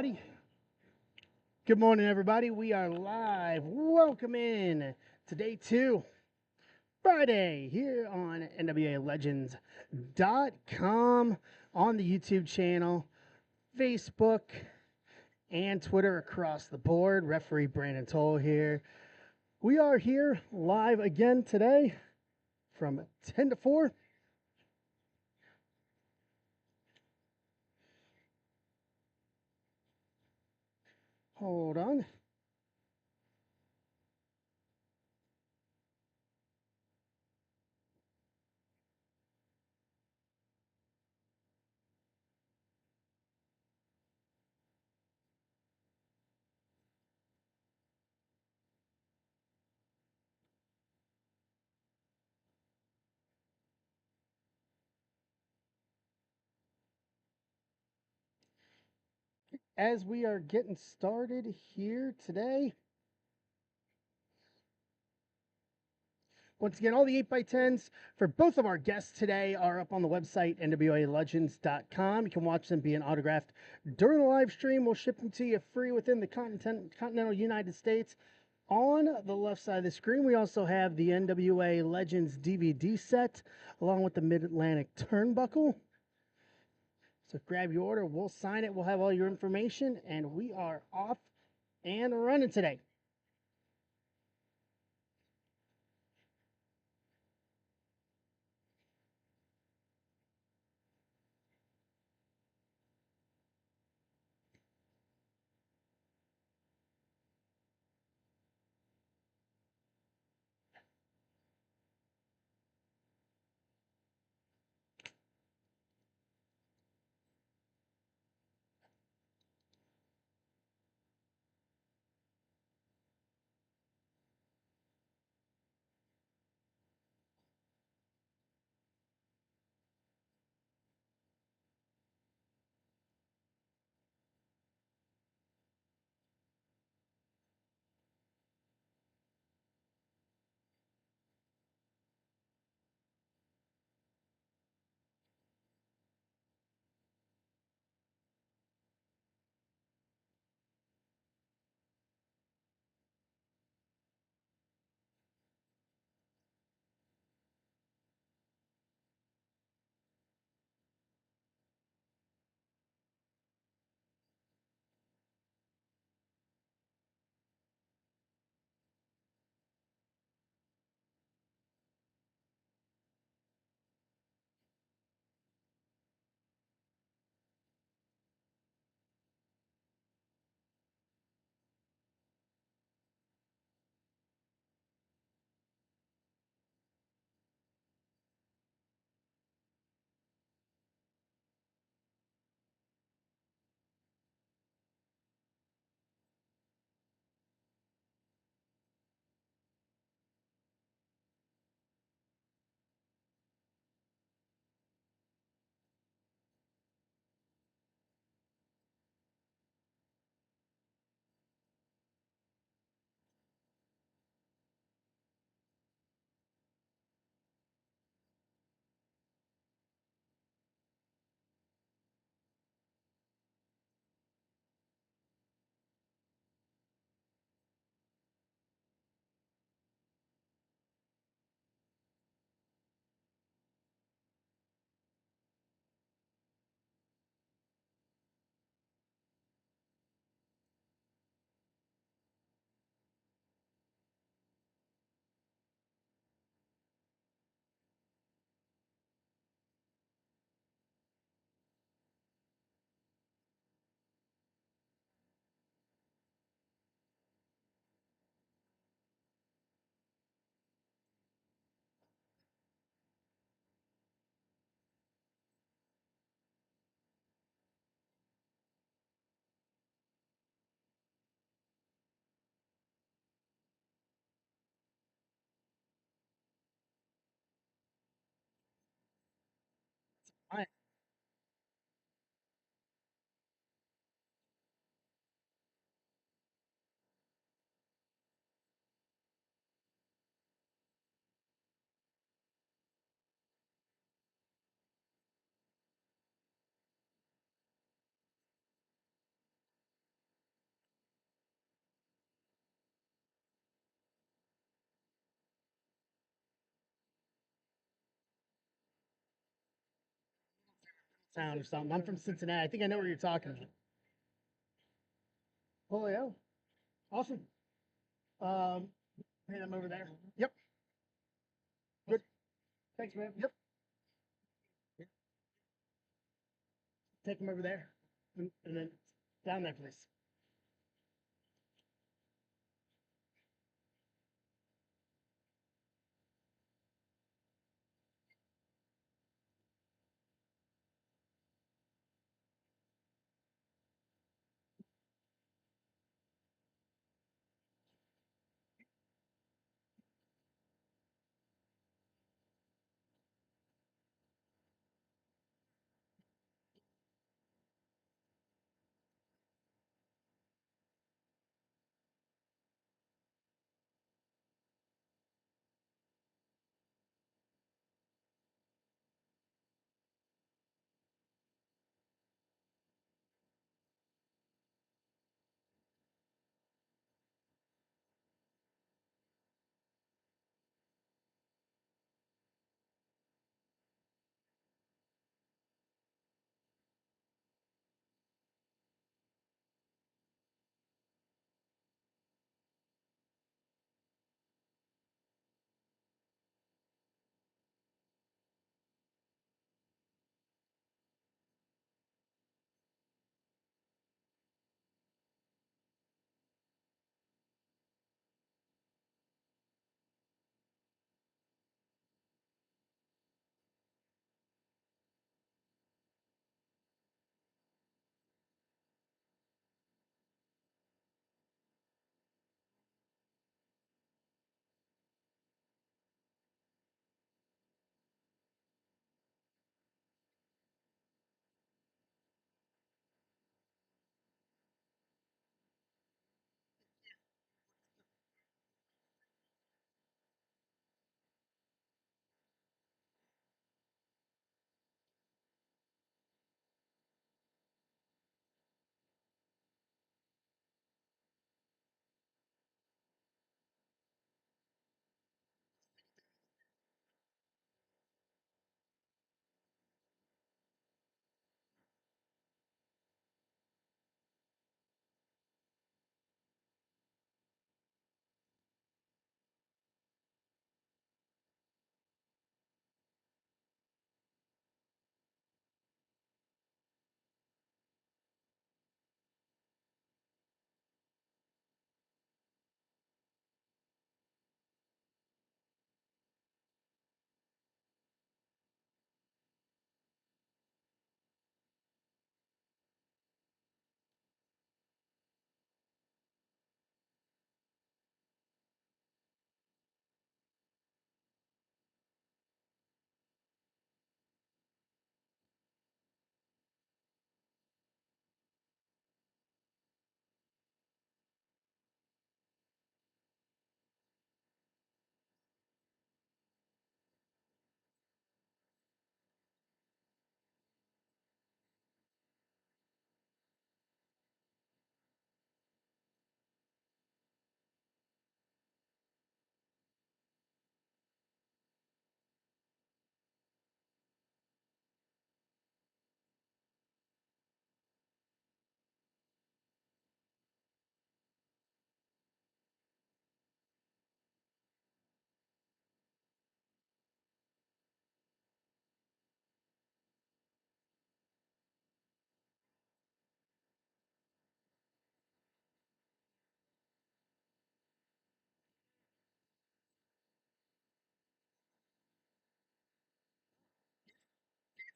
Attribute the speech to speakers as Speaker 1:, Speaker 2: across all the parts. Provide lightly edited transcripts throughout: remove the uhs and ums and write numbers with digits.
Speaker 1: Everybody. Good morning, everybody. We are live. Welcome in to day two, Friday, here on NWALegends.com, on the YouTube channel, Facebook, and Twitter across the board. Referee Brandon Toll here. We are here live again today from 10 to 4. Hold on. As we are getting started here today, once again, all the 8x10s for both of our guests today are up on the website, NWALegends.com. You can watch them being autographed during the live stream. We'll ship them to you free within the continental United States. On the left side of the screen, we also have the NWA Legends DVD set, along with the Mid-Atlantic Turnbuckle. So grab your order, we'll sign it, we'll have all your information, and we are off and running today. I town or something. I'm from Cincinnati. I think I know where you're talking about. Polio. Awesome. Hand them over there. Yep. Good. Thanks, man. Yep. Take them over there. And then down there, please.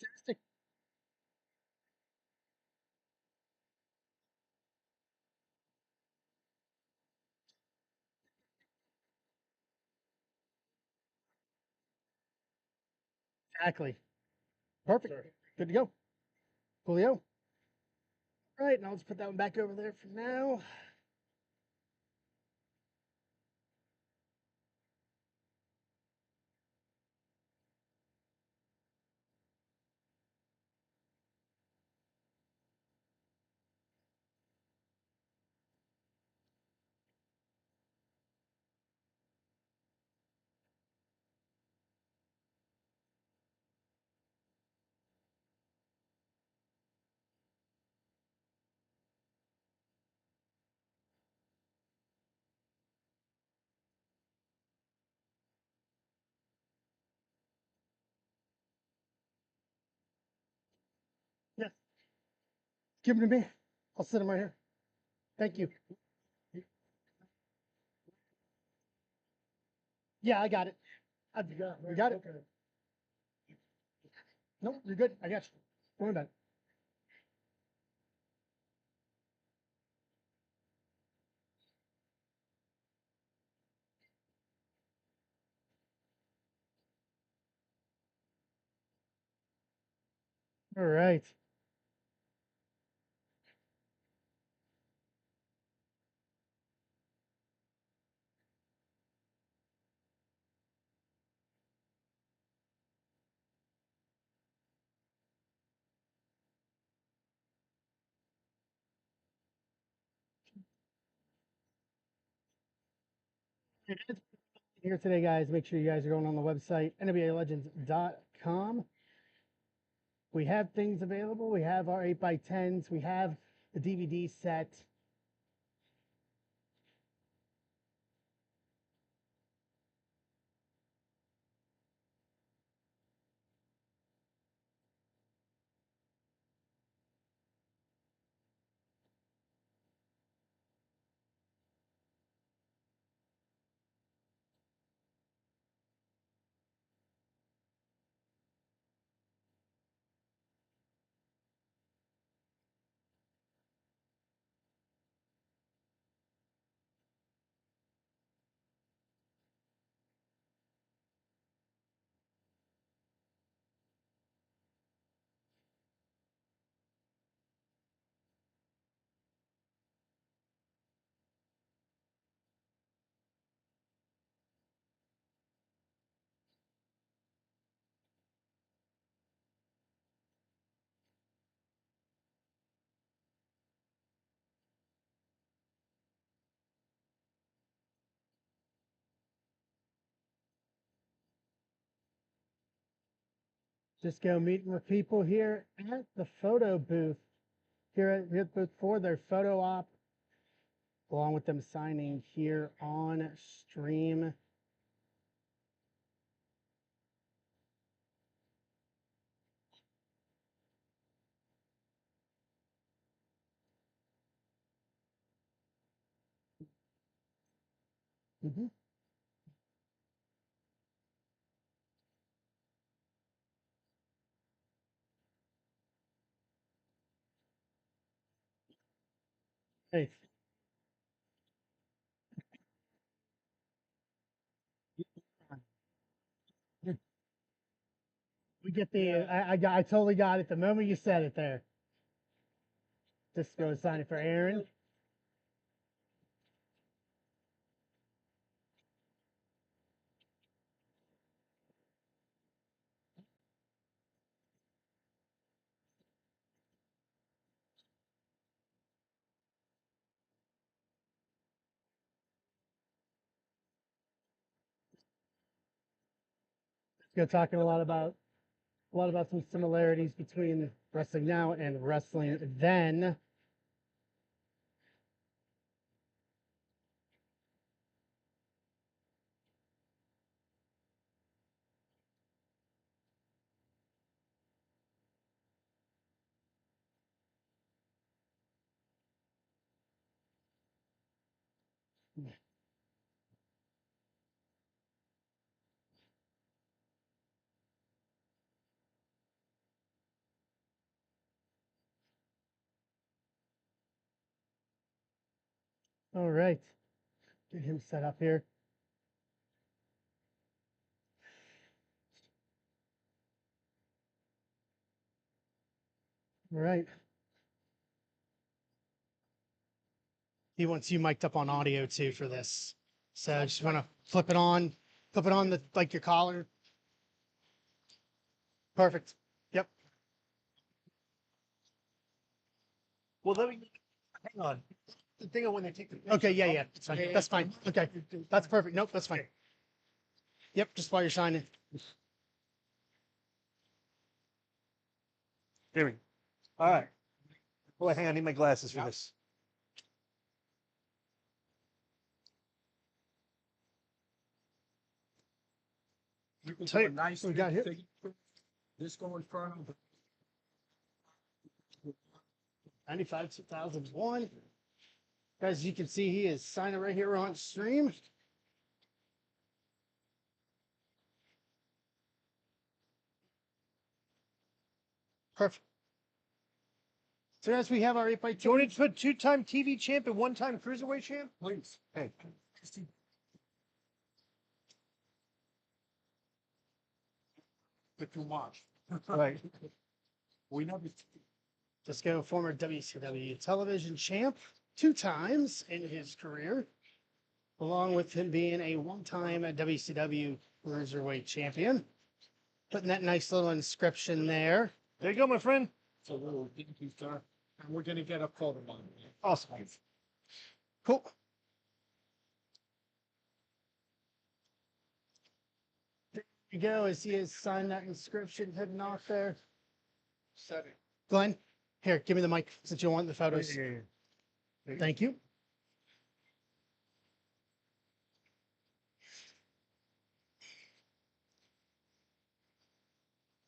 Speaker 1: Fantastic. Exactly. Perfect. Sorry. Good to go. Coolio. All right, now let's put that one back over there for now. Give them to me. I'll sit them right here. Thank you. Yeah, I got it. We got it. Nope, you're good. I got you. Don't worry about it. All right. Here today, guys. Make sure you guys are going on the website, NWALegends.com. We have things available. We have our 8x10s. We have the DVD set. Just go meeting with people here at the photo booth. Here at the booth for their photo op, along with them signing here on stream. Mm-hmm. Hey, we get the. I totally got it the moment you said it there. Just go sign it for Aaron. Go talking a lot about some similarities between wrestling now and wrestling then. All right, get him set up here. All right. He wants you mic'd up on audio too for this. So I just want to flip it on the like your collar. Perfect. Yep.
Speaker 2: Well, let me hang on. The thing of when they take the picture.
Speaker 1: Okay, yeah. That's fine. That's fine. Okay. That's perfect. Nope, that's fine. Yep, just while you're signing.
Speaker 2: Here we go. All right. Boy, hang on. I need my glasses for this.
Speaker 3: You can
Speaker 1: Tell
Speaker 3: do
Speaker 1: you
Speaker 3: a nice
Speaker 1: what we got here.
Speaker 3: This go in front of
Speaker 1: 95, 2001. As you can see, he is signing right here on stream. Perfect. So as we have our 8x2.
Speaker 2: Do you want to put two-time TV champ and one-time cruiserweight champ? Please. Hey. If you want. Right. We know this.
Speaker 1: Disco, former WCW television champ, 2 times in his career, along with him being a 1-time WCW Cruiserweight champion. Putting that nice little inscription there.
Speaker 2: There you go, my friend.
Speaker 3: So little thank you, sir. And we're gonna get a photo on it.
Speaker 2: Awesome.
Speaker 1: Cool. There you go, as he has signed that inscription heading off there.
Speaker 3: Set it.
Speaker 1: Glenn, here, give me the mic since you want the photos. Thank you.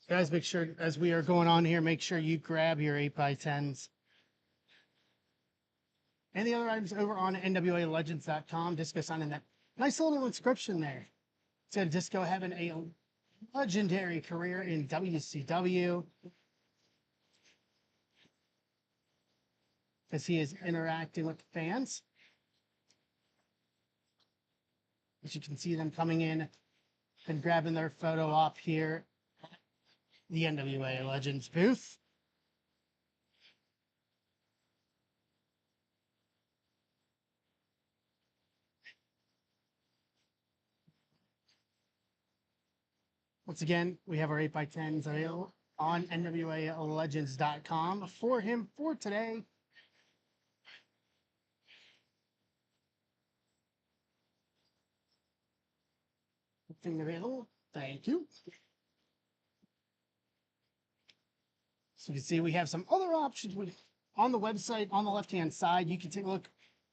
Speaker 1: Guys, make sure, as we are going on here, make sure you grab your 8x10s. And the other items over on NWALegends.com. Disco signing that nice little inscription there. So Disco having a legendary career in WCW. As he is interacting with the fans. As you can see them coming in and grabbing their photo op here at the NWA Legends booth. Once again, we have our 8x10s available on NWALegends.com for him for today. Thing available. Thank you. So you can see we have some other options on the website on the left-hand side. You can take a look.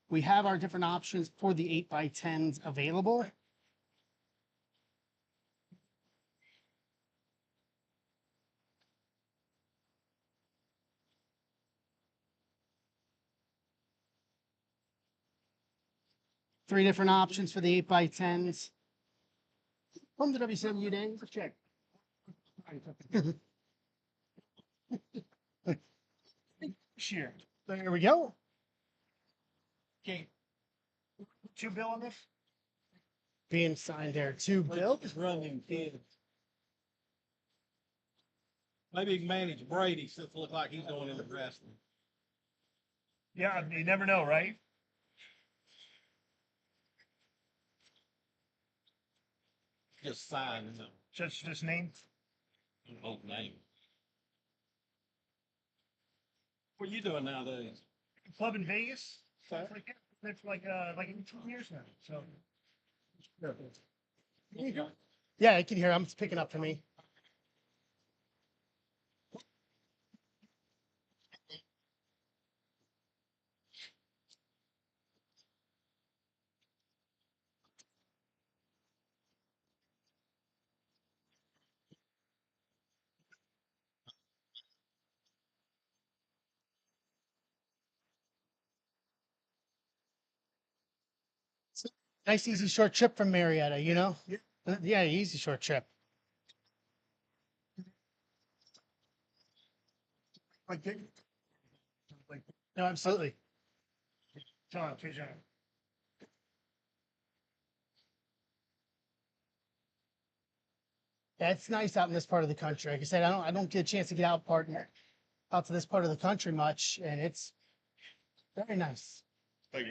Speaker 1: We have our different options for the 8x10s available. Three different options for the 8x10s. From the WCW days.
Speaker 2: Check. Share.
Speaker 1: There we go.
Speaker 2: Okay. 2 bill on this?
Speaker 1: Being signed there to Bill.
Speaker 3: Running kids. Maybe he can manage Brady since it look like he's going into wrestling.
Speaker 2: Yeah, you never know, right?
Speaker 3: Just sign him.
Speaker 2: Just name.
Speaker 3: Old name. What are you doing nowadays?
Speaker 2: Club in Vegas. So it's like, that's like 18 years now. So.
Speaker 1: Yeah, I can hear him. It's picking up for me. Nice, easy, short trip from Marietta, you know?
Speaker 2: Yeah.
Speaker 1: Yeah, easy, short trip.
Speaker 2: Like, like,
Speaker 1: No, absolutely.
Speaker 2: John.
Speaker 1: Yeah, it's nice out in this part of the country. Like I said, I don't get a chance to get out to this part of the country much, and it's very nice.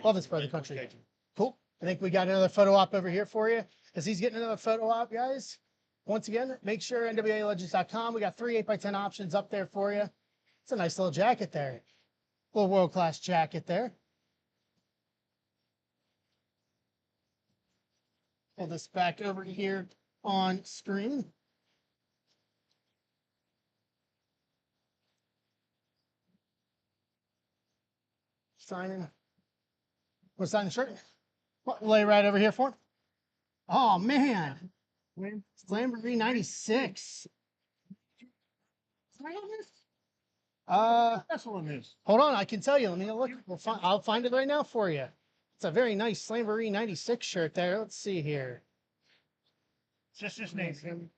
Speaker 1: Love this part of the country. Cool. I think we got another photo op over here for you. As he's getting another photo op, guys. Once again, make sure NWALegends.com. We got 3 8x10 options up there for you. It's a nice little jacket there. Little world-class jacket there. Pull this back over here on screen. Signing. Want to sign the shirt? Lay right over here for him. Oh, man. It's Lamborghini 96.
Speaker 2: That's what it is.
Speaker 1: Hold on, I can tell you. Let me look. I'll find it right now for you. It's a very nice Slamboree 96 shirt there. Let's see here.
Speaker 2: It's just his name.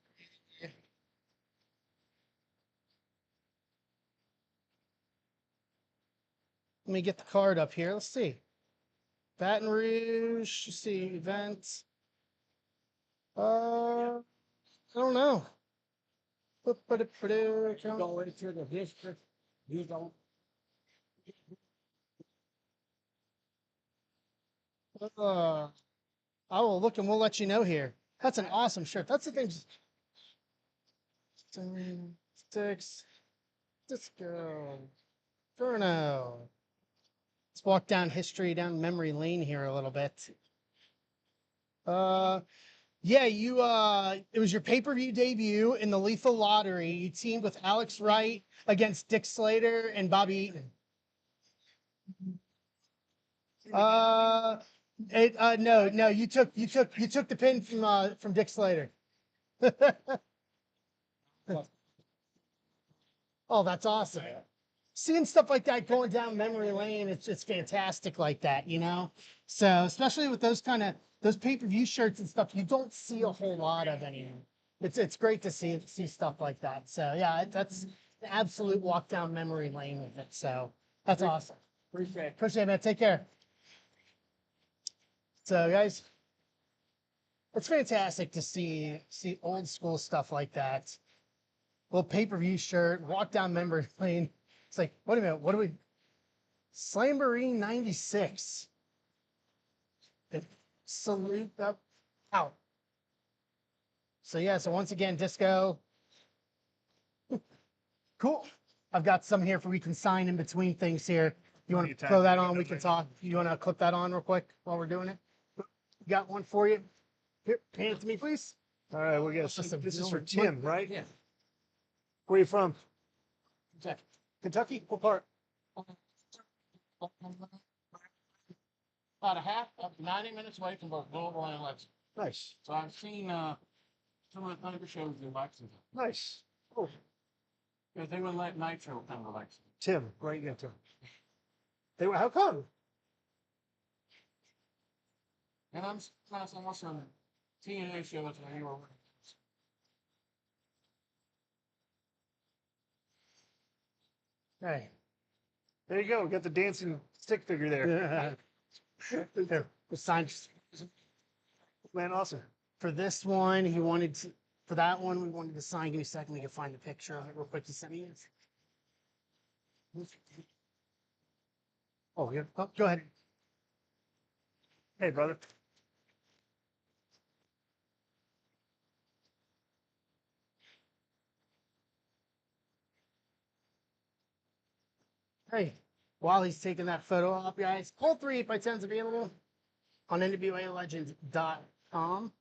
Speaker 1: Let me get the card up here. Let's see. Baton Rouge. Let's see event. I don't know.
Speaker 3: Go into the district. You don't.
Speaker 1: I will look and we'll let you know here. That's an awesome shirt. That's the thing. 6. Disco. Inferno. Let's walk down history, down memory lane here a little bit. Yeah, it was your pay-per-view debut in the Lethal Lottery. You teamed with Alex Wright against Dick Slater and Bobby Eaton. No, you took the pin from Dick Slater. Oh, that's awesome. Seeing stuff like that going down memory lane, it's fantastic like that, you know? So especially with those pay-per-view shirts and stuff, you don't see a whole lot of anymore. It's great to see stuff like that. So yeah, that's an absolute walk down memory lane with it. So that's awesome. Appreciate it, man. Take care. So guys, it's fantastic to see old school stuff like that. Little pay-per-view shirt, walk down memory lane. It's like, wait a minute, what do we? Slamboree 96. Salute up out. So yeah, so once again, Disco. Cool. I've got some here for we can sign in between things here. You want to throw that on? We can talk. You want to clip that on real quick while we're doing it? Got one for you. Here, hand it to me, please.
Speaker 2: All right, we got this is for Tim, right?
Speaker 3: Yeah.
Speaker 2: Where are you from?
Speaker 3: Kentucky.
Speaker 2: Kentucky? What part?
Speaker 3: About a half, up to 90 minutes away from both Louisville and Lexington.
Speaker 2: Nice.
Speaker 3: So I've seen some of the Thunder shows in Lexington.
Speaker 2: Nice. Oh,
Speaker 3: Because they wouldn't let Nitro come to Lexington.
Speaker 2: Tim, right into him. They were, how come?
Speaker 3: And I'm also TNA shows where you were.
Speaker 1: Hey.
Speaker 2: There you go. We got the dancing stick figure there.
Speaker 1: There, the sign.
Speaker 2: Man, awesome.
Speaker 1: For this one, for that one, we wanted to sign. Give me a second. We can find the picture of it real quick. He sent me it.
Speaker 2: Oh, yeah.
Speaker 1: Oh, go ahead.
Speaker 2: Hey, brother.
Speaker 1: Hey, while he's taking that photo up, guys, all 3 8x10s available on NWALegends.com,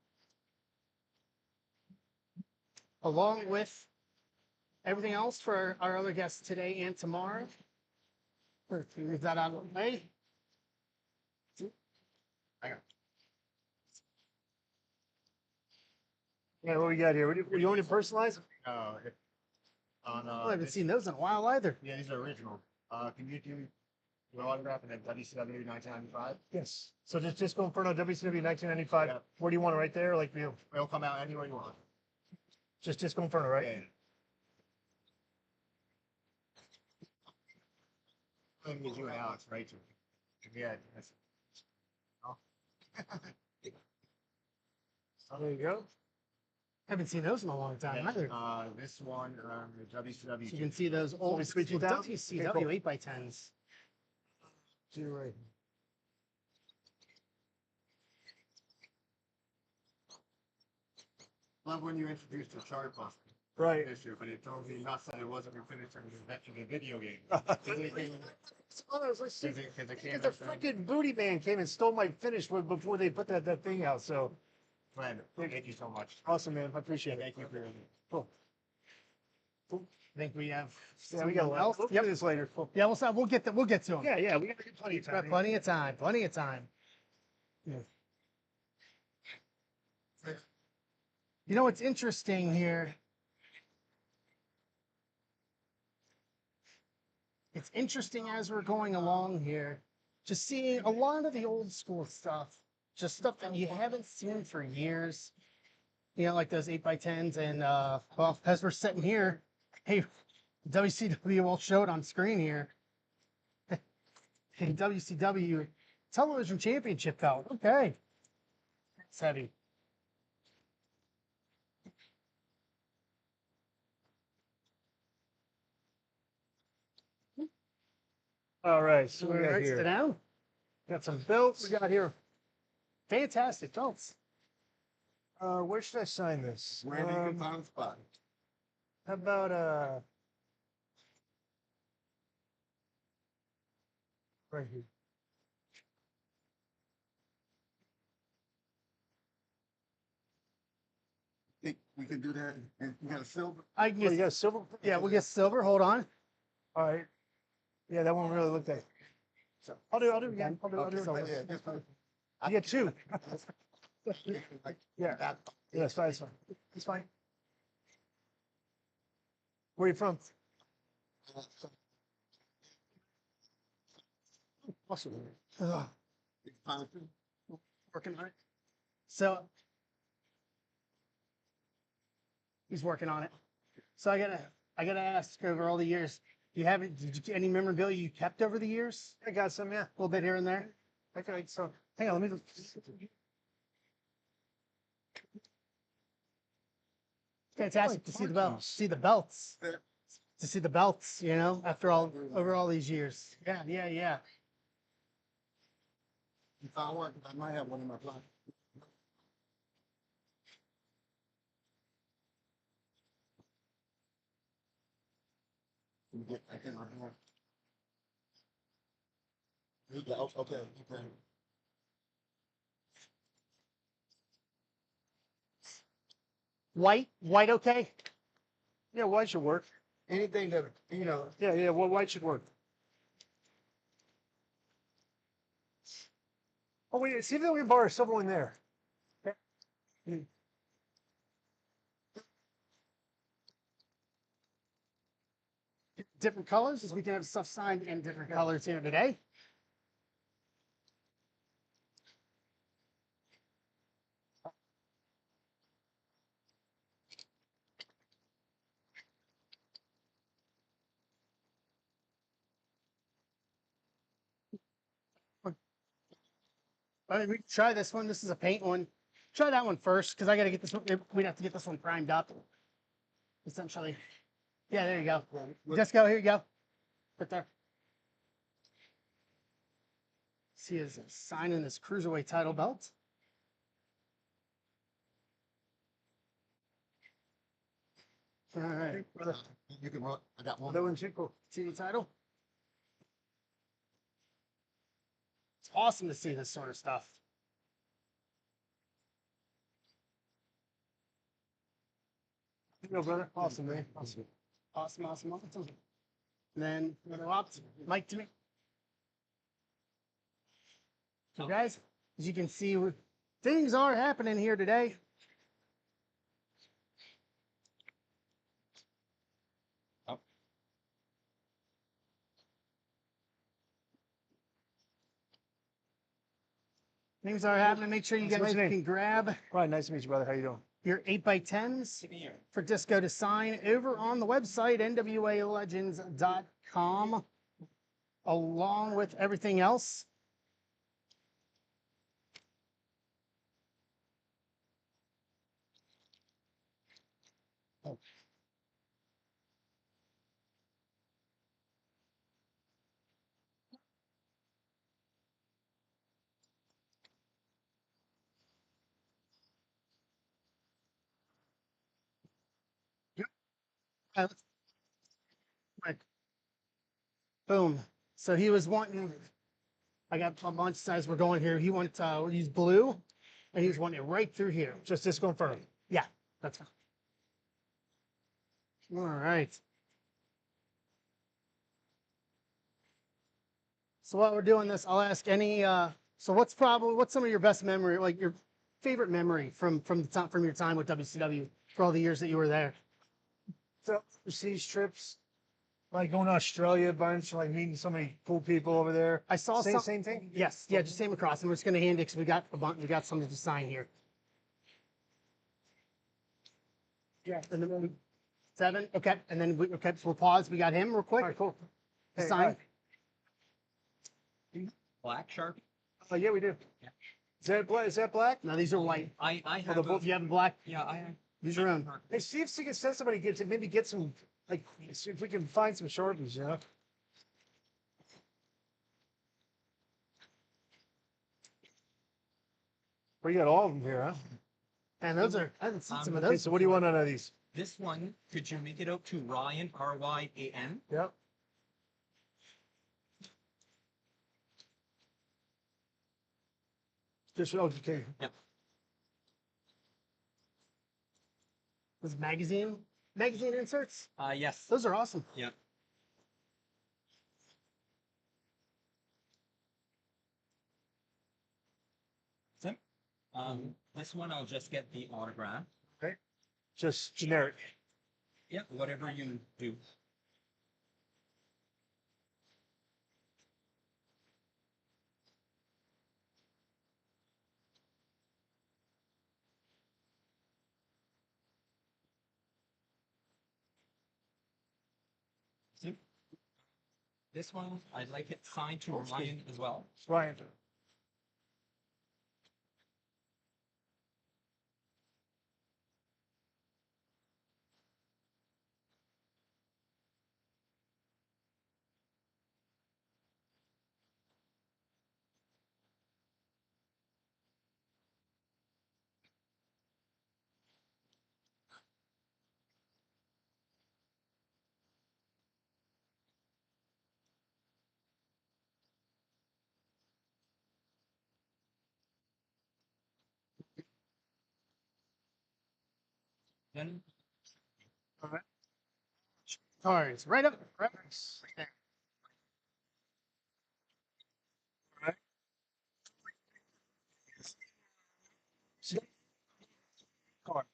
Speaker 1: along with everything else for our other guests today and tomorrow. Move that out of the way.
Speaker 2: Yeah, what we got here? What do you want to personalize?
Speaker 1: I haven't seen those in a while either.
Speaker 4: Yeah, these are original. Can you do your autograph and then WCW 1995?
Speaker 2: Yes. So just go in front of WCW 1995.
Speaker 4: Yeah.
Speaker 2: Where do you want it? Right there? Like,
Speaker 4: It'll come out anywhere you want.
Speaker 2: just go in front of, right?
Speaker 4: Yeah. I'm gonna get you and Alex, right? Yeah. That's, oh.
Speaker 2: There you go.
Speaker 1: Haven't seen those in a long time either.
Speaker 4: This one, the WCW.
Speaker 1: So you can see those old
Speaker 2: we switch it down?
Speaker 1: WCW
Speaker 2: Okay, cool.
Speaker 1: 8x10s.
Speaker 2: Right.
Speaker 4: Love when you introduced the chart buster.
Speaker 2: Right.
Speaker 4: Issue, but it drove me nuts that it wasn't finished in the video game.
Speaker 2: I was like, the freaking booty man came and stole my finish before they put that thing out. So,
Speaker 4: Man, thank you so much.
Speaker 2: awesome, man. I appreciate it.
Speaker 4: Thank you for your.
Speaker 2: Cool.
Speaker 1: I think we have.
Speaker 2: Yeah, we got a lot.
Speaker 1: else.
Speaker 2: We'll do
Speaker 1: Yep.
Speaker 2: this later. Cool.
Speaker 1: Yeah, we'll get to them.
Speaker 2: Yeah, we got plenty of
Speaker 1: We've got
Speaker 2: time.
Speaker 1: plenty of time. Plenty of time.
Speaker 2: Yeah.
Speaker 1: You know what's interesting here? it's interesting as we're going along here, just seeing a lot of the old school stuff, just stuff that you haven't seen for years. You know, like those 8x10s, and well, as we're sitting here, hey, WCW will show it on screen here. Hey, WCW Television Championship belt. Okay, it's heavy.
Speaker 2: All right, so we
Speaker 1: All
Speaker 2: got
Speaker 1: right, sit
Speaker 2: here.
Speaker 1: down.
Speaker 2: Got some belts.
Speaker 1: We got here fantastic belts.
Speaker 2: Where should I sign this?
Speaker 4: Wherever you can find a spot.
Speaker 2: How about right here?
Speaker 4: Think we can do that. And you got a silver?
Speaker 1: I can
Speaker 2: Oh, you
Speaker 1: get,
Speaker 2: got a silver?
Speaker 1: yeah, we'll get silver. Hold on.
Speaker 2: All right. Yeah, that one really looked like. So I'll do it again. I'll do it
Speaker 4: Okay,
Speaker 2: again.
Speaker 4: yeah, that's fine.
Speaker 2: You get two.
Speaker 4: Like,
Speaker 2: Yeah.
Speaker 4: that-
Speaker 2: Yeah, it's fine. It's fine. It's fine. Where you from? Awesome.
Speaker 1: Ugh,
Speaker 4: you can find it.
Speaker 1: working on it. So he's working on it. So I gotta ask, over all the years, did you any memorabilia you kept over the years?
Speaker 2: I got some, yeah.
Speaker 1: A little bit here and there.
Speaker 2: Okay, so hang on, let me.
Speaker 1: Fantastic to see the belts. See the belts. To see the belts, you know, over all these years. Yeah, yeah, yeah.
Speaker 4: You found one? I might have one in my pocket. Let me get back in my hand. You go. Okay, okay.
Speaker 1: White, okay.
Speaker 2: Yeah, white should work.
Speaker 4: Anything that, you know,
Speaker 2: Yeah, yeah, well, white should work. Oh, wait, see if we can borrow a silver one there.
Speaker 1: Different colors, as we can have stuff signed in different colors here today. I mean, we can try this one. This is a paint one. Try that one first, because I got to get this one. We'd have to get this one primed up, essentially. Yeah, there you go. Just go. Here you go. Right there. See his signing his cruiserweight title belt. All right.
Speaker 2: Brother,
Speaker 4: you can run. I got one.
Speaker 2: that one's cool.
Speaker 1: See the title. It's awesome to see this sort of stuff.
Speaker 2: You go, brother. Awesome, man. Awesome.
Speaker 1: Awesome. And then Mike to me. So guys, as you can see, things are happening here today. Things are happening. Make sure you
Speaker 2: What's
Speaker 1: guys
Speaker 2: your name?
Speaker 1: can grab
Speaker 2: Right, nice to meet you, brother. How you doing?
Speaker 1: your 8x10s for Disco to sign over on the website, NWALegends.com, along with everything else. Uh, right. Boom. So he was wanting, I got a bunch of size we're going here. He wants use blue, and he's wanting it right through here.
Speaker 2: Just this confirmed.
Speaker 1: Yeah, that's fine. All right. So while we're doing this, I'll ask any. So what's some of your best memory, like your favorite memory from your time with WCW for all the years that you were there?
Speaker 2: So overseas trips, Like going to Australia a bunch, like meeting so many cool people over there.
Speaker 1: I saw
Speaker 2: Same,
Speaker 1: some.
Speaker 2: same thing?
Speaker 1: Yes, yeah, just same across. And we're just gonna hand it because we got something to sign here.
Speaker 2: Yeah.
Speaker 1: And then 7. Okay, and then okay, so we'll pause. We got him real quick.
Speaker 2: All right, cool.
Speaker 1: To
Speaker 2: Hey,
Speaker 1: sign.
Speaker 5: Black Sharpie?
Speaker 2: Oh, yeah, we do.
Speaker 5: Yeah.
Speaker 2: Is that black? Is that black?
Speaker 1: No, these are white.
Speaker 5: I
Speaker 2: Oh,
Speaker 5: have
Speaker 2: the
Speaker 5: a,
Speaker 2: book.
Speaker 1: You have black.
Speaker 5: yeah, I have.
Speaker 1: Use your own.
Speaker 2: Hey, see if you can send somebody to maybe get some, like, see if we can find some Sharpies, you know? Well, you got all of them here, huh?
Speaker 1: And those are. I haven't seen some of
Speaker 2: Okay,
Speaker 1: those.
Speaker 2: so what do you want out of these?
Speaker 5: This one, could you make it out to Ryan, R-Y-A-N?
Speaker 2: Yep. Just, okay.
Speaker 1: Those magazine inserts.
Speaker 5: Yes.
Speaker 1: Those are awesome.
Speaker 5: Yeah. So, this one I'll just get the autograph.
Speaker 2: Just generic.
Speaker 5: Yeah, whatever you do. So, this one, I'd like it signed to Ryan as well.
Speaker 2: Ryan.
Speaker 5: Then,
Speaker 1: Cards right up. Right there.
Speaker 2: Card.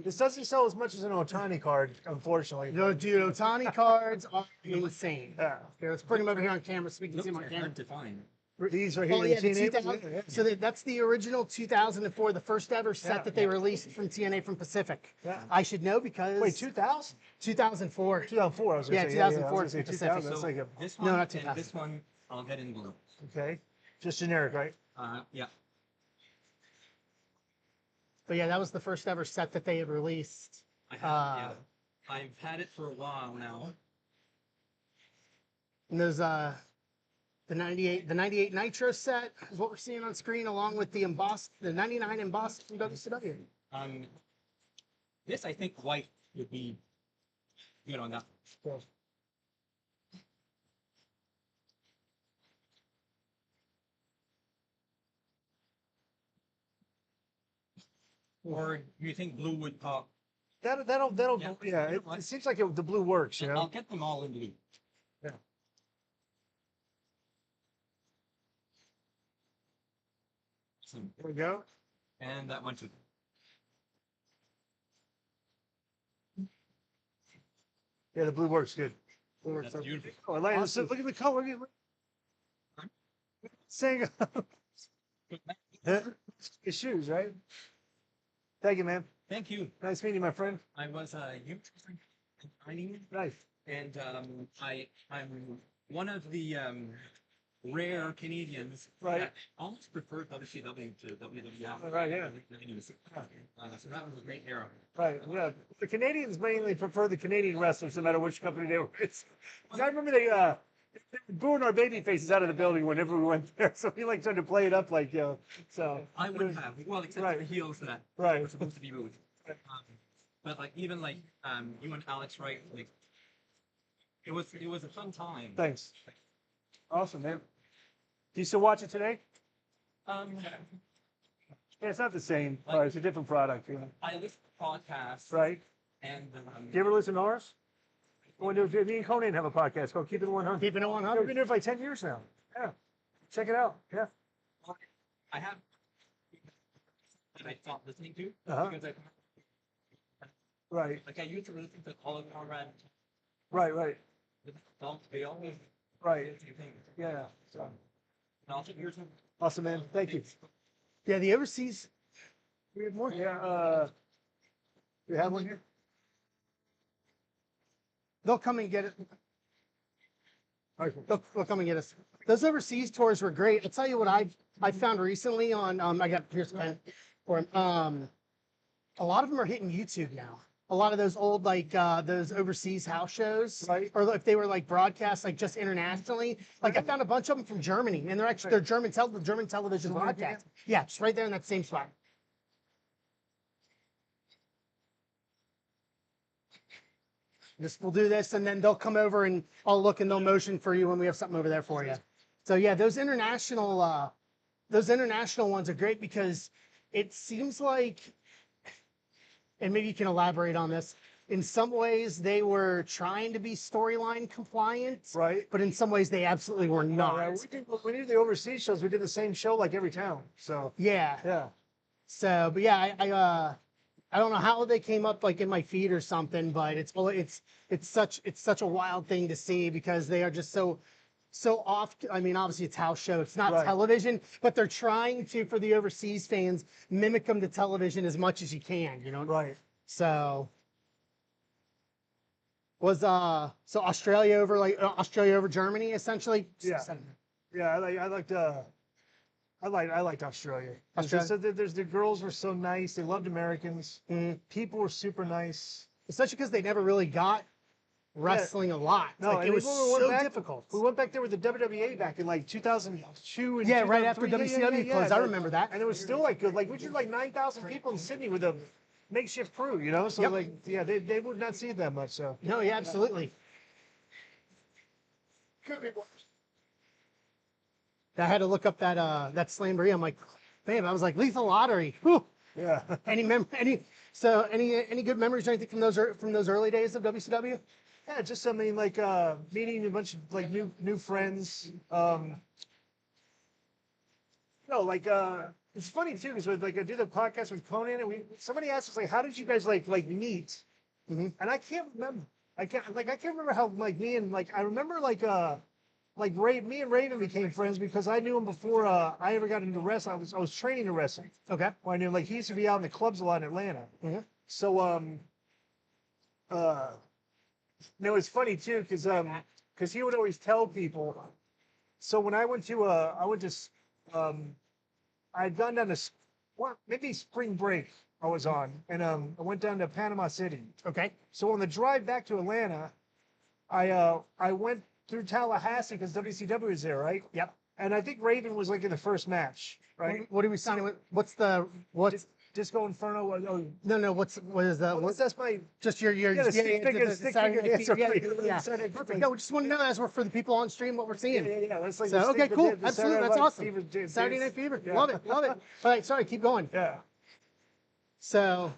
Speaker 2: This doesn't sell as much as an Otani card, unfortunately.
Speaker 1: No, dude, Otani cards are insane.
Speaker 2: Yeah.
Speaker 1: Here, let's bring them over here on camera so we can see
Speaker 5: those
Speaker 1: them on
Speaker 5: are
Speaker 1: camera.
Speaker 5: hard to find.
Speaker 2: These right here.
Speaker 1: Oh
Speaker 2: the
Speaker 1: yeah, the
Speaker 2: TNA
Speaker 1: 2000.
Speaker 2: yeah.
Speaker 1: So that's the original 2004, the first ever set
Speaker 2: Yeah,
Speaker 1: that they released from TNA from Pacific.
Speaker 2: Yeah.
Speaker 1: I should know because
Speaker 2: Wait, 2000?
Speaker 1: 2004.
Speaker 2: 2004, I was going
Speaker 1: Yeah,
Speaker 2: to say.
Speaker 1: 2004
Speaker 2: I was gonna say
Speaker 1: Pacific.
Speaker 2: 2000. That's like a,
Speaker 5: This
Speaker 1: No,
Speaker 5: one
Speaker 1: not
Speaker 5: and
Speaker 1: 2000.
Speaker 5: this one, I'll get in blue.
Speaker 2: okay. Just generic, right?
Speaker 5: Yeah.
Speaker 1: But yeah, that was the first ever set that they had released.
Speaker 5: I have, yeah. I've had it for a while now.
Speaker 1: And there's the 98 Nitro set is what we're seeing on screen, along with the 99 embossed from WCW.
Speaker 5: This I think white would be good on that. Or you think blue would pop?
Speaker 2: That'll
Speaker 5: Yeah.
Speaker 2: yeah.
Speaker 5: You know what?
Speaker 2: It seems like the blue works, you
Speaker 5: I'll
Speaker 2: know.
Speaker 5: get them all in blue.
Speaker 2: Yeah.
Speaker 5: So,
Speaker 2: There we go.
Speaker 5: and that one too.
Speaker 2: Yeah, the blue works good.
Speaker 5: That's beautiful.
Speaker 2: Oh, I like it.
Speaker 1: Awesome.
Speaker 2: Look at the color. Look at saying his shoes, right? Thank you, man.
Speaker 5: Thank you.
Speaker 2: Nice meeting you, my friend.
Speaker 5: I was a YouTuber in mining,
Speaker 2: Nice.
Speaker 5: and I'm one of the rare Canadians
Speaker 2: Right.
Speaker 5: that almost prefer WCW to WWF.
Speaker 2: Right, yeah.
Speaker 5: So that was a great era.
Speaker 2: Right. Yeah. The Canadians mainly prefer the Canadian wrestlers, no matter which company they were. I remember they were booing our baby faces out of the building whenever we went there. So we like tried to play it up like, you know, so.
Speaker 5: I would have, well, except
Speaker 2: Right.
Speaker 5: for the heels that
Speaker 2: Right.
Speaker 5: were supposed to be moved. But like even like you and Alex, right? Like it was a fun time.
Speaker 2: Thanks. Awesome, man. Do you still watch it today? Yeah, it's not the same.
Speaker 5: Like-
Speaker 2: It's a different product. You know?
Speaker 5: I listen to podcasts,
Speaker 2: Right.
Speaker 5: and
Speaker 2: Do you ever listen to ours? Well, me and Conan have a podcast called Keep It 100.
Speaker 1: Keeping it
Speaker 2: We've
Speaker 1: 100.
Speaker 2: been there for like 10 years now. Yeah. Check it out. Yeah.
Speaker 5: I have that I stopped listening to
Speaker 2: Uh-huh.
Speaker 5: because
Speaker 2: Right.
Speaker 5: I used to listen to all of Conrad.
Speaker 2: Right.
Speaker 5: They always
Speaker 2: Right.
Speaker 5: you think.
Speaker 2: Yeah. So
Speaker 5: And I'll take yours.
Speaker 2: awesome, man. Thank you.
Speaker 1: Yeah, the overseas. We have more.
Speaker 2: Yeah. You have one here?
Speaker 1: They'll come and get it.
Speaker 2: Okay.
Speaker 1: They'll come and get us. Those overseas tours were great. I'll tell you what I found recently on I got here's a pen for 'em. A lot of them are hitting YouTube now. A lot of those old like those overseas house shows,
Speaker 2: Right.
Speaker 1: or if they were like broadcast like just internationally. Like I found a bunch of them from Germany, and they're German television
Speaker 2: So where did you
Speaker 1: broadcast. Yeah, just right there in that same spot. We'll do this, and then they'll come over and I'll look and they'll motion for you when we have something over there for you. So yeah, those international ones are great because it seems like, and maybe you can elaborate on this. In some ways, they were trying to be storyline compliant,
Speaker 2: Right.
Speaker 1: but in some ways, they absolutely were not.
Speaker 2: We did the overseas shows. We did the same show like every town. So
Speaker 1: Yeah.
Speaker 2: yeah.
Speaker 1: So, but yeah, I don't know how they came up like in my feed or something, but it's such a wild thing to see because they are just so off. I mean, obviously it's house show, it's not
Speaker 2: Right.
Speaker 1: television, but they're trying to, for the overseas fans, mimic them to television as much as you can, you know?
Speaker 2: Right.
Speaker 1: So was so Australia over Germany essentially?
Speaker 2: Yeah. Yeah. I liked Australia.
Speaker 1: Australia?
Speaker 2: So the girls were so nice. They loved Americans.
Speaker 1: Mhm.
Speaker 2: People were super nice.
Speaker 1: Especially because they never really got wrestling a lot.
Speaker 2: No,
Speaker 1: Like,
Speaker 2: and
Speaker 1: it was
Speaker 2: we went
Speaker 1: so
Speaker 2: back-
Speaker 1: difficult.
Speaker 2: We went back there with the WWE back in like 2002 and
Speaker 1: Yeah, right after
Speaker 2: 2003.
Speaker 1: WCW closed. I remember that.
Speaker 2: And it was still like good. Like we did like 9,000 people in Sydney with a makeshift crew, you know? So
Speaker 1: Yep.
Speaker 2: like, yeah, they would not see it that much. So
Speaker 1: No, yeah, absolutely. I had to look up that Slamboree. I'm like, man, I was like Lethal Lottery. Whew.
Speaker 2: yeah.
Speaker 1: Any good memories or anything from those early days of WCW?
Speaker 2: Yeah, just I mean, like meeting a bunch of like new friends. It's funny too because like I did a podcast with Conan and somebody asked us like, how did you guys like meet?
Speaker 1: Mhm.
Speaker 2: And I can't remember. I can't remember how like me and like I remember like me and Raven became friends because I knew him before I ever got into wrestling. I was training to wrestling.
Speaker 1: Okay.
Speaker 2: Well, I knew him, like he used to be out in the clubs a lot in Atlanta.
Speaker 1: Mhm.
Speaker 2: So it's funny too because he would always tell people. So when I had gone down to maybe spring break I was on, and I went down to Panama City.
Speaker 1: Okay.
Speaker 2: So on the drive back to Atlanta, I went through Tallahassee because WCW was there, right?
Speaker 1: Yep.
Speaker 2: And I think Raven was like in the first match, right?
Speaker 1: What are we signing with? What's
Speaker 2: Disco Inferno.
Speaker 1: no? What is the?
Speaker 2: That's my
Speaker 1: Just your
Speaker 2: yeah, the stick figure.
Speaker 1: the
Speaker 2: Stick
Speaker 1: Saturday
Speaker 2: figure.
Speaker 1: Night
Speaker 2: Yeah,
Speaker 1: Fever.
Speaker 2: sorry.
Speaker 1: Yeah.
Speaker 2: Saturday
Speaker 1: Perfect.
Speaker 2: Fever.
Speaker 1: No, we just want to know as we're for the people on stream what we're seeing.
Speaker 2: Yeah. That's like
Speaker 1: So
Speaker 2: the
Speaker 1: okay,
Speaker 2: stick-
Speaker 1: cool,
Speaker 2: the
Speaker 1: absolutely,
Speaker 2: Saturday
Speaker 1: that's
Speaker 2: Night
Speaker 1: awesome.
Speaker 2: Fever dance.
Speaker 1: Saturday Night Fever,
Speaker 2: Yeah.
Speaker 1: love it. All right, sorry, keep going.
Speaker 2: Yeah.
Speaker 1: So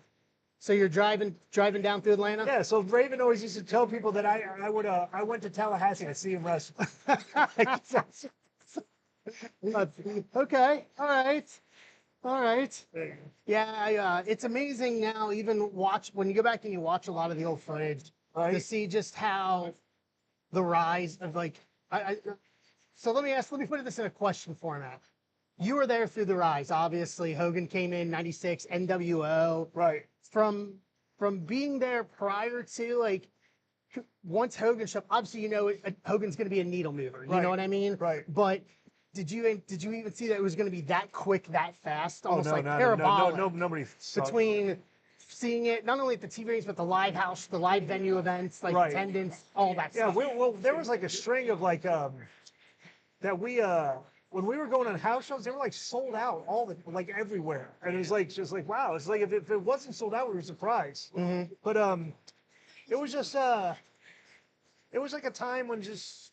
Speaker 1: you're driving down through Atlanta.
Speaker 2: Yeah, so Raven always used to tell people that I went to Tallahassee to see him wrestle.
Speaker 1: Okay, all right. Yeah, it's amazing now. Even when you go back and you watch a lot of the old footage, to
Speaker 2: Right?
Speaker 1: see just how the rise of like. So let me put this in a question format. You were there through the rise. Obviously, Hogan came in '96, NWO.
Speaker 2: Right.
Speaker 1: From being there prior to like once Hogan showed up, obviously Hogan's going to be a needle mover. You
Speaker 2: Right.
Speaker 1: know what I mean?
Speaker 2: Right.
Speaker 1: But did you even see that it was going to be that quick, that fast, almost
Speaker 2: Oh, no,
Speaker 1: like
Speaker 2: no,
Speaker 1: parabolic
Speaker 2: nobody saw it.
Speaker 1: between seeing it not only at the TV ratings but the live house, the live venue events, like
Speaker 2: Right.
Speaker 1: attendance, all that
Speaker 2: Yeah,
Speaker 1: stuff.
Speaker 2: there was like a string of like that we when we were going on house shows, they were like sold out like everywhere, and it was like just like wow, it's like if it wasn't sold out, we were surprised.
Speaker 1: Mhm.
Speaker 2: But it was just it was like a time when just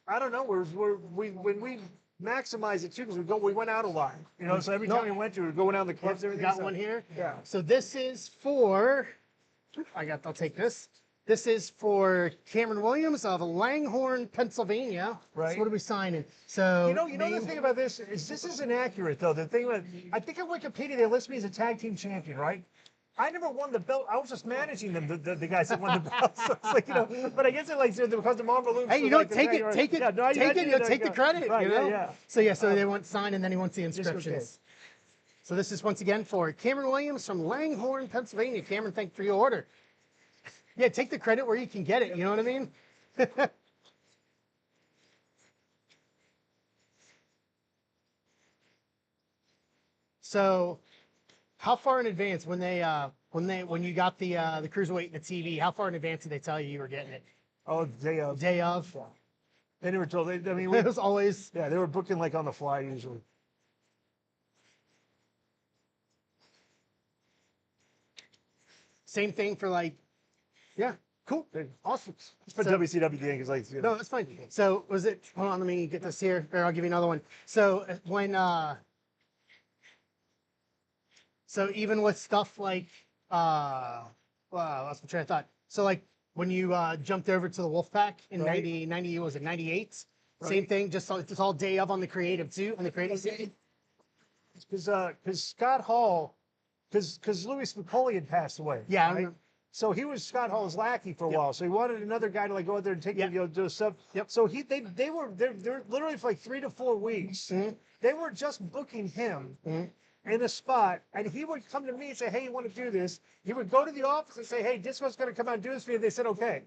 Speaker 2: I don't know, when we maximized it too because we went out a lot, you know. So every time we went to, we were going out to the clubs.
Speaker 1: We
Speaker 2: Everything.
Speaker 1: got
Speaker 2: so-
Speaker 1: one here.
Speaker 2: Yeah.
Speaker 1: So this is for. I'll take this. This is for Cameron Williams of Langhorne, Pennsylvania.
Speaker 2: Right.
Speaker 1: So what are we signing? So
Speaker 2: You know the thing about this isn't accurate though. The thing about I think on Wikipedia they list me as a tag team champion, right? I never won the belt. I was just managing them, the guys that won the belt. So it's like, you know, but I guess it like because the Marvel Loops.
Speaker 1: Hey, you
Speaker 2: was
Speaker 1: know,
Speaker 2: like,
Speaker 1: take it,
Speaker 2: yeah,
Speaker 1: take it,
Speaker 2: yeah, no, I
Speaker 1: take it.
Speaker 2: did
Speaker 1: You know,
Speaker 2: know,
Speaker 1: take the
Speaker 2: yeah.
Speaker 1: credit.
Speaker 2: Right,
Speaker 1: You know.
Speaker 2: yeah.
Speaker 1: So yeah, so they want sign and then he wants the inscriptions.
Speaker 2: okay.
Speaker 1: So this is once again for Cameron Williams from Langhorne, Pennsylvania. Cameron, thank you for your order. Yeah, take the credit where you can get it. You know what I mean? So, how far in advance when you got the cruiserweight and the TV? How far in advance did they tell you were getting it?
Speaker 2: Oh, day of.
Speaker 1: Day of.
Speaker 2: They never told. I mean,
Speaker 1: It was always.
Speaker 2: yeah, they were booking like on the fly usually.
Speaker 1: Same thing for like. Yeah. Cool. Awesome.
Speaker 2: It's for
Speaker 1: So-
Speaker 2: WCW gang is like, you know.
Speaker 1: No, that's fine. So was it? Hold on, let me get this here, or I'll give you another one. So when so even with stuff like well, I lost my train of thought. So like when you jumped over to the Wolfpack in
Speaker 2: Right.
Speaker 1: 90, was it 98? Same
Speaker 2: Right.
Speaker 1: thing, just it's all day of on the creative too, on the creative side.
Speaker 2: Because Scott Hall, because Louis Spicoli had passed away.
Speaker 1: Yeah, I
Speaker 2: right?
Speaker 1: remember.
Speaker 2: So he was Scott Hall's lackey for a
Speaker 1: Yep.
Speaker 2: while. So he wanted another guy to like go out there and take
Speaker 1: Yep.
Speaker 2: you know, do stuff.
Speaker 1: Yep.
Speaker 2: So they're literally for like 3 to 4 weeks.
Speaker 1: Mhm.
Speaker 2: They were just booking him
Speaker 1: Mhm.
Speaker 2: in a spot, and he would come to me and say, "Hey, you want to do this?" He would go to the office and say, "Hey, Disco's going to come out and do this for you." They said, "Okay."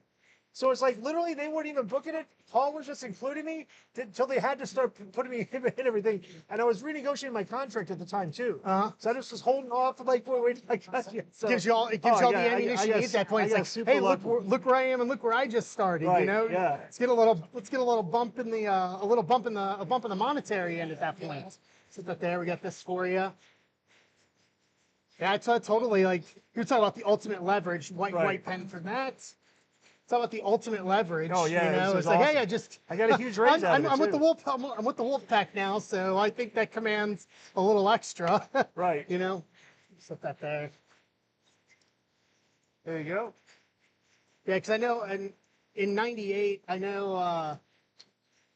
Speaker 2: So it's like literally they weren't even booking it. Paul was just including me until they had to start putting me in everything. And I was renegotiating my contract at the time too.
Speaker 1: Uh-huh.
Speaker 2: So I just was holding off like wait, I got you. So,
Speaker 1: Gives you all it gives
Speaker 2: oh,
Speaker 1: you all
Speaker 2: yeah,
Speaker 1: the ammunition you need at that point.
Speaker 2: I
Speaker 1: It's
Speaker 2: got
Speaker 1: like,
Speaker 2: super
Speaker 1: hey,
Speaker 2: lucky.
Speaker 1: look where I am and look where I just started.
Speaker 2: Right,
Speaker 1: You know,
Speaker 2: yeah.
Speaker 1: let's get a little bump in the a bump in the monetary end at that point. So that there we got this for you. Yeah, it's totally like you're talking about the ultimate leverage. White
Speaker 2: Right.
Speaker 1: pen for that. It's all about the ultimate leverage.
Speaker 2: Oh, yeah,
Speaker 1: you
Speaker 2: this
Speaker 1: know,
Speaker 2: is
Speaker 1: it's like, hey,
Speaker 2: awesome.
Speaker 1: I just
Speaker 2: I got a huge raise out of it,
Speaker 1: I'm with
Speaker 2: too.
Speaker 1: I'm with the Wolfpack now, so I think that commands a little extra.
Speaker 2: Right.
Speaker 1: You know, set that there.
Speaker 2: There you go.
Speaker 1: Yeah, because I know, and in '98, I know,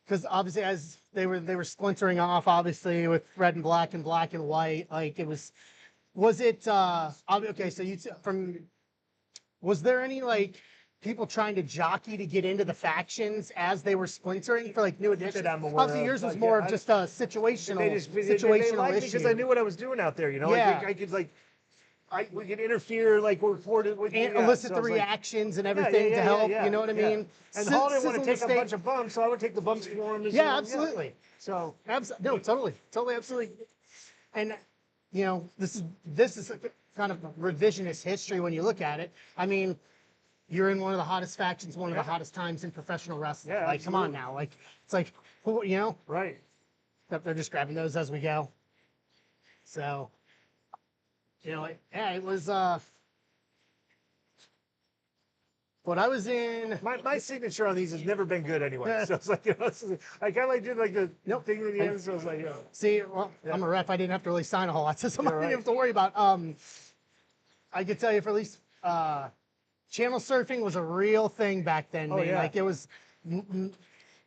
Speaker 1: because obviously as they were splintering off, obviously with red and black and white, like it was it? Okay, so was there any like people trying to jockey to get into the factions as they were splintering for like new editions?
Speaker 2: That I'm aware
Speaker 1: Obviously,
Speaker 2: of.
Speaker 1: yours was
Speaker 2: Like,
Speaker 1: more
Speaker 2: yeah,
Speaker 1: of just a situational
Speaker 2: they liked me
Speaker 1: issue.
Speaker 2: because I knew what I was doing out there. You know,
Speaker 1: Yeah.
Speaker 2: I could like. We could interfere, like we're reported with,
Speaker 1: And
Speaker 2: yeah,
Speaker 1: elicit
Speaker 2: so
Speaker 1: the
Speaker 2: it's like-
Speaker 1: reactions and everything to help. You know what I
Speaker 2: yeah.
Speaker 1: mean?
Speaker 2: And Hall didn't want to
Speaker 1: Sizzle
Speaker 2: take a
Speaker 1: mistake.
Speaker 2: bunch of bumps, so I would take the bumps for him.
Speaker 1: Yeah, absolutely.
Speaker 2: So
Speaker 1: No, totally, absolutely. And you know, this is a kind of revisionist history when you look at it. I mean, you're in one of the hottest factions, one of the hottest times in professional wrestling.
Speaker 2: Yeah,
Speaker 1: Like, come on
Speaker 2: absolutely.
Speaker 1: now, like it's like, you know,
Speaker 2: right.
Speaker 1: they're just grabbing those as we go. So, you know, yeah, it was. What I was in.
Speaker 2: My signature on these has never been good anyway. So it's like, you know, I kind of like did like the
Speaker 1: Nope.
Speaker 2: thing at the end. So I was like, yeah.
Speaker 1: See, well,
Speaker 2: Yeah.
Speaker 1: I'm a ref. I didn't have to really sign a whole lot, so somebody
Speaker 2: right.
Speaker 1: didn't have to worry about. I could tell you for at least channel surfing was a real thing back then,
Speaker 2: Oh,
Speaker 1: man.
Speaker 2: yeah.
Speaker 1: Like it was truly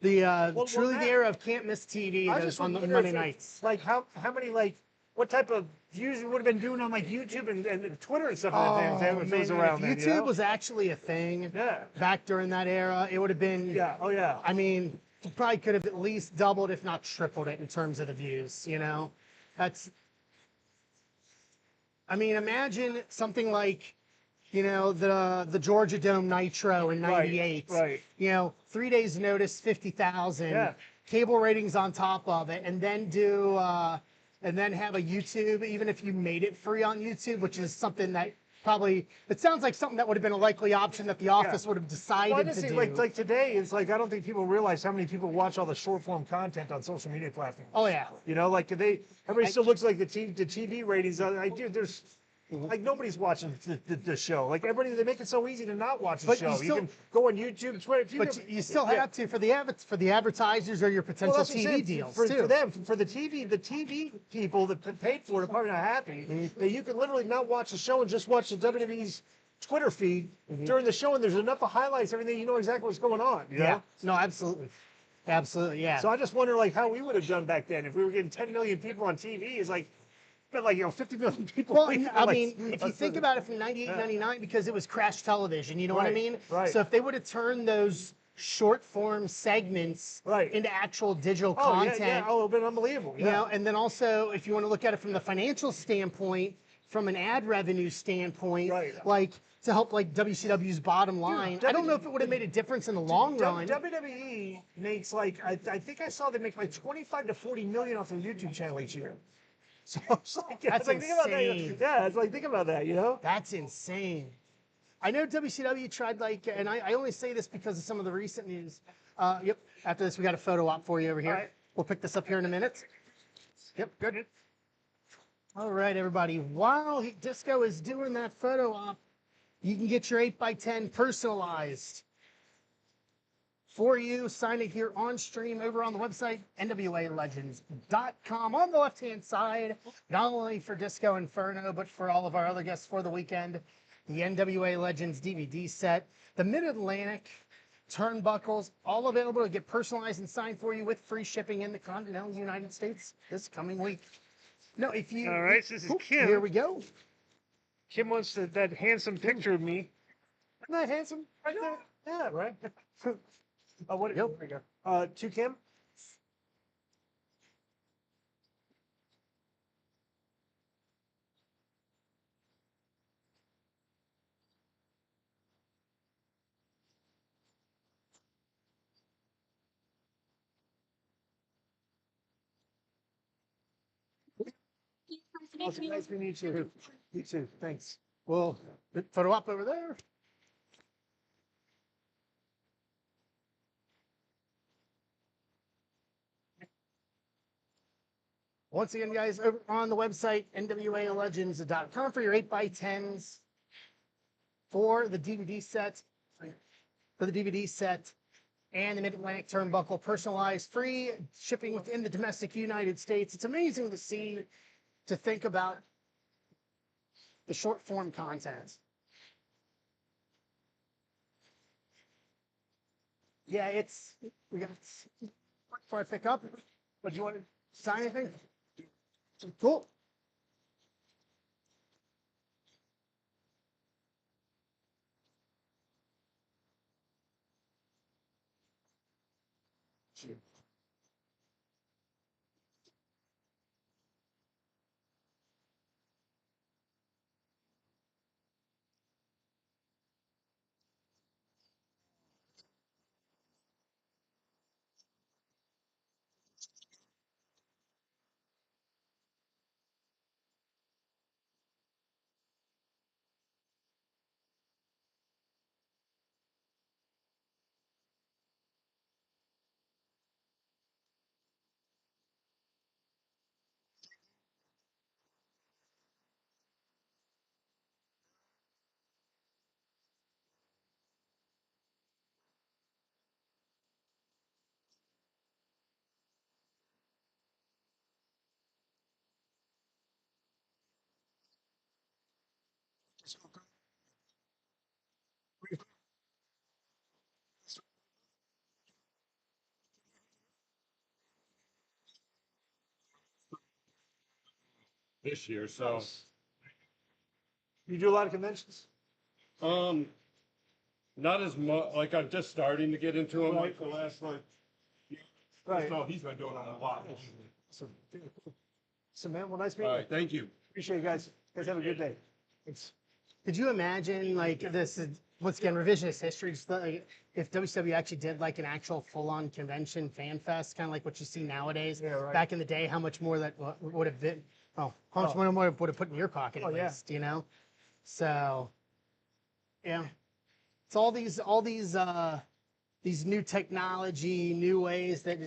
Speaker 2: that-
Speaker 1: the era of can't miss TV
Speaker 2: I
Speaker 1: those
Speaker 2: just
Speaker 1: on
Speaker 2: wonder
Speaker 1: Monday
Speaker 2: if,
Speaker 1: nights.
Speaker 2: Like how many like what type of views we would have been doing on like YouTube and Twitter and stuff like that if it was
Speaker 1: man,
Speaker 2: around
Speaker 1: if
Speaker 2: then.
Speaker 1: YouTube
Speaker 2: You know?
Speaker 1: was actually a thing
Speaker 2: Yeah.
Speaker 1: back during that era, it would have been.
Speaker 2: Yeah. Oh yeah.
Speaker 1: I mean, you probably could have at least doubled, if not tripled it in terms of the views, you know? I mean, imagine something like, you know, the Georgia Dome Nitro in '98.
Speaker 2: Right.
Speaker 1: You know, 3 days notice, 50,000.
Speaker 2: Yeah.
Speaker 1: Cable ratings on top of it, and then and then have a YouTube, even if you made it free on YouTube, which is something that probably, it sounds like something that would have been a likely option that the office would have decided
Speaker 2: Well, I just
Speaker 1: to
Speaker 2: think
Speaker 1: do.
Speaker 2: like today, it's like I don't think people realize how many people watch all the short form content on social media platforms.
Speaker 1: Oh yeah.
Speaker 2: You know, like everybody still looks like the TV ratings. There's like nobody's watching the show. Like everybody, they make it so easy to not watch the
Speaker 1: But
Speaker 2: show.
Speaker 1: you
Speaker 2: You
Speaker 1: still-
Speaker 2: can go on YouTube, Twitter.
Speaker 1: But you still have to for the advertisers or your potential
Speaker 2: that's what I'm
Speaker 1: TV
Speaker 2: saying.
Speaker 1: deals
Speaker 2: For
Speaker 1: too.
Speaker 2: them, for the TV people that paid for it are probably not happy that you can literally not watch the show and just watch the WWE's Twitter feed during the show, and there's enough of highlights, everything, you know exactly what's going on. You know?
Speaker 1: Yeah. No, absolutely. Absolutely, yeah.
Speaker 2: So I just wonder like how we would have done back then if we were getting 10 million people on TV. Is like but like 50 million people.
Speaker 1: Well,
Speaker 2: waiting for,
Speaker 1: I
Speaker 2: like,
Speaker 1: mean, if you think about it from 98,
Speaker 2: Yeah.
Speaker 1: 99, because it was crash television, you know what I
Speaker 2: Right,
Speaker 1: mean?
Speaker 2: right.
Speaker 1: So if they would have turned those short form segments
Speaker 2: Right.
Speaker 1: into actual digital
Speaker 2: Oh
Speaker 1: content,
Speaker 2: yeah, oh, it would have been unbelievable.
Speaker 1: you know, and then also if you want to look at it from the financial standpoint, from an ad revenue standpoint,
Speaker 2: Right.
Speaker 1: like to help like WCW's bottom line, I don't know if it would have made a difference in the long run.
Speaker 2: WWE makes like I think I saw they make like 25 to 40 million off their YouTube channel each year. So it's like,
Speaker 1: That's
Speaker 2: think about that.
Speaker 1: insane.
Speaker 2: Yeah, it's like think about that.
Speaker 1: That's insane. I know WCW tried and I only say this because of some of the recent news. Yep. After this, we got a photo op for you over here.
Speaker 2: All right.
Speaker 1: We'll pick this up here in a minute. Yep. Good. All right, everybody. While Disco is doing that photo op, you can get your 8x10 personalized for you. Sign it here on stream over on the website, NWALegends.com. On the left-hand side, not only for Disco Inferno, but for all of our other guests for the weekend, the NWA Legends DVD set, the Mid-Atlantic turnbuckles, all available to get personalized and signed for you with free shipping in the continental United States this coming week. No, if you...
Speaker 2: All right, so this is Kim.
Speaker 1: Here we go.
Speaker 2: Kim wants that handsome picture of me. Isn't that handsome right there? Yeah, right. Oh, what?
Speaker 1: Yep.
Speaker 2: There we go. To Kim. Awesome. Nice meeting you too. You too. Thanks.
Speaker 1: Well, photo op over there. Once again, guys, over on the website, NWALegends.com for your 8x10s for the DVD set, and the Mid-Atlantic turnbuckle, personalized, free shipping within the domestic United States. It's amazing to see, to think about the short form content. Yeah, we got, before I pick up,
Speaker 2: But you want to?
Speaker 1: sign anything? Cool.
Speaker 6: This year. So,
Speaker 2: You do a lot of conventions.
Speaker 6: um, not as much. Like I'm just starting to get into them. Like the last
Speaker 2: Right.
Speaker 6: So he's been doing it a lot.
Speaker 2: So man, well, nice
Speaker 6: All
Speaker 2: meeting you.
Speaker 6: right, thank you.
Speaker 2: Appreciate you guys. You guys have a good day. Thanks.
Speaker 1: Could you imagine, like, this is, once again, revisionist history, just like, if WCW actually did, like, an actual full-on convention fan fest, kind of like what you see nowadays?
Speaker 2: Yeah, right.
Speaker 1: Back in the day, how much more that would have been, how much more would have put in your pocket, at
Speaker 2: yeah.
Speaker 1: least, you know? So, yeah. It's all these new technology, new ways that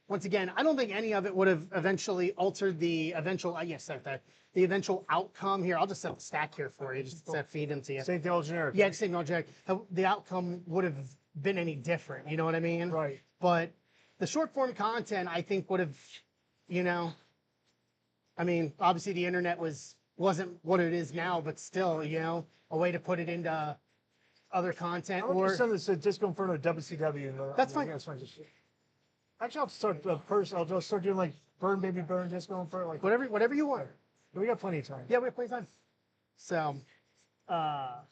Speaker 1: once again, I don't think any of it would have eventually altered the eventual, the eventual outcome here. I'll just set the stack here for you, just to feed them to you.
Speaker 2: Same thing, old generic.
Speaker 1: Yeah, same object. The outcome would have been any different, you know what I mean?
Speaker 2: Right.
Speaker 1: But the short form content, I think, would have, I mean, obviously the internet wasn't what it is now, but still, a way to put it into other content.
Speaker 2: I'll just send this to Disco Inferno WCW.
Speaker 1: That's fine.
Speaker 2: Yeah, that's fine. Actually, I'll start I'll start doing like Burn, baby, burn. Just going for it. Like,
Speaker 1: Whatever you want.
Speaker 2: we got plenty of time.
Speaker 1: Yeah, we have plenty of time. So, but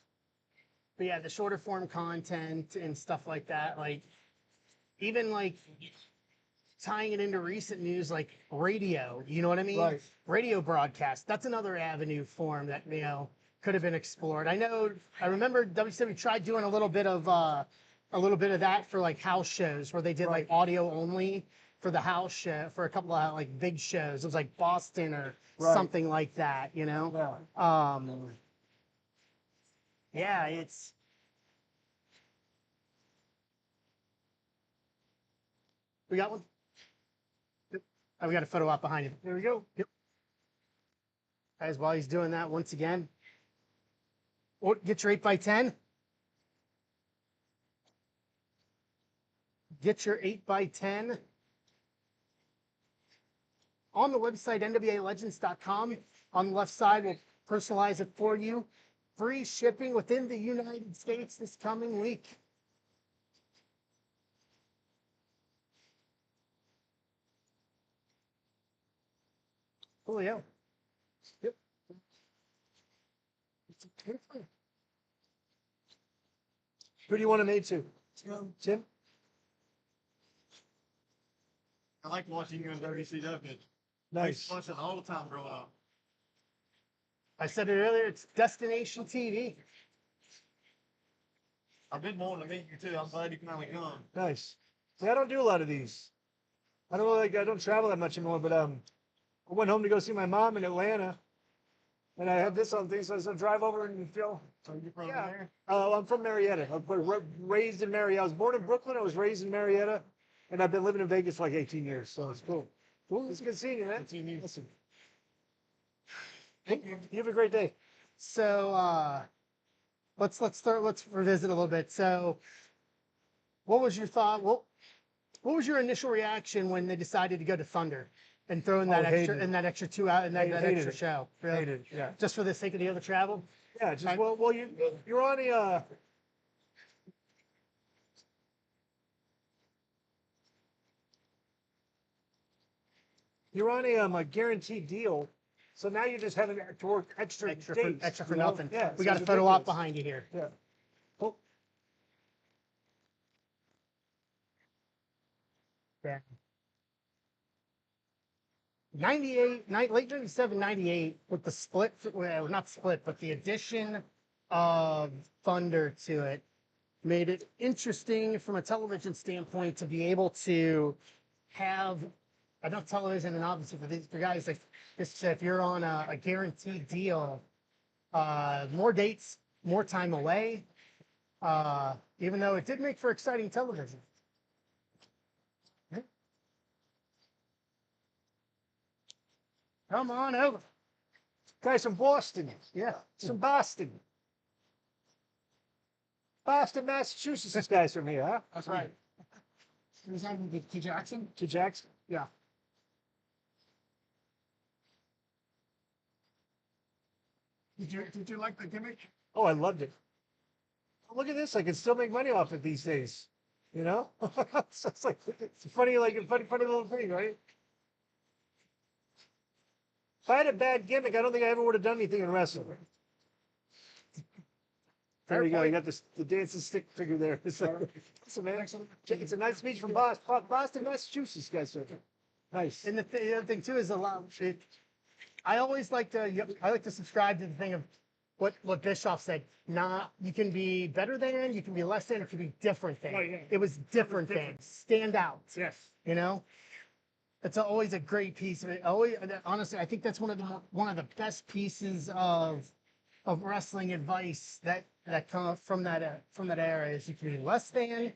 Speaker 1: yeah, the shorter form content and stuff like that, like even like tying it into recent news, like radio, you know what I mean?
Speaker 2: Right.
Speaker 1: Radio broadcast. That's another avenue form that, could have been explored. I remember WCW tried doing a little bit of that for like house shows where they did like audio only for the house show for a couple of like big shows. It was like Boston or something like that,
Speaker 2: Yeah.
Speaker 1: Yeah, it's we got one. Oh, we got a photo op behind him.
Speaker 2: There we go.
Speaker 1: Yep. Guys, while he's doing that once again, get your 8x10. Get your 8x10 on the website NWALegends.com. On the left side, we'll personalize it for you. Free shipping within the United States this coming week. Oh, yeah. Yep.
Speaker 2: Who do you want to mate to? Tim?
Speaker 4: I like watching you on WCW. I
Speaker 2: Nice.
Speaker 4: used to watch it all the time growing up.
Speaker 1: I said it earlier, it's Destination TV.
Speaker 4: I've been wanting to meet you too. I'm glad you finally come.
Speaker 2: Nice. See, I don't do a lot of these. I don't travel that much anymore, but I went home to go see my mom in Atlanta, and I had this on thing, so I said drive over and feel.
Speaker 4: So you from
Speaker 2: Yeah.
Speaker 4: there?
Speaker 2: I'm from Marietta. I was raised in Marietta. I was born in Brooklyn. I was raised in Marietta, and I've been living in Vegas for like 18 years, so it's cool. Cool. It's good seeing you, man.
Speaker 4: Good seeing you.
Speaker 2: Listen. You have a great day.
Speaker 1: So let's revisit a little bit. So what was your thought? What was your initial reaction when they decided to go to Thunder and throw in that extra
Speaker 2: hated it.
Speaker 1: that extra 2 hour and that
Speaker 2: Hated
Speaker 1: extra
Speaker 2: it.
Speaker 1: show? Really?
Speaker 2: Hated it, yeah.
Speaker 1: Just for the sake of the other travel?
Speaker 2: Yeah, just well, you're on a a guaranteed deal, so now you're just having to work extra days,
Speaker 1: Extra for
Speaker 2: you know?
Speaker 1: nothing.
Speaker 2: Yeah,
Speaker 1: We
Speaker 2: so
Speaker 1: got a
Speaker 2: it's
Speaker 1: photo op
Speaker 2: ridiculous.
Speaker 1: behind you here.
Speaker 2: Yeah. Cool.
Speaker 1: Yeah. late 97, 98, with the split, well, not split, but the addition of Thunder to it made it interesting from a television standpoint to be able to have enough television, and obviously for guys like this, if you're on a guaranteed deal, more dates, more time away, even though it did make for exciting television. Come on over.
Speaker 2: Guys from Boston.
Speaker 1: Yeah.
Speaker 2: It's from Boston. Boston, Massachusetts. This guy's from here, huh?
Speaker 1: That's right.
Speaker 3: Was that with T. Jackson?
Speaker 2: To Jackson.
Speaker 1: Yeah.
Speaker 3: Did you like the gimmick?
Speaker 2: Oh, I loved it. Look at this. I can still make money off it these days. You know? So it's like it's funny little thing, right? If I had a bad gimmick, I don't think I ever would have done anything in wrestling. There you go. You got the dancing stick figure there. It's like, listen, man. It's a nice speech from Boston, Massachusetts, guys. Nice.
Speaker 1: And the other thing too is I like to subscribe to the thing of what Bischoff said. You can be better than, you can be less than, it can be different than.
Speaker 2: Oh, yeah.
Speaker 1: It was different than. Stand out.
Speaker 2: Yes.
Speaker 1: You know? It's always a great piece of it. Honestly, I think that's one of the best pieces of wrestling advice that come from that era is you can be less than,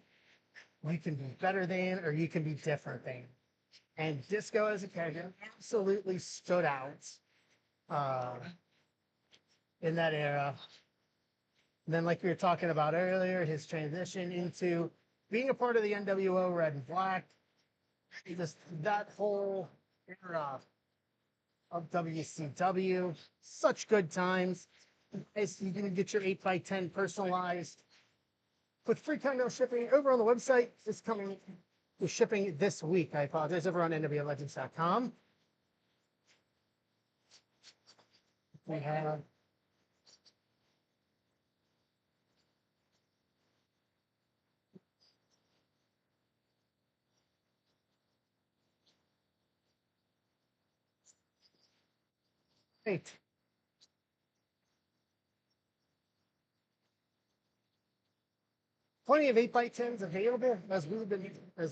Speaker 1: you can be better than, or you can be different than. And Disco as a character absolutely stood out in that era. And then, like we were talking about earlier, his transition into being a part of the NWO Red and Black, just that whole era of WCW, such good times. As you can get your 8x10 personalized with free continental shipping over on the website this coming is shipping this week. I apologize, over on NWALegends.com. We have eight. Plenty of 8x10s available as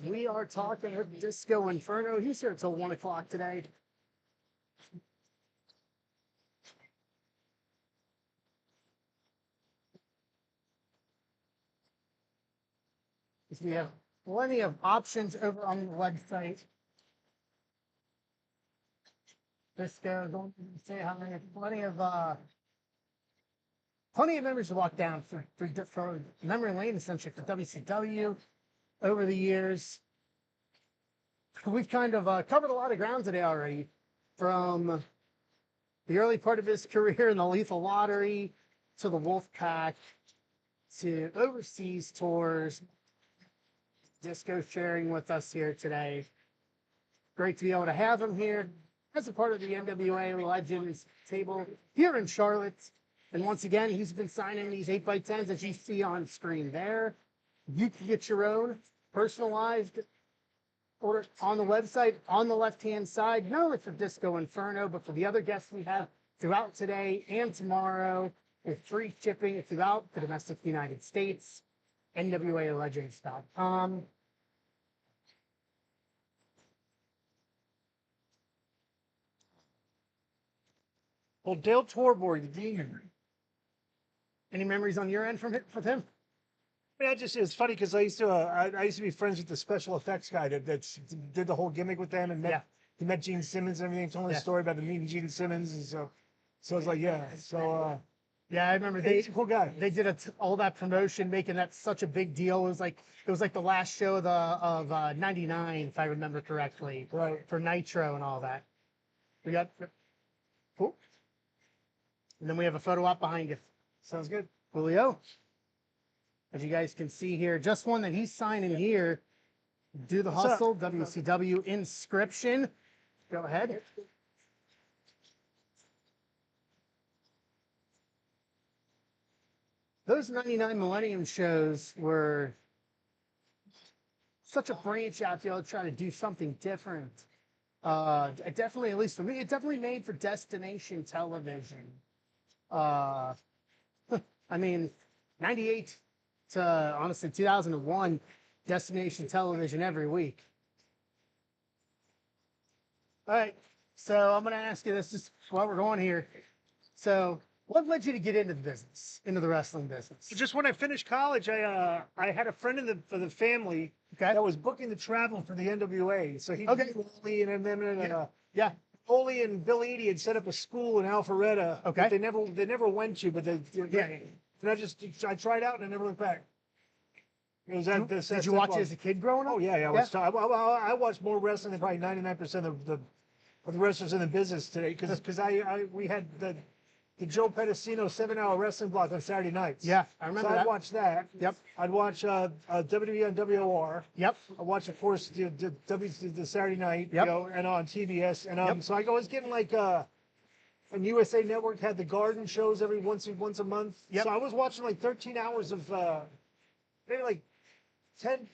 Speaker 1: we are talking with Disco Inferno. He's here until 1 o'clock today. We have plenty of options over on the website. Disco, don't say how many, plenty of members to walk down for memory lane, essentially, for WCW over the years. We've kind of covered a lot of ground today already, from the early part of his career in the Lethal Lottery to the Wolfpack to overseas tours. Disco sharing with us here today. Great to be able to have him here as a part of the NWA Legends table here in Charlotte. And once again, he's been signing these 8x10s that you see on screen there. You can get your own personalized order on the website on the left-hand side, not only for Disco Inferno, but for the other guests we have throughout today and tomorrow, with free shipping throughout the domestic United States. NWALegends.com.
Speaker 2: Well, Dale Torborg, the demon.
Speaker 1: Any memories on your end from with him?
Speaker 2: I mean, it's funny because I used to be friends with the special effects guy that did the whole gimmick with them, and he met Gene Simmons and everything. Told me the story about the meeting Gene Simmons, and so I was like, yeah. So
Speaker 1: yeah, I remember
Speaker 2: he's a cool guy.
Speaker 1: They did all that promotion, making that such a big deal. It was like the last show of '99, if I remember correctly,
Speaker 2: Right.
Speaker 1: For Nitro and all that. We got cool, and then we have a photo op behind you.
Speaker 2: Sounds good.
Speaker 1: Julio, as you guys can see here, just one that he's signing here. Do the Hustle, WCW inscription. Go ahead. Those '99 Millennium shows were such a branch out there to try to do something different. It definitely, at least for me, it definitely made for destination television. I mean, 98 to, honestly, 2001, destination television every week. All right, so I'm going to ask you this, just while we're going here. So, what led you to get into the business, into the wrestling business?
Speaker 2: Just when I finished college, I had a friend in the family that was booking the travel for the NWA. So he Ole and Ole and Bill Eadie had set up a school in Alpharetta.
Speaker 1: Okay.
Speaker 2: They never went to, but and I tried out and I never looked back. It was
Speaker 1: Did you watch it as a kid growing up?
Speaker 2: Oh yeah. I watched more wrestling than probably 99% of the wrestlers in the business today because we had the Joe Pedicino 7-hour wrestling block on Saturday nights.
Speaker 1: Yeah, I remember that.
Speaker 2: I'd watch that.
Speaker 1: Yep.
Speaker 2: I'd watch WWE on WOR.
Speaker 1: Yep.
Speaker 2: I watch, of course, the Saturday night,
Speaker 1: Yep.
Speaker 2: And on TBS. And so I was getting like, and USA Network had the Garden shows every once a month.
Speaker 1: Yep.
Speaker 2: So I was watching like 13 hours of, maybe like 10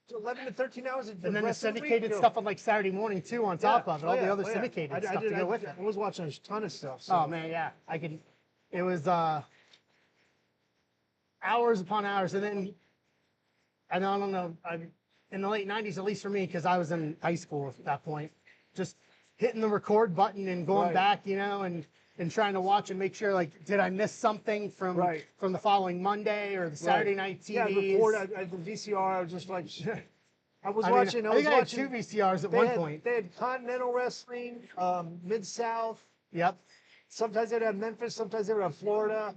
Speaker 2: to 11 to 13 hours of
Speaker 1: And then the
Speaker 2: wrestling
Speaker 1: syndicated stuff on like Saturday morning too, on top of it, all the other syndicated stuff to go with it.
Speaker 2: I was watching a ton of stuff. So.
Speaker 1: Oh man, yeah, it was hours upon hours, and then I don't know, in the late '90s, at least for me, because I was in high school at that point, just hitting the record button and going back, and trying to watch and make sure, like, did I miss something from the following Monday or the Saturday night TV?
Speaker 2: Yeah, the VCR. I was just like, I was watching.
Speaker 1: I think I had 2 VCRs at one point.
Speaker 2: They had Continental Wrestling, Mid-South.
Speaker 1: Yep.
Speaker 2: Sometimes they'd have Memphis. Sometimes they would have Florida.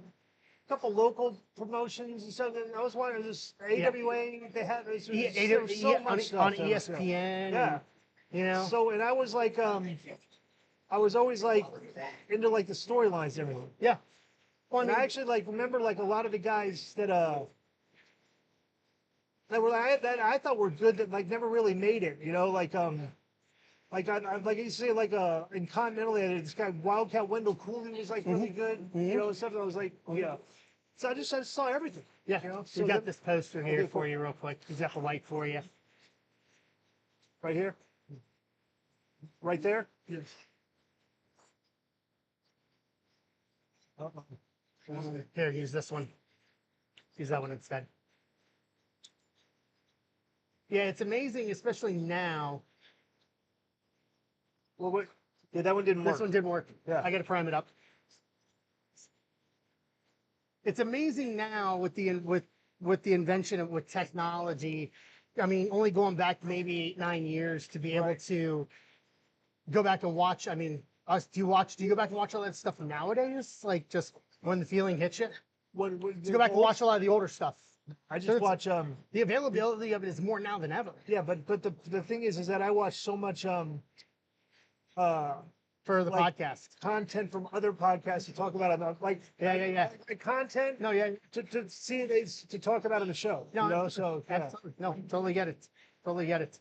Speaker 2: A couple local promotions. And so I was watching this AWA. They had there was so much stuff
Speaker 1: on ESPN.
Speaker 2: Yeah. So, and I was like, I was always like into like the storylines and everything.
Speaker 1: Yeah.
Speaker 2: Well, and I actually like remember like a lot of the guys that I thought were good that like never really made it. Like I used to say, in Continental, this guy Wildcat Wendell Cooley was like really good. Something I was like, yeah. So I just saw everything.
Speaker 1: Yeah,
Speaker 2: So
Speaker 1: we got this poster here
Speaker 2: Okay,
Speaker 1: for
Speaker 2: cool.
Speaker 1: you real quick. He's got the light for you.
Speaker 2: Right here. Right there.
Speaker 3: Yes.
Speaker 1: Here, use this one. Use that one instead. Yeah, it's amazing, especially now.
Speaker 2: Well, what? Yeah, that one didn't work.
Speaker 1: This one didn't work.
Speaker 2: Yeah.
Speaker 1: I got to prime it up. It's amazing now with the invention of with technology. I mean, only going back maybe 8-9 years to be able
Speaker 2: Right.
Speaker 1: to go back and watch. I mean, do you go back and watch all that stuff nowadays? Like just when the feeling hits you?
Speaker 2: What,
Speaker 1: Do you go back and watch a lot of the older stuff?
Speaker 2: I
Speaker 1: So
Speaker 2: just
Speaker 1: it's-
Speaker 2: watch
Speaker 1: The availability of it is more now than ever
Speaker 2: Yeah, but the thing is that I watch so much
Speaker 1: for the
Speaker 2: like-
Speaker 1: podcast.
Speaker 2: content from other podcasts to talk about it. Like
Speaker 1: Yeah.
Speaker 2: like content
Speaker 1: No, yeah,
Speaker 2: to see it to talk about on the show.
Speaker 1: No,
Speaker 2: So yeah.
Speaker 1: absolutely. No, totally get it. Totally get it.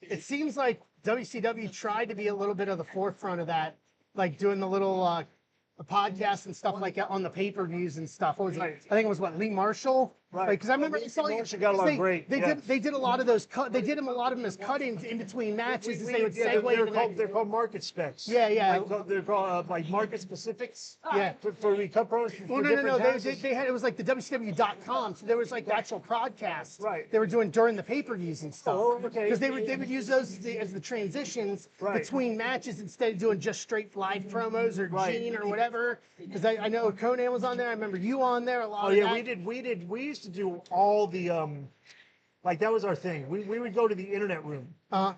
Speaker 1: It seems like WCW tried to be a little bit of the forefront of that, like doing the little podcasts and stuff like that on the pay-per-views and stuff. What was it?
Speaker 2: Right.
Speaker 1: I think it was what, Lee Marshall?
Speaker 2: Right.
Speaker 1: Because I remember
Speaker 2: Lee
Speaker 1: I saw
Speaker 2: Marshall got along great,
Speaker 1: They
Speaker 2: yeah.
Speaker 1: did a lot of those they did a lot of them as cut-ins in between matches as they would
Speaker 2: Yeah,
Speaker 1: segue
Speaker 2: they're
Speaker 1: to
Speaker 2: called,
Speaker 1: the
Speaker 2: they're called market specs.
Speaker 1: Yeah.
Speaker 2: They're called like market specifics.
Speaker 1: Yeah.
Speaker 2: For the cut pros.
Speaker 1: Well, no. They had it was like the WCW.com, so there was like the actual podcast.
Speaker 2: Right.
Speaker 1: They were doing during the pay-per-views and stuff.
Speaker 2: Oh, okay.
Speaker 1: Because they would use those as the transitions
Speaker 2: Right.
Speaker 1: between matches instead of doing just straight live promos or
Speaker 2: Right.
Speaker 1: Gene or whatever. Because I know Conan was on there. I remember you on there a lot.
Speaker 2: Oh
Speaker 1: of
Speaker 2: yeah,
Speaker 1: that.
Speaker 2: we used to do all the like that was our thing. We would go to the internet room. And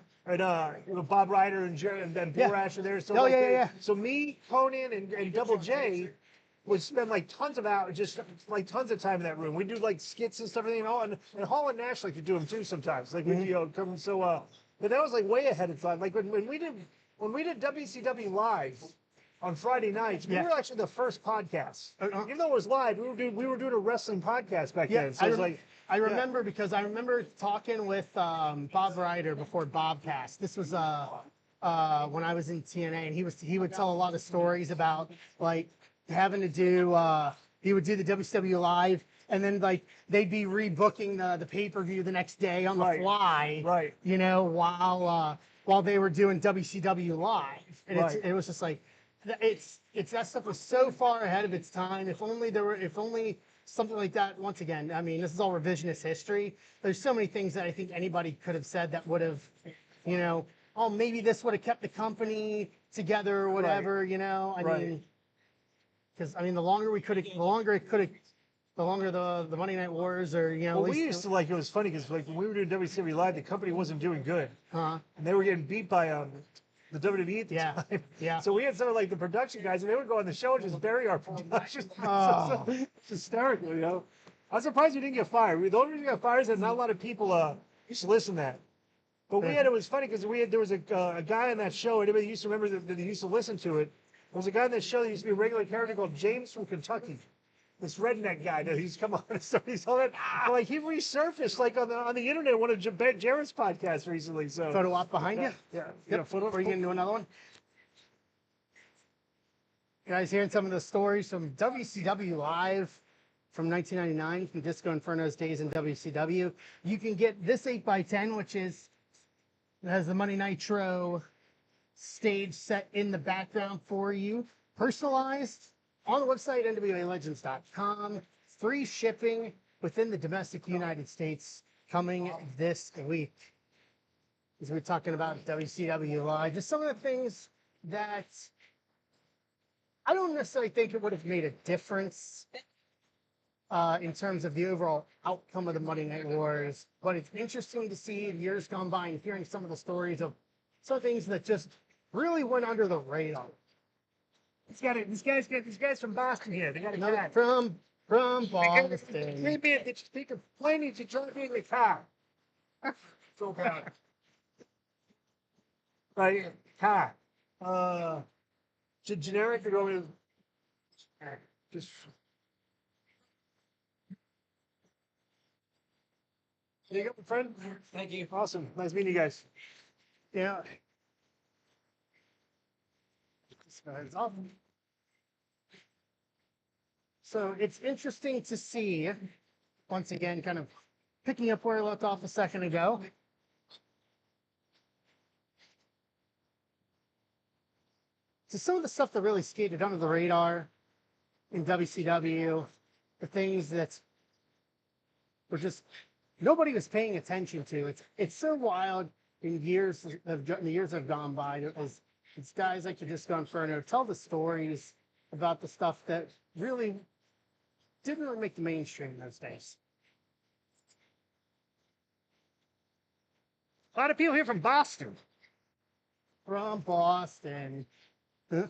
Speaker 2: Bob Ryder and Jerry and
Speaker 1: Yeah.
Speaker 2: Borash are there. So
Speaker 1: Oh,
Speaker 2: like
Speaker 1: yeah.
Speaker 2: So me, Conan, and Double J would spend like tons of hours, just like tons of time in that room. We do like skits and stuff, and Hall and Nash like to do them too sometimes. Like we come but that was like way ahead of time. Like when we did WCW live on Friday nights, we
Speaker 1: Yeah.
Speaker 2: were actually the first podcast. Even though it was live, we were doing a wrestling podcast back
Speaker 1: Yeah,
Speaker 2: then. So it's like
Speaker 1: I remember because I remember talking with Bob Ryder before Bobcast. This was when I was in TNA, and he would tell a lot of stories about like having to do. He would do the WCW live, and then like they'd be rebooking the pay-per-view the next day on the
Speaker 2: Right.
Speaker 1: fly.
Speaker 2: Right.
Speaker 1: You know, while they were doing WCW live, and
Speaker 2: Right.
Speaker 1: it was just like it's that stuff was so far ahead of its time. If only something like that. Once again, I mean, this is all revisionist history. There's so many things that I think anybody could have said that would have, oh, maybe this would have kept the company together or whatever. I
Speaker 2: Right.
Speaker 1: mean, because I mean, the longer the Monday Night Wars or at
Speaker 2: Well,
Speaker 1: least,
Speaker 2: we used to like it was funny because like when we were doing WCW live, the company wasn't doing good, and they were getting beat by the WWE at the
Speaker 1: Yeah,
Speaker 2: time.
Speaker 1: yeah.
Speaker 2: So we had some of like the production guys, and they would go on the show and just bury our production.
Speaker 1: Oh.
Speaker 2: It's hysterical. I'm surprised we didn't get fired. The only reason we got fired is that not a lot of people used to listen to that. But it was funny because there was a guy on that show. Anybody used to remember that they used to listen to it? There was a guy on that show that used to be a regular character called James from Kentucky. This redneck guy that he's come on and he's all that. But, like he resurfaced like on the internet on one of Jared's podcasts recently. So
Speaker 1: Photo op behind you.
Speaker 2: yeah.
Speaker 1: Yep. Before you get into another one. You guys hearing some of the stories from WCW Live from 1999 from Disco Inferno's days in WCW. You can get this 8x10, which has the Money Nitro stage set in the background for you, personalized on the website NWALegends.com. Free shipping within the domestic United States coming this week. As we're talking about WCW Live, just some of the things that I don't necessarily think it would have made a difference in terms of the overall outcome of the Monday Night Wars, but it's interesting to see in years gone by and hearing some of the stories of some things that just really went under the radar.
Speaker 2: These guys from Boston here. They got a cat.
Speaker 1: From Boston.
Speaker 2: They speak complaining to drive me in the car. So bad. Right, car. Generic or go with just There you go, my friend.
Speaker 5: Thank you.
Speaker 2: Awesome. Nice meeting you guys.
Speaker 1: Yeah. This guy's off. So it's interesting to see, once again, kind of picking up where I left off a second ago. So some of the stuff that really skated under the radar in WCW, the things that were just nobody was paying attention to. It's so wild in the years have gone by as guys like Disco Inferno tell the stories about the stuff that really didn't really make the mainstream in those days. A lot of people here from Boston. From Boston. Huh?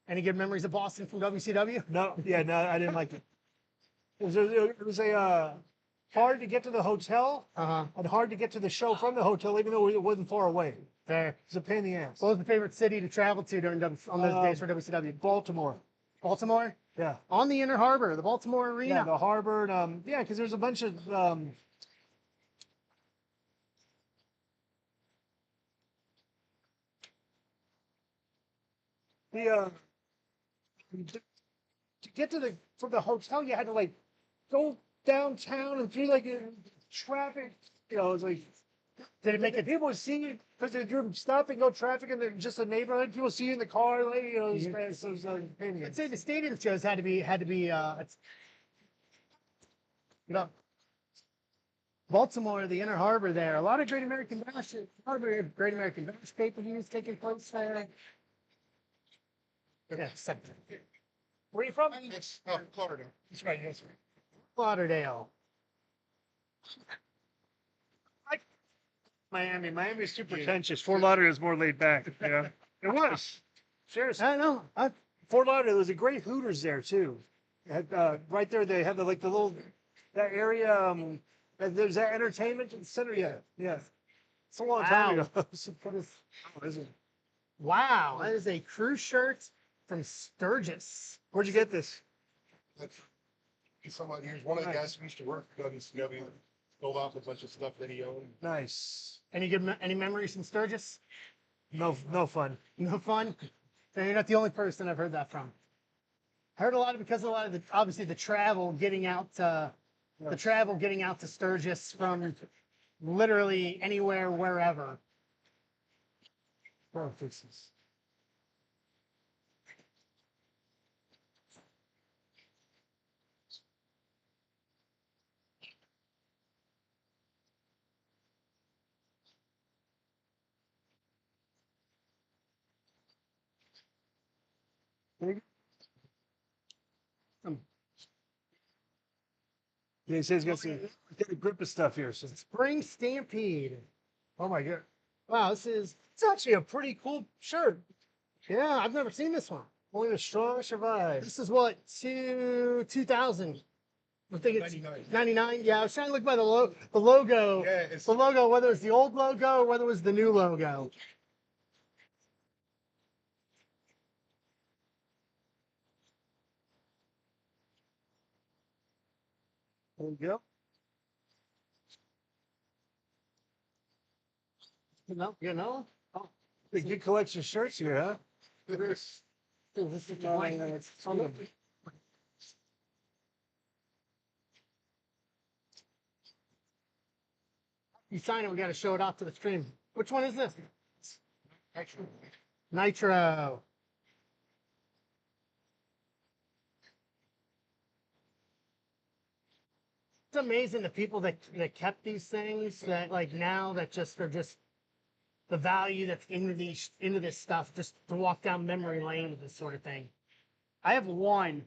Speaker 1: Any good memories of Boston from WCW?
Speaker 2: No, yeah, no, I didn't like it. It was a hard to get to the hotel and hard to get to the show from the hotel, even though it wasn't far away.
Speaker 1: Fair.
Speaker 2: It's a pain in the ass.
Speaker 1: What was the favorite city to travel to on those days for WCW?
Speaker 2: Baltimore.
Speaker 1: Baltimore?
Speaker 2: Yeah.
Speaker 1: On the Inner Harbor, the Baltimore Arena.
Speaker 2: Yeah, the harbor. And, yeah, because there's a bunch of to get to from the hotel, you had to like go downtown and through like traffic. You know, it was like
Speaker 1: Did it make it?
Speaker 2: people would see you because you're stopping, no traffic, and they're just a neighborhood. People see you in the car, like you know, it's pain in the
Speaker 1: I'd
Speaker 2: ass.
Speaker 1: say the stadium shows had to be Baltimore, the Inner Harbor there. A lot of Great American Bash, Great American Bash pay-per-views taking place there. Yeah,
Speaker 2: Where are you from?
Speaker 4: It's Florida.
Speaker 2: That's right. Yes.
Speaker 1: Lauderdale.
Speaker 2: Miami. Miami's too pretentious. Fort Lauderdale is more laid back. Yeah, it was. Seriously.
Speaker 1: I don't know.
Speaker 2: Fort Lauderdale, there was a great Hooters there too. It had, right there, they have the little that area. And there's that entertainment center. Yeah, yeah. It's a long time ago.
Speaker 1: Wow, that is a crew shirt from Sturgis.
Speaker 2: Where'd you get this?
Speaker 4: Somebody here's one of the guys who used to work for WCW. Sold off a bunch of stuff that he owned.
Speaker 2: Nice.
Speaker 1: Any memories from Sturgis?
Speaker 2: No fun.
Speaker 1: No fun. So you're not the only person I've heard that from. I heard a lot of the obviously the travel getting out to Sturgis from literally anywhere, wherever.
Speaker 2: Oh, fix this. Yeah, he says he's got a grip of stuff here. So.
Speaker 1: Spring Stampede.
Speaker 2: Oh my god.
Speaker 1: Wow,
Speaker 2: It's actually a pretty cool shirt.
Speaker 1: yeah, I've never seen this one.
Speaker 2: Only the strong survive.
Speaker 1: This is what, 2000. I think it's 99. Yeah, I was trying to look by the logo.
Speaker 4: Yeah, it's
Speaker 1: The logo, whether it's the old logo or whether it was the new logo.
Speaker 2: There you go.
Speaker 1: You know?
Speaker 2: Big good collection of shirts here, huh?
Speaker 4: this.
Speaker 1: This is the You sign it, we got to show it off to the stream. Which one is this?
Speaker 4: Actually,
Speaker 1: Nitro. It's amazing the people that kept these things that like now that just are just the value that's into this stuff just to walk down memory lane with this sort of thing. I have one.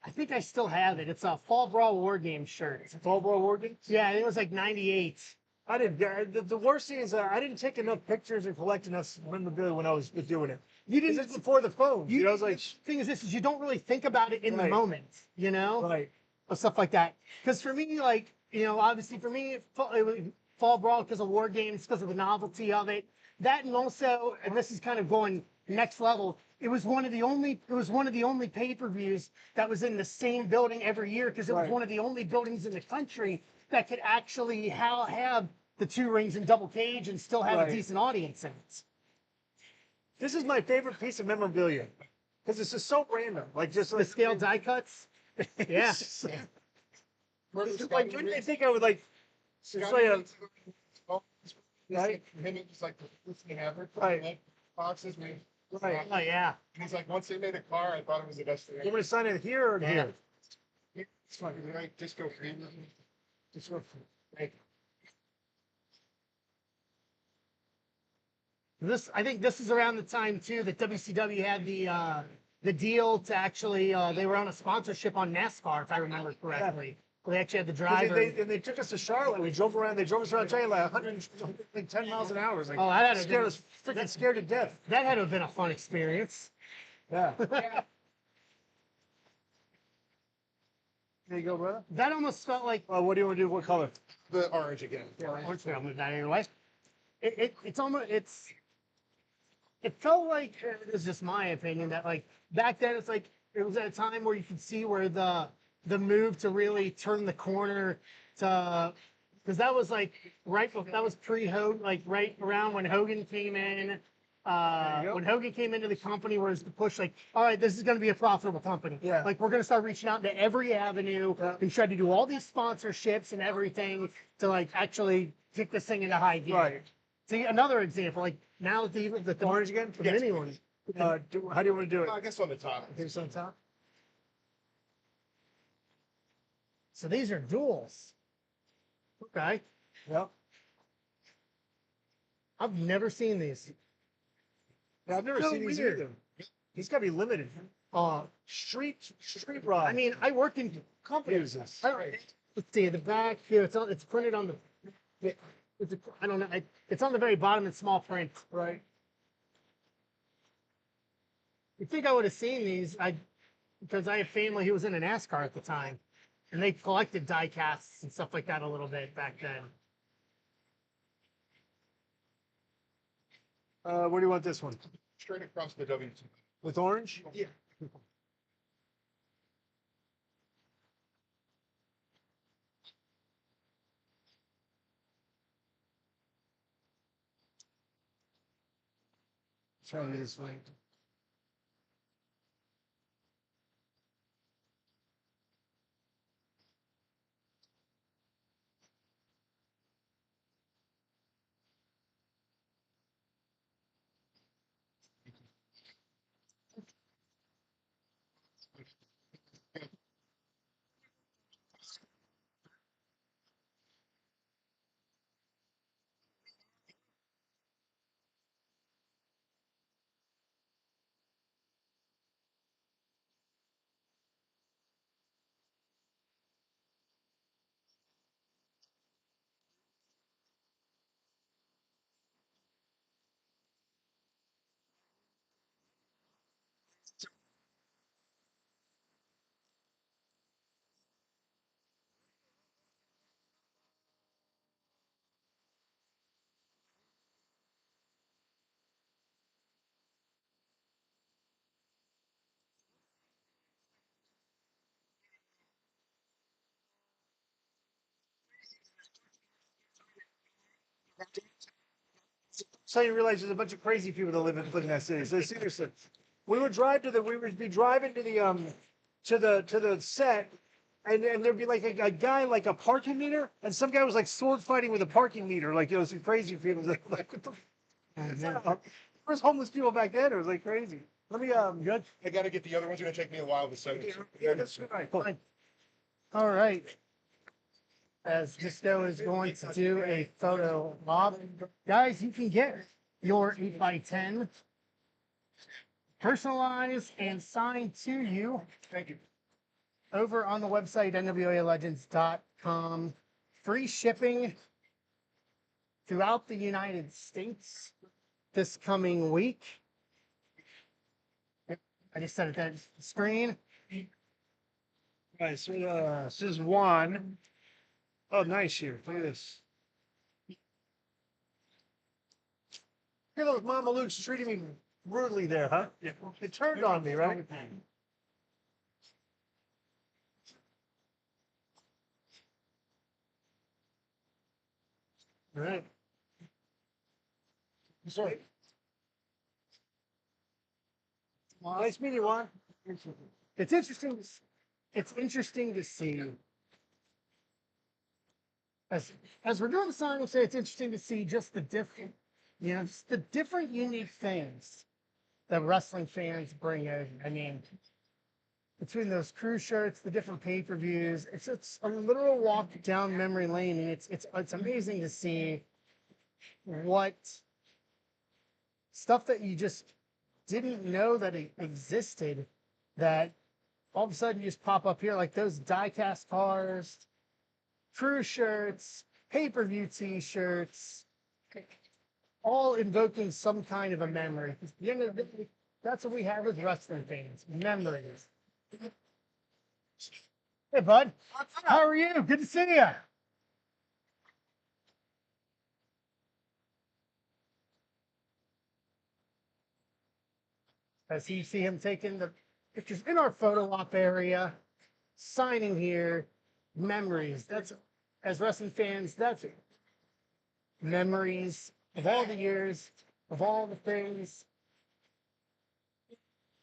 Speaker 1: I think I still have it. It's a Fall Brawl War Game shirt.
Speaker 2: It's a Fall Brawl War Games?
Speaker 1: Yeah, I think it was like 98.
Speaker 2: I didn't. The worst thing is I didn't take enough pictures and collect enough memorabilia when I was doing it.
Speaker 1: You
Speaker 2: This
Speaker 1: didn't.
Speaker 2: is before the phone. I was like,
Speaker 1: Thing is, this is you don't really think about it in the
Speaker 2: Right.
Speaker 1: moment, you know,
Speaker 2: right.
Speaker 1: or stuff like that. Because for me, like obviously for me, it was Fall Brawl because of War Games, because of the novelty of it. That and also, and this is kind of going next level. it was one of the only pay-per-views that was in the same building every year because it was
Speaker 2: Right.
Speaker 1: one of the only buildings in the country that could actually have the 2 rings and double cage and still have
Speaker 2: Right.
Speaker 1: a decent audience in it.
Speaker 2: This is my favorite piece of memorabilia because it's just so random. Like just
Speaker 1: The
Speaker 2: like
Speaker 1: scale die cuts. Yeah.
Speaker 2: It's just like,
Speaker 4: Remember
Speaker 2: it's just
Speaker 4: Scotty
Speaker 2: like when I
Speaker 4: Reed's-
Speaker 2: think I would like
Speaker 4: Scotty
Speaker 2: like a-
Speaker 4: Reed's-
Speaker 2: Right.
Speaker 4: Him and just like the Lucy Hammer.
Speaker 2: Right.
Speaker 4: Boxes, man.
Speaker 2: Right.
Speaker 1: Oh yeah.
Speaker 4: And he's like, once they made a car, I thought it was the best thing.
Speaker 2: You want me to sign it here or
Speaker 1: Yeah.
Speaker 2: here?
Speaker 4: It's fun. You're like disco fever.
Speaker 2: Just go for it.
Speaker 1: I think this is around the time too that WCW had the deal to actually they were on a sponsorship on NASCAR if I remember correctly. They actually had the
Speaker 2: 'Cause
Speaker 1: driver.
Speaker 2: They took us to Charlotte. We drove around. They drove us around China like 110 miles an hour. It was like,
Speaker 1: Oh, that had to
Speaker 2: scared
Speaker 1: been-
Speaker 2: us, freaking scared to death.
Speaker 1: That had to have been a fun experience.
Speaker 2: Yeah. There you go, brother.
Speaker 1: That almost felt like
Speaker 2: What do you want to do? What color?
Speaker 4: The orange again.
Speaker 1: I'll move that anyway. It's almost it felt like this is just my opinion that like back then it's like it was at a time where you could see where the move to really turn the corner to because that was like that was pre-Hogan, like right around when Hogan came in. When Hogan came into the company was the push like, all right, this is going to be a profitable company.
Speaker 2: Yeah.
Speaker 1: Like we're going to start reaching out into every avenue
Speaker 2: Yeah.
Speaker 1: and try to do all these sponsorships and everything to like actually kick this thing into high gear.
Speaker 2: Right.
Speaker 1: See another example, like now the
Speaker 2: Orange again?
Speaker 1: the mini one.
Speaker 2: How do you want to do it?
Speaker 4: I guess on the top.
Speaker 2: Here's on top.
Speaker 1: So these are duels. Okay,
Speaker 2: Yep.
Speaker 1: I've never seen these.
Speaker 2: Yeah, I've never
Speaker 1: So
Speaker 2: seen these
Speaker 1: weird.
Speaker 2: either. He's got to be limited.
Speaker 1: Street
Speaker 2: rod.
Speaker 1: I mean, I worked in
Speaker 2: company is this?
Speaker 1: let's see the back here. It's printed on the. I don't know. It's on the very bottom in small print.
Speaker 2: Right.
Speaker 1: You think I would have seen these? Because I have family who was into NASCAR at the time, and they collected die casts and stuff like that a little bit back then.
Speaker 2: Where do you want this one?
Speaker 4: Straight across the W2.
Speaker 2: With orange?
Speaker 4: Yeah.
Speaker 2: Try this way. So you realize there's a bunch of crazy people that live in that city. So seriously, we would be driving to the set, and there'd be like a guy like a parking meter, and some guy was like sword fighting with a parking meter, like it was some crazy people. Like, what the There's homeless people back then. It was like crazy. Let me
Speaker 1: Good.
Speaker 4: I got to get the other ones. It's going to take me a while to send it.
Speaker 2: Yeah, that's right.
Speaker 1: Fine. All right. As Disco is going to do a photo op. Guys, you can get your 8x10 personalized and signed to you.
Speaker 2: Thank you.
Speaker 1: Over on the website, NWALegends.com. Free shipping throughout the United States this coming week. I just set it that screen.
Speaker 2: All right, so this is one. Oh, nice here. Look at this. Look at those Mama Luke's treating me rudely there, huh?
Speaker 3: Yeah.
Speaker 2: It turned on me, right? All right.
Speaker 3: Sorry.
Speaker 2: Nice meeting you, Juan.
Speaker 1: It's interesting. It's interesting to see as we're doing the sign. We'll say it's interesting to see just the different, just the different unique things that wrestling fans bring in. I mean, between those crew shirts, the different pay-per-views, it's a literal walk down memory lane, and it's amazing to see what stuff that you just didn't know that it existed, that all of a sudden you just pop up here, like those die-cast cars, crew shirts, pay-per-view t-shirts, all invoking some kind of a memory. At the end of the day, that's what we have as wrestling fans, memories. Hey, bud. How are you? Good to see you. As you see him taking the pictures in our photo op area, signing here, memories. That's, as wrestling fans, that's memories of all the years, of all the things.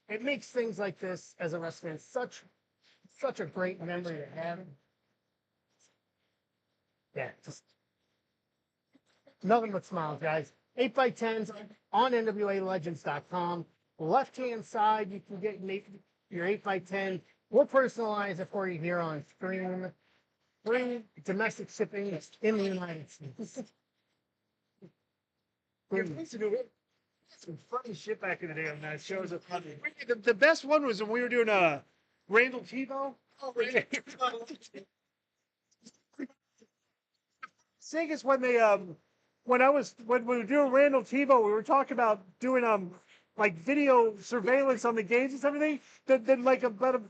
Speaker 1: It makes things like this as a wrestling fan such a great memory to have. Yeah, just nothing but smiles, guys. 8x10s on NWALegends.com. Left-hand side, you can get your 8x10. We'll personalize it for you here on screen. Free domestic shipping in the United States.
Speaker 2: Yeah, we used to do some funny shit back in the day on that shows. The best one was when we were doing Randall TiVo.
Speaker 3: Oh, really?
Speaker 2: Sig is when they when we were doing Randall TiVo, we were talking about doing like video surveillance on the games and everything. Then like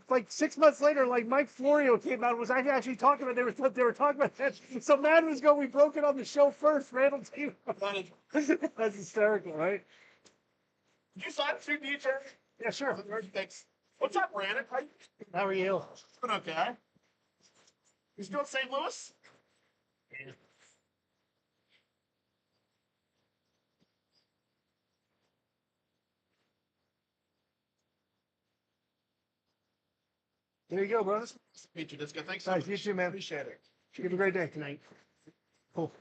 Speaker 2: like 6 months later, like Mike Florio came out and was actually talking about they were talking about that. So Mad was going, we broke it on the show first, Randall TiVo. That's hysterical, right?
Speaker 3: You sign 2 DJ?
Speaker 2: Yeah, sure.
Speaker 3: Thanks. What's up, Brandon?
Speaker 1: How are you?
Speaker 3: Doing okay. You still in St. Louis?
Speaker 2: There you go, bro.
Speaker 3: Nice to meet you, Disco. Thanks so
Speaker 2: Nice,
Speaker 3: much.
Speaker 2: you too, man.
Speaker 3: Appreciate it.
Speaker 2: You have a great day.
Speaker 1: Tonight. Cool.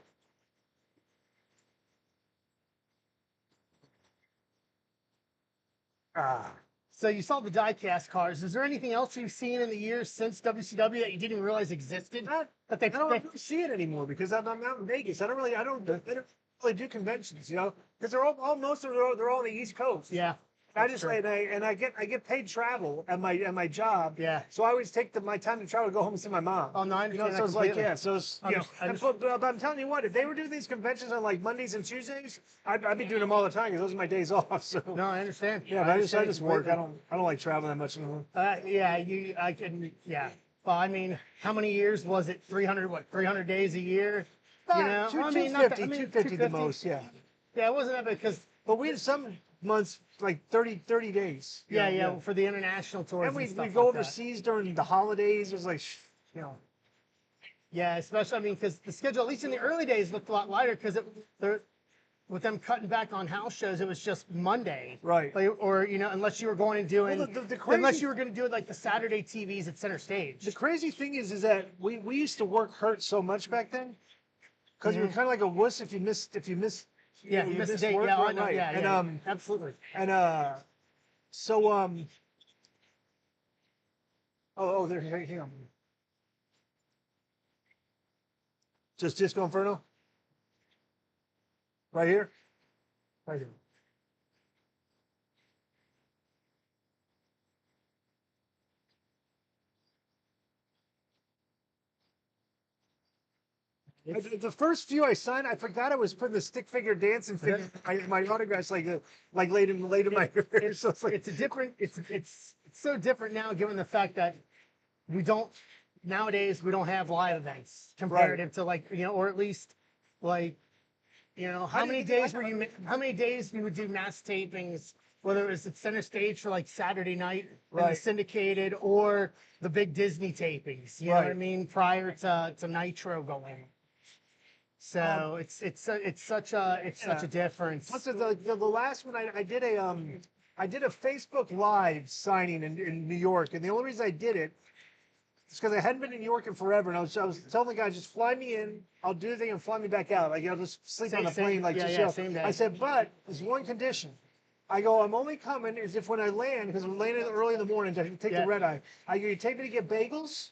Speaker 1: So you saw the diecast cars. Is there anything else you've seen in the years since WCW that you didn't realize existed? That they
Speaker 2: I don't really see it anymore because I'm out in Vegas. I don't really do conventions, because they're all most of them they're all on the East Coast.
Speaker 1: Yeah.
Speaker 2: I
Speaker 1: that's
Speaker 2: just
Speaker 1: true.
Speaker 2: and I get paid travel at my job.
Speaker 1: Yeah.
Speaker 2: So I always take my time to travel to go home and see my mom.
Speaker 1: Oh, no, I understand
Speaker 2: so
Speaker 1: that
Speaker 2: it's like
Speaker 1: completely.
Speaker 2: so it's but I'm telling you what, if they were doing these conventions on like Mondays and Tuesdays, I'd be doing them all the time because those are my days off. So
Speaker 1: No, I understand.
Speaker 2: yeah, but I
Speaker 1: understand
Speaker 2: just work.
Speaker 1: completely.
Speaker 2: I don't like traveling that much anymore.
Speaker 1: Yeah. Well, I mean, how many years was it? 300 days a year? You know, I mean, not that-
Speaker 2: 250,
Speaker 1: I mean,
Speaker 2: 250 the most, yeah.
Speaker 1: Yeah, it wasn't that bad because
Speaker 2: But we had some months like 30 days.
Speaker 1: for the international tours
Speaker 2: And we
Speaker 1: stuff
Speaker 2: go
Speaker 1: like that.
Speaker 2: overseas during the holidays. It was like,
Speaker 1: Yeah, especially, I mean, because the schedule, at least in the early days, looked a lot lighter because with them cutting back on house shows, it was just Monday.
Speaker 2: Right.
Speaker 1: Like, or, unless you were going and doing,
Speaker 2: Well,
Speaker 1: unless you were going to do it like the Saturday TVs at center stage.
Speaker 2: the crazy thing is that we used to work hurt so much back then because you were kind of like a wuss if you missed
Speaker 1: Yeah, you missed a date.
Speaker 2: work,
Speaker 1: Yeah, I
Speaker 2: right,
Speaker 1: know.
Speaker 2: right.
Speaker 1: Yeah,
Speaker 2: And
Speaker 1: absolutely.
Speaker 2: so there, hang on. Just Disco Inferno? Right here? Right here. The first few I signed, I forgot I was putting the stick figure dancing figure my autographs like late in my career. So it's like
Speaker 1: It's so different now, given the fact that nowadays we don't have live events comparative to or at least like, how many days you would do mass tapings whether it was at center stage for like Saturday night and the
Speaker 2: Right.
Speaker 1: syndicated or the big Disney tapings. You know what I
Speaker 2: Right.
Speaker 1: mean? Prior to Nitro going. So it's such a difference.
Speaker 2: Plus, the last one I did I did a Facebook Live signing in New York, and the only reason I did it is because I hadn't been in New York in forever, and I was telling the guy, just fly me in, I'll do the thing and fly me back out. Like, I'll just sleep on a plane, like,
Speaker 1: same day.
Speaker 2: I said, but there's one condition. I go, I'm only coming as if when I land, because we're landing early in the morning to take the red eye. I go, you take me to get bagels,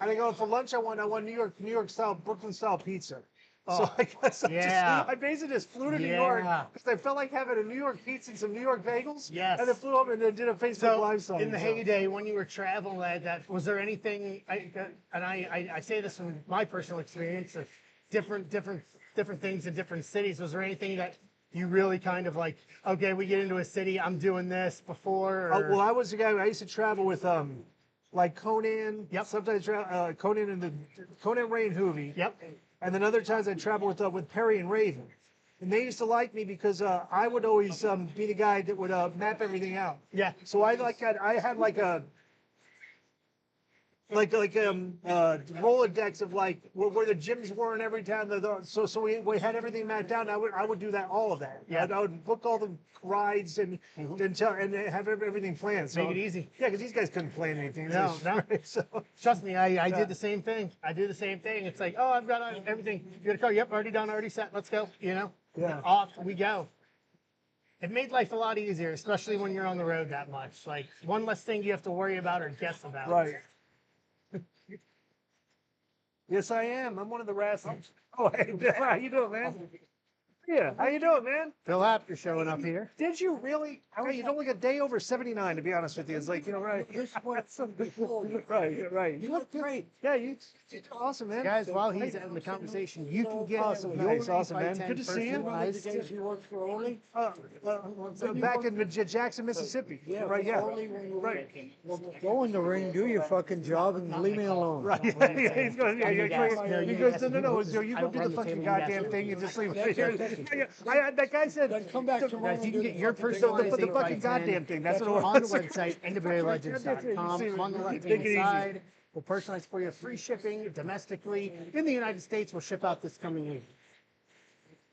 Speaker 2: and I go, for lunch I want New York style, Brooklyn style pizza. So I guess I basically just flew to New York because I felt like having a New York pizza and some New York bagels.
Speaker 1: Yes.
Speaker 2: And then flew home and then did a Facebook Live sign.
Speaker 1: In the heyday when you were traveling like that, was there anything? I say this from my personal experience of different things in different cities. Was there anything that you really kind of like? Okay, we get into a city, I'm doing this before. Or...
Speaker 2: well, I was the guy. I used to travel with like Conan.
Speaker 1: Yep.
Speaker 2: Sometimes Conan and Conan, Ray, and Hoovy.
Speaker 1: Yep.
Speaker 2: And then other times I traveled with Perry and Raven. And they used to like me because I would always be the guy that would map everything out.
Speaker 1: Yeah.
Speaker 2: So I had like a Rolodex of like where the gyms were in every town. So we had everything mapped down. I would do that, all of that.
Speaker 1: Yeah.
Speaker 2: I would book all the rides and have everything planned. So,
Speaker 1: Make it easy.
Speaker 2: Yeah, because these guys couldn't plan anything.
Speaker 1: No.
Speaker 2: So,
Speaker 1: Trust me, I did the same thing. It's like, oh, I've got everything. You got a car? Yep, already done, already set. Let's go. You know?
Speaker 2: Yeah.
Speaker 1: Off we go. It made life a lot easier, especially when you're on the road that much. Like one less thing you have to worry about or guess about.
Speaker 2: Right. Yes, I am. I'm one of the rascals. Oh, hey, how you doing, man? Yeah, how you doing, man?
Speaker 1: Phil Apter showing up here.
Speaker 2: Did you really? Hey, you don't look a day over 79, to be honest with you. It's like, right. Right. You look great. Yeah, you're awesome, man.
Speaker 1: Guys, while he's in the conversation, you can get
Speaker 2: Awesome, nice, awesome, man. Good to see you. Back in Jackson, Mississippi. Right, yeah. Right.
Speaker 7: Go in the ring, do your fucking job, and leave me alone.
Speaker 2: Right. He's going, he goes, no, you go do the fucking goddamn thing and just leave it here. That guy said,
Speaker 7: Come back tomorrow.
Speaker 1: Guys, you can get your personalized
Speaker 2: the fucking goddamn thing. That's what it
Speaker 1: on the
Speaker 2: was.
Speaker 1: website, NWALegends.com. On the left-hand side, we'll personalize for you free shipping domestically. In the United States, we'll ship out this coming week.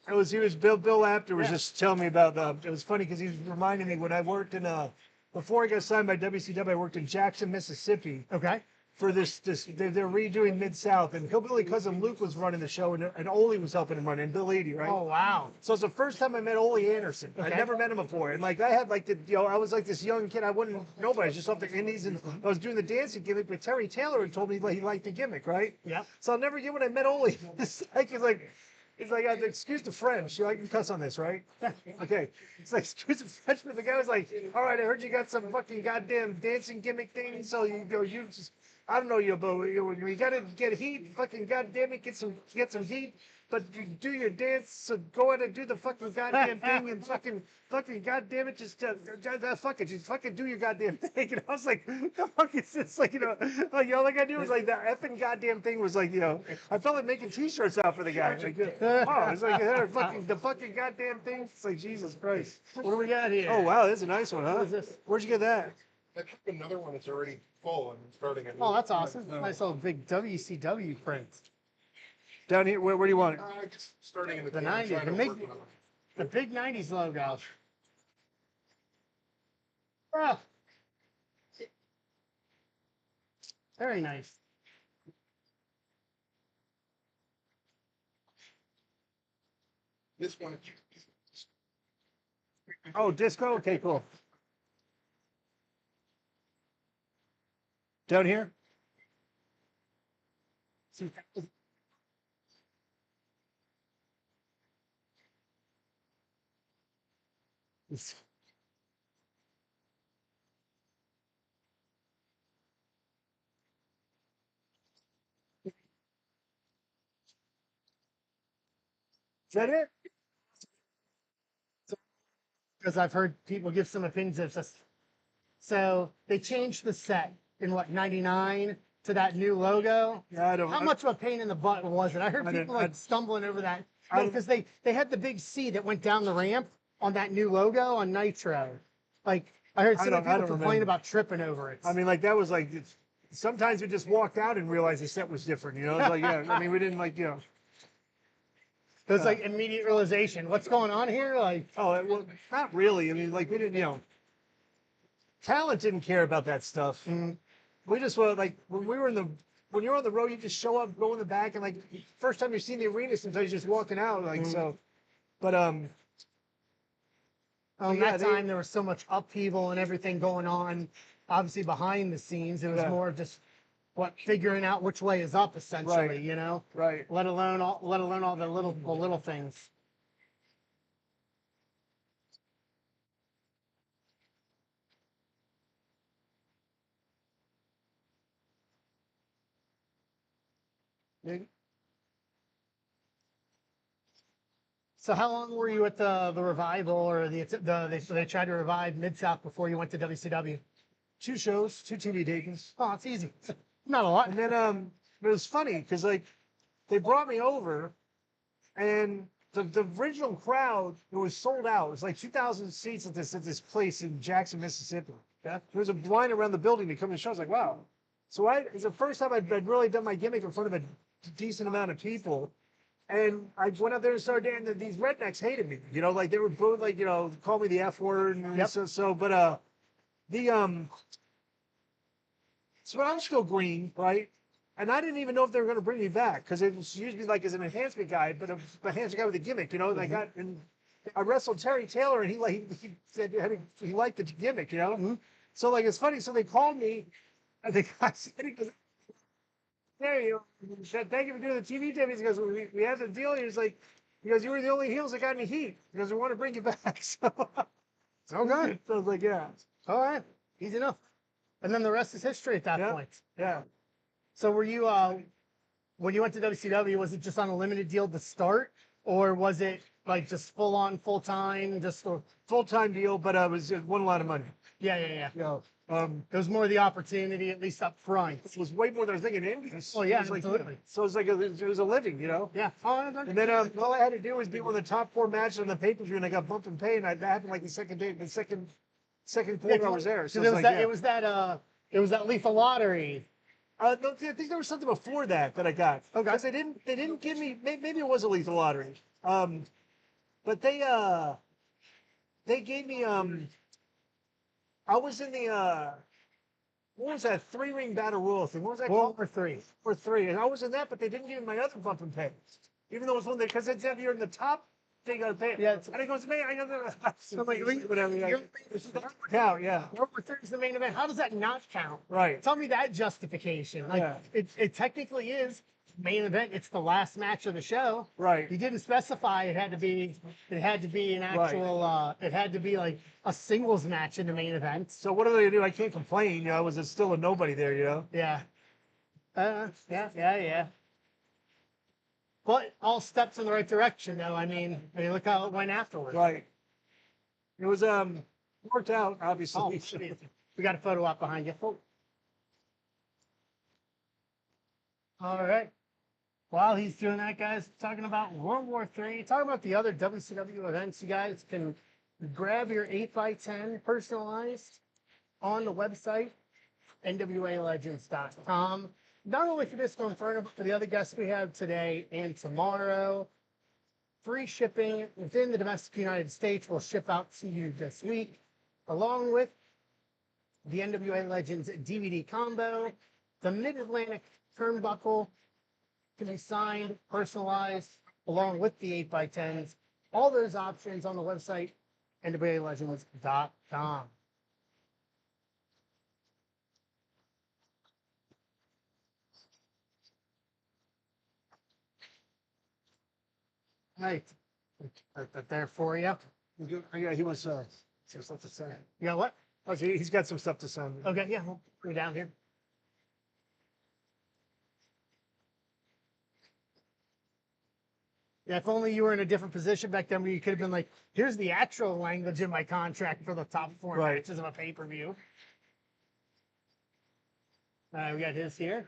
Speaker 2: Bill Apter was just telling me about it was funny because he was reminding me when I worked in before I got signed by WCW, I worked in Jackson, Mississippi.
Speaker 1: Okay.
Speaker 2: For this they're redoing Mid-South, and Hillbilly Cousin Luke was running the show, and Ole was helping him run it, and Bill Eady, right?
Speaker 1: Oh, wow.
Speaker 2: So it's the first time I met Ole Anderson.
Speaker 1: Okay.
Speaker 2: I'd never met him before, and like I had like I was like this young kid, I wouldn't nobody, I was just off the Indies, and I was doing the dancing gimmick, but Terry Taylor had told me he liked the gimmick, right?
Speaker 1: Yep.
Speaker 2: So I'll never forget when I met Ole. It's like, excuse the French. You like to cuss on this, right? Okay. It's like, excuse the French, but the guy was like, all right, I heard you got some fucking goddamn dancing gimmick thing, so you just, I don't know you, but you gotta get heat, fucking goddamn it, get some heat, but you do your dance, so go ahead and do the fucking goddamn thing, and fucking goddamn it, just fuck it, just fucking do your goddamn thing. And I was like, the fuck is this? Like, all I gotta do was like that effing goddamn thing was like, I felt like making t-shirts out for the guy. Like, it's like the fucking goddamn thing. It's like, Jesus Christ.
Speaker 1: What do we got here?
Speaker 2: Oh wow, this is a nice one, huh?
Speaker 1: What is this?
Speaker 2: Where'd you get that?
Speaker 4: I took another one that's already full and starting a new
Speaker 1: Oh, that's
Speaker 4: one.
Speaker 1: awesome. Nice little big WCW print.
Speaker 2: Down here, where do you want it?
Speaker 4: Just starting in the,
Speaker 1: The
Speaker 4: team,
Speaker 1: 90s,
Speaker 4: trying to
Speaker 1: the big-
Speaker 4: work on it.
Speaker 1: The big 90s logo. Oh. Very nice.
Speaker 4: This one,
Speaker 2: Oh, disco? Okay, cool. Down here? Is that it?
Speaker 1: Because I've heard people give some opinions of this. So they changed the set in what, 99 to that new logo.
Speaker 2: Yeah, I don't.
Speaker 1: How much of a pain in the butt was it? I heard
Speaker 2: I
Speaker 1: people
Speaker 2: don't-
Speaker 1: like stumbling over that.
Speaker 2: I-
Speaker 1: Because they had the big C that went down the ramp on that new logo on Nitro. Like I heard
Speaker 2: I
Speaker 1: so many
Speaker 2: don't
Speaker 1: people complain
Speaker 2: remember.
Speaker 1: about tripping over it.
Speaker 2: I mean, like that was like sometimes we just walked out and realized the set was different. You know, it's like yeah. I mean, we didn't like you know.
Speaker 1: it was like immediate realization. What's going on here? Like
Speaker 2: Oh, well, not really. I mean, like we didn't, you know, talent didn't care about that stuff. We just were like when we were in the when you're on the road, you just show up, go in the back, and like first time you've seen the arena, sometimes you're just walking out, like so. But yeah,
Speaker 1: that time there was so much upheaval and everything going on. Obviously behind the scenes, it was
Speaker 2: Yeah.
Speaker 1: more of just figuring out which way is up, essentially.
Speaker 2: Right.
Speaker 1: You know,
Speaker 2: right.
Speaker 1: let alone all the little things. So how long were you at the revival or they tried to revive Mid South before you went to WCW?
Speaker 2: 2 shows, 2 TV tapings,
Speaker 1: Oh, it's easy. Not a lot.
Speaker 2: and then it was funny because like they brought me over, and the original crowd it was sold out. It was like 2,000 seats at this place in Jackson, Mississippi. Yeah, there was a line around the building to come to the show. I was like, wow. So it's the first time I'd really done my gimmick in front of a decent amount of people. And I went out there and started dancing. These rednecks hated me, you know, like they were both like, you know, call me the F word. And
Speaker 1: Yep.
Speaker 2: but the so I was still green, right? And I didn't even know if they were going to bring me back because it was usually like as an enhancement guy, but an enhancement guy with a gimmick, you know. And I wrestled Terry Taylor, and he said he liked the gimmick, you know. So like it's funny. So they called me, and the guy said he goes, "There you said thank you for doing the TV tapings." He goes, "We had the deal." He goes, "You were the only heels that got any heat." He goes, "We want to bring you back." So
Speaker 1: Okay.
Speaker 2: So I was like, yeah,
Speaker 1: All right. Easy enough. And then the rest is history at that
Speaker 2: Yeah.
Speaker 1: point.
Speaker 2: yeah.
Speaker 1: So were you when you went to WCW, was it just on a limited deal to start, or was it like just full on, full time, just
Speaker 2: Full-time deal, but it won a lot of money.
Speaker 1: yeah.
Speaker 2: You know,
Speaker 1: It was more the opportunity, at least up front.
Speaker 2: it was way more than I was thinking. Indies.
Speaker 1: Oh, yeah,
Speaker 2: It was like,
Speaker 1: absolutely.
Speaker 2: So it was like it was a living, you know.
Speaker 1: Yeah. Oh,
Speaker 2: And then all I had to do was be one of the top 4 matches on the pay-per-view, and I got bumped in pay, and that happened like the second quarter I was there. So
Speaker 1: it was
Speaker 2: like,
Speaker 1: that
Speaker 2: yeah.
Speaker 1: it was that lethal lottery.
Speaker 2: No, I think there was something before that I got.
Speaker 1: Okay.
Speaker 2: Because they didn't give me maybe it was a lethal lottery. But they gave me I was in the what was that 3-ring battle royal thing? What was that
Speaker 1: World
Speaker 2: called?
Speaker 1: War III.
Speaker 2: Or 3, and I was in that, but they didn't give me my other bump and pay, even though it was one because it said you're in the top. They got to pay.
Speaker 1: Yeah,
Speaker 2: and it goes, man, I got
Speaker 1: So like,
Speaker 2: whatever. Yeah,
Speaker 1: World War III is the main event. How does that not count?
Speaker 2: right.
Speaker 1: Tell me that justification. Like
Speaker 2: Yeah.
Speaker 1: it technically is main event. It's the last match of the show.
Speaker 2: Right.
Speaker 1: You didn't specify it had to be an actual it had to be like a singles match in the main event.
Speaker 2: So what are they gonna do? I can't complain. You know, I was still a nobody there. You know.
Speaker 1: Yeah. Yeah. But all steps in the right direction though. I mean, look how it went afterwards.
Speaker 2: Right. It was worked out obviously.
Speaker 1: Oh, we got a photo op behind you. All right. While he's doing that, guys, talking about World War III, talking about the other WCW events, you guys can grab your 8x10 personalized on the website, NWALegends.com. Not only for this Inferno, but for the other guests we have today and tomorrow. Free shipping within the domestic United States will ship out to you this week, along with the NWA Legends DVD combo, the Mid-Atlantic Turnbuckle, can be signed, personalized, along with the 8x10s. All those options on the website, NWALegends.com. Right. Put that there for you.
Speaker 2: Yeah, he was some stuff to say.
Speaker 1: You got what?
Speaker 2: Oh, so he's got some stuff to say.
Speaker 1: Okay, yeah, we'll put it down here. Yeah, if only you were in a different position back then where you could have been like, here's the actual language in my contract for the top 4
Speaker 2: Right.
Speaker 1: matches of a pay-per-view. All right, we got his here.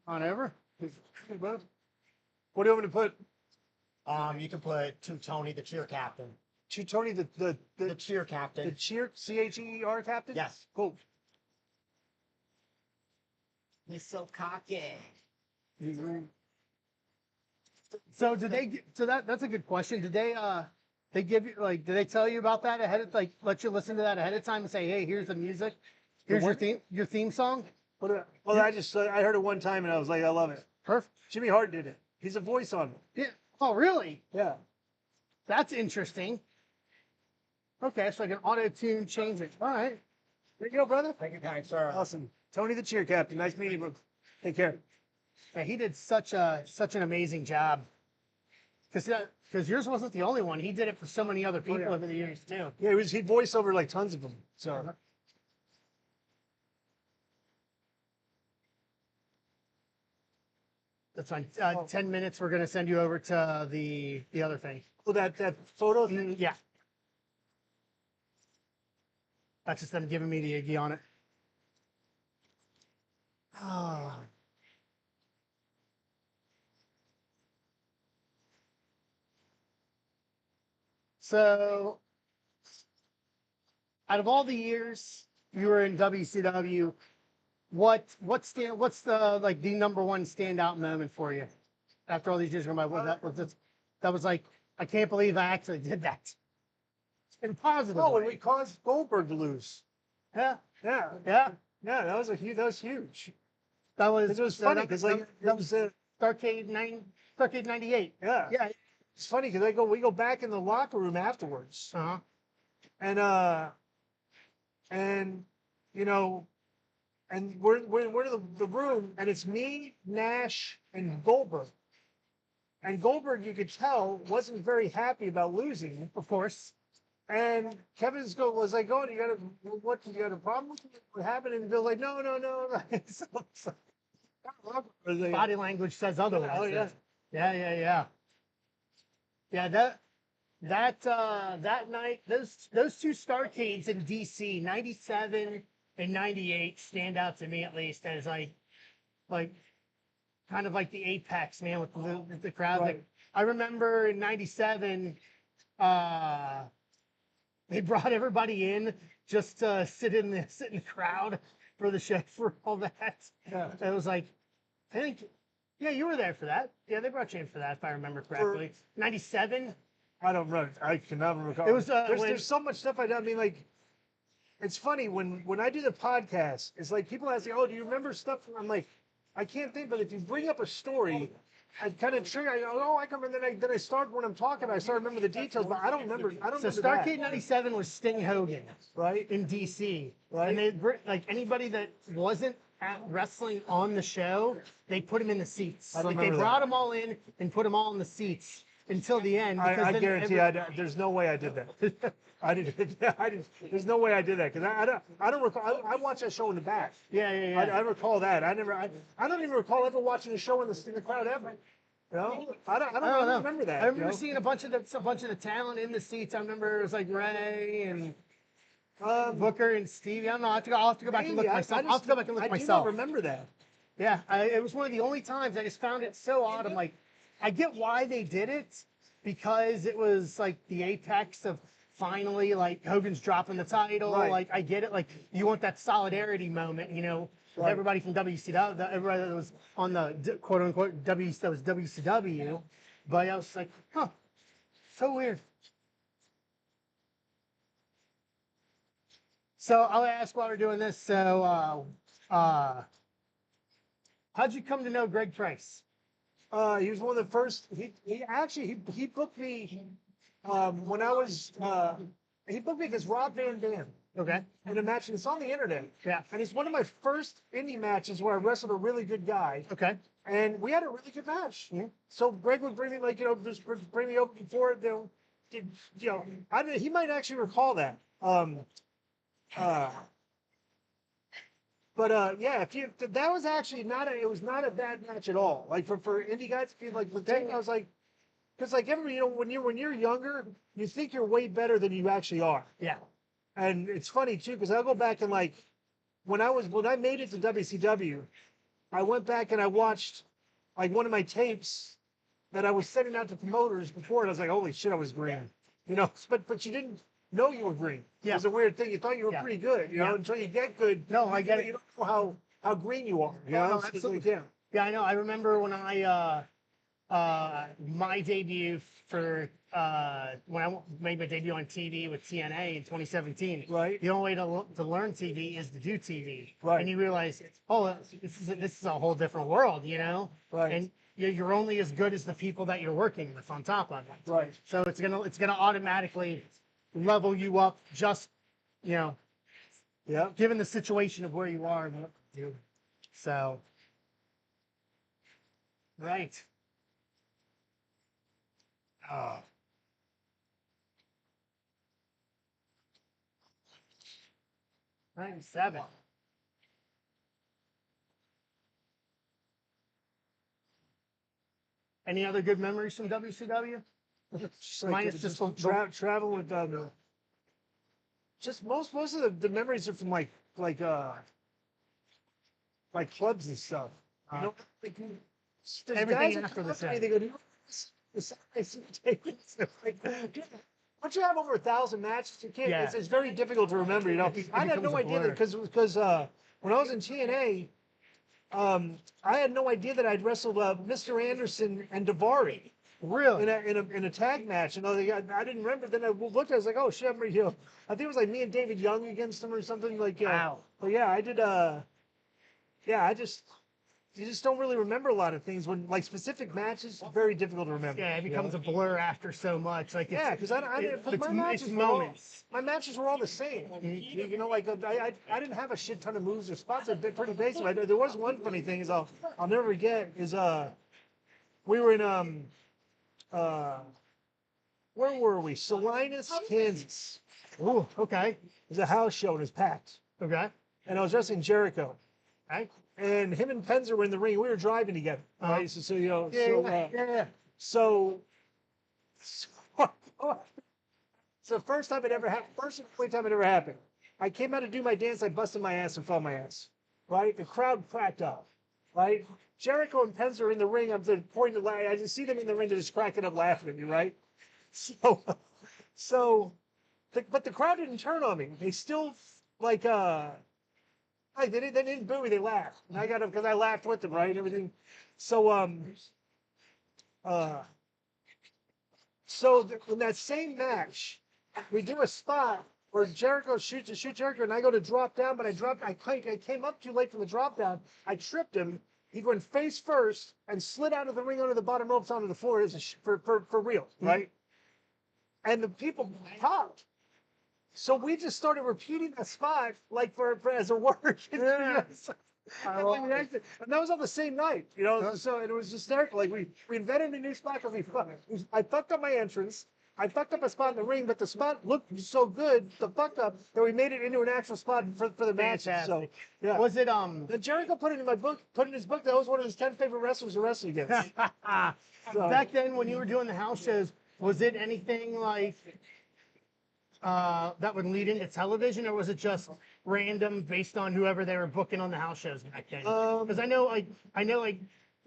Speaker 1: On over.
Speaker 2: What do you want me to put?
Speaker 7: You can put to Tony, the cheer captain.
Speaker 2: Tony,
Speaker 4: The cheer
Speaker 2: the
Speaker 4: captain.
Speaker 2: cheer CHER captain.
Speaker 4: Yes.
Speaker 2: Cool.
Speaker 4: He's so cocky.
Speaker 1: So did they? So that's a good question. Did they give you like? Did they tell you about that ahead of like? Let you listen to that ahead of time and say, hey, here's the music, here's your theme song.
Speaker 2: Well, I heard it one time and I was like, I love it.
Speaker 1: Perfect.
Speaker 2: Jimmy Hart did it. He's a voice on it.
Speaker 1: Yeah. Oh, really?
Speaker 2: Yeah.
Speaker 1: That's interesting. Okay, so I can auto tune change it. All right.
Speaker 2: There you go, brother.
Speaker 4: Thank you, kind sir.
Speaker 2: Awesome. Tony the cheer captain. Nice meeting you. Take care.
Speaker 1: Yeah, he did such an amazing job. Because yours wasn't the only one. He did it for so many other people over the years too.
Speaker 2: Yeah, he voiced over like tons of them. So
Speaker 1: That's fine. 10 minutes. We're gonna send you over to the other thing.
Speaker 2: well, that photo thing.
Speaker 1: Yeah. That's just them giving me the Iggy on it. Oh. So, out of all the years you were in WCW, what's the like the number one standout moment for you? After all these years, that was like, I can't believe I actually did that. In positive.
Speaker 2: Oh,
Speaker 1: way.
Speaker 2: and we caused Goldberg to lose.
Speaker 1: Yeah,
Speaker 2: Yeah,
Speaker 1: yeah.
Speaker 2: yeah. That was huge.
Speaker 1: That was.
Speaker 2: 'Cause it was
Speaker 1: so
Speaker 2: funny
Speaker 1: that-
Speaker 2: because like
Speaker 1: that was Starcade 98.
Speaker 2: yeah.
Speaker 1: Yeah.
Speaker 2: It's funny because we go back in the locker room afterwards,
Speaker 1: Uh-huh.
Speaker 2: and you know, and we're in the room, and it's me, Nash, and Goldberg. And Goldberg, you could tell, wasn't very happy about losing.
Speaker 1: Of course.
Speaker 2: And was like, "Oh, you got a problem with it? What happened?" And Bill's like, "No." So it's like,
Speaker 1: Body language says otherwise.
Speaker 2: Oh, yeah.
Speaker 1: Yeah. Yeah, that night, those two Starcades in DC, 97 and 98, stand out to me at least as like kind of like the apex, man, with the crowd.
Speaker 2: Right.
Speaker 1: I remember in 97, they brought everybody in just to sit in the crowd for the show for all that.
Speaker 2: Yeah.
Speaker 1: It was like, I think, yeah, you were there for that. Yeah, they brought you in for that, if I remember correctly. 97.
Speaker 2: I don't remember. I cannot recall.
Speaker 1: It was,
Speaker 2: there's so much stuff I don't. I mean, like, it's funny when I do the podcast. It's like people ask me, "Oh, do you remember stuff?" I'm like, I can't think. But if you bring up a story, I kind of trigger. I go, "Oh, I come." And then I start when I'm talking. I start to remember the details, but I don't remember.
Speaker 1: So Starcade 97 was Sting Hogan,
Speaker 2: right?
Speaker 1: in DC,
Speaker 2: Right.
Speaker 1: and they like anybody that wasn't at wrestling on the show, they put them in the seats.
Speaker 2: I don't
Speaker 1: Like they
Speaker 2: remember
Speaker 1: brought
Speaker 2: that.
Speaker 1: them all in and put them all in the seats until the end. Because
Speaker 2: I
Speaker 1: then
Speaker 2: guarantee there's no way I did that. I didn't. There's no way I did that because I don't recall. I watched that show in the back.
Speaker 1: Yeah.
Speaker 2: I recall that. I don't even recall ever watching a show in the crowd ever. You know, I don't
Speaker 1: know.
Speaker 2: remember that.
Speaker 1: I remember
Speaker 2: you know?
Speaker 1: seeing a bunch of the talent in the seats. I remember it was like Ray and Booker and Stevie. I don't know. I'll have to go back and look
Speaker 2: maybe.
Speaker 1: myself. I'll have to go back and look
Speaker 2: I do
Speaker 1: myself.
Speaker 2: not remember that.
Speaker 1: Yeah, it was one of the only times I just found it so odd. I'm like, I get why they did it because it was like the apex of finally like Hogan's dropping the title.
Speaker 2: Right.
Speaker 1: Like I get it. Like you want that solidarity moment, you know, with
Speaker 2: Right.
Speaker 1: everybody from WCW, everybody that was on the quote unquote that was WCW. But I was like, huh, so weird. So I'll ask while we're doing this. So, how'd you come to know Greg Price?
Speaker 2: He was one of the first. He booked me when I was. He booked me against Rob Van Dam
Speaker 1: Okay.
Speaker 2: in a match, and it's on the internet.
Speaker 1: Yeah.
Speaker 2: And it's one of my first indie matches where I wrestled a really good guy,
Speaker 1: Okay.
Speaker 2: and we had a really good match.
Speaker 1: Mhm.
Speaker 2: So Greg would bring me just bring me over before he might actually recall that. Yeah, that was actually it was not a bad match at all. Like for indie guys to be like the thing, I was like, because like everybody, when you're younger, you think you're way better than you actually are.
Speaker 1: Yeah.
Speaker 2: And it's funny too, because I'll go back and like when I made it to WCW, I went back and I watched like one of my tapes that I was sending out to promoters before, and I was like, holy shit, I was green. you know, but you didn't know you were green.
Speaker 1: Yeah.
Speaker 2: It was a weird thing. You thought you were
Speaker 1: Yeah.
Speaker 2: pretty good, you know,
Speaker 1: Yeah.
Speaker 2: until you get good.
Speaker 1: No, I get it.
Speaker 2: You don't know how green you are. You
Speaker 1: No,
Speaker 2: know,
Speaker 1: no,
Speaker 2: So,
Speaker 1: absolutely.
Speaker 2: yeah.
Speaker 1: Yeah, I know. I remember when my debut for when I made my debut on TV with TNA in 2017.
Speaker 2: Right.
Speaker 1: The only way to learn TV is to do TV.
Speaker 2: Right.
Speaker 1: And you realize, oh, this is a whole different world, you know.
Speaker 2: Right.
Speaker 1: And you're only as good as the people that you're working with on top of it.
Speaker 2: Right.
Speaker 1: So it's gonna automatically level you up, just, you know,
Speaker 2: Yeah.
Speaker 1: given the situation of where you are and what you do. So. Right. Oh. '97. Any other good memories from WCW?
Speaker 2: Just like
Speaker 1: Minus just the
Speaker 2: travel with just most of the memories are from like clubs and stuff. You know, like, there's
Speaker 1: everything
Speaker 2: guys that
Speaker 1: after
Speaker 2: come
Speaker 1: the
Speaker 2: up to me,
Speaker 1: set.
Speaker 2: they go, "You know, this is ridiculous." Like, dude, once you have over 1,000 matches, you can't.
Speaker 1: Yeah.
Speaker 2: It's very difficult to remember. You know, I had
Speaker 1: becomes
Speaker 2: no
Speaker 1: a
Speaker 2: idea that
Speaker 1: blur.
Speaker 2: because when I was in TNA, I had no idea that I'd wrestled Mr. Anderson and Davari
Speaker 1: Really?
Speaker 2: in a tag match. And I didn't remember. Then I looked. I was like, oh shit! You know, I think it was like me and David Young against him or something. Like,
Speaker 1: Wow.
Speaker 2: but yeah, I did. Yeah, you just don't really remember a lot of things when like specific matches. Very difficult to remember.
Speaker 1: Yeah, it
Speaker 2: you
Speaker 1: becomes
Speaker 2: know?
Speaker 1: a blur after so much. Like,
Speaker 2: Yeah, because
Speaker 1: it's moments.
Speaker 2: my matches were all the same. You know, like I didn't have a shit ton of moves or spots. They're pretty basic. There was one funny thing is I'll never forget is we were in where were we? Salinas, Kansas.
Speaker 1: Ooh, okay.
Speaker 2: It was a house show and it was packed.
Speaker 1: Okay.
Speaker 2: And I was wrestling Jericho.
Speaker 1: Okay.
Speaker 2: And him and Penzer were in the ring. We were driving together.
Speaker 1: Uh-huh.
Speaker 2: Right? So you know,
Speaker 1: Yeah.
Speaker 2: so so first time it ever happened. First and only time it ever happened. I came out to do my dance. I busted my ass and fell on my ass. Right? The crowd cracked up. Right? Jericho and Penzer are in the ring. I'm pointing to I just see them in the ring. They're just cracking up, laughing at me. Right? But the crowd didn't turn on me. They still like they didn't boo me. They laughed, and I got them because I laughed with them, right? And everything. So in that same match, we do a spot where Jericho shoots Jericho, and I go to drop down, but I came up too late from the drop down. I tripped him. He went face first and slid out of the ring under the bottom ropes onto the floor for real, right? And the people popped. So we just started repeating that spot like for as a word.
Speaker 1: Yeah.
Speaker 2: And that was on the same night, you know. So it was hysterical. Like we invented a new spot because I fucked up my entrance. I fucked up a spot in the ring, but the spot looked so good, the fuck up, that we made it into an actual spot for the match. So
Speaker 1: Fantastic.
Speaker 2: yeah.
Speaker 1: Was it
Speaker 2: Then Jericho put it in my book, put in his book that was one of his 10 favorite wrestlers to wrestle against. So-
Speaker 1: back then when you were doing the house shows? Was it anything like that would lead into television, or was it just random based on whoever they were booking on the house shows back then? Because I know like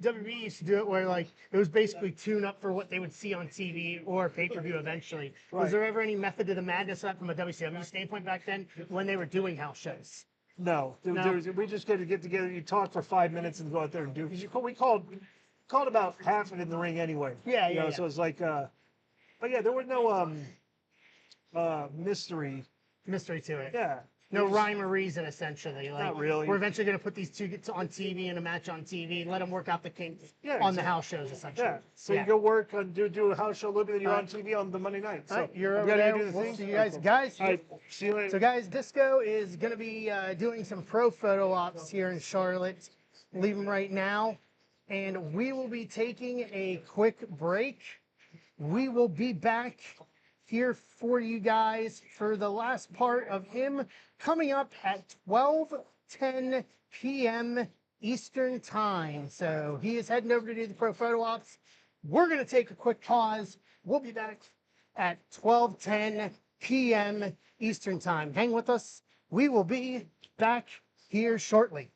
Speaker 1: WWE used to do it where like it was basically tune up for what they would see on TV or pay-per-view eventually. Was
Speaker 2: Right.
Speaker 1: there ever any method to the madness of that from a WCW standpoint back then when they were doing house shows?
Speaker 2: No,
Speaker 1: No?
Speaker 2: we just get together. You talk for 5 minutes and go out there and do. Because we called about half of it in the ring anyway.
Speaker 1: Yeah,
Speaker 2: You
Speaker 1: yeah,
Speaker 2: know,
Speaker 1: yeah.
Speaker 2: So it's like, but yeah, there was no mystery.
Speaker 1: Mystery to it.
Speaker 2: Yeah.
Speaker 1: No
Speaker 2: We just-
Speaker 1: rhyme or reason, essentially. Like,
Speaker 2: Not really.
Speaker 1: We're eventually going to put these two on TV in a match on TV and let them work out the kinks
Speaker 2: Yeah,
Speaker 1: on the
Speaker 2: exactly.
Speaker 1: house shows, essentially.
Speaker 2: Yeah. So
Speaker 1: Yeah.
Speaker 2: you go work and do a house show a little bit, then you're on
Speaker 1: Alright.
Speaker 2: TV on the Monday night. So
Speaker 1: All right, you're
Speaker 2: you
Speaker 1: over
Speaker 2: gotta
Speaker 1: there.
Speaker 2: do the
Speaker 1: We'll
Speaker 2: thing.
Speaker 1: see you guys. Guys,
Speaker 2: All right. See you later.
Speaker 1: so guys, Disco is going to be doing some pro photo ops here in Charlotte. Leave them right now. And we will be taking a quick break. We will be back here for you guys for the last part of him coming up at 12:10 p.m. Eastern Time. So he is heading over to do the pro photo ops. We're going to take a quick pause. We'll be back at 12:10 p.m. Eastern Time. Hang with us. We will be back here shortly.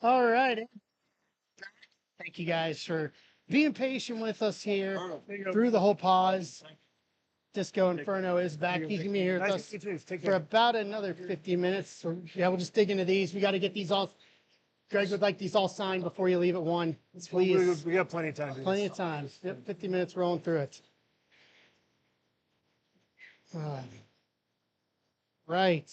Speaker 1: All right. Thank you guys for being patient with us here through the whole pause. Disco Inferno is back. He's gonna be here with
Speaker 2: Nice
Speaker 1: us
Speaker 2: to meet you. Take
Speaker 1: for
Speaker 2: care.
Speaker 1: about another 50 minutes. So yeah, we'll just dig into these. We got to get these all. Greg would like these all signed before you leave at 1. Please.
Speaker 2: We got plenty of time. To do
Speaker 1: Plenty
Speaker 2: this.
Speaker 1: of time. Yep, 50 minutes rolling through it. Right.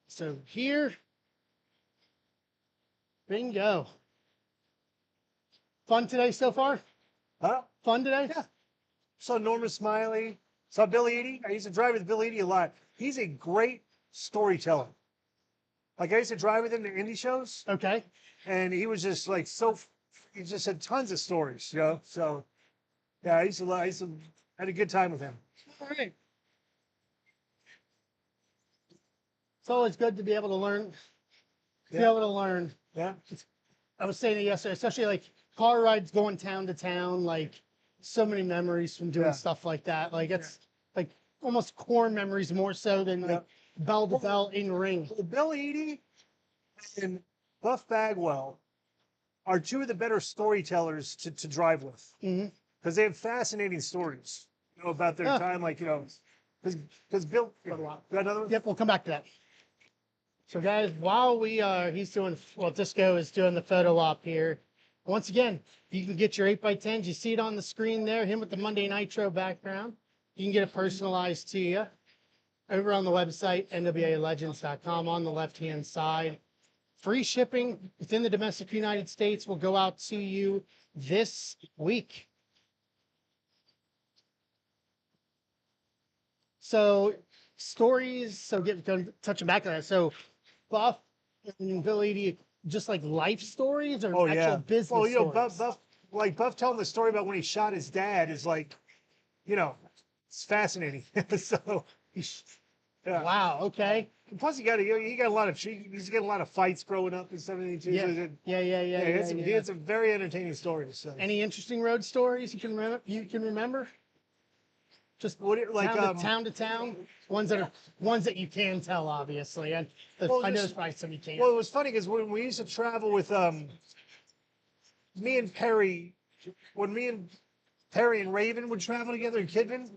Speaker 1: So here, bingo. Fun today so far?
Speaker 2: Huh?
Speaker 1: Fun today?
Speaker 2: Yeah. Saw Norman Smiley. Saw Billy Eady. I used to drive with Billy Eady a lot. He's a great storyteller. Like I used to drive with him to indie shows,
Speaker 1: Okay.
Speaker 2: and he was just like so. He just had tons of stories, you know. So yeah, I used to had a good time with him.
Speaker 1: All right. It's always good to be able to learn. Be able to learn.
Speaker 2: Yeah.
Speaker 1: I was saying it yesterday, especially like car rides going town to town, like so many memories from doing
Speaker 2: Yeah.
Speaker 1: stuff like that. Like it's like almost core memories more so than like bell to bell in ring.
Speaker 2: Bill Eady and Buff Bagwell are two of the better storytellers to drive with
Speaker 1: Mhm.
Speaker 2: because they have fascinating stories, you know, about their time. Like, you know, because Bill, got another one?
Speaker 1: Yep, we'll come back to that. So guys, while Disco is doing the photo op here. Once again, you can get your 8x10s. You see it on the screen there, him with the Monday Nitro background. You can get it personalized to you over on the website, NWALegends.com, on the left-hand side. Free shipping within the domestic United States will go out to you this week. So stories, touching back on that. So Buff and Billy, do you just like life stories or actual business
Speaker 2: Well, you know,
Speaker 1: stories?
Speaker 2: Buff telling the story about when he shot his dad is like, you know, it's fascinating. So, yeah.
Speaker 1: Wow. Okay.
Speaker 2: Plus, he got a lot of he's got a lot of fights growing up and stuff. Too.
Speaker 1: Yeah.
Speaker 2: So he had some very entertaining stories. So.
Speaker 1: Any interesting road stories you can remember? Just town to town, ones that you can tell, obviously. And I know there's probably some you can't.
Speaker 2: Well, it was funny because when we used to travel with me and Perry, when me and Perry and Raven would travel together in Kidman,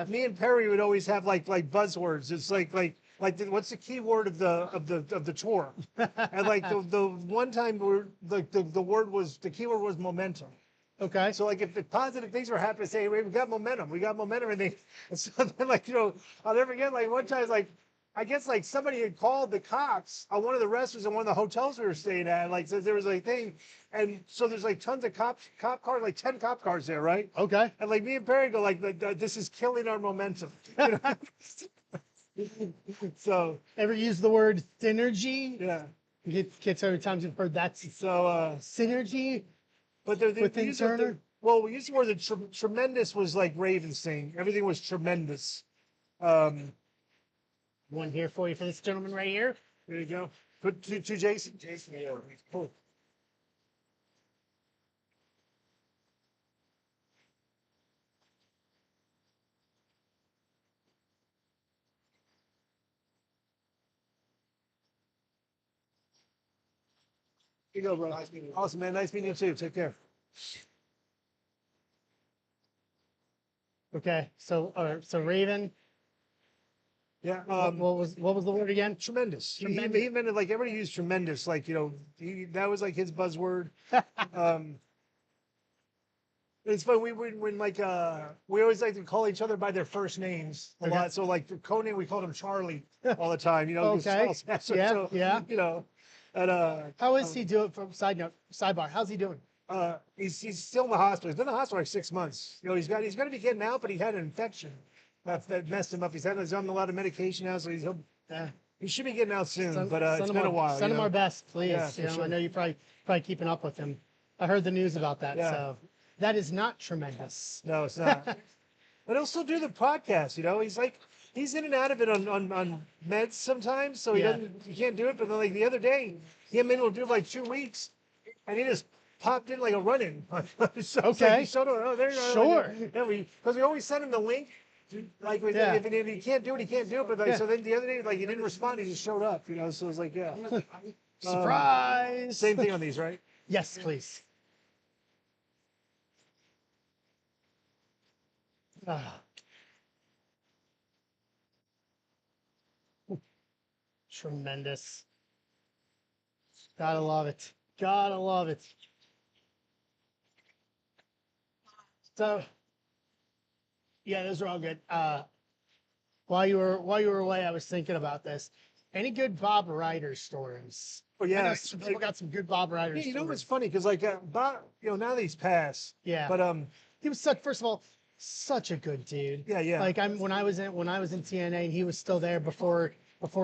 Speaker 2: me and Perry would always have like buzzwords. It's like what's the key word of the tour? And like the one time the keyword was momentum.
Speaker 1: Okay.
Speaker 2: So like if the positive things were happening, say, we got momentum, and so then like, you know, I'll never forget like one time like I guess like somebody had called the cops on one of the restaurants in one of the hotels we were staying at, like so there was a thing, and so there's like tons of cop cars, like 10 cop cars there, right?
Speaker 1: Okay.
Speaker 2: And like me and Perry go like, this is killing our momentum. You know? So
Speaker 1: ever use the word synergy?
Speaker 2: yeah.
Speaker 1: Kids, how many times you've heard that?
Speaker 2: So
Speaker 1: Synergy.
Speaker 2: but
Speaker 1: Within Turner?
Speaker 2: We used the word that tremendous was like Raven's thing. Everything was tremendous.
Speaker 1: One here for you for this gentleman right here.
Speaker 2: There you go. Put to Jason. Jason, yeah. Cool. Here you go, bro. Nice meeting you. Awesome, man. Nice meeting you too. Take care.
Speaker 1: Okay. So Raven.
Speaker 2: Yeah.
Speaker 1: What was the word again?
Speaker 2: Tremendous.
Speaker 1: Tremendous.
Speaker 2: He invented like everybody used tremendous. Like, you know, that was like his buzzword. It's funny when like we always like to call each other by their first names a lot. So like for Conan, we called him Charlie all the time. You know.
Speaker 1: Okay. Yeah.
Speaker 2: You know, and
Speaker 1: How is he doing? From sidebar. How's he doing?
Speaker 2: he's still in the hospital. He's been in the hospital like 6 months. You know, he's going to be getting out, but he had an infection that messed him up. He's on a lot of medication now, so he should be getting out soon. But it's been a while.
Speaker 1: Send him our best, please.
Speaker 2: Yeah, for sure.
Speaker 1: I know you're probably keeping up with him. I heard the news about that.
Speaker 2: Yeah.
Speaker 1: So that is not tremendous.
Speaker 2: No, it's not. But he'll still do the podcast. You know, he's in and out of it on meds sometimes, so he can't do it. But then, like the other day, him and will do like 2 weeks, and he just popped in like a run-in. So
Speaker 1: Okay.
Speaker 2: he showed up. Oh, there you go.
Speaker 1: Sure.
Speaker 2: Yeah, because we always send him the link Like,
Speaker 1: Yeah.
Speaker 2: if he can't do it, he can't do it. But like,
Speaker 1: Yeah.
Speaker 2: so then the other day, like, he didn't respond. He just showed up, you know. So it was like, yeah.
Speaker 1: Surprise!
Speaker 2: Same thing on these, right?
Speaker 1: Yes, please. Ah. Tremendous. Gotta love it. Gotta love it. So, yeah, those are all good. While you were away, I was thinking about this. Any good Bob Ryder stories?
Speaker 2: Oh
Speaker 1: I
Speaker 2: yeah.
Speaker 1: know some people got some good Bob Ryder
Speaker 2: Yeah, you know
Speaker 1: stories.
Speaker 2: what's funny? Because like, Bob, you know, now that he's passed.
Speaker 1: Yeah.
Speaker 2: But
Speaker 1: He was such, first of all, such a good dude.
Speaker 2: Yeah, yeah.
Speaker 1: Like when I was in TNA and he was still there before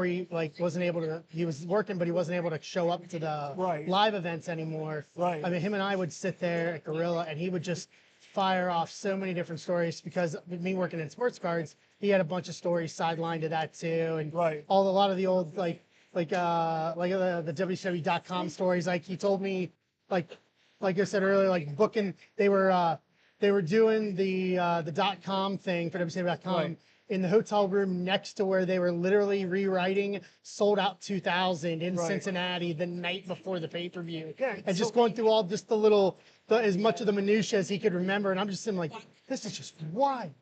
Speaker 1: he like wasn't able to. He was working, but he wasn't able to show up to the
Speaker 2: Right.
Speaker 1: live events anymore.
Speaker 2: Right.
Speaker 1: I mean, him and I would sit there at Gorilla, and he would just fire off so many different stories because with me working in sports cards, he had a bunch of stories sidelined to that too, and
Speaker 2: Right.
Speaker 1: a lot of the old like the WCW.com stories. Like he told me, like I said earlier, like booking they were doing the .com thing for WCW.com
Speaker 2: Right.
Speaker 1: in the hotel room next to where they were literally rewriting Sold Out 2000 in
Speaker 2: Right.
Speaker 1: Cincinnati the night before the pay-per-view.
Speaker 2: Yeah,
Speaker 1: And
Speaker 2: so-
Speaker 1: just going through all just as much of the minutia as he could remember. And I'm just sitting like, this is just wild.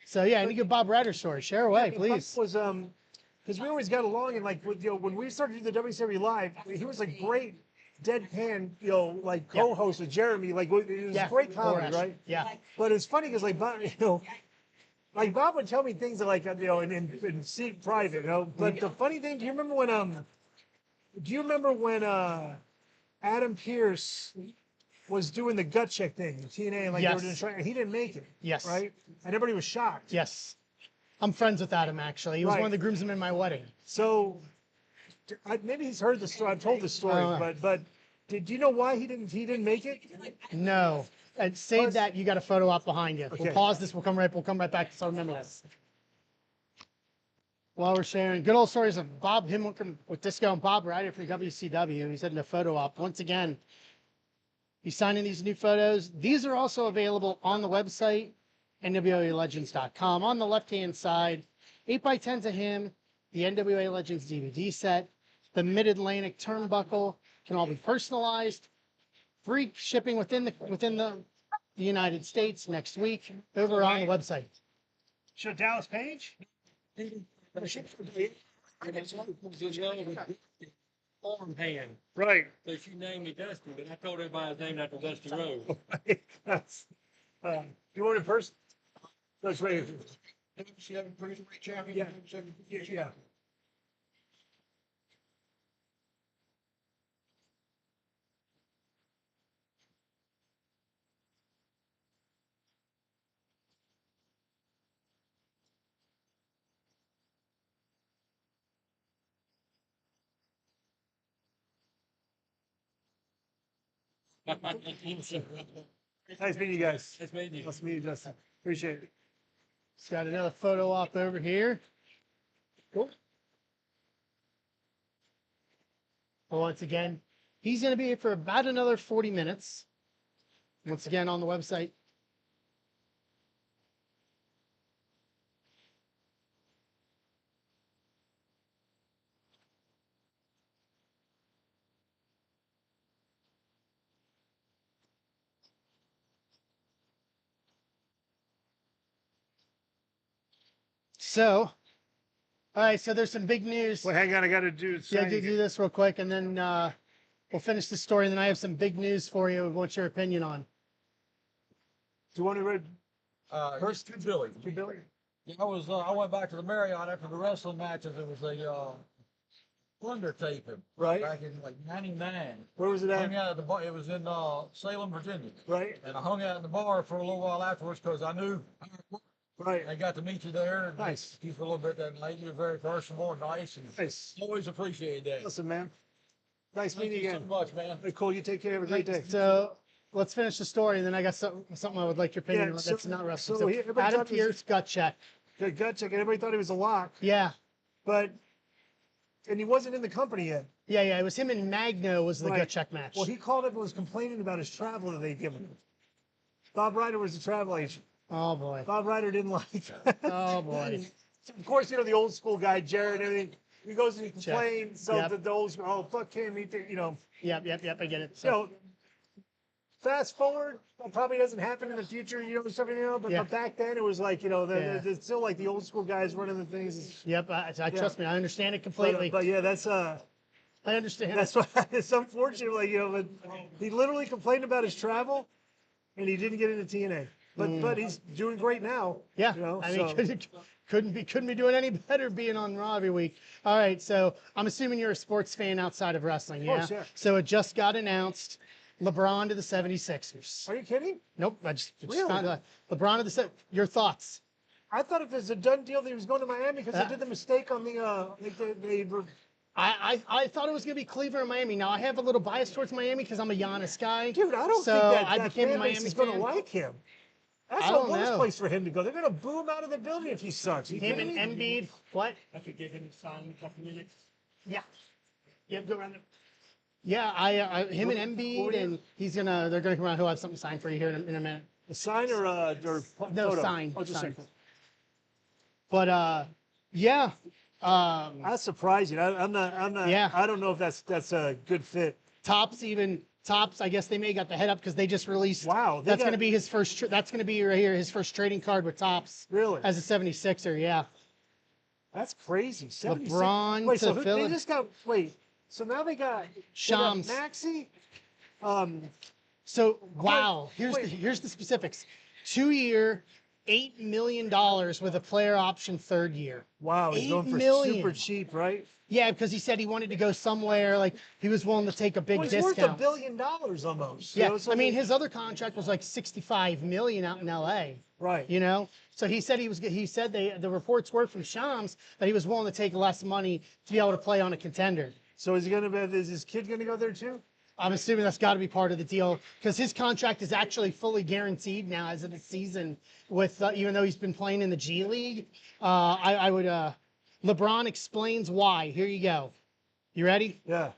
Speaker 1: So yeah, any good Bob Ryder story? Share away, please.
Speaker 2: Was because we always got along, and like with, you know, when we started to do the WCW live, he was a great deadpan, you know, like co-host with Jeremy. Like it was great comedy, right?
Speaker 1: Yeah.
Speaker 2: But it's funny because like Bob, you know, like Bob would tell me things that like you know in secret private, you know. But the funny thing, do you remember when Adam Pearce was doing the gut check thing in TNA, and like they were
Speaker 1: Yes.
Speaker 2: doing, and he didn't make it.
Speaker 1: Yes.
Speaker 2: Right? And everybody was shocked.
Speaker 1: Yes. I'm friends with Adam, actually. He was
Speaker 2: Right.
Speaker 1: one of the groomsmen in my wedding.
Speaker 2: So maybe he's heard the story. I've told the story, but did you know why he didn't make it?
Speaker 1: No. And save
Speaker 2: Plus-
Speaker 1: that. You got a photo op behind you. We'll
Speaker 2: Okay.
Speaker 1: pause this. We'll come right back to some memories. While we're sharing good old stories of him working with Disco and Bob Ryder for the WCW. He's in the photo op. Once again, he's signing these new photos. These are also available on the website, NWALegends.com. On the left-hand side, 8x10s of him, the NWA Legends DVD set, the Mid-Atlantic turnbuckle can all be personalized. Free shipping within the United States next week over on the website.
Speaker 2: Should Dallas Page?
Speaker 3: Arm hand.
Speaker 2: Right.
Speaker 3: So she named me Dusty, but I told everybody I was named after Dusty Rhodes.
Speaker 2: That's, you want it first? That's right.
Speaker 3: She had a pretty great champion.
Speaker 2: Yeah. Nice meeting you guys.
Speaker 3: It's made you.
Speaker 2: Nice meeting you, Justin. Appreciate it.
Speaker 1: He's got another photo op over here.
Speaker 2: Cool.
Speaker 1: Well, once again, he's going to be here for about another 40 minutes. Once again, on the website. So, all right, so there's some big news.
Speaker 2: Well, hang on. I got to do.
Speaker 1: Yeah, do this real quick, and then we'll finish the story, and then I have some big news for you. What's your opinion on?
Speaker 2: Do you want to read
Speaker 8: First, to Billy.
Speaker 2: to Billy?
Speaker 8: I went back to the Marriott after the wrestling matches. It was a Thunder taping
Speaker 2: Right.
Speaker 8: back in like '99.
Speaker 2: Where was it
Speaker 8: Hung
Speaker 2: at?
Speaker 8: out at the bar. It was in Salem, Virginia.
Speaker 2: Right.
Speaker 8: And I hung out in the bar for a little while afterwards because I knew
Speaker 2: Right.
Speaker 8: I got to meet you there. And
Speaker 2: Nice.
Speaker 8: You for a little bit that night. You were very personable and nice, and
Speaker 2: Nice.
Speaker 8: always appreciate that.
Speaker 2: Listen, man. Nice
Speaker 8: Thank
Speaker 2: meeting
Speaker 8: you
Speaker 2: you
Speaker 8: so
Speaker 2: again.
Speaker 8: much, man.
Speaker 2: Hey, cool. You take care. Have a great day.
Speaker 1: So let's finish the story, and then I got something I would like your opinion
Speaker 2: Yeah,
Speaker 1: on.
Speaker 2: so-
Speaker 1: That's not wrestling.
Speaker 2: so everybody
Speaker 1: Adam
Speaker 2: thought it was-
Speaker 1: Pearce gut check.
Speaker 2: The gut check. Everybody thought he was a lock,
Speaker 1: Yeah.
Speaker 2: and he wasn't in the company yet.
Speaker 1: Yeah. It was him and Magno was the
Speaker 2: Right.
Speaker 1: gut check match.
Speaker 2: Well, he called up and was complaining about his travel that they'd given him. Bob Ryder was the travel agent.
Speaker 1: Oh boy.
Speaker 2: Bob Ryder didn't like that.
Speaker 1: Oh boy.
Speaker 2: Of course, the old school guy, Jared, and everything. He goes and he
Speaker 1: Check.
Speaker 2: complains. So
Speaker 1: Yep.
Speaker 2: the old school, oh, fuck him. He,
Speaker 1: Yep. I get it.
Speaker 2: you
Speaker 1: So,
Speaker 2: know, fast forward, it probably doesn't happen in the future, stuff, but,
Speaker 1: Yeah.
Speaker 2: but back then it was like,
Speaker 1: Yeah.
Speaker 2: it's still like the old school guys running the things.
Speaker 1: yep. Trust me, I understand it
Speaker 2: But,
Speaker 1: completely.
Speaker 2: but yeah, that's
Speaker 1: I understand.
Speaker 2: why it's unfortunate. Like, but he literally complained about his travel, and he didn't get into TNA. But he's doing great now.
Speaker 1: Yeah,
Speaker 2: I
Speaker 1: mean, couldn't be doing any better being on Raw every week. All right, so I'm assuming you're a sports fan outside of wrestling, yeah?
Speaker 2: course, yeah.
Speaker 1: So it just got announced, LeBron to the 76ers.
Speaker 2: Are you kidding?
Speaker 1: Nope, I just
Speaker 2: Really?
Speaker 1: found out. LeBron to the your thoughts?
Speaker 2: I thought if it's a done deal that he was going to Miami because they did the mistake on the
Speaker 1: I thought it was gonna be Cleveland or Miami. Now I have a little bias towards Miami because I'm a Giannis guy.
Speaker 2: dude. I don't
Speaker 1: so
Speaker 2: think that,
Speaker 1: I
Speaker 2: that
Speaker 1: became a
Speaker 2: fan base
Speaker 1: Miami
Speaker 2: is going to
Speaker 1: fan.
Speaker 2: like him. That's
Speaker 1: I
Speaker 2: the
Speaker 1: don't
Speaker 2: worst
Speaker 1: know.
Speaker 2: place for him to go. They're going to boo him out of the building if he sucks. You
Speaker 1: Him
Speaker 2: kidding
Speaker 1: and
Speaker 2: me?
Speaker 1: Embiid, what?
Speaker 3: I could give him a sign a couple minutes.
Speaker 1: Yeah. Yeah, go around. Yeah, him and Embiid, and they're gonna come around. He'll have something signed for you here in a minute.
Speaker 2: A sign or
Speaker 1: No,
Speaker 2: photo?
Speaker 1: sign.
Speaker 2: Oh, just
Speaker 1: sign.
Speaker 2: sign.
Speaker 1: But yeah.
Speaker 2: That's surprising. I'm not.
Speaker 1: Yeah.
Speaker 2: I don't know if that's a good fit.
Speaker 1: Tops, I guess they may got the head up because they just released.
Speaker 2: Wow, they
Speaker 1: That's
Speaker 2: got-
Speaker 1: gonna be his first. That's gonna be right here his first trading card with Tops.
Speaker 2: Really?
Speaker 1: As a 76er, yeah.
Speaker 2: That's crazy. 76.
Speaker 1: LeBron
Speaker 2: Wait,
Speaker 1: to
Speaker 2: so
Speaker 1: Philly.
Speaker 2: they just got So now they got
Speaker 1: Shams.
Speaker 2: Maxey.
Speaker 1: So wow,
Speaker 2: wait.
Speaker 1: here's the specifics. 2-year, $8 million with a player option third year.
Speaker 2: Wow, he's
Speaker 1: $8
Speaker 2: going for
Speaker 1: million.
Speaker 2: super cheap, right?
Speaker 1: Yeah, because he said he wanted to go somewhere like he was willing to take a big
Speaker 2: Well, he's
Speaker 1: discount.
Speaker 2: worth $1 billion almost.
Speaker 1: Yeah,
Speaker 2: so
Speaker 1: I mean
Speaker 2: they-
Speaker 1: his other contract was like $65 million out in LA.
Speaker 2: right.
Speaker 1: So he said the reports were from Shams that he was willing to take less money to be able to play on a contender.
Speaker 2: So is his kid gonna go there too?
Speaker 1: I'm assuming that's got to be part of the deal because his contract is actually fully guaranteed now as of the season. With even though he's been playing in the G League, I would. LeBron explains why. Here you go. You ready?
Speaker 2: Yeah.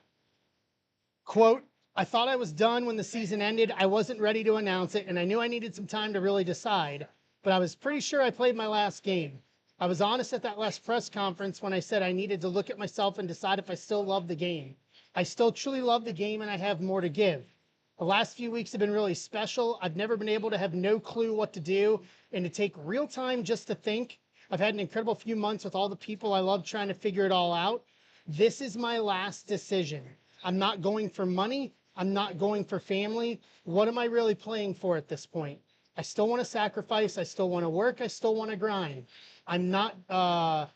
Speaker 1: Quote, I thought I was done when the season ended. I wasn't ready to announce it, and I knew I needed some time to really decide, but I was pretty sure I played my last game. I was honest at that last press conference when I said I needed to look at myself and decide if I still love the game. I still truly love the game, and I have more to give. The last few weeks have been really special. I've never been able to have no clue what to do and to take real time just to think. I've had an incredible few months with all the people I love trying to figure it all out. This is my last decision. I'm not going for money. I'm not going for family. What am I really playing for at this point? I still want to sacrifice. I still want to work. I still want to grind. I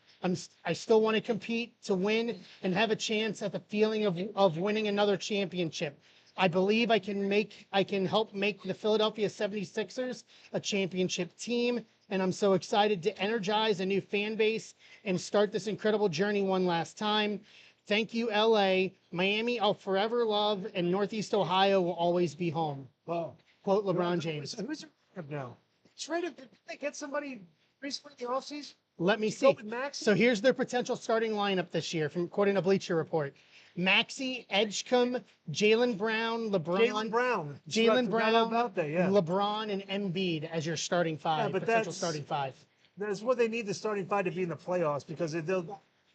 Speaker 1: still want to compete to win and have a chance at the feeling of winning another championship. I believe I can help make the Philadelphia 76ers a championship team. And I'm so excited to energize a new fan base and start this incredible journey one last time. Thank you, LA. Miami, I'll forever love, and Northeast Ohio will always be home.
Speaker 2: Wow.
Speaker 1: Quote LeBron James.
Speaker 2: So who's up now? Traded? Did they get somebody recently in the offseason?
Speaker 1: Let me
Speaker 2: Go
Speaker 1: see.
Speaker 2: with Maxey?
Speaker 1: So here's their potential starting lineup this year, from according to Bleacher Report. Maxey, Edgecombe, Jaylen Brown, LeBron.
Speaker 2: Jaylen Brown.
Speaker 1: Jaylen
Speaker 2: Forgot
Speaker 1: Brown,
Speaker 2: about that, yeah.
Speaker 1: LeBron, and Embiid as your starting five,
Speaker 2: but
Speaker 1: potential
Speaker 2: that's-
Speaker 1: starting five.
Speaker 2: That's what they need the starting five to be in the playoffs because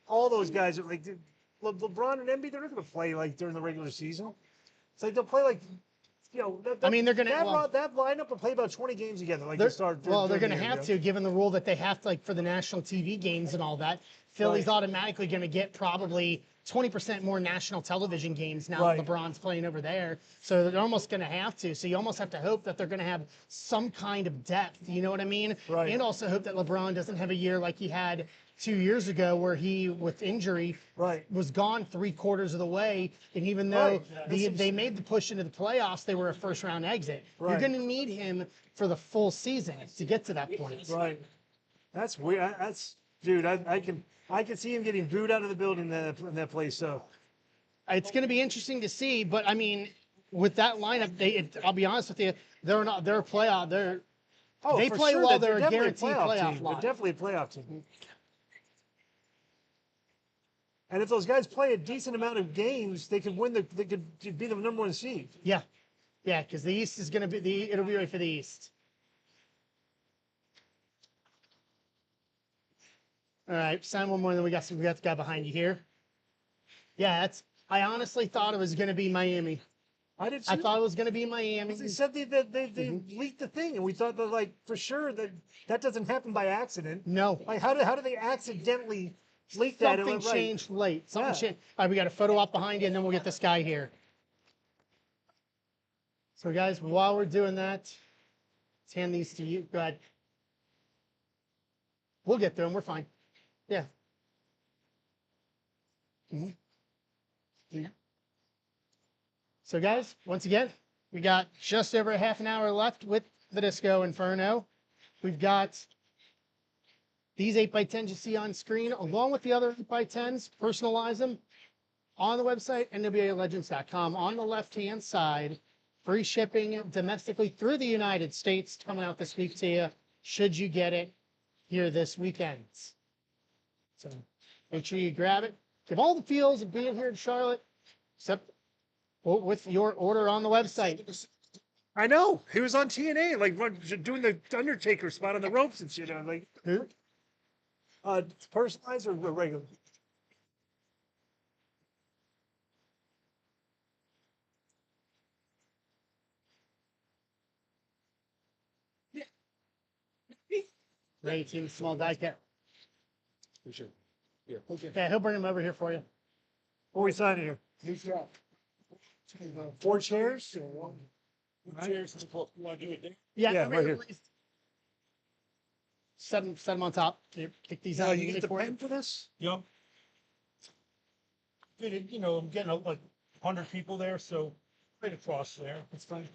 Speaker 2: all those guys are like LeBron and Embiid. They're not going to play like during the regular season. It's like they'll play like
Speaker 1: I mean, they're gonna- well-
Speaker 2: that lineup will play about 20 games together. Like
Speaker 1: They're
Speaker 2: they start.
Speaker 1: going
Speaker 2: during
Speaker 1: to
Speaker 2: the year,
Speaker 1: have to, given the rule that they have to, like, for the national TV games and all that. Philly's
Speaker 2: Right.
Speaker 1: automatically going to get probably 20% more national television games now
Speaker 2: Right.
Speaker 1: that LeBron's playing over there. So they're almost going to have to. So you almost have to hope that they're going to have some kind of depth. You know what I mean?
Speaker 2: Right.
Speaker 1: And also hope that LeBron doesn't have a year like he had 2 years ago where he, with injury,
Speaker 2: Right.
Speaker 1: was gone 3/4 of the way. And even though
Speaker 2: Right.
Speaker 1: they made the push into the playoffs, they were a first-round exit. You're
Speaker 2: Right.
Speaker 1: going to need him for the full season to get to that point.
Speaker 2: Right. That's weird. Dude. I can see him getting booed out of the building in that place. So
Speaker 1: It's going to be interesting to see, but I mean, with that lineup, I'll be honest with you, they're a playoff. They
Speaker 2: for
Speaker 1: play
Speaker 2: sure,
Speaker 1: well.
Speaker 2: they're
Speaker 1: They're a
Speaker 2: definitely
Speaker 1: guaranteed playoff
Speaker 2: team.
Speaker 1: lot.
Speaker 2: They're definitely a playoff team. And if those guys play a decent amount of games, they could win. They could be the number one seed.
Speaker 1: Yeah, because the East is going to be it'll be right for the East. All right, sign one more, then we got the guy behind you here. Yeah, I honestly thought it was going to be Miami.
Speaker 2: I did.
Speaker 1: I thought it was going to be Miami.
Speaker 2: They said they leaked the thing, and we thought that like for sure that doesn't happen by accident.
Speaker 1: No,
Speaker 2: Like how do they accidentally leak that?
Speaker 1: something
Speaker 2: Right.
Speaker 1: changed late. Something
Speaker 2: Yeah.
Speaker 1: changed. All right, we got a photo op behind you, and then we'll get this guy here. So, guys, while we're doing that, let's hand these to you. Go ahead. We'll get through them. We're fine. Yeah. So, guys, once again, we got just over a half an hour left with the Disco Inferno. We've got these 8x10s you see on screen, along with the other 8x10s. Personalize them on the website, NWALegends.com. On the left-hand side, free shipping domestically through the United States coming out this week to you, should you get it here this weekend. So make sure you grab it. Give all the feels of being here in Charlotte, except with your order on the website.
Speaker 2: I know he was on TNA, like doing the Undertaker spot on the ropes and shit. I was like,
Speaker 1: Who?
Speaker 2: Personalized or regular?
Speaker 1: Great team, small die cat.
Speaker 6: Sure. Yeah.
Speaker 1: Yeah, he'll bring him over here for you.
Speaker 2: What are we signing here?
Speaker 6: Who's got?
Speaker 2: 4 chairs.
Speaker 6: Chairs. You want to do it there?
Speaker 1: Yeah,
Speaker 2: right here.
Speaker 1: Set them on top. Here, kick these
Speaker 2: Now
Speaker 1: out.
Speaker 2: you get the
Speaker 1: for
Speaker 2: pen for this?
Speaker 8: Yep. You know, I'm getting like 100 people there, so right across there. It's fine.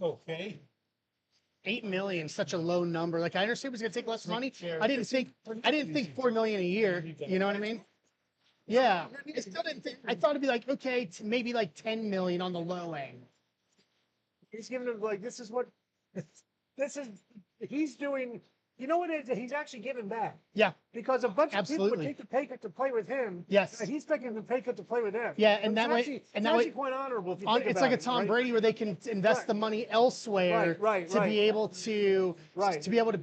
Speaker 8: Okay.
Speaker 1: 8 million, such a low number. Like I understand it was gonna take less money. I didn't think 4 million a year. You know what I mean? Yeah. I still didn't think. I thought it'd be like okay, maybe like 10 million on the low end.
Speaker 2: He's giving him like this is he's doing. You know what it is? He's actually giving back
Speaker 1: Yeah.
Speaker 2: because a bunch of people would
Speaker 1: Absolutely.
Speaker 2: take the pay cut to play with him.
Speaker 1: Yes.
Speaker 2: And he's taking the pay cut to play with them.
Speaker 1: Yeah, and
Speaker 2: It's
Speaker 1: that way-
Speaker 2: actually,
Speaker 1: and
Speaker 2: it's
Speaker 1: that way-
Speaker 2: actually quite honorable. If you think
Speaker 1: It's
Speaker 2: about
Speaker 1: like a
Speaker 2: it,
Speaker 1: Tom
Speaker 2: right?
Speaker 1: Brady where they can invest
Speaker 2: Right.
Speaker 1: the money elsewhere
Speaker 2: Right,
Speaker 1: to be able to
Speaker 2: Right.
Speaker 1: to be able to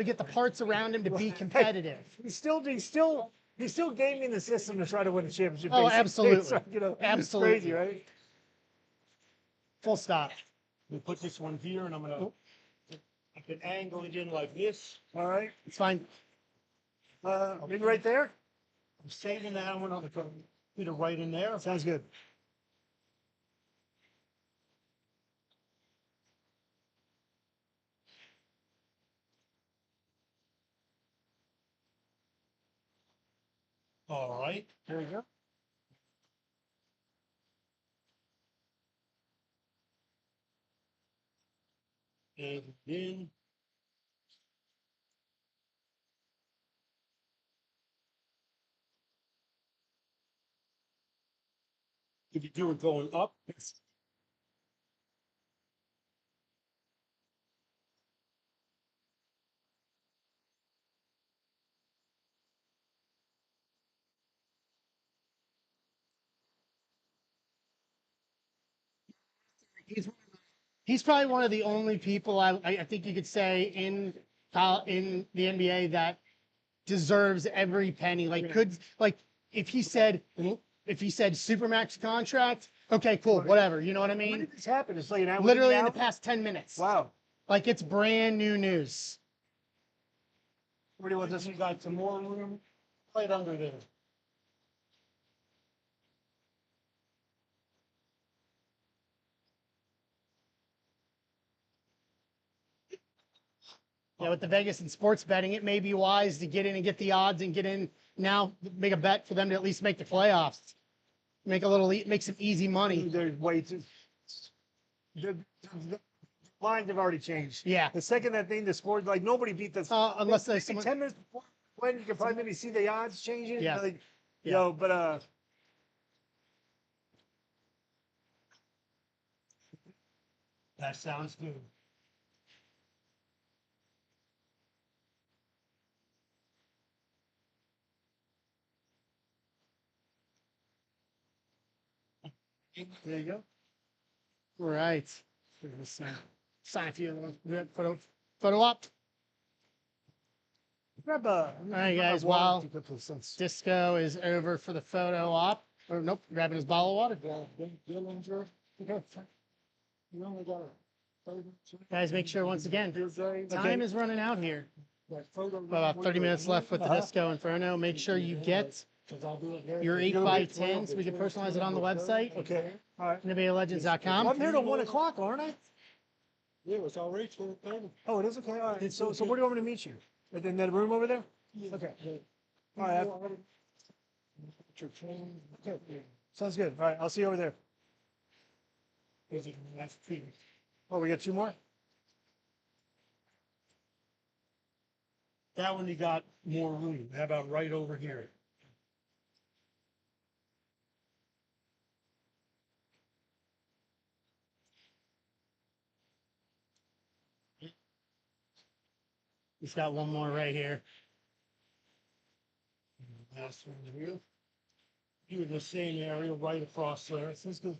Speaker 1: get the parts around him to be
Speaker 2: Right.
Speaker 1: competitive.
Speaker 2: He's still gaming the system to try to win a championship.
Speaker 1: Oh,
Speaker 2: basically.
Speaker 1: absolutely.
Speaker 2: It's like, it's
Speaker 1: Absolutely.
Speaker 2: crazy, right?
Speaker 1: Full stop.
Speaker 8: We put this one here, and I can angle it in like this.
Speaker 2: All right.
Speaker 1: It's fine.
Speaker 2: Maybe right there.
Speaker 8: I'm saving that one on the computer right in there.
Speaker 2: Sounds good.
Speaker 8: All right.
Speaker 2: There we go.
Speaker 8: And then if you do it going up,
Speaker 1: He's probably one of the only people I think you could say in the NBA that deserves every penny. Like if he said supermax contract, okay, cool, whatever. You know what I
Speaker 2: When
Speaker 1: mean?
Speaker 2: did this happen? It's like an hour
Speaker 1: Literally in
Speaker 2: now?
Speaker 1: the past 10 minutes.
Speaker 2: Wow.
Speaker 1: Like it's brand new news.
Speaker 2: Where do you want this?
Speaker 8: you got some more room right under there.
Speaker 1: Yeah, with the Vegas and sports betting, it may be wise to get in and get the odds and get in now, make a bet for them to at least make the playoffs. Make some easy money.
Speaker 2: There's way too. The lines have already changed.
Speaker 1: Yeah.
Speaker 2: The second that thing, the sport, like nobody beat this.
Speaker 1: Unless
Speaker 2: maybe
Speaker 1: there's someone.
Speaker 2: 10 minutes before when you can probably maybe see the odds changing.
Speaker 1: Yeah.
Speaker 2: Like,
Speaker 1: Yeah.
Speaker 2: Yo, but
Speaker 8: That sounds good.
Speaker 2: There you go.
Speaker 1: Right. Sign a few of them. Photo op.
Speaker 2: Grab
Speaker 1: All right, guys. While
Speaker 2: since
Speaker 1: Disco is over for the photo op, or nope, grabbing his bottle of water. Guys, make sure once again, time is running out here. About 30 minutes left with the Disco Inferno. Make sure you get your 8x10 so we can personalize it on the website.
Speaker 2: Okay. All right.
Speaker 1: NWALegends.com.
Speaker 2: Well, I'm here till 1 o'clock, aren't I?
Speaker 8: Yeah, it's all right for the thing.
Speaker 2: Oh, it is okay. All right. So where do you want me to meet you? In that room over there? Okay. All right. Okay. Sounds good. All right. I'll see you over there. Oh, we got 2 more?
Speaker 6: That one you got more room. How about right over here?
Speaker 1: He's got one more right here.
Speaker 6: Last one here. You in the same area right across there. This is good.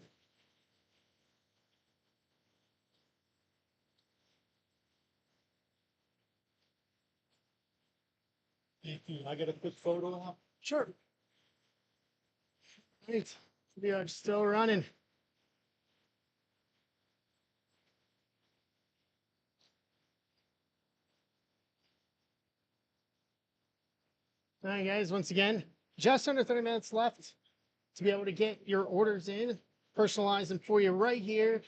Speaker 6: I got a quick photo op.
Speaker 2: Sure.
Speaker 1: Right. We are still running. All right, guys, once again, just under 30 minutes left to be able to get your orders in, personalize them for you right here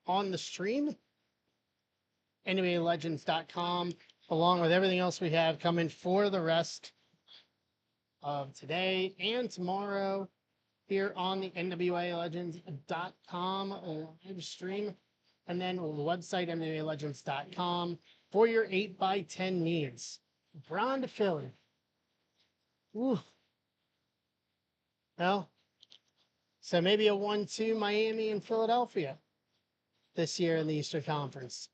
Speaker 1: on the stream. NWALegends.com, along with everything else we have coming for the rest of today and tomorrow here on the NWALegends.com live stream, and then the website NWALegends.com for your 8x10 needs. Braun to Philly. Ooh. Well, so maybe a 1-2 Miami and Philadelphia this year in the Eastern Conference.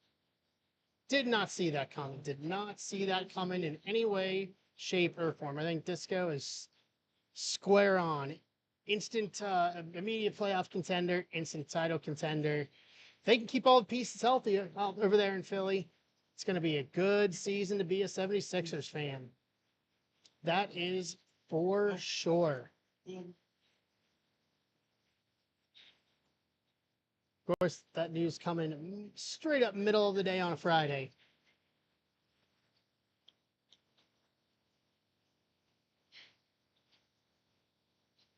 Speaker 1: Did not see that coming. Did not see that coming in any way, shape, or form. I think Disco is square on. Instant, immediate playoff contender, instant title contender. If they can keep all the pieces healthy out over there in Philly, it's going to be a good season to be a 76ers fan. That is for sure. Of course, that news coming straight up middle of the day on a Friday.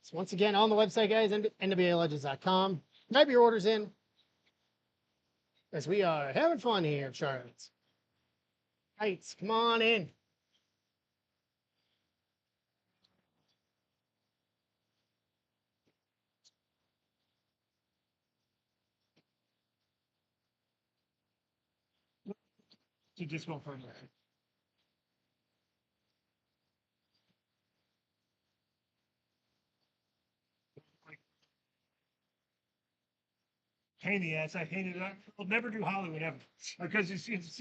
Speaker 1: So once again, on the website, guys, NWALegends.com. Type your orders in as we are having fun here, Charlotte. Right, come on in.
Speaker 2: You just go further. Pain in the ass. I hated it. I'll never do Hollywood ever because you see, it's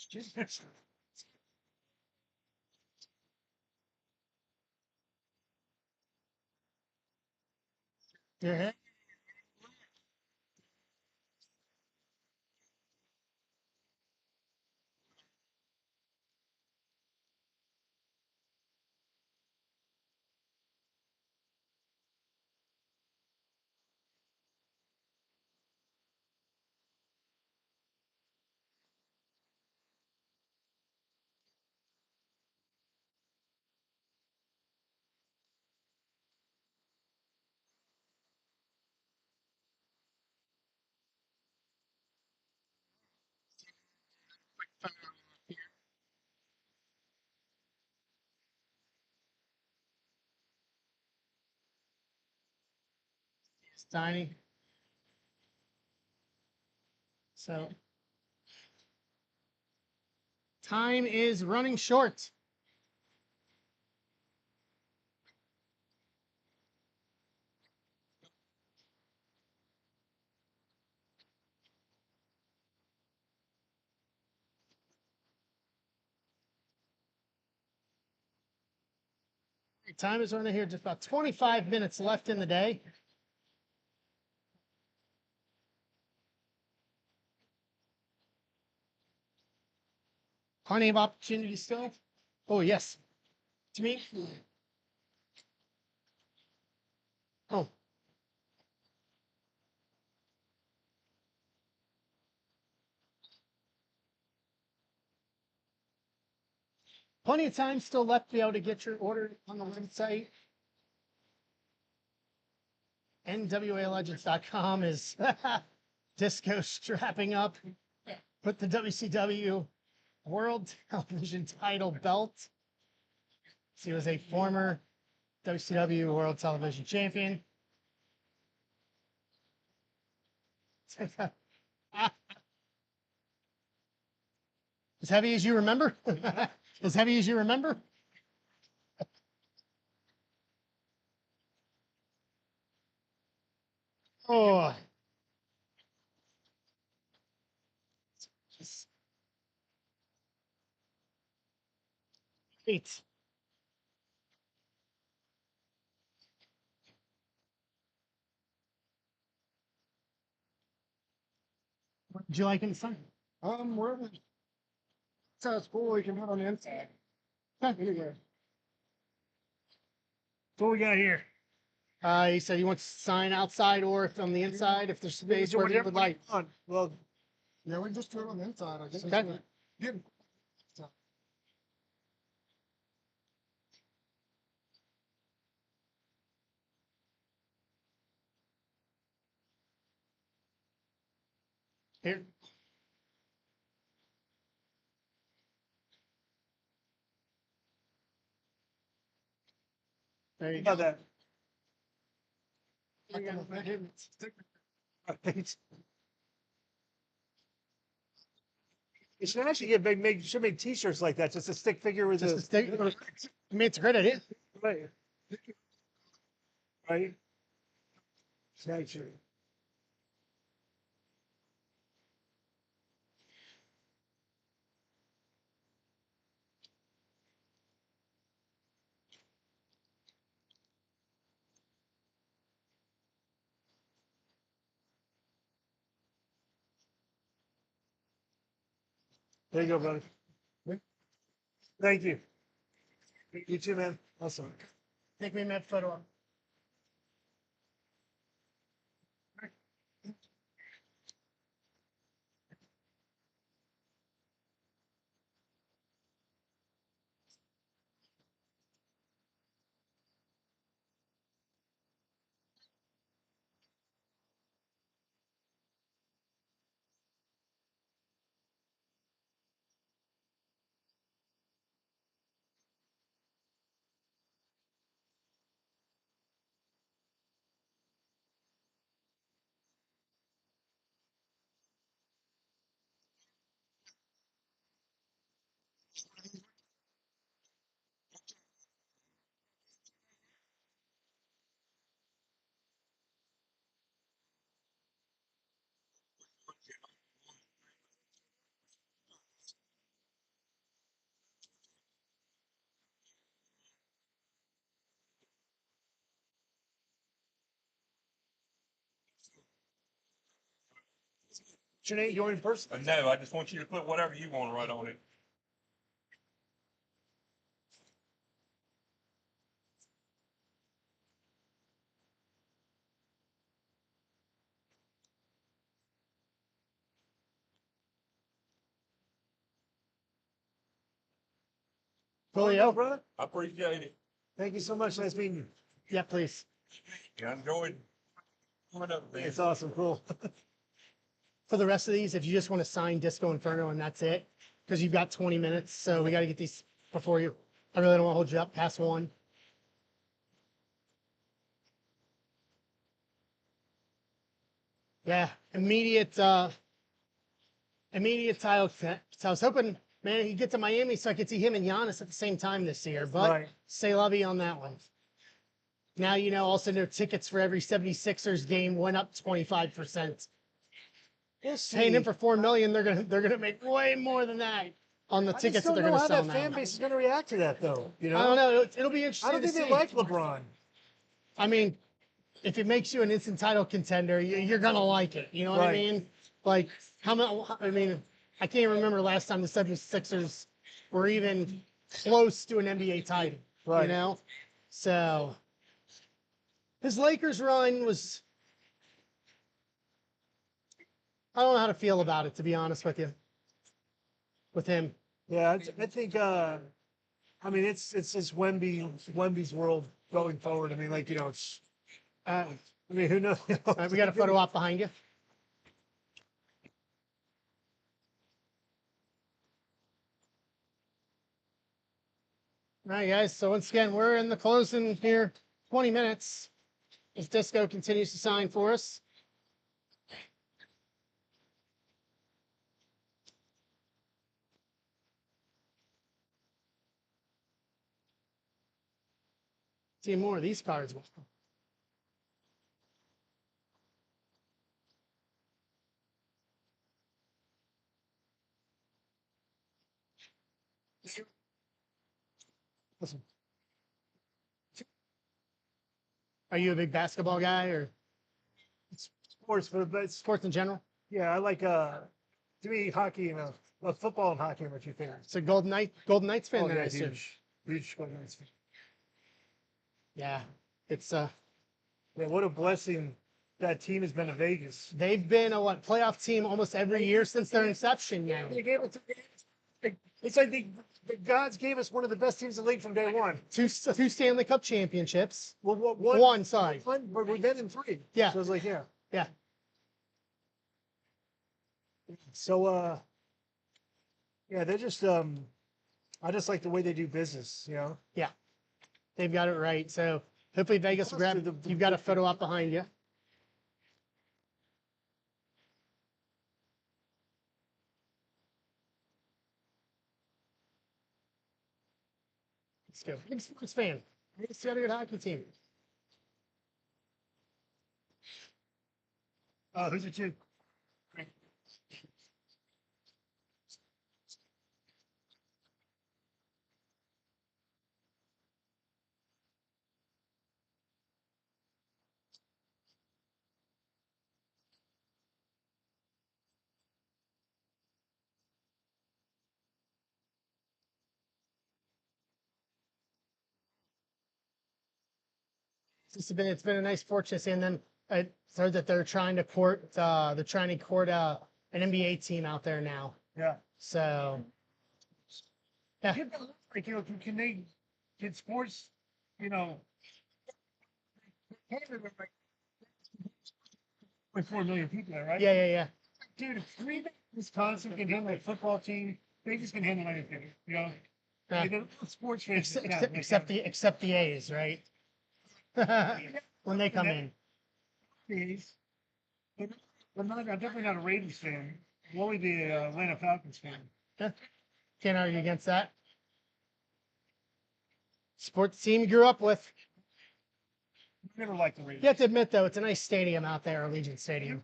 Speaker 2: just
Speaker 1: Yeah. It's tiny. So time is running short. Time is running here. Just about 25 minutes left in the day. Plenty of opportunity still. Oh, yes. To me. Oh. Plenty of time still left to be able to get your order on the website. NWALegends.com is Disco strapping up with the WCW World Television title belt. He was a former WCW World Television Champion. As heavy as you remember? As heavy as you remember? Oh. Great. What did you like inside?
Speaker 8: Wherever. Sounds cool. You can put on the inside. Anyway.
Speaker 2: What we got here?
Speaker 1: He said he wants to sign outside or if on the inside, if there's space, wherever you would like.
Speaker 2: Well,
Speaker 8: Yeah, we just do it on the inside, I guess.
Speaker 1: Okay.
Speaker 8: Yeah.
Speaker 1: Here. There you
Speaker 2: how
Speaker 1: go.
Speaker 2: about
Speaker 8: I can let him stick.
Speaker 2: that? You should actually get should make T-shirts like that, just a stick figure with
Speaker 1: Just
Speaker 2: a
Speaker 1: a stick. I mean, it's a great idea.
Speaker 2: right, right. Actually, there you go, brother. Thank you. You too, man. Awesome.
Speaker 1: Take me a minute photo.
Speaker 2: What's your name? You're in person.
Speaker 9: No, I just want you to put whatever you want to write on it.
Speaker 1: Julio.
Speaker 2: Brother.
Speaker 9: I appreciate it.
Speaker 2: Thank you so much. Nice meeting you.
Speaker 1: Yeah, please.
Speaker 9: I enjoyed coming up, man.
Speaker 2: It's awesome. Cool.
Speaker 1: For the rest of these, if you just want to sign Disco Inferno and that's it, because you've got 20 minutes, so we got to get these before you. I really don't want to hold you up past 1. Yeah, immediate title. So I was hoping, man, he'd get to Miami so I could see him and Giannis at the same time this year, but
Speaker 2: Right.
Speaker 1: say lovey on that one. Now, you know, also no tickets for every 76ers game went up 25%.
Speaker 2: We'll see.
Speaker 1: Paying him for $4 million, they're gonna make way more than that. on the
Speaker 2: I just
Speaker 1: tickets that
Speaker 2: don't
Speaker 1: they're
Speaker 2: know
Speaker 1: going to
Speaker 2: how
Speaker 1: sell
Speaker 2: that
Speaker 1: now.
Speaker 2: fan base is going to react to that, though. You know,
Speaker 1: I don't know. It'll be interesting.
Speaker 2: I don't
Speaker 1: to
Speaker 2: think they
Speaker 1: see.
Speaker 2: like LeBron.
Speaker 1: I mean, if it makes you an instant title contender, you're going to like it. You know what I
Speaker 2: Right.
Speaker 1: mean? Like, how much? I mean, I can't remember last time the 76ers were even close to an NBA title.
Speaker 2: Right.
Speaker 1: You know? So, his Lakers run was. I don't know how to feel about it, to be honest with you. With him.
Speaker 2: Yeah, I think. I mean, it's just Wemby's world going forward. I mean, like, you know, it's. I mean, who knows?
Speaker 1: All right, we got a photo op behind you. All right, guys. So once again, we're in the closing here. 20 minutes. As Disco continues to sign for us. See more of these cards.
Speaker 2: Listen,
Speaker 1: Are you a big basketball guy or
Speaker 2: sports, but it's,
Speaker 1: sports in general?
Speaker 2: yeah, I like to me hockey and football and hockey are my two favorites.
Speaker 1: So Golden Knights fan
Speaker 2: Oh,
Speaker 1: then,
Speaker 2: yeah,
Speaker 1: I assume.
Speaker 2: huge Golden Knights fan.
Speaker 1: Yeah, it's
Speaker 2: Yeah, what a blessing that team has been to Vegas.
Speaker 1: they've been a playoff team almost every year since their inception now.
Speaker 2: They gave it. It's like the gods gave us one of the best teams in the league from day one.
Speaker 1: Two Stanley Cup championships.
Speaker 2: Well,
Speaker 1: One, sorry.
Speaker 2: but we've been in three.
Speaker 1: Yeah.
Speaker 2: So it's like, yeah.
Speaker 1: Yeah.
Speaker 2: So yeah, they're just I just like the way they do business, you know.
Speaker 1: They've got it right. So hopefully Vegas will grab. You've got a photo up behind you. Let's go. Big sports fan. Biggest good hockey team.
Speaker 2: Who's it you?
Speaker 1: It's been a nice fortune. And then I heard that they're trying to court an NBA team out there now.
Speaker 2: Yeah.
Speaker 1: So yeah.
Speaker 2: Like, you know, can they get sports, you know, like 4 million people there, right?
Speaker 1: Yeah.
Speaker 2: Dude, if Wisconsin can handle a football team, they just can handle anything, you know.
Speaker 1: Yeah.
Speaker 2: Like, the sports fans,
Speaker 1: Except the A's, right? When they come in.
Speaker 2: A's. I'm definitely not a Ravens fan. I'm only the Atlanta Falcons fan.
Speaker 1: Can't argue against that. Sports team you grew up with.
Speaker 2: Never liked the Ravens.
Speaker 1: You have to admit, though, it's a nice stadium out there, Allegiant Stadium.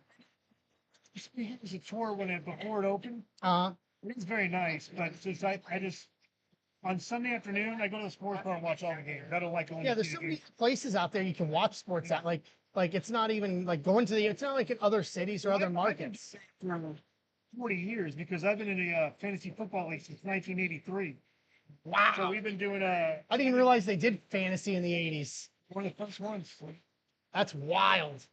Speaker 2: It was a tour before it opened.
Speaker 1: Uh-huh.
Speaker 2: It was very nice, but just I just on Sunday afternoon I go to the sports bar and watch all the games. I don't like going.
Speaker 1: Yeah,
Speaker 2: to
Speaker 1: there's
Speaker 2: see
Speaker 1: so
Speaker 2: the
Speaker 1: many
Speaker 2: games.
Speaker 1: places out there you can watch sports at. Like it's not even like going to it's not like in other cities or other
Speaker 2: I've been
Speaker 1: markets.
Speaker 2: for 40 years because I've been in a fantasy football league since 1983.
Speaker 1: Wow.
Speaker 2: So we've been doing
Speaker 1: I didn't even realize they did fantasy in the 80s.
Speaker 2: one of the first ones.
Speaker 1: That's wild.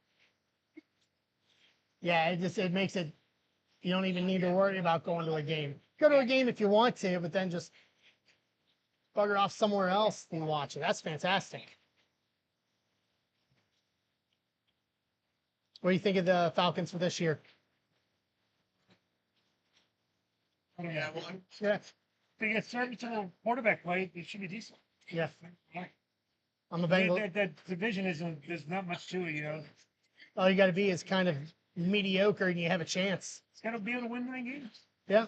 Speaker 1: Yeah, it makes it, you don't even need to worry about going to a game. Go to a game if you want to, but then just bugger off somewhere else and watch it. That's fantastic. What do you think of the Falcons for this year?
Speaker 2: Yeah, well,
Speaker 1: Yeah.
Speaker 2: they get serviceable quarterback play. It should be decent.
Speaker 1: Yeah. I'm a
Speaker 2: That,
Speaker 1: Bengal.
Speaker 2: that division there's not much to it, you know.
Speaker 1: All you got to be is kind of mediocre and you have a chance.
Speaker 2: It's got to be able to win 9 games.
Speaker 1: Yeah.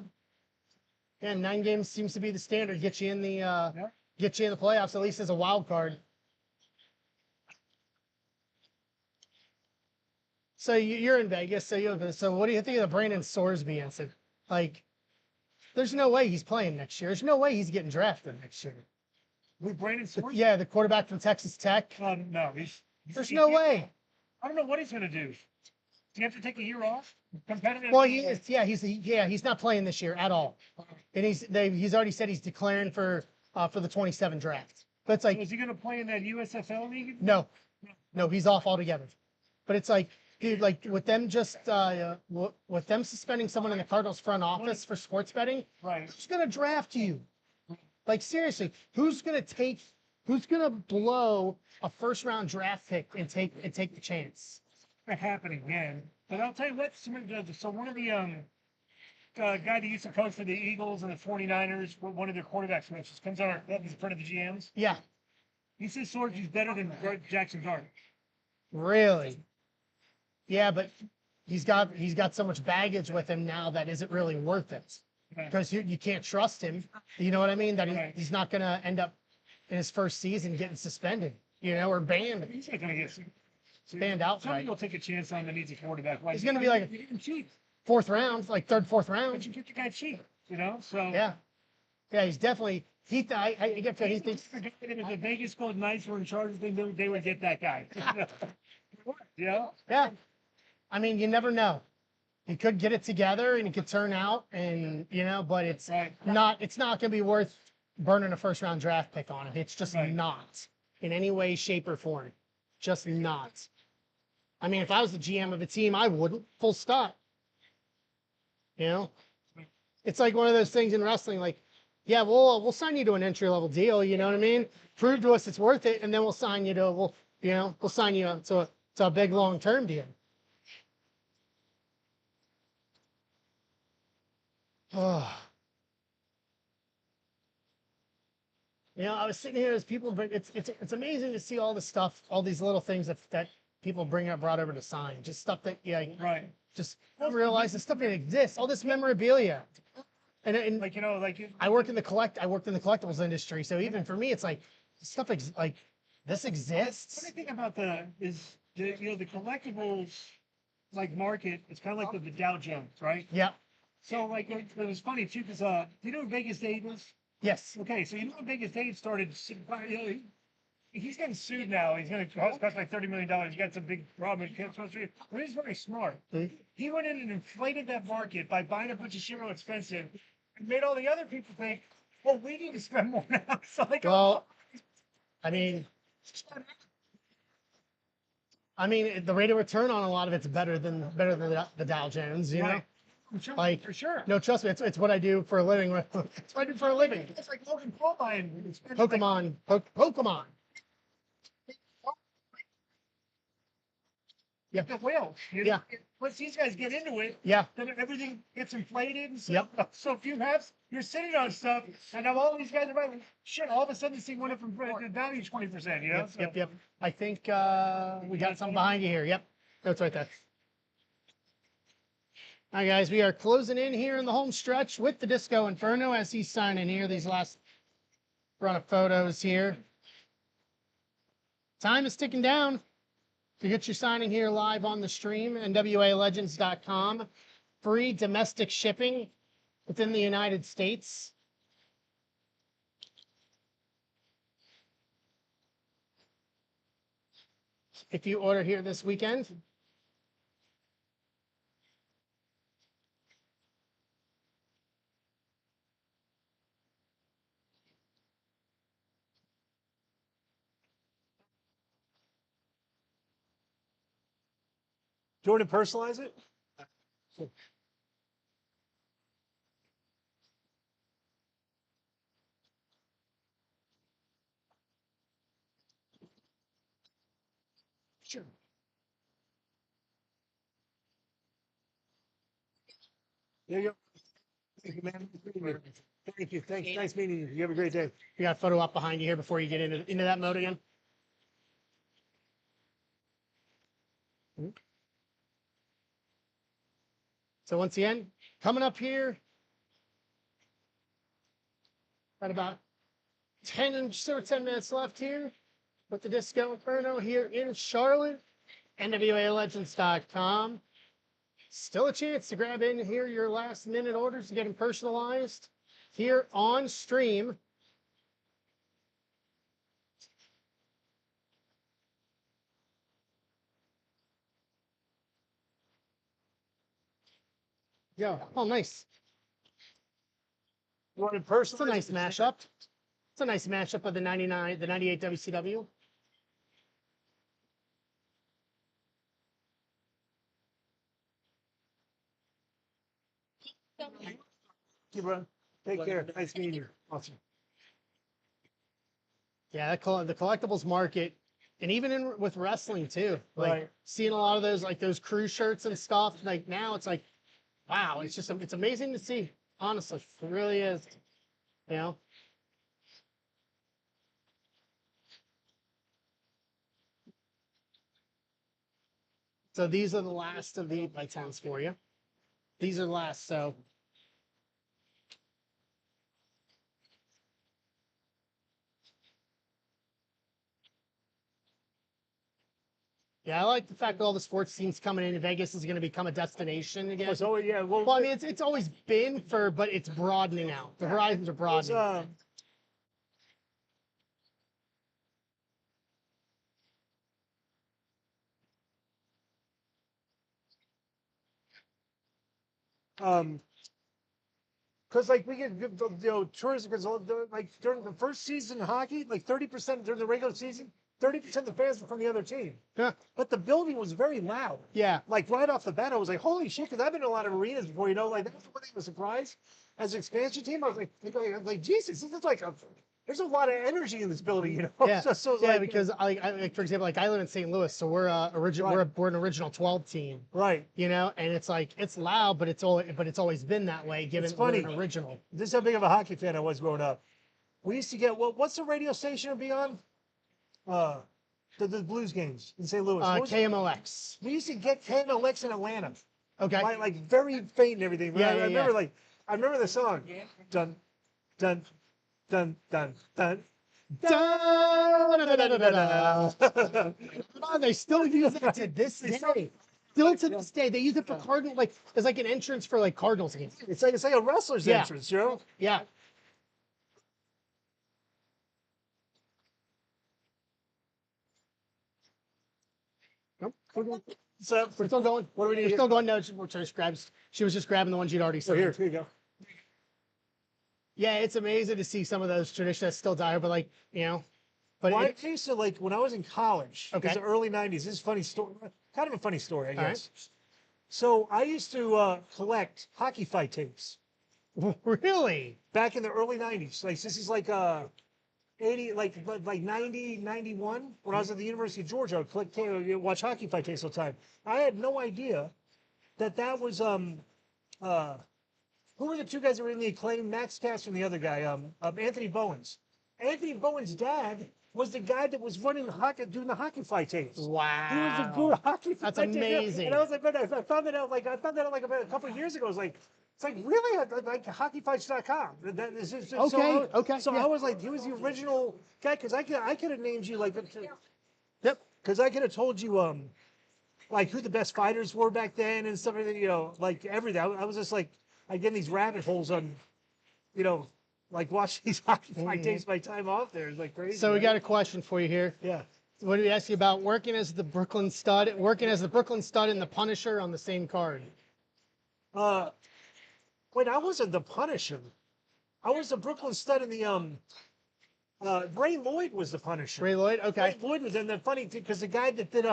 Speaker 1: Yeah, 9 games seems to be the standard. Get you in the playoffs at least as a wild card. So you're in Vegas. So what do you think of the Brandon Sorsby incident? Like There's no way he's playing next year. There's no way he's getting drafted next year.
Speaker 2: With Brandon Swartz?
Speaker 1: Yeah, the quarterback from Texas Tech.
Speaker 2: No,
Speaker 1: There's no way.
Speaker 2: I don't know what he's going to do. Does he have to take a year off? Competitive?
Speaker 1: Well, he's not playing this year at all. And he's already said he's declaring for the 27 draft. But it's like,
Speaker 2: So is he going to play in that USFL league?
Speaker 1: no, he's off altogether. But it's like, dude, like with them with them suspending someone in the Cardinals front office for sports betting,
Speaker 2: Right.
Speaker 1: who's gonna draft you? Like seriously, who's gonna blow a first round draft pick and take the chance?
Speaker 2: Not happening again. But I'll tell you what, so one of the guy that used to coach for the Eagles and the 49ers, one of their quarterbacks coaches, comes out in front of the GMs.
Speaker 1: Yeah,
Speaker 2: He says Swords is better than Jackson Dart.
Speaker 1: really. Yeah, but he's got so much baggage with him now that isn't really worth it because you can't trust him. You know what I mean? That he's not going to end up in his first season getting suspended, or banned.
Speaker 2: He's not going to get
Speaker 1: banned outright.
Speaker 2: Somebody will take a chance on that needs a quarterback.
Speaker 1: He's going to be like
Speaker 2: cheap.
Speaker 1: fourth round, like third, fourth
Speaker 2: But
Speaker 1: round.
Speaker 2: you get the guy cheap, So
Speaker 1: Yeah, he's definitely I get he thinks.
Speaker 2: If the Vegas Golden Knights were in charge, they would get that guy.
Speaker 1: Yeah. I mean, you never know. He could get it together and he could turn out and, but it's not going to be worth burning a first round draft pick on it. It's just not in any way, shape or form. Just not. I mean, if I was the GM of a team, I wouldn't, full stop. It's like one of those things in wrestling, like, yeah, we'll sign you to an entry level deal. You know what I mean? Prove to us it's worth it. And then we'll sign you to, we'll sign you to a big long-term deal. Oh. I was sitting here as people, but it's amazing to see all the stuff, all these little things that people brought over to sign, just stuff that just realize the stuff that exists, all this memorabilia, and I worked in the collectibles industry, so even for me, it's like stuff like this exists.
Speaker 2: Funny thing about the collectibles market, it's kind of like the Dow Jones, right?
Speaker 1: Yeah.
Speaker 2: So it was funny too because do you know who Vegas Dave is?
Speaker 1: Yes.
Speaker 2: Okay, so when Vegas Dave started, he's getting sued now. He's going to cost like $30 million. He got some big problem. But he's very smart.
Speaker 1: Mm-hmm.
Speaker 2: He went in and inflated that market by buying a bunch of shit real expensive and made all the other people think, well, we need to spend more now. So
Speaker 1: I mean, the rate of return on a lot of it's better than the Dow Jones, know?
Speaker 2: Like, for sure.
Speaker 1: No, trust me, it's what I do for a living. It's what I do for a living.
Speaker 2: It's like Logan Paul buying
Speaker 1: Pokemon. Pokemon.
Speaker 2: Yeah. The whales.
Speaker 1: Yeah.
Speaker 2: Once these guys get into it,
Speaker 1: yeah,
Speaker 2: then everything gets inflated. And
Speaker 1: yep.
Speaker 2: So if you're sitting on stuff, and now all these guys are buying shit, all of a sudden this thing went up from value 20%,
Speaker 1: Yep. I think we got something behind you here. Yep. That's right there. All right, guys, we are closing in here in the home stretch with the Disco Inferno as he's signing here. These last run of photos here. Time is ticking down to get your signing here live on the stream, NWALegends.com. Free domestic shipping within the United States. If you order here this weekend.
Speaker 2: Do you want to personalize it? Sure. There you go. Thank you, man. Thank you. Thanks. Nice meeting you. You have a great day.
Speaker 1: You got a photo up behind you here before you get into that mode again. So once again, coming up here at about 10 minutes left here with the Disco Inferno here in Charlotte, NWALegends.com. Still a chance to grab in here your last minute orders to get them personalized here on stream. Yeah. Oh, nice.
Speaker 2: You want it
Speaker 1: It's a
Speaker 2: personalized?
Speaker 1: nice mashup. It's a nice mashup of the 99, the 98 WCW.
Speaker 2: Thank you, bro. Take care. Nice meeting you. Awesome.
Speaker 1: Yeah, the collectibles market, and even with wrestling too. Like
Speaker 2: Right.
Speaker 1: seeing a lot of those like those crew shirts and stuff. Like now, it's like, wow, it's just it's amazing to see. Honestly, it really is. You know. So these are the last of the 8x10s for you. These are the last. So yeah, I like the fact that all the sports teams coming in. Vegas is going to become a destination again.
Speaker 2: So yeah,
Speaker 1: Well, I mean, it's always been but it's broadening out. The horizons are broadening.
Speaker 2: Because like we get good, tourism because like during the first season of hockey, like 30% during the regular season, 30% of the fans were from the other team.
Speaker 1: Yeah.
Speaker 2: But the building was very loud.
Speaker 1: Yeah.
Speaker 2: Like right off the bat, I was like, holy shit! Because I've been to a lot of arenas before, like that was one thing was a surprise. As an expansion team, I was like, Jesus, this is like there's a lot of energy in this building,
Speaker 1: Yeah,
Speaker 2: So it's
Speaker 1: yeah,
Speaker 2: like,
Speaker 1: because like for example, like I live in St. Louis, so we're original we're an original 12 team,
Speaker 2: right.
Speaker 1: and it's like it's loud, but it's always been that way. Given
Speaker 2: It's funny.
Speaker 1: we're an original.
Speaker 2: This is how big of a hockey fan I was growing up. We used to get what's the radio station would be on? The Blues games in St. Louis. What was it?
Speaker 1: KMOX.
Speaker 2: We used to get KMOX in Atlanta.
Speaker 1: Okay.
Speaker 2: Like very faint and everything.
Speaker 1: Yeah,
Speaker 2: I remember
Speaker 1: yeah.
Speaker 2: I remember the song. Dun dun dun dun dun.
Speaker 1: Oh, they still use that to this day. Still to this day, they use it for Cardinal, like it's like an entrance for like Cardinals games.
Speaker 2: It's like a wrestler's
Speaker 1: Yeah.
Speaker 2: entrance,
Speaker 1: Yeah. Nope.
Speaker 2: So
Speaker 1: We're still going.
Speaker 2: What do we need
Speaker 1: We're
Speaker 2: here?
Speaker 1: still going. No, she was just grabbing the ones you'd already
Speaker 2: So
Speaker 1: seen.
Speaker 2: here you go.
Speaker 1: Yeah, it's amazing to see some of those traditions that still die, but but
Speaker 2: Well, I used to when I was in college,
Speaker 1: Okay.
Speaker 2: in the early '90s. This is a funny story, kind of a funny story, I
Speaker 1: All right.
Speaker 2: guess. So I used to collect hockey fight tapes
Speaker 1: really,
Speaker 2: back in the early '90s. Like this is like 80, like 90, 91. When I was at the University of Georgia, I would collect watch hockey fight tapes all the time. I had no idea that was who were the two guys that were in the Acclaim? Max Caster and the other guy, Anthony Bowens. Anthony Bowens' dad was the guy that was running doing the hockey fight tapes.
Speaker 1: wow,
Speaker 2: He was a good hockey fight
Speaker 1: That's
Speaker 2: tape guy.
Speaker 1: amazing.
Speaker 2: And I was like, man, I found that out like about a couple of years ago. It's like really like hockeyfights.com. That is just
Speaker 1: Okay, okay,
Speaker 2: So
Speaker 1: yeah.
Speaker 2: I was like, he was the original guy because I could have named you like,
Speaker 1: Yep.
Speaker 2: because I could have told you like who the best fighters were back then and stuff like that, like everything. I was just like, I get in these rabbit holes on, like watch these hockey fight tapes my time off there. It's like crazy.
Speaker 1: So we
Speaker 2: right?
Speaker 1: got a question for you here.
Speaker 2: Yeah.
Speaker 1: What did we ask you about working as the Brooklyn Stud and the Punisher on the same card?
Speaker 2: Wait, I wasn't the Punisher. I was the Brooklyn Stud in the Ray Lloyd was the Punisher.
Speaker 1: Ray Lloyd, okay,
Speaker 2: Ray Lloyd was, and the funny because the guy that did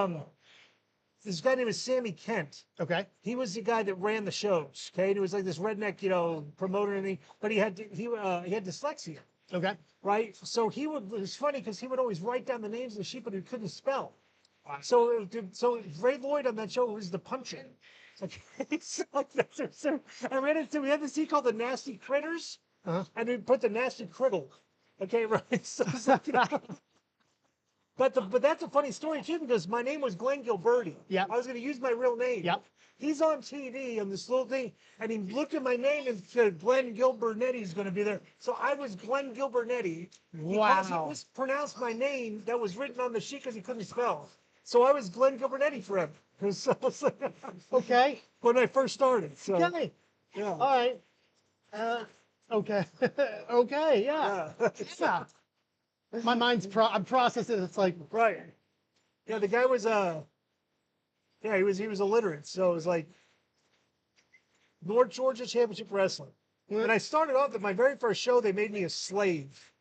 Speaker 2: this guy named Sammy Kent.
Speaker 1: okay,
Speaker 2: He was the guy that ran the shows. Okay, and he was like this redneck, promoter, and but he had dyslexia.
Speaker 1: okay.
Speaker 2: Right? So it was funny because he would always write down the names of the sheep, but he couldn't spell. So Ray Lloyd on that show was the puncher. So I ran into, we had this scene called the Nasty Critters, and we put the Nasty Criddle. Okay, right? So, but that's a funny story too because my name was Glenn Gilberti.
Speaker 1: Yep.
Speaker 2: I was going to use my real name.
Speaker 1: Yep.
Speaker 2: He's on TV on this little thing, and he looked at my name and said, Glenn Gilbertnetti's going to be there. So I was Glenn Gilbertnetti. Because he
Speaker 1: Wow.
Speaker 2: mispronounced my name that was written on the sheet because he couldn't spell. So I was Glenn Gilbernetti forever. So it's like,
Speaker 1: Okay.
Speaker 2: when I first started. So
Speaker 1: Okay.
Speaker 2: yeah.
Speaker 1: All right. Okay. Okay. Yeah.
Speaker 2: Yeah.
Speaker 1: Yeah. My mind's I'm processing. It's like,
Speaker 2: Right. Yeah, the guy was yeah, he was illiterate, so it was like North Georgia Championship Wrestling. And I started off at my very first show, they made me a slave.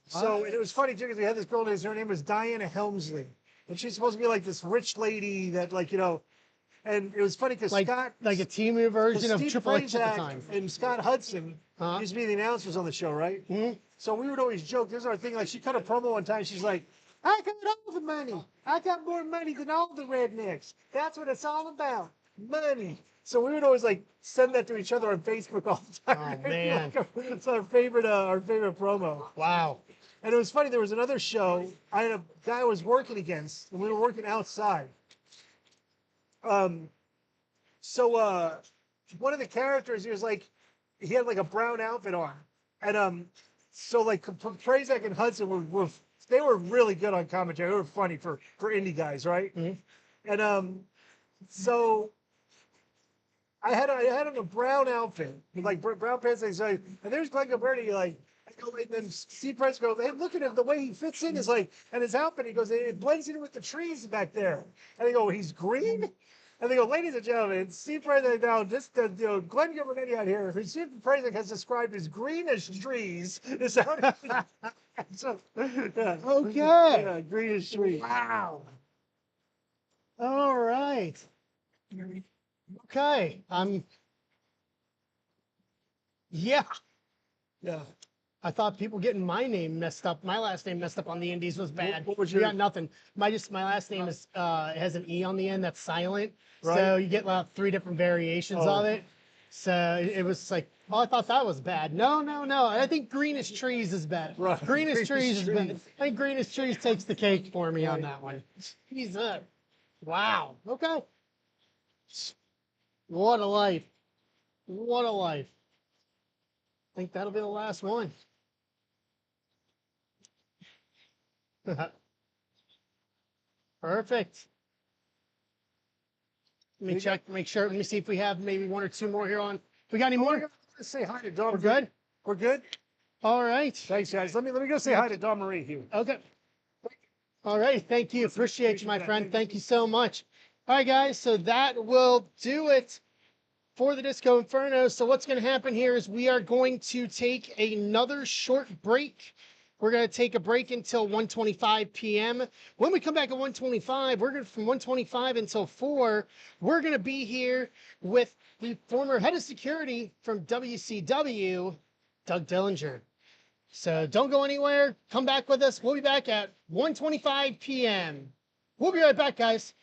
Speaker 2: So and it was funny too because we had this girl, her name was Diana Helmsley. And she's supposed to be like this rich lady that like, you know, and it was funny because
Speaker 1: like,
Speaker 2: Scott,
Speaker 1: like a team version of
Speaker 2: Steve
Speaker 1: Triple H at the
Speaker 2: Prazak
Speaker 1: time.
Speaker 2: and Scott Hudson
Speaker 1: Huh?
Speaker 2: used to be the announcers on the show, right?
Speaker 1: Mhm.
Speaker 2: So we would always joke. This is our thing. Like she cut a promo one time. She's like, "I got all the money. I got more money than all the rednecks. That's what it's all about, money." So we would always like send that to each other on Facebook all the time.
Speaker 1: Oh, man.
Speaker 2: It's our favorite promo.
Speaker 1: Wow.
Speaker 2: And it was funny. There was another show. I had a guy I was working against, and we were working outside. So one of the characters, he was like, he had like a brown outfit on, and so like Prazak and Hudson were they were really good on commentary. They were funny for indie guys, right?
Speaker 1: Mhm.
Speaker 2: And so I had on a brown outfit, with like brown pants, and there's Glenn Gilberti, like. And then Steve Price goes, "Hey, look at him. The way he fits in is like, and his outfit." He goes, "It blends in with the trees back there." And they go, "He's green." And they go, "Ladies and gentlemen, Steve Price now just Glenn Gilberti out here, who Steve Price has described as green as trees, is out." So, yeah.
Speaker 1: Okay.
Speaker 2: Yeah, green as trees.
Speaker 1: Wow. All right. Okay. Yeah.
Speaker 2: Yeah.
Speaker 1: I thought people getting my name messed up, my last name messed up on the Indies was bad.
Speaker 2: What was
Speaker 1: You
Speaker 2: your-
Speaker 1: got nothing. My last name is it has an E on the end that's silent. So
Speaker 2: Right.
Speaker 1: you get about 3 different variations
Speaker 2: Oh.
Speaker 1: of it. So it was like, oh, I thought that was bad. No. I think Greenish Trees is better.
Speaker 2: Right.
Speaker 1: Greenish
Speaker 2: Greenish
Speaker 1: Trees is better.
Speaker 2: Trees.
Speaker 1: I think Greenish Trees takes the cake for me on
Speaker 2: Right.
Speaker 1: that one. Jesus. Wow. Okay. What a life. What a life. I think that'll be the last one. Perfect. Let me check, make sure, let me see if we have maybe 1 or 2 more here on. We got any more?
Speaker 2: Let's say hi to Dawn.
Speaker 1: We're good?
Speaker 2: We're good.
Speaker 1: All right.
Speaker 2: Thanks, guys. Let me go say hi to Dawn Marie here.
Speaker 1: Okay. All right. Thank you. Appreciate you, my friend. Thank you so much. All right, guys. So that will do it for the Disco Inferno. So what's going to happen here is we are going to take another short break. We're going to take a break until 1:25 p.m. When we come back at 1:25, we're going to, from 1:25 until 4, we're going to be here with the former head of security from WCW, Doug Dillinger. So don't go anywhere. Come back with us. We'll be back at 1:25 p.m. We'll be right back, guys.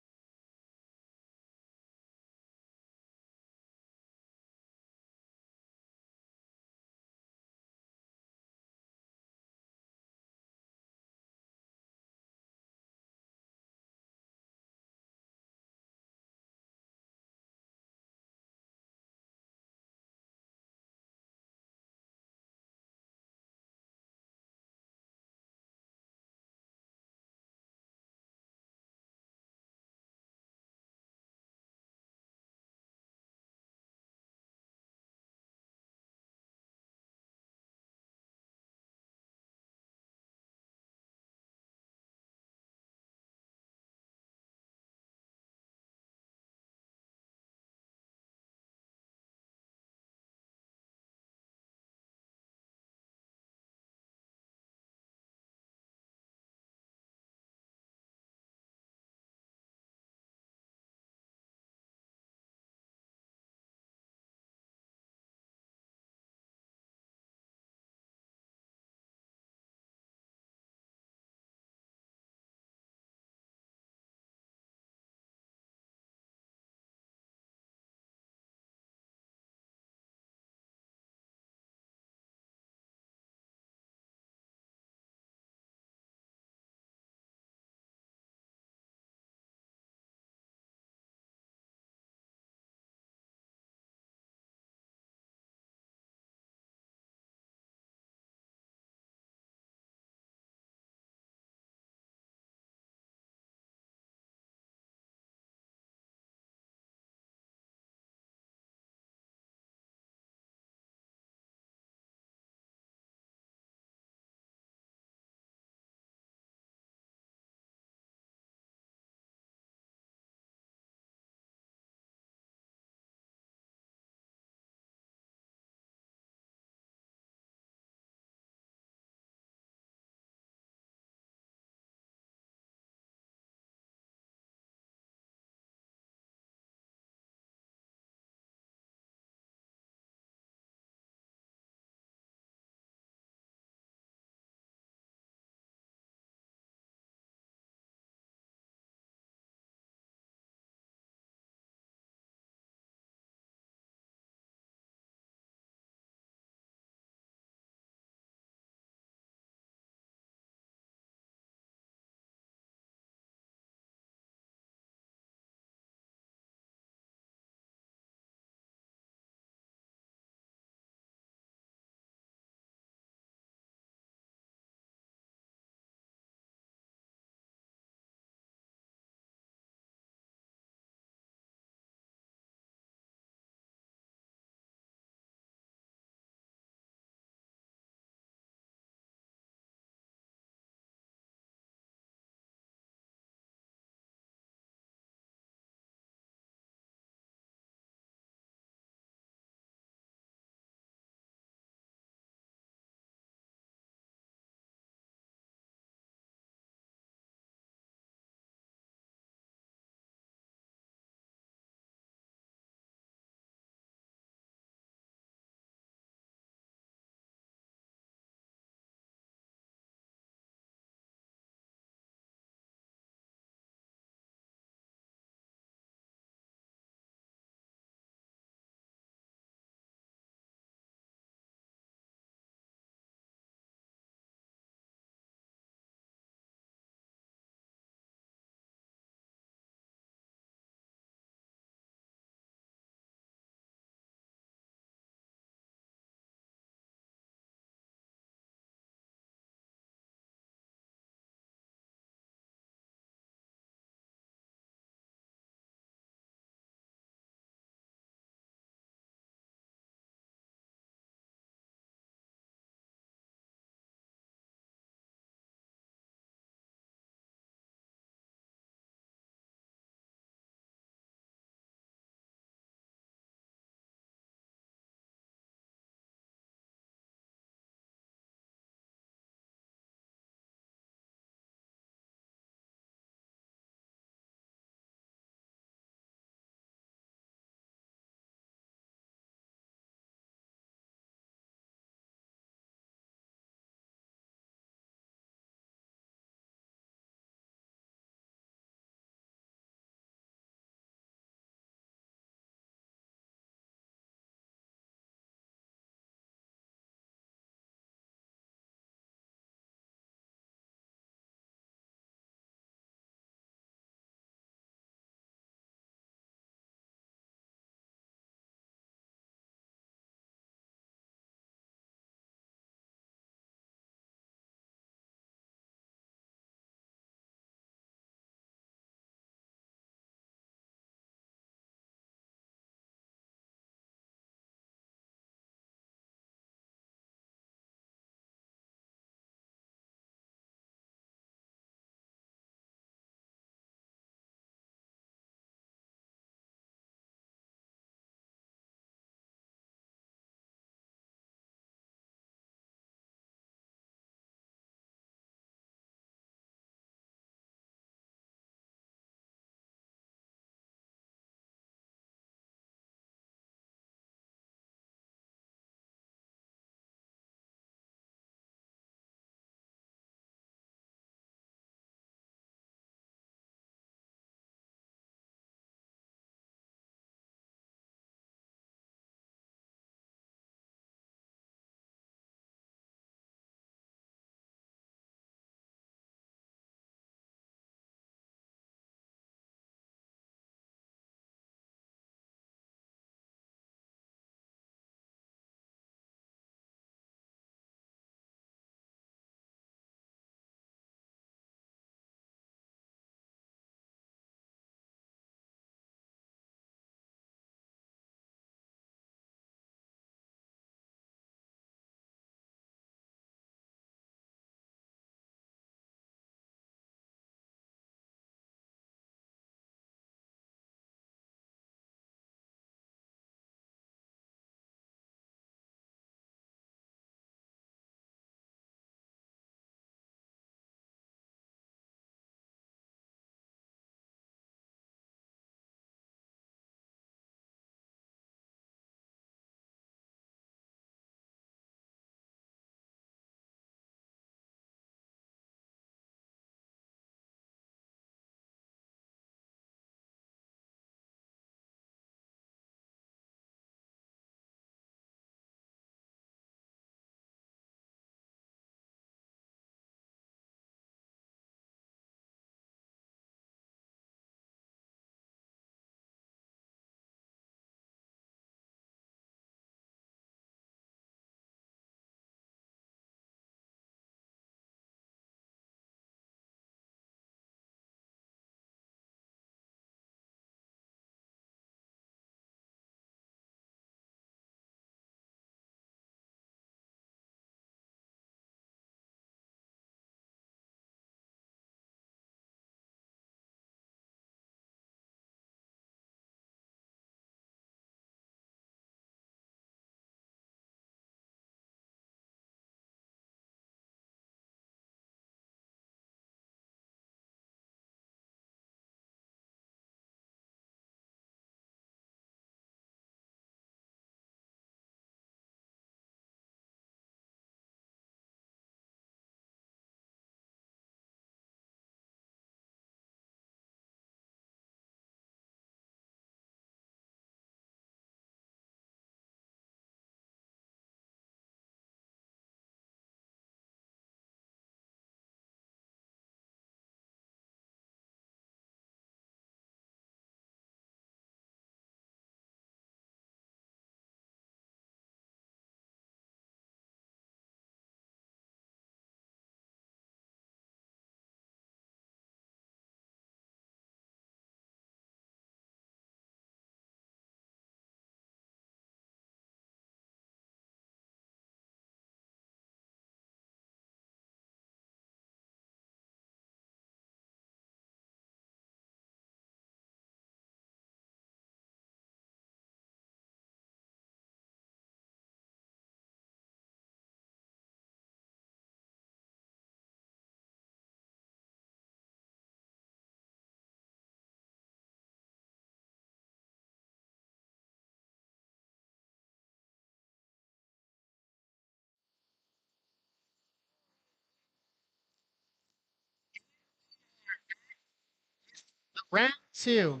Speaker 1: Round 2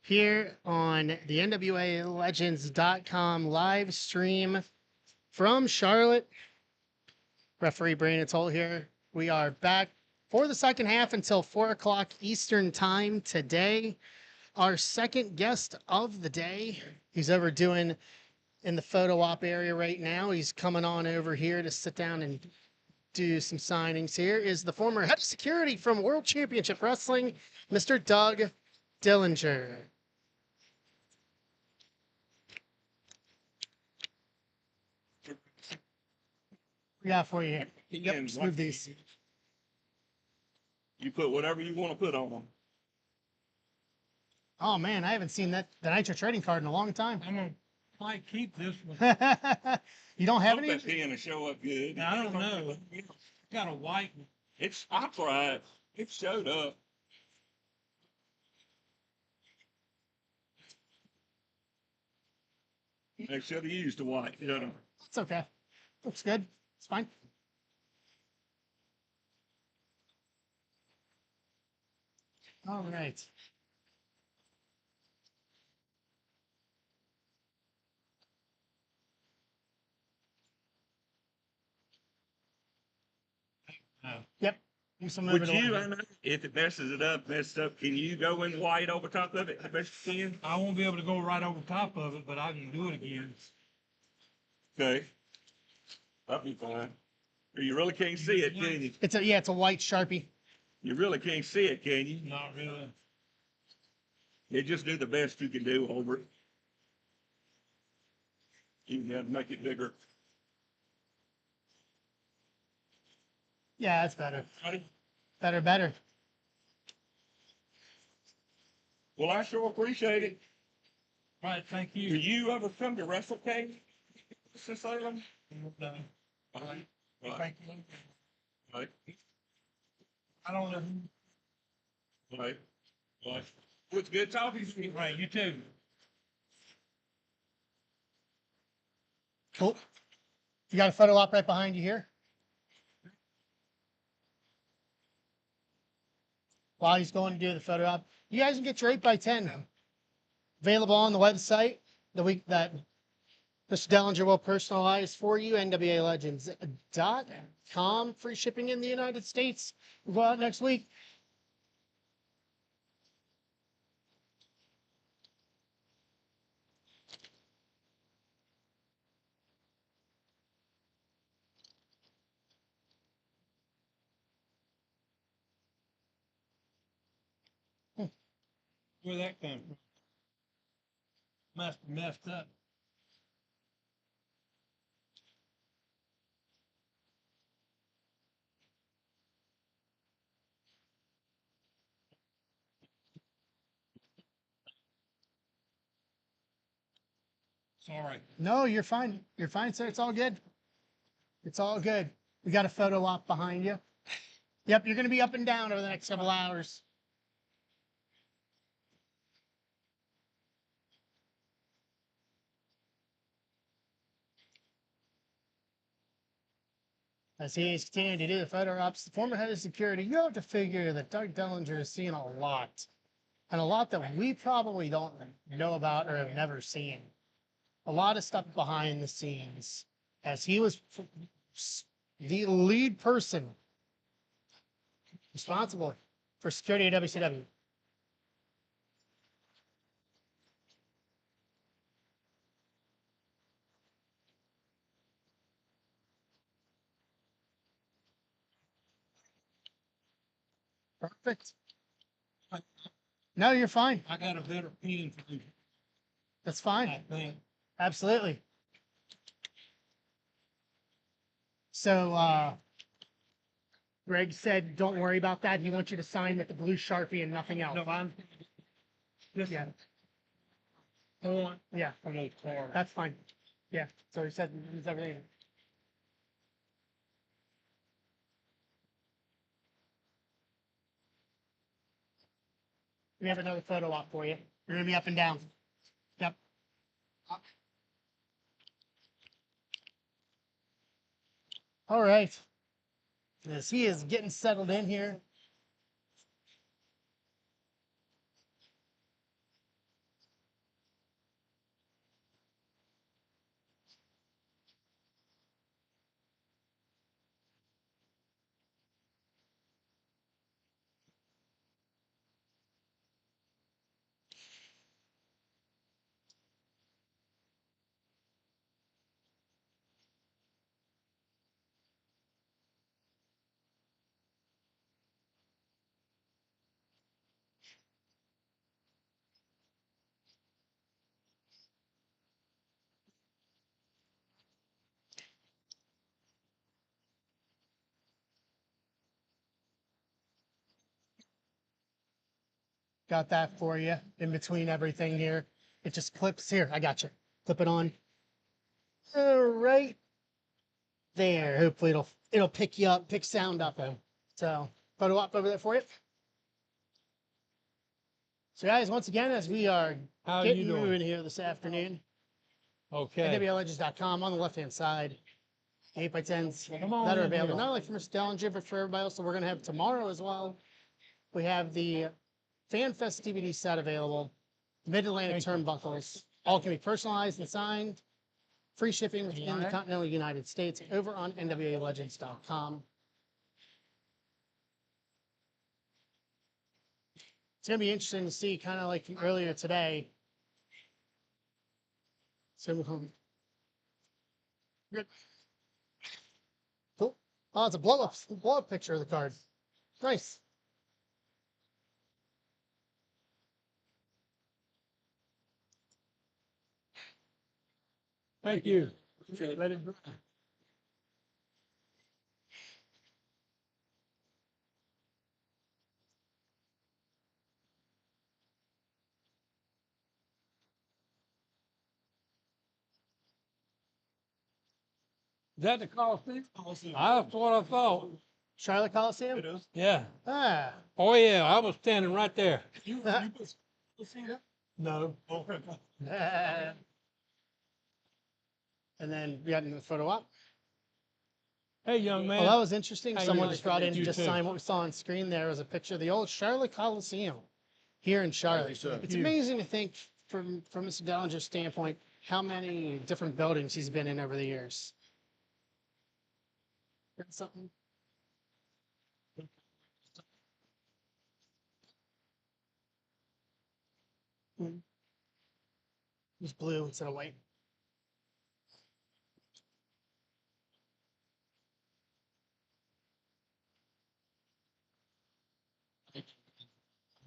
Speaker 1: here on the NWALegends.com live stream from Charlotte. Referee Brandon Toll here. We are back for the second half until 4 o'clock Eastern time today. Our second guest of the day, he's over doing in the photo op area right now. He's coming on over here to sit down and do some signings. Here is the former head of security from World Championship Wrestling, Mr. Doug Dillinger. We got for you here. Yep,
Speaker 9: And
Speaker 1: just move these.
Speaker 9: You put whatever you want to put on them.
Speaker 1: Oh man, I haven't seen the Nitro trading card in a long time.
Speaker 8: I'm gonna might keep this one.
Speaker 1: You don't have
Speaker 9: Hope
Speaker 1: any?
Speaker 9: that pen will show up good.
Speaker 8: Now, I don't know. Got a white one.
Speaker 9: I tried. It showed up. They should have used the white. You know.
Speaker 1: It's okay. Looks good. It's fine. All right. Yep. Do some
Speaker 9: Would
Speaker 1: moving
Speaker 9: you,
Speaker 1: along.
Speaker 9: I know, if it messed up, can you go in white over top of it the best you can?
Speaker 8: I won't be able to go right over top of it, but I can do it again.
Speaker 9: Okay. That'd be fine. Or you really can't see it, can you?
Speaker 1: It's a white Sharpie.
Speaker 9: You really can't see it, can you?
Speaker 8: Not really.
Speaker 9: You just do the best you can do over it. You can have to make it bigger.
Speaker 1: Yeah, that's better.
Speaker 9: Right?
Speaker 1: Better.
Speaker 9: Well, I sure appreciate it.
Speaker 8: Right, thank
Speaker 9: Do
Speaker 8: you.
Speaker 9: you ever come to WrestleCade, Sis Salem?
Speaker 8: No,
Speaker 9: Right.
Speaker 8: thank you.
Speaker 9: Right.
Speaker 8: I don't know.
Speaker 9: Right. Right. Well, it's good talking to you.
Speaker 8: Right, you too.
Speaker 1: Cool. You got a photo op right behind you here. While he's going to do the photo op, you guys can get your 8x10 available on the website the week that Mr. Dellinger will personalize for you. NWALegends.com. Free shipping in the United States. We'll go out next week.
Speaker 8: Where that come from? Must have messed up. Sorry.
Speaker 1: No, you're fine. You're fine, sir. It's all good. It's all good. We got a photo op behind you. Yep, you're going to be up and down over the next couple hours. As he is continuing to do the photo ops, the former head of security, you have to figure that Doug Dellinger is seeing a lot. And a lot that we probably don't know about or have never seen. A lot of stuff behind the scenes. As he was the lead person responsible for security at WCW. Perfect. No, you're fine.
Speaker 8: I got a better pen for you,
Speaker 1: That's
Speaker 8: I
Speaker 1: fine.
Speaker 8: think.
Speaker 1: Absolutely. So, Greg said, don't worry about that. He wants you to sign with the blue Sharpie and nothing else.
Speaker 8: No, I'm. This
Speaker 1: Yeah.
Speaker 8: point.
Speaker 1: Yeah,
Speaker 8: I'm gonna card.
Speaker 1: that's fine. Yeah, so he said he's everything. We have another photo op for you. You're gonna be up and down. Yep. All right. As he is getting settled in here, Got that for you in between everything here. It just clips here. I got you. Clip it on. All right. There. Hopefully it'll pick you up, pick sound up. So photo op over there for you. So guys, once again, as we are
Speaker 8: How
Speaker 1: getting
Speaker 8: you doing?
Speaker 1: moving here this afternoon,
Speaker 8: Okay.
Speaker 1: NWALegends.com on the left-hand side, 8x10s
Speaker 8: Come on
Speaker 1: that are
Speaker 8: in
Speaker 1: available,
Speaker 8: here.
Speaker 1: not only for Mr. Dellinger, but for everybody else that we're going to have tomorrow as well. We have the FanFest DVD set available, Mid-Atlantic
Speaker 8: Thank you.
Speaker 1: turnbuckles, all can be personalized and signed, free shipping within the
Speaker 8: Alright.
Speaker 1: continental United States over on NWALegends.com. It's going to be interesting to see, kind of like earlier today. So, good. Cool. Oh, it's a blow up picture of the card. Nice.
Speaker 8: Thank you. Let it dry. Is that the Coliseum? That's what I thought.
Speaker 1: Charlotte Coliseum?
Speaker 8: Yeah.
Speaker 1: Ah.
Speaker 8: Oh yeah, I was standing right there.
Speaker 1: No. And then we got in the photo op.
Speaker 8: Hey, young man.
Speaker 1: Well, that was interesting.
Speaker 8: How you
Speaker 1: Someone
Speaker 8: doing?
Speaker 1: just brought in to
Speaker 8: You
Speaker 1: just
Speaker 8: too.
Speaker 1: sign what we saw on screen there was a picture of the old Charlotte Coliseum here in Charlotte. It's
Speaker 8: You.
Speaker 1: amazing to think from Mr. Dellinger's standpoint how many different buildings he's been in over the years. Heard something? It's blue instead of white.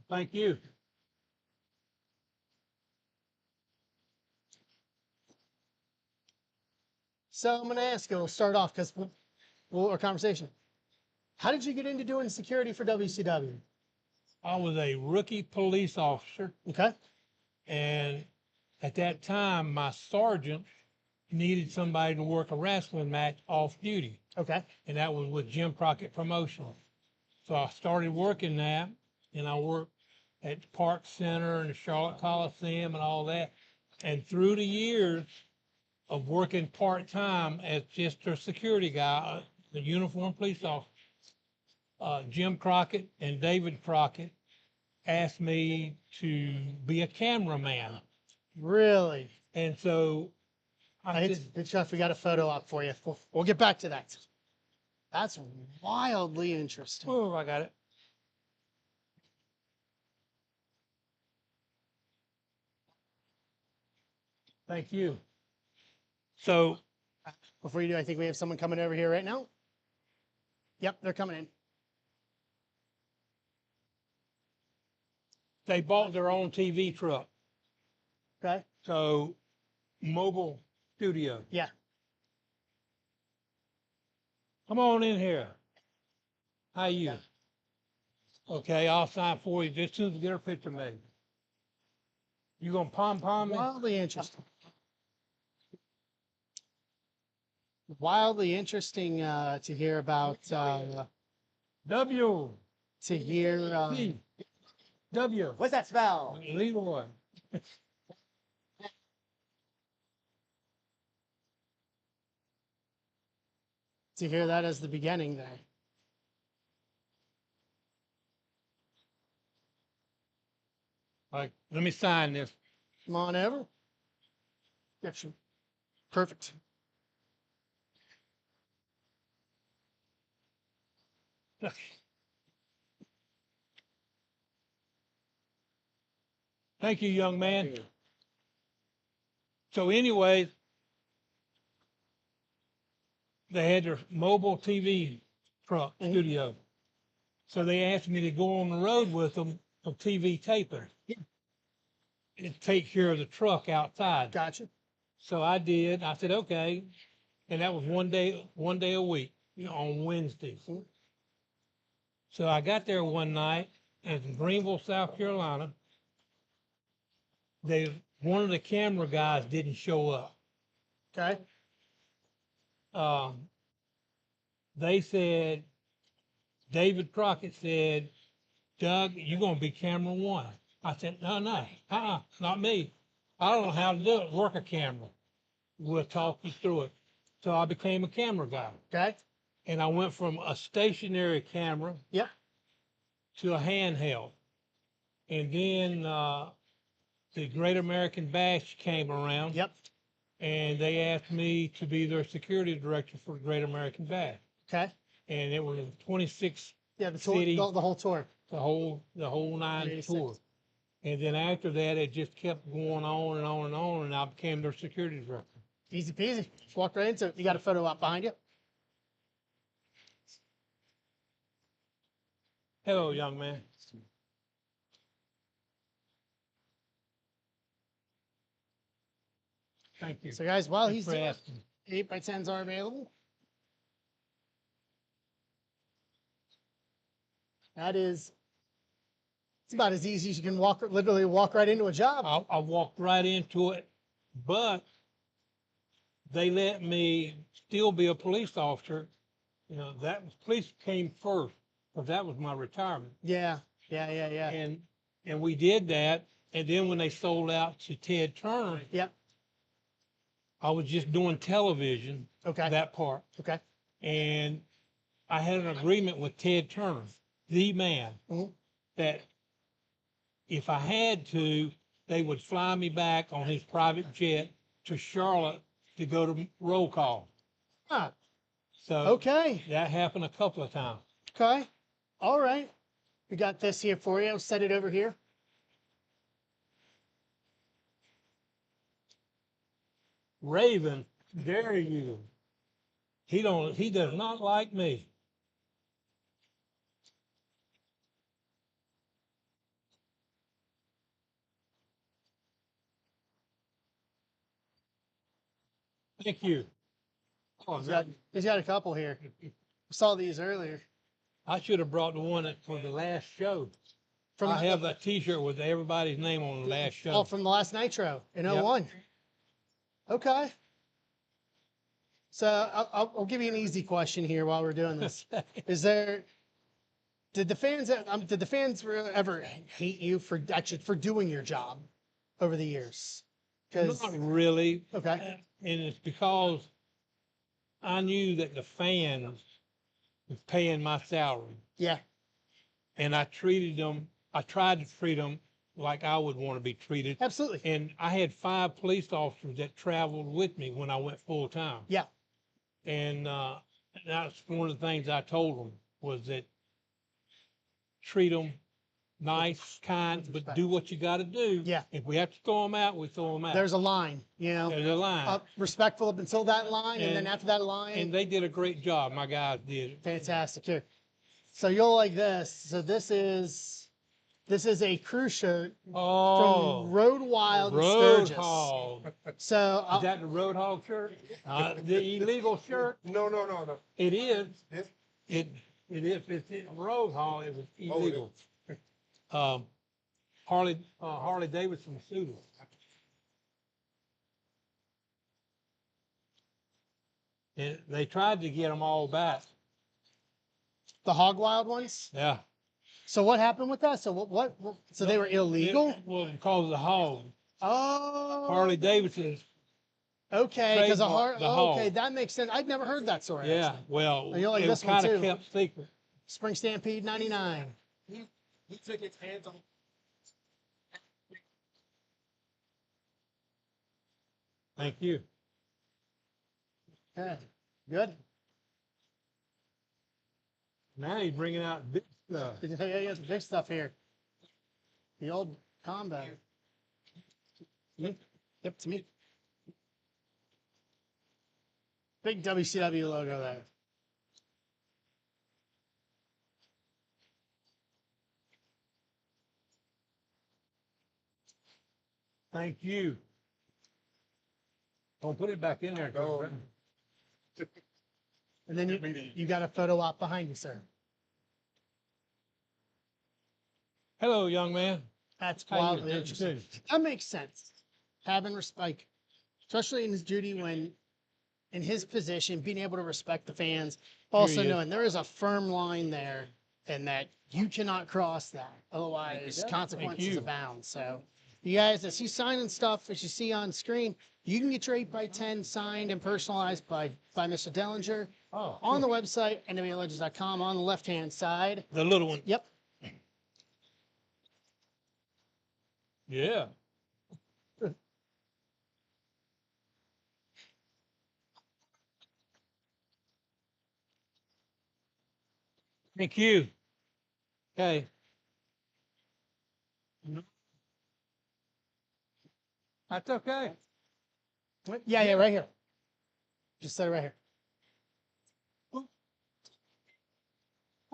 Speaker 8: Thank you.
Speaker 1: So I'm going to ask you, we'll start off because our conversation. How did you get into doing security for WCW?
Speaker 8: I was a rookie police officer,
Speaker 1: Okay.
Speaker 8: and at that time, my sergeant needed somebody to work a wrestling match off duty,
Speaker 1: Okay.
Speaker 8: and that was with Jim Crockett Promotions. So I started working that, and I worked at the Park Center and the Charlotte Coliseum and all that. And through the years of working part-time as just a security guy, the uniformed police officer, Jim Crockett and David Crockett asked me to be a cameraman.
Speaker 1: Really?
Speaker 8: And so I said,
Speaker 1: Good stuff. We got a photo op for you. We'll get back to that. That's wildly interesting.
Speaker 8: oh, I got it. Thank you. So
Speaker 1: Before you do, I think we have someone coming over here right now. Yep, they're coming in.
Speaker 8: they bought their own TV truck.
Speaker 1: Okay.
Speaker 8: So mobile studio.
Speaker 1: Yeah.
Speaker 8: Come on in here. How you? Okay, I'll sign for you just as soon as we get our picture made. You gonna pom me?
Speaker 1: Wildly interesting. Wildly interesting to hear about.
Speaker 8: W.
Speaker 1: To hear.
Speaker 8: C. W.
Speaker 1: What's that spell?
Speaker 8: Leroy.
Speaker 1: To hear that as the beginning there.
Speaker 8: Like, let me sign this.
Speaker 1: Come on over. Yep, sure. Perfect.
Speaker 8: Thank you, young man. So anyways, they had their mobile TV truck studio. So they asked me to go on the road with them for TV taping. And take care of the truck outside.
Speaker 1: Gotcha.
Speaker 8: So I did. I said, okay. And that was one day a week, on Wednesdays. So I got there one night in Greenville, South Carolina. One of the camera guys didn't show up.
Speaker 1: Okay.
Speaker 8: They said, David Crockett said, Doug, you're gonna be camera one. I said, no, not me. I don't know how to do it, work a camera. We'll talk you through it. So I became a camera guy.
Speaker 1: Okay.
Speaker 8: And I went from a stationary camera
Speaker 1: Yep.
Speaker 8: to a handheld. And then the Great American Bash came around.
Speaker 1: Yep.
Speaker 8: And they asked me to be their security director for Great American Bash.
Speaker 1: Okay.
Speaker 8: And it was 26
Speaker 1: Yeah, the tour,
Speaker 8: cities,
Speaker 1: the whole tour.
Speaker 8: the whole 9 tour. And then after that, it just kept going on and on and on, and I became their security director.
Speaker 1: Easy peasy. Just walk right into it. You got a photo up behind you?
Speaker 8: Hello, young man. Thank you.
Speaker 1: So guys, while
Speaker 8: Thanks
Speaker 1: he's
Speaker 8: for
Speaker 1: doing
Speaker 8: asking.
Speaker 1: 8x10s are available. It's about as easy as you can literally walk right into a job.
Speaker 8: I walked right into it, but they let me still be a police officer. You know, police came first, because that was my retirement.
Speaker 1: Yeah.
Speaker 8: And we did that. And then when they sold out to Ted Turner,
Speaker 1: Yep.
Speaker 8: I was just doing television,
Speaker 1: Okay.
Speaker 8: that part.
Speaker 1: Okay.
Speaker 8: And I had an agreement with Ted Turner, the man,
Speaker 1: Mhm.
Speaker 8: that if I had to, they would fly me back on his private jet to Charlotte to go to roll call.
Speaker 1: Ah,
Speaker 8: So
Speaker 1: okay.
Speaker 8: that happened a couple of times.
Speaker 1: Okay. All right. We got this here for you. I'll set it over here.
Speaker 8: Raven, dare you. He does not like me. Thank you. Oh,
Speaker 1: He's got a couple here. I saw these earlier.
Speaker 8: I should have brought the one for the last show. I have a T-shirt with everybody's name on the last show.
Speaker 1: Oh, from the last Nitro in
Speaker 8: Yep.
Speaker 1: 01. Okay. So I'll give you an easy question here while we're doing this. Did the fans ever hate you for doing your job over the years?
Speaker 8: Not really.
Speaker 1: Okay.
Speaker 8: And it's because I knew that the fans was paying my salary.
Speaker 1: Yeah.
Speaker 8: And I tried to treat them like I would want to be treated.
Speaker 1: Absolutely.
Speaker 8: And I had 5 police officers that traveled with me when I went full time.
Speaker 1: Yeah.
Speaker 8: And that's one of the things I told them was that treat them nice, kind, but do what you got to do.
Speaker 1: Yeah.
Speaker 8: If we have to throw them out, we throw them out.
Speaker 1: There's a line,
Speaker 8: There's a line.
Speaker 1: respectful up until that line, and then after that line.
Speaker 8: And they did a great job. My guys did.
Speaker 1: Fantastic. Here. So you'll like this. So this is a crew shirt from Road Wild and
Speaker 8: Road
Speaker 1: Sturgis.
Speaker 8: Hog.
Speaker 1: So
Speaker 8: Is that the Road Hog shirt? The illegal shirt?
Speaker 6: No.
Speaker 8: It is.
Speaker 6: Yes.
Speaker 8: It is. It's in Road Hog. It was illegal. Harley Davidson sued us. And they tried to get them all back.
Speaker 1: the Hog Wild ones.
Speaker 8: Yeah.
Speaker 1: So what happened with that? So what so they were illegal?
Speaker 8: Well, because of the hog.
Speaker 1: Oh.
Speaker 8: Harley Davidson.
Speaker 1: Okay, because a
Speaker 8: trademarked the hog.
Speaker 1: okay, that makes sense. I'd never heard that story.
Speaker 8: Yeah,
Speaker 1: actually.
Speaker 8: well,
Speaker 1: You like
Speaker 8: it was
Speaker 1: this one
Speaker 8: kind of
Speaker 1: too.
Speaker 8: kept secret.
Speaker 1: Spring Stampede '99.
Speaker 3: He took his hands on.
Speaker 8: Thank you.
Speaker 1: Okay, good.
Speaker 8: Now he's bringing out big stuff.
Speaker 1: Yeah, you got some big stuff here. The old combat. Yep, it's me. Big WCW logo there.
Speaker 8: Thank you. Don't put it back in there.
Speaker 6: No.
Speaker 1: And then you got a photo op behind you, sir.
Speaker 8: Hello, young man.
Speaker 1: That's
Speaker 8: How you
Speaker 1: wildly
Speaker 8: doing?
Speaker 1: interesting.
Speaker 8: Good.
Speaker 1: That makes sense. Having respect, especially in his duty when in his position, being able to respect the fans, also
Speaker 8: he is.
Speaker 1: knowing there is a firm line there and that you cannot cross that. Otherwise, consequences
Speaker 8: you.
Speaker 1: abound. So, you guys, as he's signing stuff, as you see on screen, you can get your 8x10 signed and personalized by Mr. Dellinger
Speaker 8: Oh,
Speaker 1: on the website, NWALegends.com, on the left-hand side.
Speaker 8: the little one.
Speaker 1: Yep.
Speaker 8: Yeah. Thank you. Okay. That's okay.
Speaker 1: Yeah, right here. Just set it right here.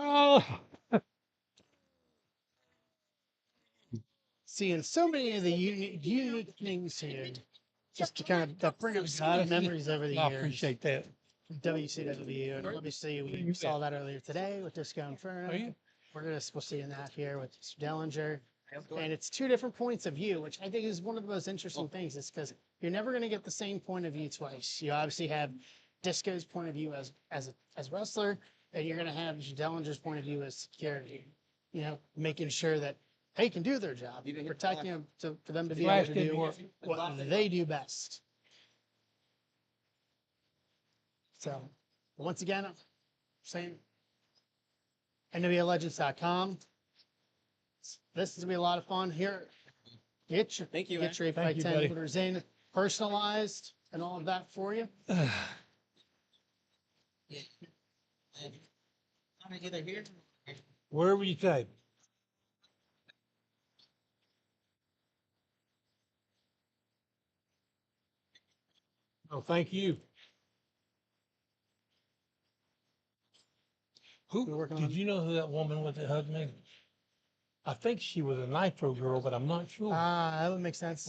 Speaker 8: Oh,
Speaker 1: Seeing so many of the unique things here, just to kind of that bring up so many memories over the
Speaker 8: I
Speaker 1: years.
Speaker 8: appreciate that.
Speaker 1: WCW, and obviously we saw that earlier today with Disco Inferno.
Speaker 8: Oh, yeah.
Speaker 1: We're seeing that here with Mr. Dellinger. And it's two different points of view, which I think is one of the most interesting things, is because you're never going to get the same point of view twice. You obviously have Disco's point of view as a wrestler, and you're going to have Mr. Dellinger's point of view as security. You know, making sure that they can do their job, protecting them for them to be able to do what they do best. So, once again, same. NWALegends.com. This is gonna be a lot of fun here. Get your
Speaker 5: Thank you,
Speaker 1: get your 8x10
Speaker 8: buddy.
Speaker 1: footers in, personalized, and all of that for you.
Speaker 3: I'm either here.
Speaker 8: Wherever you say. Oh, thank you.
Speaker 1: We're working
Speaker 8: Did
Speaker 1: on.
Speaker 8: you know who that woman was that hugged me? I think she was a Nitro girl, but I'm not sure.
Speaker 1: That would make sense.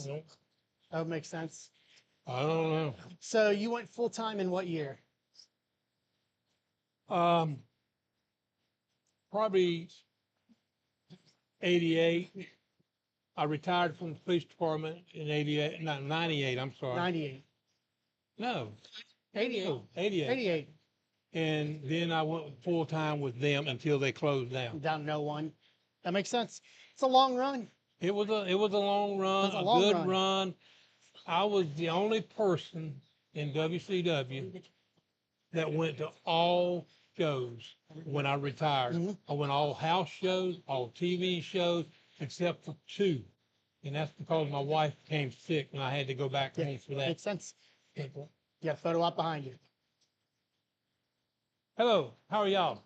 Speaker 1: That would make sense.
Speaker 8: I don't know.
Speaker 1: So you went full time in what year?
Speaker 8: Probably 88. I retired from the police department in 88, not 98, I'm sorry.
Speaker 1: 98.
Speaker 8: No,
Speaker 1: 88.
Speaker 8: no, 88.
Speaker 1: 88.
Speaker 8: And then I went full time with them until they closed down.
Speaker 1: Down to 01. That makes sense. It's a long run.
Speaker 8: It was a long run,
Speaker 1: It was a
Speaker 8: a
Speaker 1: long
Speaker 8: good
Speaker 1: run.
Speaker 8: run. I was the only person in WCW that went to all shows when I retired.
Speaker 1: Mhm.
Speaker 8: I went all house shows, all TV shows, except for 2. And that's because my wife became sick and I had to go back home for that.
Speaker 1: Makes sense. You got a photo up behind you.
Speaker 8: Hello, how are y'all?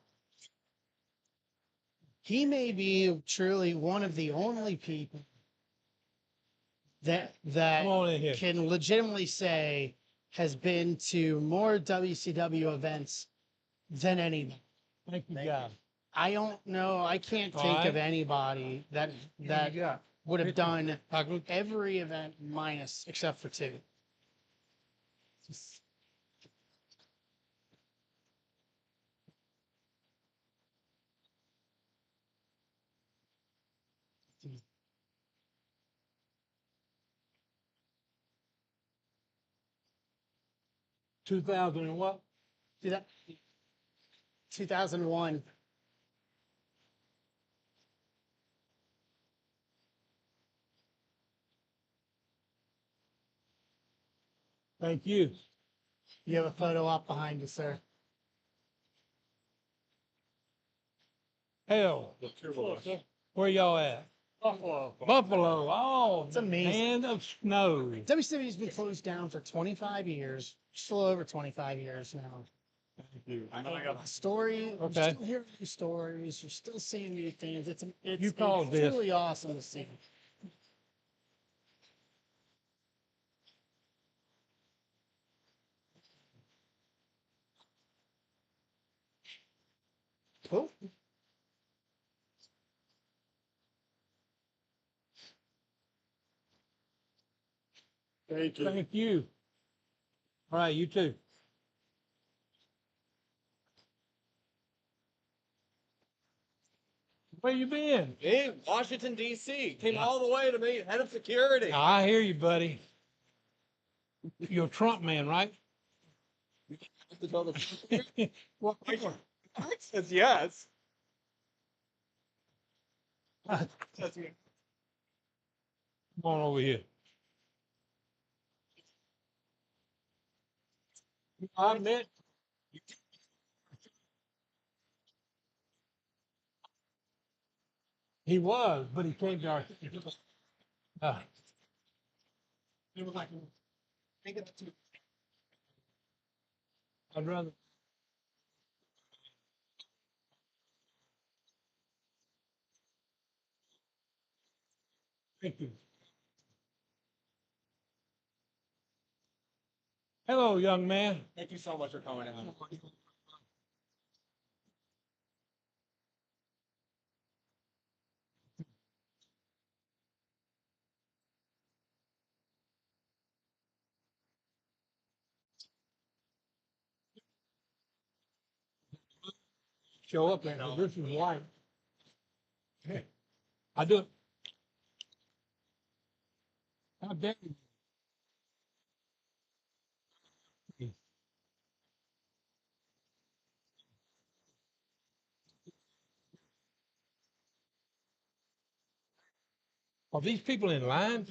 Speaker 1: He may be truly one of the only people that
Speaker 8: Come on in here.
Speaker 1: can legitimately say has been to more WCW events than anyone.
Speaker 8: Thank you, guys.
Speaker 1: I don't know. I can't
Speaker 8: All
Speaker 1: think
Speaker 8: right.
Speaker 1: of anybody that would have done
Speaker 8: I go-
Speaker 1: every event minus except for 2.
Speaker 8: 2000 and what?
Speaker 1: Do that. 2001.
Speaker 8: Thank you.
Speaker 1: You have a photo up behind you, sir.
Speaker 8: Hell, where y'all at?
Speaker 6: Buffalo.
Speaker 8: Buffalo. Oh,
Speaker 1: It's amazing.
Speaker 8: land of snow.
Speaker 1: WCW's been closed down for 25 years, just a little over 25 years now.
Speaker 6: I know I got
Speaker 1: Story.
Speaker 8: Okay.
Speaker 1: You're still hearing new stories. You're still seeing new things.
Speaker 8: You called
Speaker 1: it's
Speaker 8: this.
Speaker 1: really awesome to see. Cool.
Speaker 6: Thank you.
Speaker 8: Thank you. All right, you too. Where you been?
Speaker 5: In Washington, D.C. Came all the way to meet head of security.
Speaker 8: I hear you, buddy. You're a Trump man, right?
Speaker 5: Well, says yes.
Speaker 8: Come on over here. I met. He was, but he came to our.
Speaker 3: It was like,
Speaker 8: I'd rather. Thank you. Hello, young man.
Speaker 5: Thank you so much for coming out.
Speaker 8: Show up there. This is white. I do it. How dare you? Are these people in line?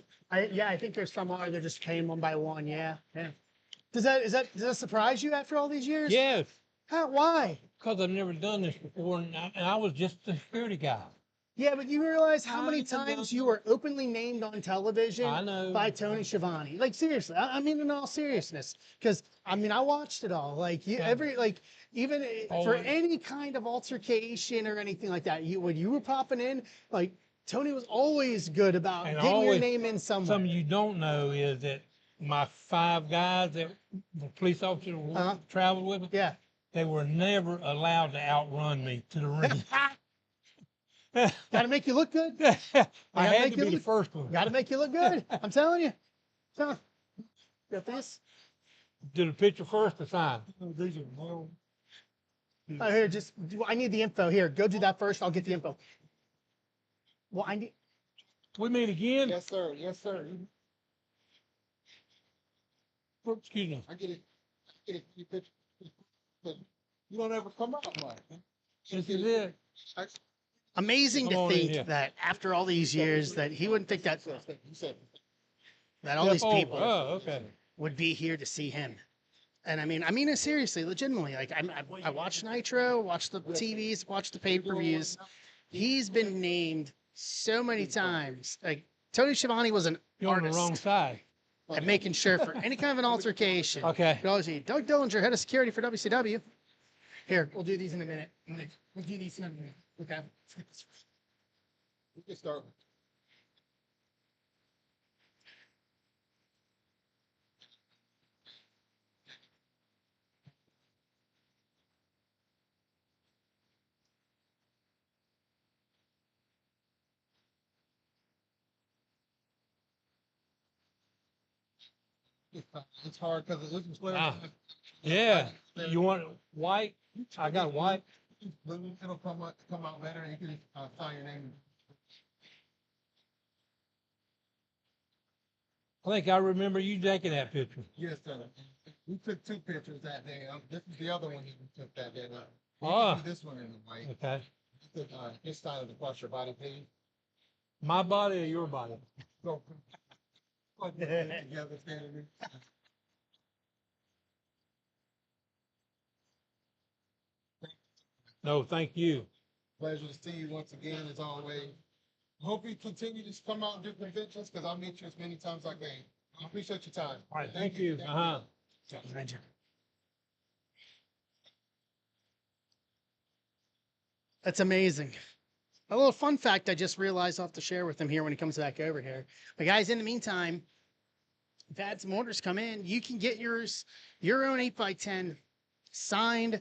Speaker 1: Yeah, I think there's some are. They just came one by one. Yeah. Yeah. Does that surprise you after all these years?
Speaker 8: Yes,
Speaker 1: How? Why?
Speaker 8: because I've never done this before, and I was just the security guy.
Speaker 1: Yeah, but you realize how many
Speaker 8: I know.
Speaker 1: times you were openly named on television
Speaker 8: I know.
Speaker 1: by Tony Schiavone? Like seriously, I mean in all seriousness, because I mean I watched it all. Like you, even for
Speaker 8: Always.
Speaker 1: any kind of altercation or anything like that, when you were popping in, like Tony was always good about
Speaker 8: And
Speaker 1: getting your
Speaker 8: always-
Speaker 1: name in somewhere.
Speaker 8: Something you don't know is that my 5 guys that the police officer
Speaker 1: Uh-huh.
Speaker 8: traveled with me,
Speaker 1: Yeah.
Speaker 8: they were never allowed to outrun me to the ring.
Speaker 1: Got to make you look good.
Speaker 8: I
Speaker 1: gotta
Speaker 8: had
Speaker 1: make
Speaker 8: to
Speaker 1: you
Speaker 8: be the
Speaker 1: look-
Speaker 8: first one.
Speaker 1: Got to make you look good. I'm telling you. So, got this.
Speaker 8: Do the picture first to sign.
Speaker 3: these are well.
Speaker 1: Oh, here, I need the info. Here, go do that first. I'll get the info. Well, I need.
Speaker 8: We meet again.
Speaker 3: Yes, sir. Yes, sir.
Speaker 8: Excuse me.
Speaker 3: I get it. You picture, but you don't ever come out much.
Speaker 8: This is it.
Speaker 1: Amazing
Speaker 8: Come
Speaker 1: to
Speaker 8: on in
Speaker 1: think
Speaker 8: here.
Speaker 1: that after all these years that he wouldn't think that all
Speaker 8: Step
Speaker 1: these
Speaker 8: over.
Speaker 1: people
Speaker 8: Oh, okay.
Speaker 1: would be here to see him. And I mean it seriously, legitimately. Like I watched Nitro, watched the TVs, watched the pay-per-views. He's been named so many times. Like Tony Schiavone was an
Speaker 8: You're on the wrong
Speaker 1: artist
Speaker 8: side.
Speaker 1: at making sure for any kind of an altercation.
Speaker 8: Okay.
Speaker 1: You always see Doug Dillinger, head of security for WCW. Here, we'll do these in a minute. We'll do these in a minute. Okay.
Speaker 3: We can start. It's hard because it looks
Speaker 8: Ah. Yeah. You want white? I got white.
Speaker 3: It'll come out better. You can sign your name.
Speaker 8: I think I remember you taking that picture.
Speaker 3: Yes, sir. We took 2 pictures that day. This is the other one that we took that day. We
Speaker 8: Ah.
Speaker 3: can do this one in the white.
Speaker 8: Okay.
Speaker 3: We took his side of the cross your body, please.
Speaker 8: My body or your body?
Speaker 3: Go. Together, standing.
Speaker 8: No, thank you.
Speaker 3: Pleasure to see you once again, as always. Hope you continue to come out and do conventions because I'll meet you as many times as I can. I appreciate your time.
Speaker 8: All right. Thank you. Uh-huh.
Speaker 1: That's amazing. A little fun fact I just realized I'll have to share with him here when he comes back over here. But guys, in the meantime, if you had some orders come in, you can get your own 8x10 signed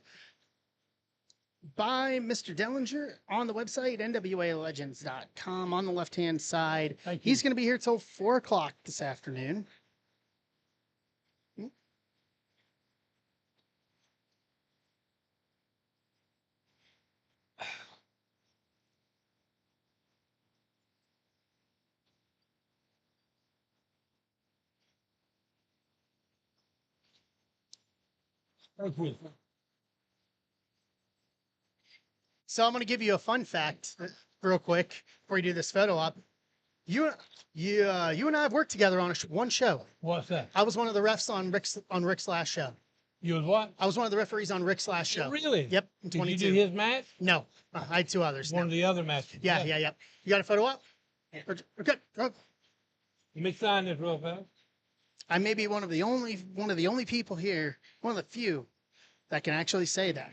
Speaker 1: by Mr. Dellinger on the website, NWALegends.com. On the left-hand side,
Speaker 8: Thank you.
Speaker 1: he's going to be here till 4 o'clock this afternoon.
Speaker 8: Thank you.
Speaker 1: So I'm going to give you a fun fact real quick before you do this photo op. You and I have worked together on one show.
Speaker 8: What's that?
Speaker 1: I was one of the refs on Rick's last show.
Speaker 8: You was what?
Speaker 1: I was one of the referees on Rick's last show.
Speaker 8: Really?
Speaker 1: Yep. In
Speaker 8: Did
Speaker 1: 22.
Speaker 8: you do his match?
Speaker 1: No, I had two others.
Speaker 8: One
Speaker 1: No.
Speaker 8: of the other matches.
Speaker 1: Yeah. You got a photo op? We're good. Go.
Speaker 8: Let me sign this real fast.
Speaker 1: I may be one of the only people here, one of the few, that can actually say that.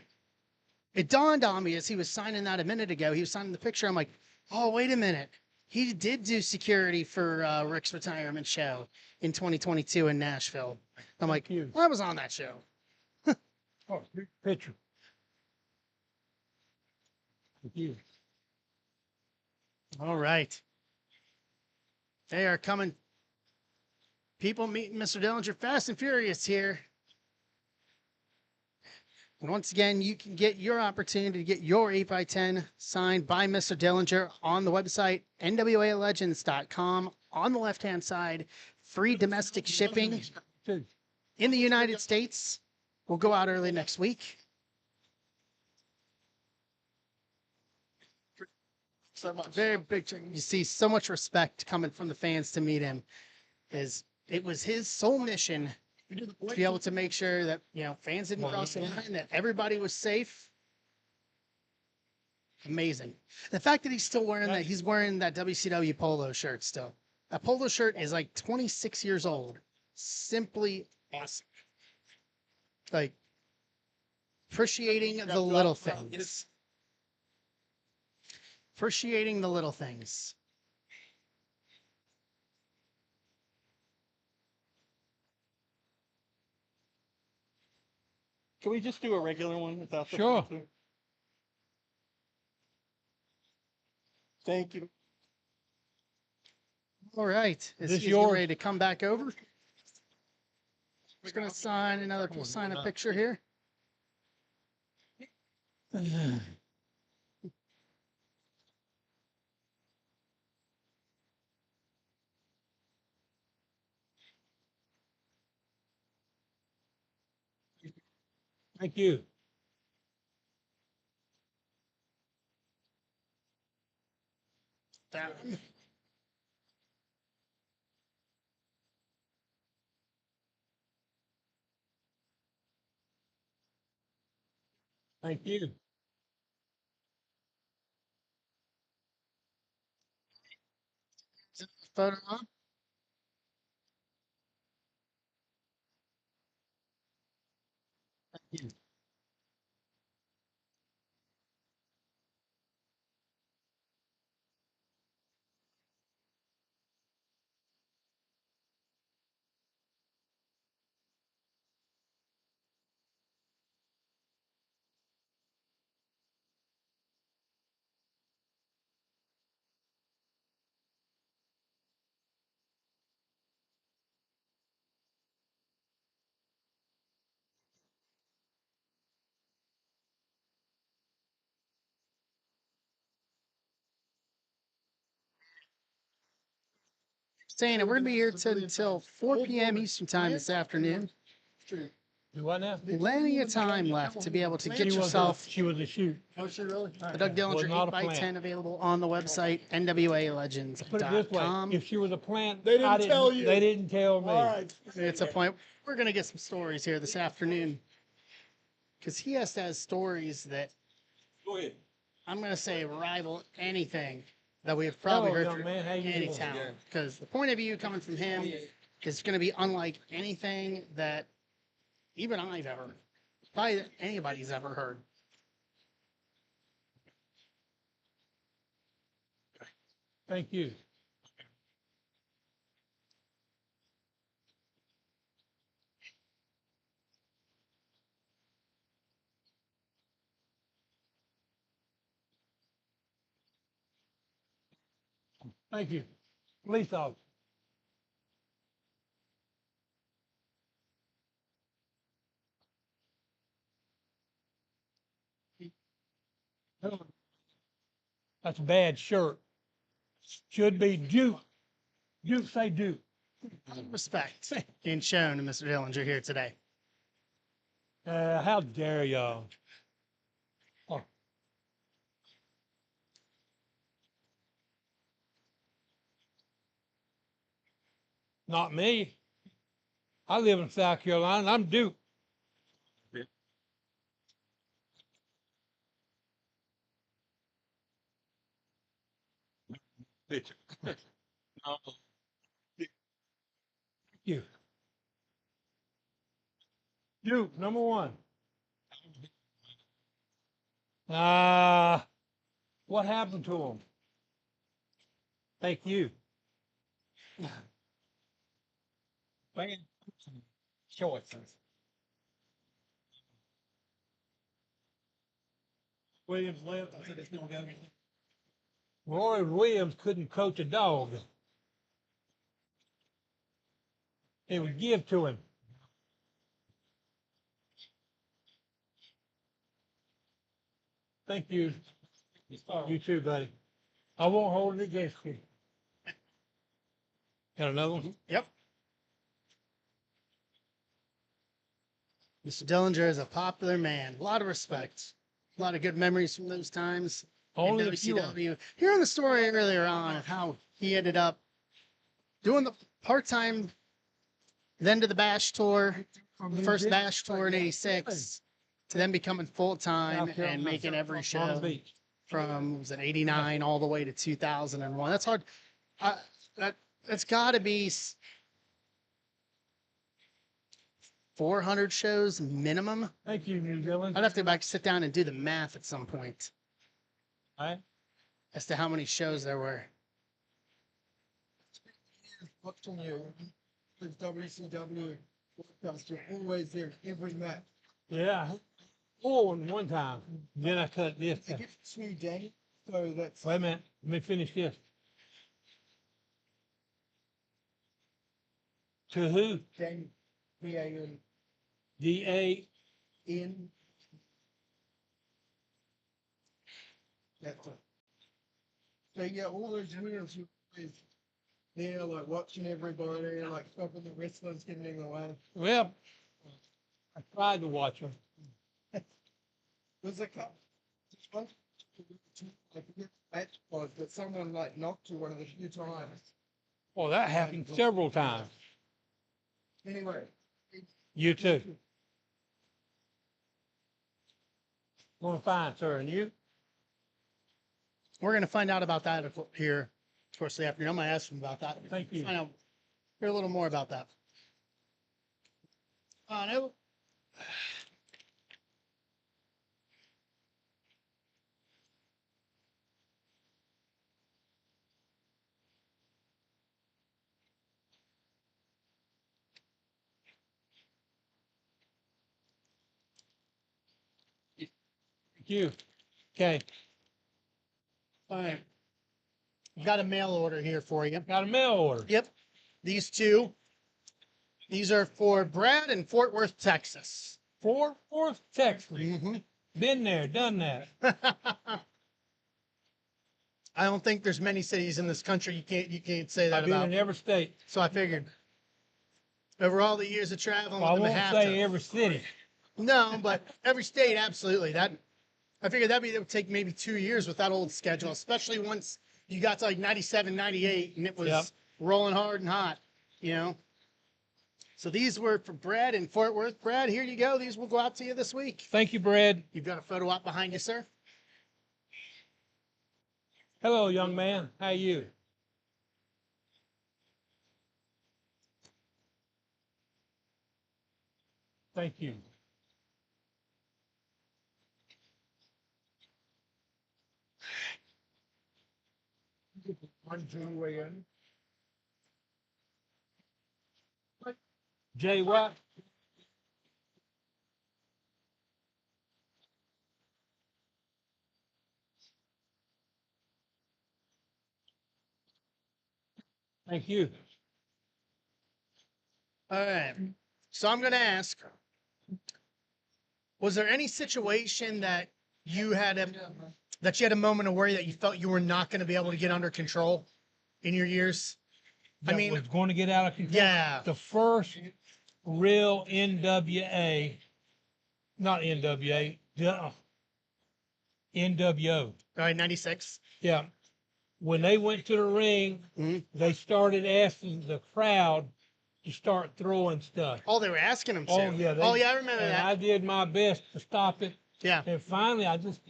Speaker 1: It dawned on me as he was signing that a minute ago. He was signing the picture. I'm like, oh, wait a minute. He did do security for Rick's retirement show in 2022 in Nashville. I'm like,
Speaker 8: you.
Speaker 1: I was on that show.
Speaker 8: Oh, here's the picture. Thank you.
Speaker 1: All right. They are coming. People meeting Mr. Dillinger fast and furious here. And once again, you can get your opportunity to get your 8x10 signed by Mr. Dillinger on the website, NWALegends.com. On the left-hand side, free domestic shipping in the United States. Will go out early next week.
Speaker 3: So much.
Speaker 1: Very big. You see so much respect coming from the fans to meet him. It was his sole mission to be able to make sure that, fans didn't cross the line, that everybody was safe. Amazing. The fact that he's still wearing he's wearing that WCW polo shirt still. That polo shirt is like 26 years old. Simply awesome. Like, appreciating the little things. Appreciating the little things.
Speaker 10: Can we just do a regular one without the
Speaker 8: Sure.
Speaker 10: filter? Thank you.
Speaker 1: All right. Is
Speaker 8: This
Speaker 1: he
Speaker 8: yours?
Speaker 1: ready to come back over? Just gonna sign a picture here.
Speaker 8: Thank you.
Speaker 1: That one.
Speaker 8: Thank you.
Speaker 1: Photo op. Thank you. Saying we're gonna be here until 4 p.m. Eastern time this afternoon.
Speaker 8: Do what now?
Speaker 1: Plenty of time left to be able to get yourself
Speaker 8: She was a shoot.
Speaker 3: Oh, she really?
Speaker 1: the Doug
Speaker 8: Was
Speaker 1: Dillinger
Speaker 8: not a
Speaker 1: 8x10
Speaker 8: plant.
Speaker 1: available on the website,
Speaker 8: Put it this way,
Speaker 1: NWALegends.com.
Speaker 8: if she was a plant,
Speaker 3: They didn't tell you.
Speaker 8: They didn't tell me.
Speaker 3: All right.
Speaker 1: It's a point. We're gonna get some stories here this afternoon. Because he has stories that
Speaker 9: Go ahead.
Speaker 1: I'm gonna say rival anything that we have probably
Speaker 8: Hello,
Speaker 1: heard
Speaker 8: young
Speaker 1: from
Speaker 8: man. How you
Speaker 1: any
Speaker 8: doing?
Speaker 1: town. Because the point of view coming from him is gonna be unlike anything that even I've ever, probably that anybody's ever heard.
Speaker 8: Thank you. Thank you. Police officer. That's a bad shirt. Should be Duke. Duke, say Duke.
Speaker 1: Respect being shown to Mr. Dillinger here today.
Speaker 8: How dare y'all? Oh. Not me. I live in South Carolina. And I'm Duke.
Speaker 9: Picture.
Speaker 8: You. Duke, number one. What happened to him? Thank you. Bad choices.
Speaker 5: Williams left. I said it's gonna go.
Speaker 8: Roy Williams couldn't coach a dog. It would give to him. Thank you. You too, buddy. I won't hold it against you. Got another one?
Speaker 1: Yep. Mr. Dillinger is a popular man. A lot of respect. A lot of good memories from those times.
Speaker 8: Only
Speaker 1: in
Speaker 8: a few.
Speaker 1: WCW. Hearing the story earlier on of how he ended up doing the part-time, then to the Bash tour, first Bash tour in '86, to then becoming full-time and making every show from, was it 89 all the way to 2001. That's hard. That's got to be 400 shows minimum.
Speaker 8: Thank you, New Zealand.
Speaker 1: I'd have to go back, sit down and do the math at some point
Speaker 8: All right.
Speaker 1: as to how many shows there were.
Speaker 3: Watching you with WCW broadcast, you're always there every match.
Speaker 8: Yeah. Oh, and one time. Then I cut this.
Speaker 3: They get 2 days, so that's
Speaker 8: Wait a minute. Let me finish this. To who?
Speaker 3: Dan VAN
Speaker 8: DA.
Speaker 3: in. That's it. So yeah, all those years you was there, like watching everybody, like stopping the wrestlers getting in the way.
Speaker 8: Well, I tried to watch them.
Speaker 3: There's a couple. Just one, I forget the match was, but someone like knocked you one of the few times.
Speaker 8: Well, that happened several times.
Speaker 3: Anyway,
Speaker 8: You too. Going fine, sir. And you?
Speaker 1: We're going to find out about that here towards the afternoon. I'm going to ask him about that.
Speaker 8: Thank you.
Speaker 1: Find out, hear a little more about that. No.
Speaker 8: Thank you. Okay.
Speaker 1: All right. Got a mail order here for you.
Speaker 8: Got a mail order.
Speaker 1: Yep. These two. These are for Brad in Fort Worth, Texas.
Speaker 8: Fort Worth, Texas.
Speaker 1: Mm-hmm.
Speaker 8: Been there, done that.
Speaker 1: I don't think there's many cities in this country you can't say that
Speaker 8: I've been
Speaker 1: about.
Speaker 8: in every state.
Speaker 1: So I figured. Over all the years of traveling,
Speaker 8: Well, I
Speaker 1: with them,
Speaker 8: won't
Speaker 1: have
Speaker 8: say
Speaker 1: to.
Speaker 8: every city.
Speaker 1: No, but every state, absolutely. That I figured that would take maybe 2 years with that old schedule, especially once you got to like 97, 98, and it was
Speaker 8: Yep.
Speaker 1: rolling hard and hot, you know. So these were for Brad in Fort Worth. Brad, here you go. These will go out to you this week.
Speaker 8: Thank you, Brad.
Speaker 1: You've got a photo op behind you, sir.
Speaker 8: Hello, young man. How are you? Thank you.
Speaker 3: one Jay in.
Speaker 8: Jay what? Thank you.
Speaker 1: All right. So I'm going to ask, was there any situation that you had a moment of worry that you felt you were not going to be able to get under control in your years?
Speaker 8: That
Speaker 1: mean-
Speaker 8: was going to get out of control.
Speaker 1: Yeah.
Speaker 8: The first real NWA not NWA, NWO.
Speaker 1: All right, 96.
Speaker 8: Yeah. When they went to the ring,
Speaker 1: Mhm.
Speaker 8: they started asking the crowd to start throwing stuff.
Speaker 1: Oh, they were asking him to.
Speaker 8: Oh yeah.
Speaker 1: Oh, yeah, I remember
Speaker 8: And
Speaker 1: that.
Speaker 8: I did my best to stop it.
Speaker 1: Yeah.
Speaker 8: And finally, I just,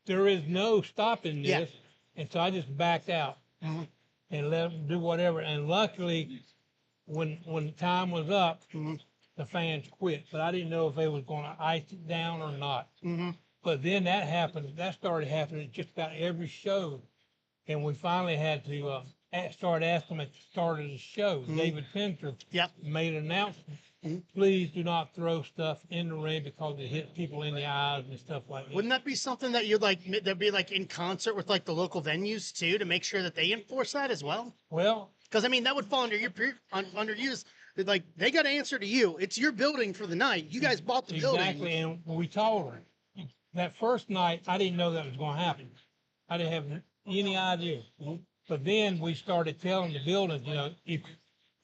Speaker 8: there is no stopping
Speaker 1: Yeah.
Speaker 8: this. And so I just backed out
Speaker 1: Mhm.
Speaker 8: and let them do whatever. And luckily, when the time was up,
Speaker 1: Mhm.
Speaker 8: the fans quit. But I didn't know if they was going to ice it down or not.
Speaker 1: Mhm.
Speaker 8: But then that happened. That started happening at just about every show. And we finally had to start asking them at the start of the show.
Speaker 1: Mhm.
Speaker 8: David Pinter
Speaker 1: Yep.
Speaker 8: made an announcement.
Speaker 1: Mhm.
Speaker 8: Please do not throw stuff in the ring because it hits people in the eyes and stuff like that.
Speaker 1: Wouldn't that be something that you'd like, that'd be like in concert with like the local venues too, to make sure that they enforce that as well?
Speaker 8: Well,
Speaker 1: Because I mean, that would fall under your under use. Like they got to answer to you. It's your building for the night. You guys bought the
Speaker 8: exactly.
Speaker 1: building.
Speaker 8: And we told them that first night, I didn't know that was going to happen. I didn't have any idea. But then we started telling the buildings, if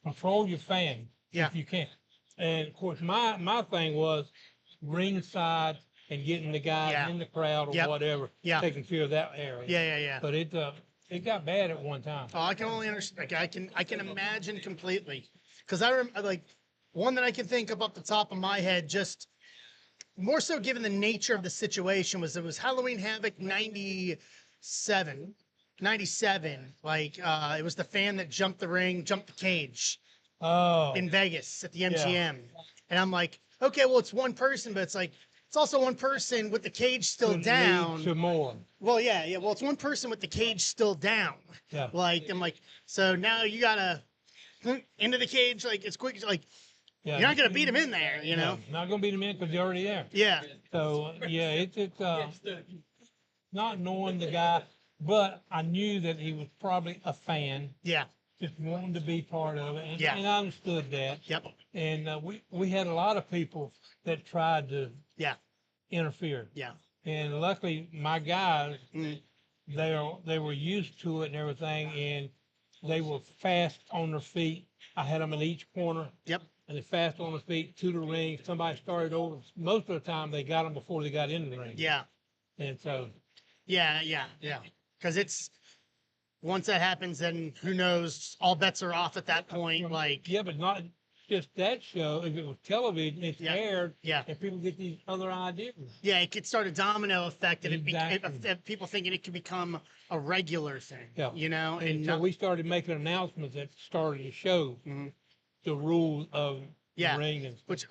Speaker 8: control your fan
Speaker 1: Yeah.
Speaker 8: if you can. And of course, my thing was ringside and getting the guys
Speaker 1: Yeah.
Speaker 8: in the crowd or
Speaker 1: Yep.
Speaker 8: whatever,
Speaker 1: Yeah.
Speaker 8: taking care of that area.
Speaker 1: Yeah.
Speaker 8: But it got bad at one time.
Speaker 1: Oh, I can only understand. I can imagine completely. Because like one that I can think of off the top of my head, just more so given the nature of the situation, was it was Halloween Havoc 97. 97. Like it was the fan that jumped the cage
Speaker 8: Oh,
Speaker 1: in Vegas at the MGM. And I'm like, okay, well, it's one person, but it's like, it's also one person with the cage still
Speaker 8: could
Speaker 1: down.
Speaker 8: lead to more.
Speaker 1: Well, yeah. Well, it's one person with the cage still down.
Speaker 8: Yeah.
Speaker 1: Like, I'm like, so now you gotta into the cage, like, as quick as, like,
Speaker 8: Yeah.
Speaker 1: you're not gonna beat him in there, you know?
Speaker 8: Not gonna beat him in because they're already there.
Speaker 1: Yeah.
Speaker 8: So yeah, it's not knowing the guy, but I knew that he was probably a fan,
Speaker 1: Yeah.
Speaker 8: just wanting to be part of it, and,
Speaker 1: Yeah.
Speaker 8: and I understood that.
Speaker 1: Yep.
Speaker 8: And we had a lot of people that tried to
Speaker 1: Yeah.
Speaker 8: interfere,
Speaker 1: Yeah.
Speaker 8: and luckily my guys
Speaker 1: Mm.
Speaker 8: they were used to it and everything, and they were fast on their feet. I had them in each corner.
Speaker 1: Yep.
Speaker 8: And they're fast on their feet to the ring. Somebody started over. Most of the time, they got them before they got in the ring.
Speaker 1: Yeah.
Speaker 8: And so,
Speaker 1: Yeah. Because it's, once that happens, then who knows? All bets are off at that point. Like,
Speaker 8: yeah, but not just that show. If it was television, it's
Speaker 1: Yeah.
Speaker 8: aired,
Speaker 1: yeah.
Speaker 8: and people get these other ideas.
Speaker 1: Yeah, it could start a domino effect, and
Speaker 8: Exactly.
Speaker 1: if people thinking it could become a regular thing.
Speaker 8: Yeah.
Speaker 1: You know,
Speaker 8: And so
Speaker 1: not,
Speaker 8: we started making announcements at the start of the show,
Speaker 1: Mhm.
Speaker 8: the rules of
Speaker 1: Yeah.
Speaker 8: the ring and stuff.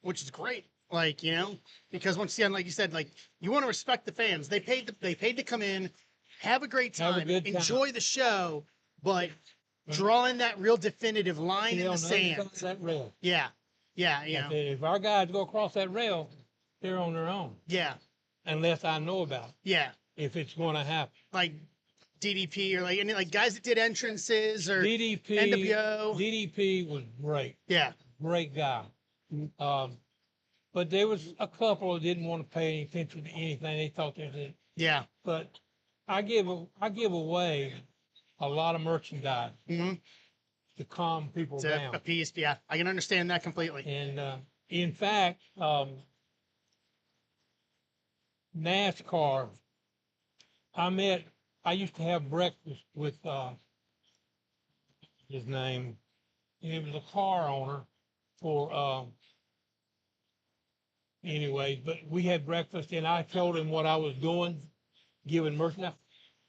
Speaker 1: which is great. Like, you know, because once again, like you said, like you want to respect the fans. They paid to come in, have a great
Speaker 8: Have a
Speaker 1: time,
Speaker 8: good time.
Speaker 1: enjoy the show, but
Speaker 8: Right.
Speaker 1: drawing that real definitive line
Speaker 8: Stay
Speaker 1: in
Speaker 8: on
Speaker 1: the
Speaker 8: the other side
Speaker 1: sand.
Speaker 8: of that rail.
Speaker 1: Yeah. You know.
Speaker 8: If our guys go across that rail, they're on their own,
Speaker 1: Yeah.
Speaker 8: unless I know about it,
Speaker 1: Yeah.
Speaker 8: if it's going to happen.
Speaker 1: Like DDP or like any like guys that did entrances or
Speaker 8: DDP,
Speaker 1: NWO.
Speaker 8: DDP was great.
Speaker 1: Yeah.
Speaker 8: Great guy. But there was a couple that didn't want to pay any attention to anything. They thought they did.
Speaker 1: Yeah.
Speaker 8: But I give away a lot of merchandise
Speaker 1: Mm-hmm.
Speaker 8: to calm people
Speaker 1: To
Speaker 8: down.
Speaker 1: appease. Yeah. I can understand that completely.
Speaker 8: And in fact, NASCAR, I used to have breakfast with his name. He was a car owner for anyway, but we had breakfast and I told him what I was doing, giving merchandise.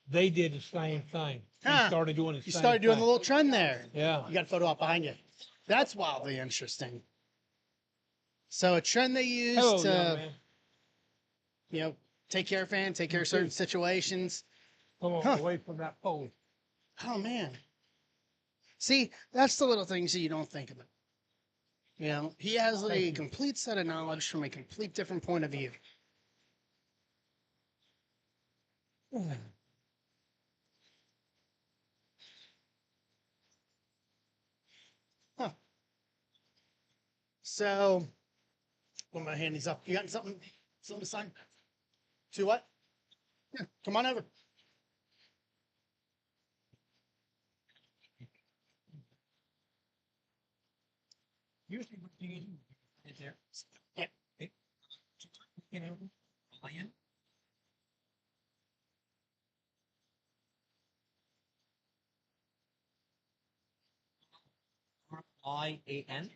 Speaker 8: They did the same thing.
Speaker 1: Huh.
Speaker 8: They started doing the
Speaker 1: You
Speaker 8: same
Speaker 1: started doing
Speaker 8: thing.
Speaker 1: the little trend there.
Speaker 8: Yeah.
Speaker 1: You got a photo up behind you. That's wildly interesting. So a trend they used
Speaker 8: Hello, young
Speaker 1: to,
Speaker 8: man.
Speaker 1: you know, take care of fans, take care of certain situations.
Speaker 8: Come on,
Speaker 1: Huh.
Speaker 8: away from that pole.
Speaker 1: Oh man. See, that's the little things that you don't think about. You know, he has a complete set of knowledge from a complete different point of view. Huh. So, put my hand these up. You got something to sign? To what? Yeah, come on over.
Speaker 5: Usually what do you do? Is there?
Speaker 1: Yeah.
Speaker 5: Lion. RIAN.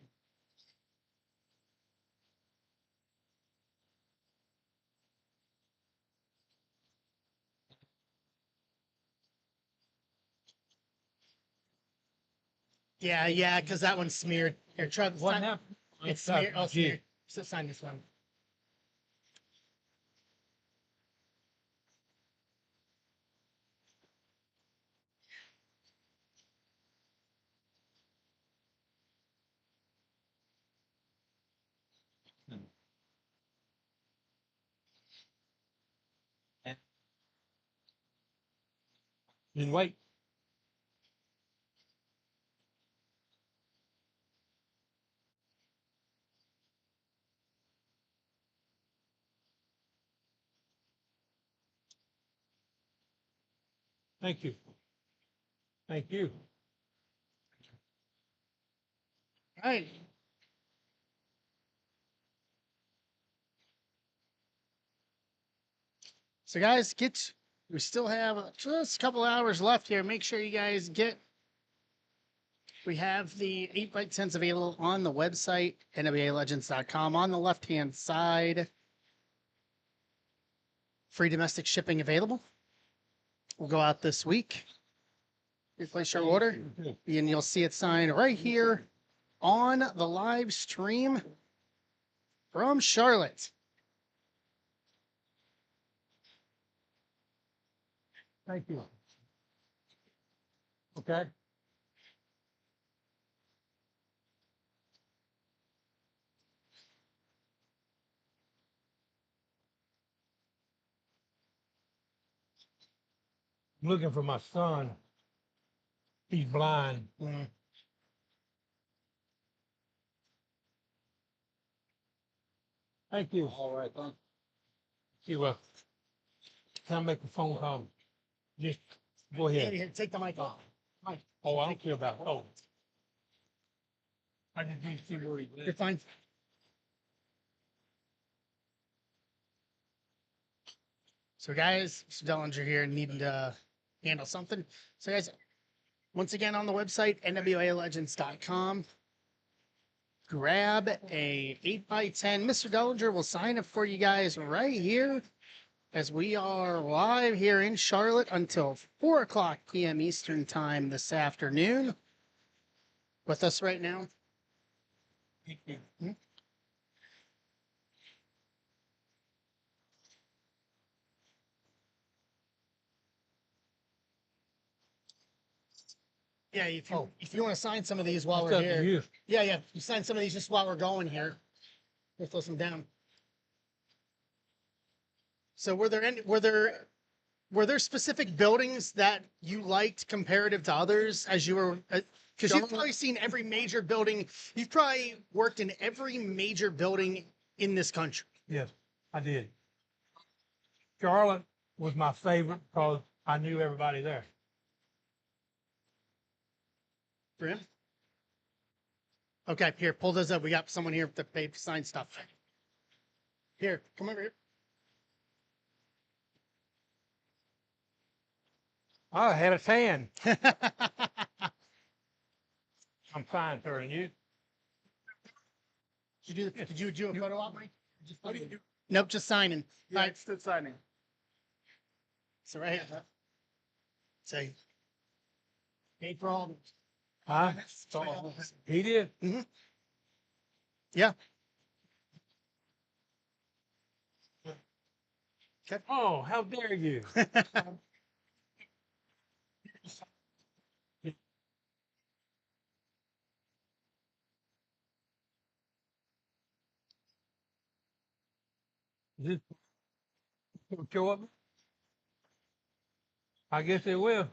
Speaker 1: Yeah, because that one's smeared. Here, try the
Speaker 8: What
Speaker 1: sign.
Speaker 8: now?
Speaker 1: It's smeared. Oh, smeared. So sign this one.
Speaker 8: Then wait. Thank you. Thank you.
Speaker 1: All right. So, guys, we still have just a couple hours left here. Make sure you guys we have the 8x10s available on the website, NWALegends.com. On the left-hand side, free domestic shipping available. Will go out this week. You place your order, and you'll see it signed right here on the live stream from Charlotte.
Speaker 8: Thank you. Okay. I'm looking for my son. He's blind. Thank you. All right, thank you. Can I make a phone call? Just go ahead.
Speaker 1: Here, take the mic off. Mike.
Speaker 8: Oh, I don't care about. Oh. I just need to see where he
Speaker 1: You're
Speaker 8: lives.
Speaker 1: fine. So, guys, Mr. Dellinger here needing to handle something. So, guys, once again on the website, NWALegends.com. Grab a 8x10. Mr. Dellinger will sign it for you guys right here as we are live here in Charlotte until 4 o'clock p.m. Eastern Time this afternoon. With us right now. Hmm? Yeah, if you want to sign some of these while
Speaker 8: It's
Speaker 1: we're
Speaker 8: up to
Speaker 1: here.
Speaker 8: you.
Speaker 1: Yeah, you sign some of these just while we're going here. We'll throw some down. So were there specific buildings that you liked comparative to others as you were because you've probably seen every major building. You've probably worked in every major building in this country.
Speaker 8: Yes, I did. Charlotte was my favorite because I knew everybody there.
Speaker 1: Brim? Okay, here, pull those up. We got someone here to pay sign stuff. Here, come over here.
Speaker 8: I had a tan. I'm fine, sir. And you?
Speaker 1: Did you do a photo op, Mike? What do you do? Nope, just signing.
Speaker 2: Yeah, it's still signing.
Speaker 1: So right here. Say, paid for all.
Speaker 8: Huh? He did.
Speaker 1: Mm-hmm. Yeah.
Speaker 8: Okay. Oh, how dare you? Is this show up? I guess it will.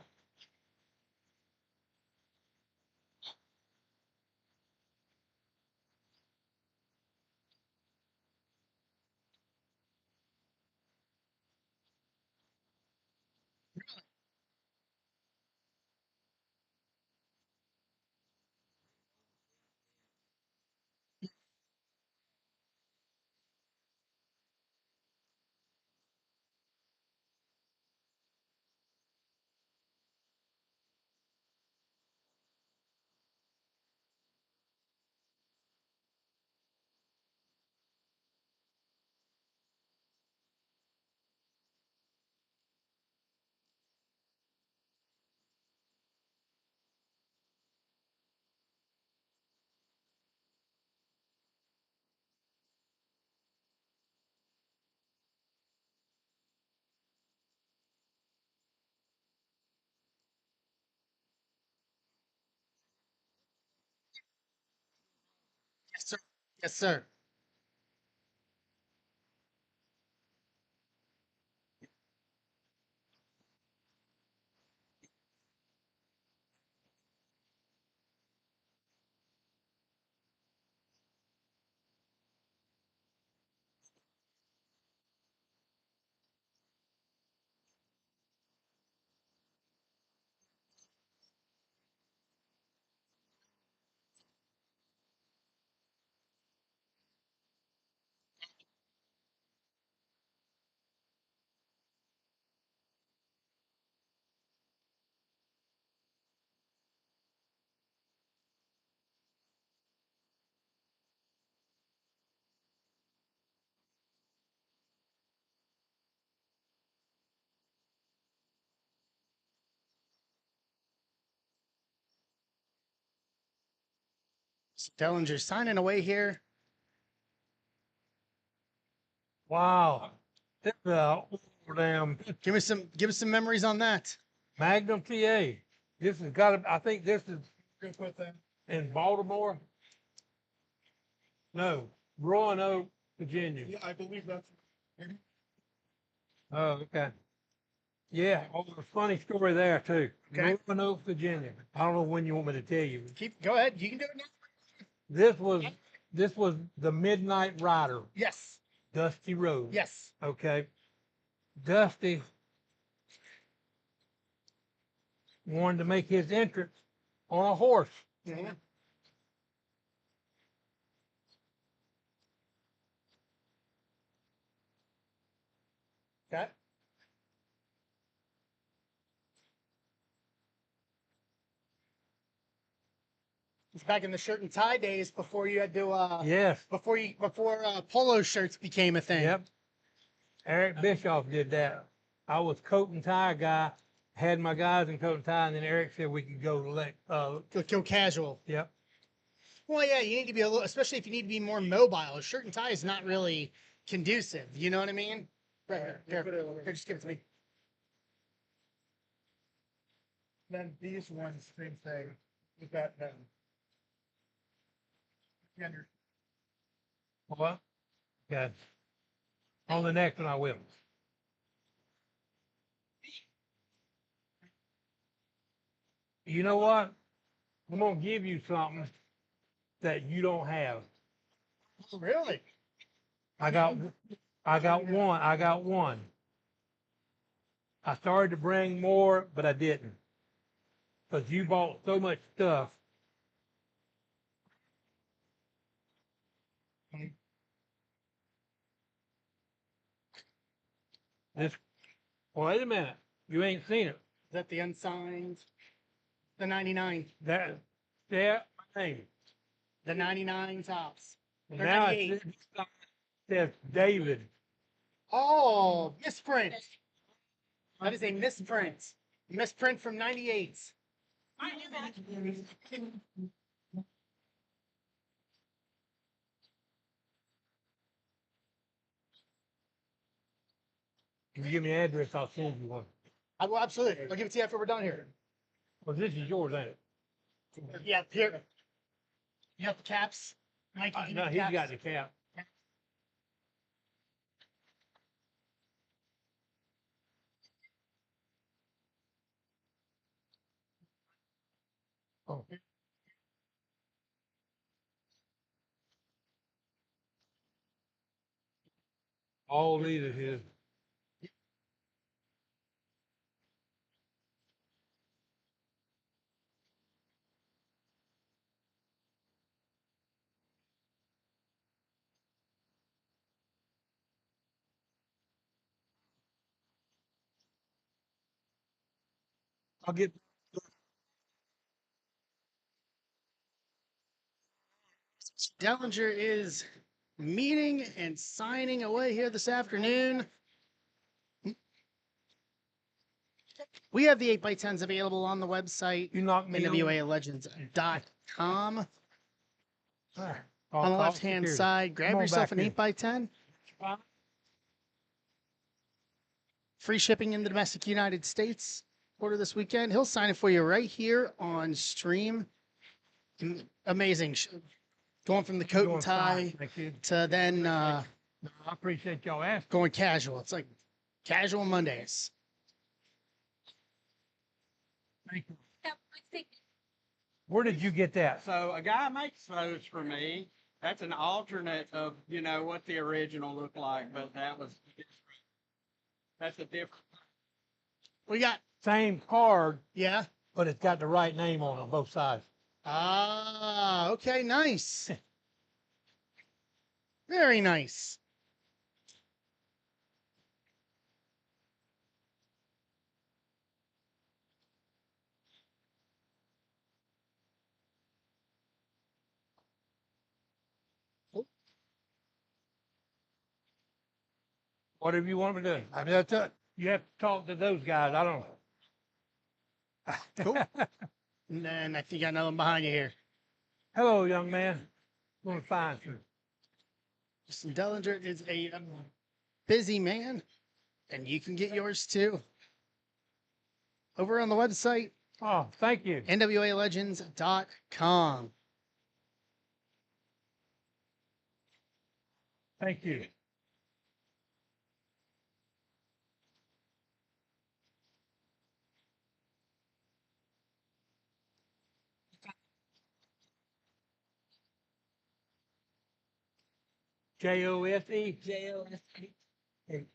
Speaker 1: Yes, sir. Dellinger signing away here.
Speaker 8: Wow. This is a damn
Speaker 1: Give us some memories on that.
Speaker 8: Magnum TA. This has got to, I think this is in Baltimore. No, Roanoke, Virginia.
Speaker 3: Yeah, I believe that's.
Speaker 8: Oh, okay. Yeah, oh, a funny story there too.
Speaker 1: Okay.
Speaker 8: Roanoke, Virginia. I don't know when you want me to tell you.
Speaker 1: Go ahead. You can do it now.
Speaker 8: This was the Midnight Rider,
Speaker 1: Yes.
Speaker 8: Dusty Rhodes.
Speaker 1: Yes.
Speaker 8: Okay. Dusty wanted to make his entrance on a horse.
Speaker 1: Mm-hmm. Okay. It's back in the shirt and tie days before you had to
Speaker 8: Yes.
Speaker 1: before polo shirts became a thing.
Speaker 8: Yep. Eric Bischoff did that. I was coat and tie guy, had my guys in coat and tie, and then Eric said we could go
Speaker 1: Go casual.
Speaker 8: Yep.
Speaker 1: Well, yeah, you need to be a little, especially if you need to be more mobile. A shirt and tie is not really conducive. You know what I mean? Right here, just give it to me.
Speaker 3: Then these ones, same thing with that.
Speaker 8: What? Okay. On the next one I will. You know what? I'm gonna give you something that you don't have.
Speaker 1: Really?
Speaker 8: I got one. I got one. I started to bring more, but I didn't. Because you bought so much stuff. This, wait a minute. You ain't seen it.
Speaker 1: Is that the unsigned? The 99.
Speaker 8: That, my name.
Speaker 1: The 99 tops.
Speaker 8: And
Speaker 1: They're
Speaker 8: now
Speaker 1: 98.
Speaker 8: it says David.
Speaker 1: Oh, misprint. That is a misprint. Misprint from 98.
Speaker 8: If you give me an address, I'll send you one.
Speaker 1: I will absolutely. I'll give it to you after we're done here.
Speaker 8: Well, this is yours, ain't it?
Speaker 1: Yeah, here. You got the caps? Mike, you
Speaker 8: No,
Speaker 1: the
Speaker 8: he's
Speaker 1: caps.
Speaker 8: got the cap. Oh. All these are his. I'll get.
Speaker 1: Dellinger is meeting and signing away here this afternoon. We have the 8x10s available on the website,
Speaker 8: You knocked me
Speaker 1: NWALegends.com.
Speaker 8: on
Speaker 1: On the left-hand side, grab yourself an 8x10. Free shipping in the domestic United States. Order this weekend. He'll sign it for you right here on stream. Amazing. going from the coat
Speaker 8: Doing
Speaker 1: and tie
Speaker 8: fine, thank you.
Speaker 1: to then
Speaker 8: I appreciate y'all asking.
Speaker 1: going casual. It's like casual Mondays.
Speaker 8: Thank you. Where did you get that?
Speaker 10: So a guy makes those for me. That's an alternate of, you know, what the original looked like, but that was different. That's a different.
Speaker 1: We got,
Speaker 8: Same card,
Speaker 1: yeah.
Speaker 8: but it's got the right name on it, both sides.
Speaker 1: Ah, okay, nice. Very nice.
Speaker 8: Whatever you want me to do. I mean, that's it. You have to talk to those guys. I don't.
Speaker 1: Cool. And then I think I got another one behind you here.
Speaker 8: Hello, young man. Going to find you.
Speaker 1: Mr. Dellinger is a busy man, and you can get yours too. Over on the website,
Speaker 8: Oh, thank you.
Speaker 1: NWALegends.com.
Speaker 8: Thank you. Jose. Jose.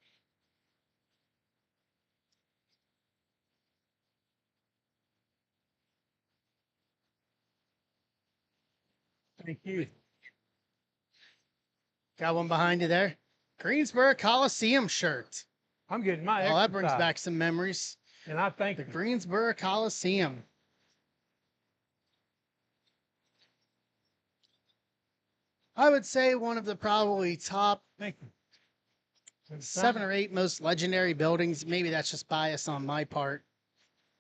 Speaker 8: Thank you.
Speaker 1: Got one behind you there. Greensboro Coliseum shirt.
Speaker 8: I'm getting my
Speaker 1: Oh, that brings
Speaker 8: exercise,
Speaker 1: back some memories.
Speaker 8: and I thank
Speaker 1: The
Speaker 8: you.
Speaker 1: Greensboro Coliseum. I would say one of the probably top
Speaker 8: Thank you.
Speaker 1: 7 or 8 most legendary buildings. Maybe that's just bias on my part.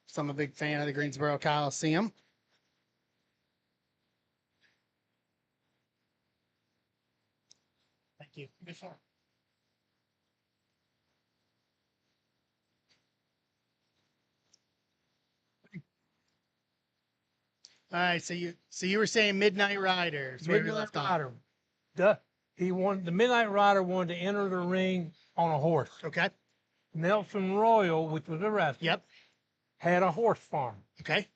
Speaker 1: So I'm a big fan of the Greensboro Coliseum. Thank you. Good sir. All right, so you were saying Midnight Riders. Where we
Speaker 8: Midnight
Speaker 1: left off.
Speaker 8: Rider. The Midnight Rider wanted to enter the ring on a horse.
Speaker 1: Okay.
Speaker 8: Nelson Royal, which was a wrestler,
Speaker 1: Yep.
Speaker 8: had a horse farm.
Speaker 1: Okay.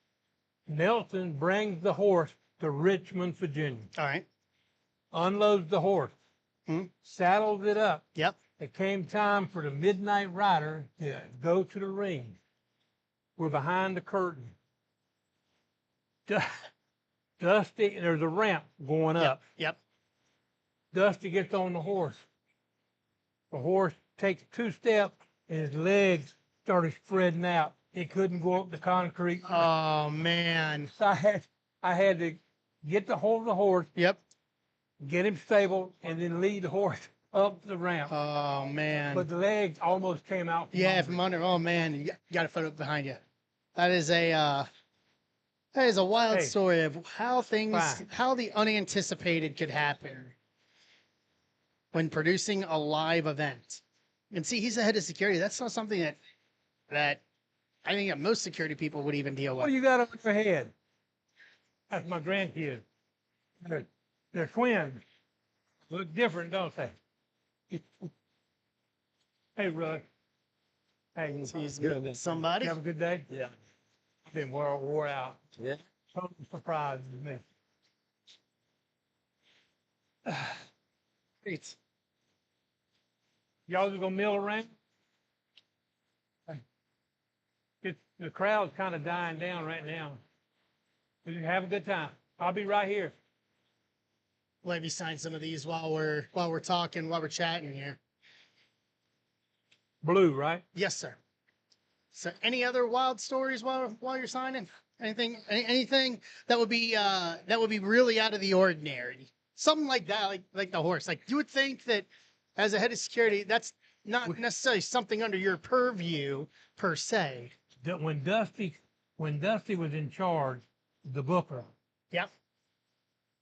Speaker 8: Nelson brings the horse to Richmond, Virginia,
Speaker 1: All right.
Speaker 8: unloads the horse, saddles it up.
Speaker 1: Yep.
Speaker 8: It came time for the Midnight Rider to go to the ring. We're behind the curtain. Dusty, there's a ramp going up.
Speaker 1: Yep.
Speaker 8: Dusty gets on the horse. The horse takes 2 steps and his legs started spreading out. He couldn't go up the concrete.
Speaker 1: Oh man.
Speaker 8: So I had to get the hold of the horse,
Speaker 1: Yep.
Speaker 8: get him stable, and then lead the horse up the ramp.
Speaker 1: Oh man.
Speaker 8: But the legs almost came out.
Speaker 1: Yeah, from under. Oh man, you got a photo behind you. That is a wild story of how the unanticipated could happen when producing a live event. And see, he's the head of security. That's not something that I think that most security people would even deal
Speaker 8: What
Speaker 1: with.
Speaker 8: do you got on your head? That's my grandkids. They're twins. Look different, don't they? Hey, Russ. Hey,
Speaker 1: He's somebody.
Speaker 8: you have a good day? Yeah. I've been wore out.
Speaker 7: Yeah.
Speaker 8: Total surprise to me.
Speaker 1: Great.
Speaker 8: Y'all just gonna mill around? The crowd's kind of dying down right now. You have a good time. I'll be right here.
Speaker 1: Let me sign some of these while we're talking, while we're chatting here.
Speaker 8: Blue, right?
Speaker 1: Yes, sir. So, any other wild stories while you're signing? Anything that would be really out of the ordinary? Something like that, like the horse. Like you would think that as a head of security, that's not necessarily something under your purview per se.
Speaker 8: That when Dusty was in charge, the booker,
Speaker 1: Yep.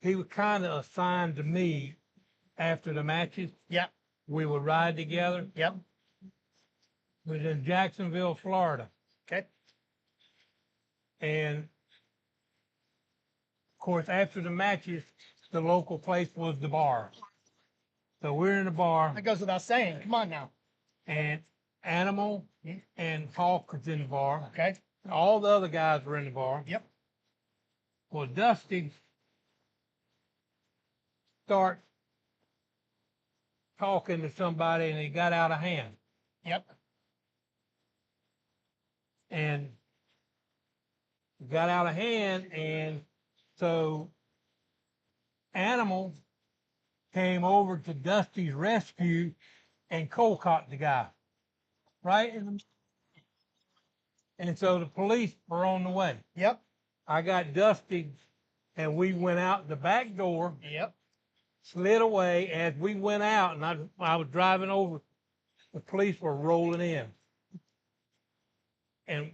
Speaker 8: he was kind of assigned to me after the matches.
Speaker 1: Yep.
Speaker 8: We would ride together.
Speaker 1: Yep.
Speaker 8: It was in Jacksonville, Florida.
Speaker 1: Okay.
Speaker 8: And of course, after the matches, the local place was the bar. So we're in the bar,
Speaker 1: That goes without saying. Come on now.
Speaker 8: and Animal and Hawk was in the bar.
Speaker 1: Okay.
Speaker 8: All the other guys were in the bar.
Speaker 1: Yep.
Speaker 8: Well, Dusty start talking to somebody, and he got out of hand.
Speaker 1: Yep.
Speaker 8: And got out of hand, and so Animal came over to Dusty's rescue and cold cocked the guy. Right? And so the police were on the way.
Speaker 1: Yep.
Speaker 8: I got Dusty, and we went out the back door,
Speaker 1: Yep.
Speaker 8: slid away. As we went out, and I was driving over, the police were rolling in. And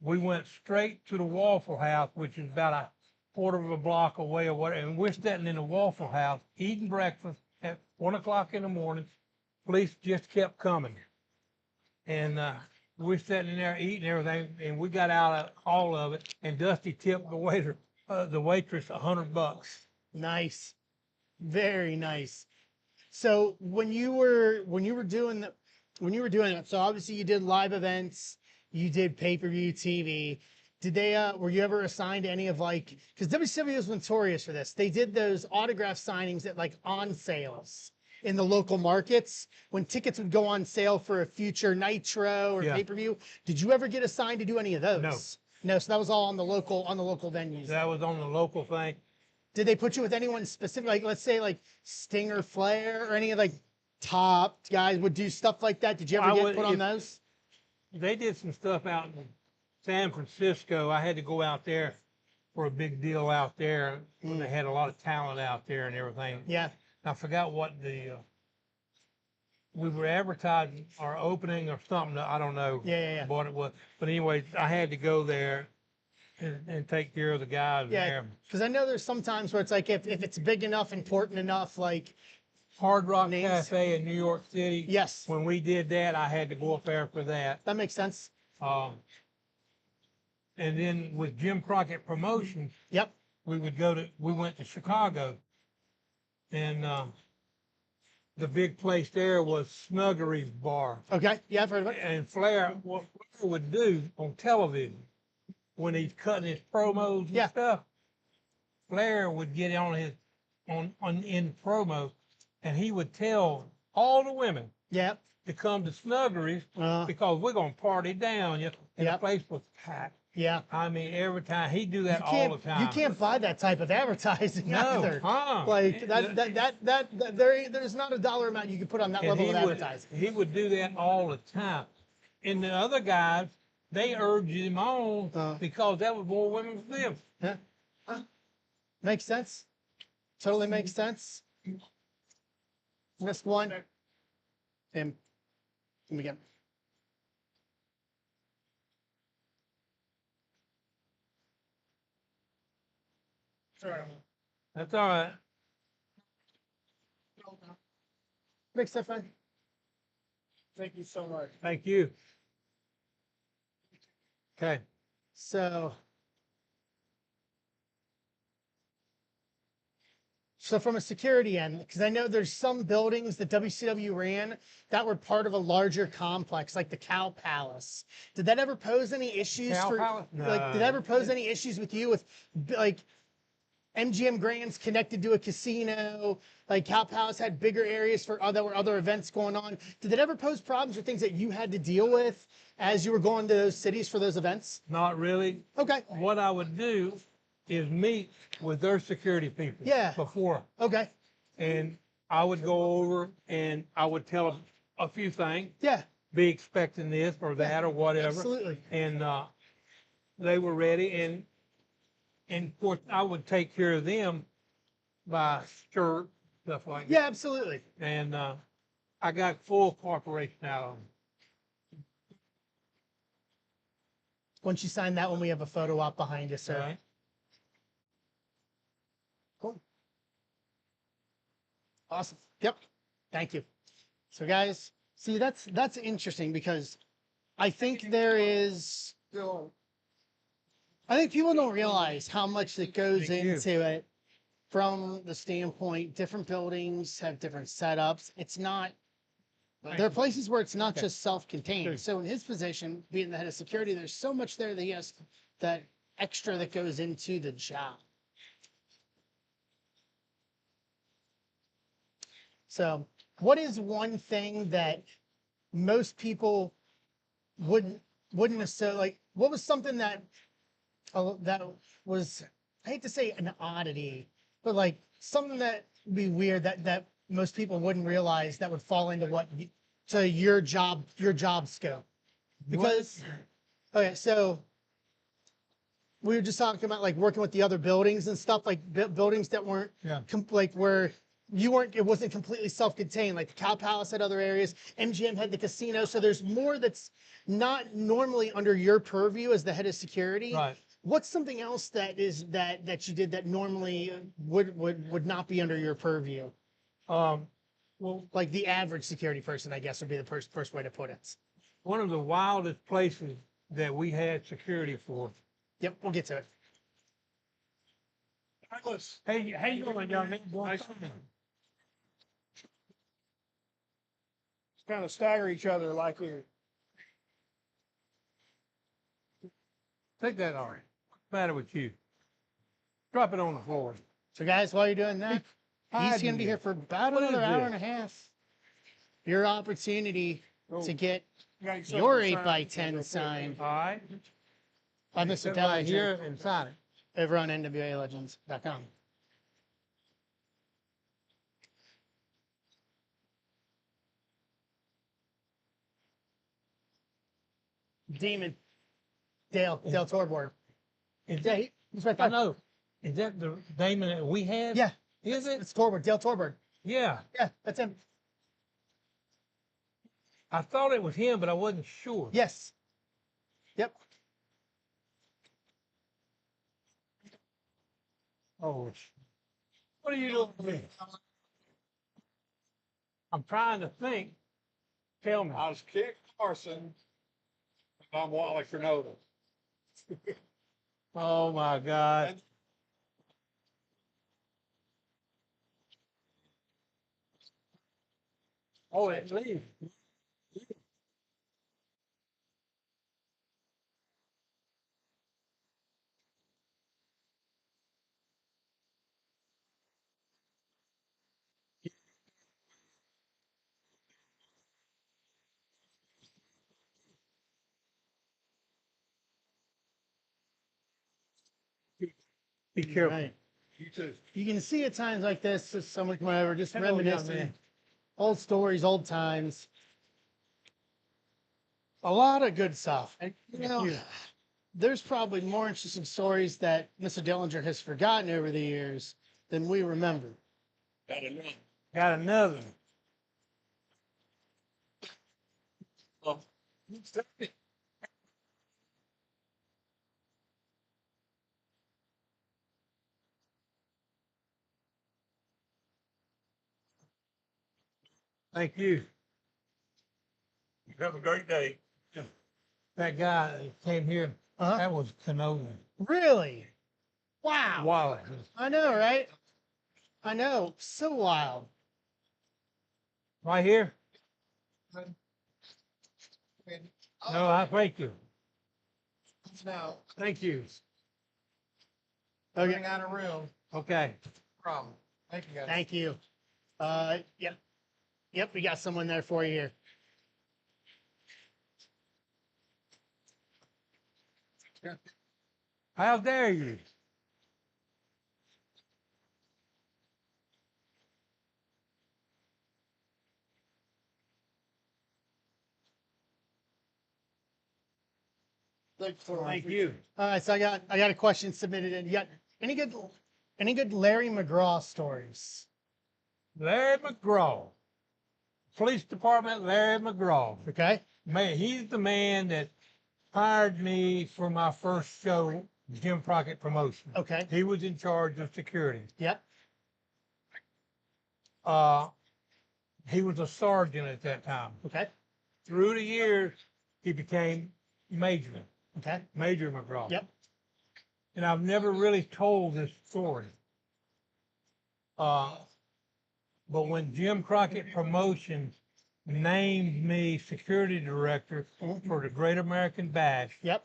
Speaker 8: we went straight to the Waffle House, which is about a quarter of a block away or whatever. And we're sitting in the Waffle House, eating breakfast at 1 o'clock in the morning. Police just kept coming. And we're sitting there eating everything, and we got out of all of it. And Dusty tipped the waitress $100.
Speaker 1: Nice. Very nice. So when you were doing that, so obviously you did live events, you did pay-per-view TV. Did they were you ever assigned to any of, like, because WCW was notorious for this. They did those autograph signings at like on sales in the local markets when tickets would go on sale for a future Nitro or
Speaker 8: Yeah.
Speaker 1: pay-per-view. Did you ever get assigned to do any of those?
Speaker 8: No.
Speaker 1: No, so that was all on the local venues.
Speaker 8: That was on the local thing.
Speaker 1: Did they put you with anyone specific, like let's say like Sting or Flair or any of like top guys would do stuff like that? Did you ever
Speaker 8: I
Speaker 1: get
Speaker 8: would-
Speaker 1: put on
Speaker 8: if-
Speaker 1: those?
Speaker 8: They did some stuff out in San Francisco. I had to go out there for a big deal out there. When they had a lot of talent out there and everything.
Speaker 1: Yeah.
Speaker 8: I forgot what we were advertising our opening or something. I don't know
Speaker 1: Yeah.
Speaker 8: what it was. But anyway, I had to go there and take care of the guys
Speaker 1: Yeah.
Speaker 8: there.
Speaker 1: Because I know there's some times where it's like if it's big enough, important enough, like
Speaker 8: Hard Rock
Speaker 1: names.
Speaker 8: Cafe in New York City.
Speaker 1: Yes,
Speaker 8: When we did that, I had to go up there for that.
Speaker 1: that makes sense.
Speaker 8: And then with Jim Crockett Promotions,
Speaker 1: Yep.
Speaker 8: we went to Chicago, and the big place there was Snuggery's Bar.
Speaker 1: Okay. Yeah, I've heard of it.
Speaker 8: And what Flair would do on television when he's cutting his promos and
Speaker 1: Yeah.
Speaker 8: stuff, Flair would get in promo, and he would tell all the women
Speaker 1: Yep.
Speaker 8: to come to Snuggery's because we're gonna party down. And the
Speaker 1: Yep.
Speaker 8: place was packed.
Speaker 1: Yeah.
Speaker 8: I mean, every time he'd do that
Speaker 1: You
Speaker 8: all the time.
Speaker 1: You can't buy that type of advertising
Speaker 8: No,
Speaker 1: either.
Speaker 8: huh?
Speaker 1: Like there's not a dollar amount you can put on that
Speaker 8: And
Speaker 1: level
Speaker 8: he
Speaker 1: of advertising.
Speaker 8: He would do that all the time. And the other guys, they urged him on because that was more women for them.
Speaker 1: Yeah. Makes sense. Totally makes sense. Missed one. Tim. Let me get.
Speaker 8: That's all right.
Speaker 1: Makes sense, man.
Speaker 3: Thank you so much.
Speaker 8: Thank you. Okay.
Speaker 1: So from a security end, because I know there's some buildings that WCW ran that were part of a larger complex, like the Cow Palace. Did that ever pose any issues
Speaker 8: Cow
Speaker 1: for
Speaker 8: Palace?
Speaker 1: like? Did that ever pose any issues with you with like MGM Grand's connected to a casino? Like Cow Palace had bigger areas for there were other events going on. Did it ever pose problems or things that you had to deal with as you were going to those cities for those events?
Speaker 8: Not really.
Speaker 1: Okay.
Speaker 8: What I would do is meet with their security people.
Speaker 1: Yeah.
Speaker 8: Before.
Speaker 1: Okay.
Speaker 8: And I would go over and I would tell them a few things.
Speaker 1: Yeah.
Speaker 8: Be expecting this or that or whatever.
Speaker 1: Absolutely.
Speaker 8: And they were ready. And of course, I would take care of them by shirt, stuff like that.
Speaker 1: Yeah, absolutely.
Speaker 8: And I got full cooperation out of them.
Speaker 1: Once you sign that one, we have a photo op behind us, sir.
Speaker 8: Right.
Speaker 1: Cool. Awesome. Yep. Thank you. So guys, see, that's interesting because I think I think people don't realize how much that goes
Speaker 8: Thank you.
Speaker 1: into it. from the standpoint, different buildings have different setups. It's not, there are places where it's not just self-contained. So in his position, being the head of security, there's so much there that he has that extra that goes into the job. So what is one thing that most people wouldn't necessarily like? What was something that that was, I hate to say an oddity, but like something that would be weird that most people wouldn't realize that would fall into to your job scope? Because okay, so we were just talking about like working with the other buildings and stuff, like buildings that weren't like where you weren't, it wasn't completely self-contained. Like the Cow Palace had other areas, MGM had the casino, so there's more that's not normally under your purview as the head of security.
Speaker 8: Right.
Speaker 1: What's something else that is that you did that normally would not be under your purview?
Speaker 8: Well,
Speaker 1: Like the average security person, I guess, would be the first way to put it.
Speaker 8: one of the wildest places that we had security for.
Speaker 1: Yep, we'll get to it.
Speaker 8: Hey, how you doing, young man? Nice.
Speaker 3: Kind of stagger each other like we're.
Speaker 8: Take that off. What's the matter with you? Drop it on the floor.
Speaker 1: So guys, while you're doing that, he's
Speaker 8: Hiding
Speaker 1: going to be here
Speaker 8: it.
Speaker 1: for about
Speaker 8: What
Speaker 1: another
Speaker 8: is
Speaker 1: hour
Speaker 8: this?
Speaker 1: and a half. Your opportunity to get
Speaker 3: Got
Speaker 1: your 8x10 signed
Speaker 8: All right.
Speaker 1: by Mr.
Speaker 8: Sit right
Speaker 1: Dellinger
Speaker 8: here and sign it.
Speaker 1: over on NWALegends.com. Demon. Dale Torborg.
Speaker 8: Is
Speaker 1: Yeah,
Speaker 8: that,
Speaker 1: he's right
Speaker 8: I
Speaker 1: there.
Speaker 8: know. Is that the Damon that we have?
Speaker 1: Yeah.
Speaker 8: Is it?
Speaker 1: It's Torborg, Dale Torborg.
Speaker 8: Yeah.
Speaker 1: Yeah, that's him.
Speaker 8: I thought it was him, but I wasn't sure.
Speaker 1: Yes. Yep.
Speaker 8: Oh, what are you doing to me? I'm trying to think. Tell me.
Speaker 6: I was Kit Carson. I'm Wally Fernota.
Speaker 8: Oh my God. Oh, at least. Be careful.
Speaker 1: Right.
Speaker 6: You too.
Speaker 1: You can see at times like this, just someone coming over, just
Speaker 8: Hello, young
Speaker 1: reminiscing,
Speaker 8: man.
Speaker 1: old stories, old times. A lot of good stuff. And, you know, there's probably more interesting stories that Mr. Dillinger has forgotten over the years than we remember.
Speaker 6: Got enough.
Speaker 8: Got another.
Speaker 6: Oh.
Speaker 8: Thank you.
Speaker 9: Have a great day.
Speaker 8: That guy that came here, that was Canola.
Speaker 1: Really? Wow.
Speaker 8: Wally.
Speaker 1: I know, right? I know. So wild.
Speaker 8: Right here? No, I thank you.
Speaker 3: Now,
Speaker 8: Thank you.
Speaker 3: running out of room.
Speaker 8: Okay.
Speaker 3: Problem. Thank you, guys.
Speaker 1: Thank you. Yep. Yep, we got someone there for you here.
Speaker 8: How dare you? Thank you.
Speaker 1: All right, so I got a question submitted in. You got any good Larry McGraw stories?
Speaker 8: Larry McGraw. Police Department Larry McGraw.
Speaker 1: Okay.
Speaker 8: Man, he's the man that hired me for my first show, Jim Crockett Promotion.
Speaker 1: Okay.
Speaker 8: He was in charge of security.
Speaker 1: Yep.
Speaker 8: He was a sergeant at that time.
Speaker 1: Okay.
Speaker 8: Through the years, he became Major.
Speaker 1: Okay.
Speaker 8: Major McGraw.
Speaker 1: Yep.
Speaker 8: And I've never really told this story. But when Jim Crockett Promotions named me security director for the Great American Bash,
Speaker 1: Yep.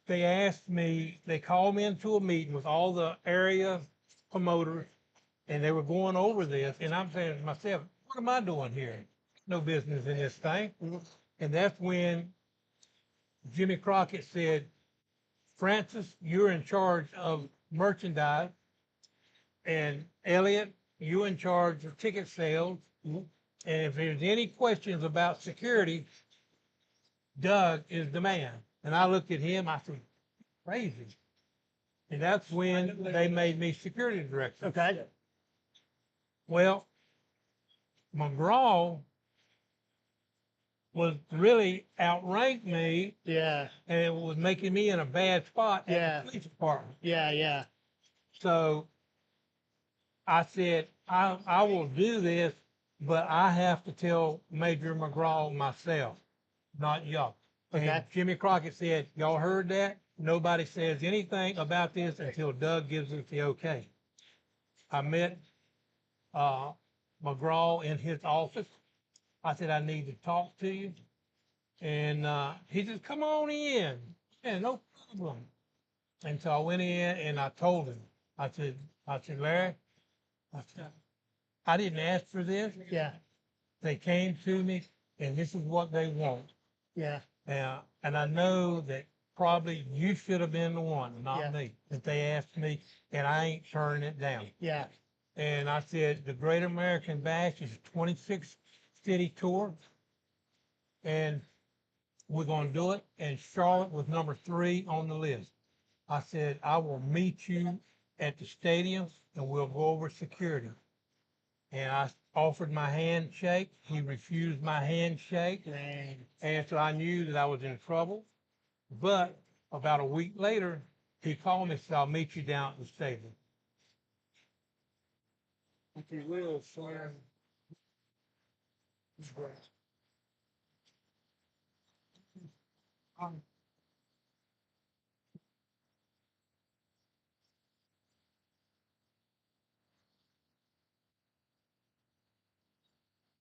Speaker 8: they asked me, they called me into a meeting with all the area promoters, and they were going over this, and I'm saying to myself, what am I doing here? No business in this thing. And that's when Jimmy Crockett said, Francis, you're in charge of merchandise, and Elliot, you're in charge of ticket sales. And if there's any questions about security, Doug is the man. And I looked at him, I said, crazy. And that's when they made me security director.
Speaker 1: Okay.
Speaker 8: Well, McGraw was really outranked me,
Speaker 1: Yeah.
Speaker 8: and it was making me in a bad spot at the police department.
Speaker 1: Yeah. Yeah.
Speaker 8: So I said, I will do this, but I have to tell Major McGraw myself, not y'all.
Speaker 1: Okay.
Speaker 8: And Jimmy Crockett said, y'all heard that? Nobody says anything about this until Doug gives us the okay. I met McGraw in his office. I said, I need to talk to you. And he said, come on in. Yeah, no problem. And so I went in and I told him, I said, Larry, I said, I didn't ask for this.
Speaker 1: Yeah.
Speaker 8: They came to me and this is what they want.
Speaker 1: Yeah.
Speaker 8: And I know that probably you should have been the one, not
Speaker 1: Yeah.
Speaker 8: me, that they asked me, and I ain't turning it down.
Speaker 1: Yeah.
Speaker 8: And I said, the Great American Bash is a 26 city tour, and we're going to do it. And Charlotte was number 3 on the list. I said, I will meet you at the stadium and we'll go over security. And I offered my handshake. He refused my handshake. And so I knew that I was in trouble. But about a week later, he called me and said, I'll meet you down at the stadium.
Speaker 3: If you will, sir.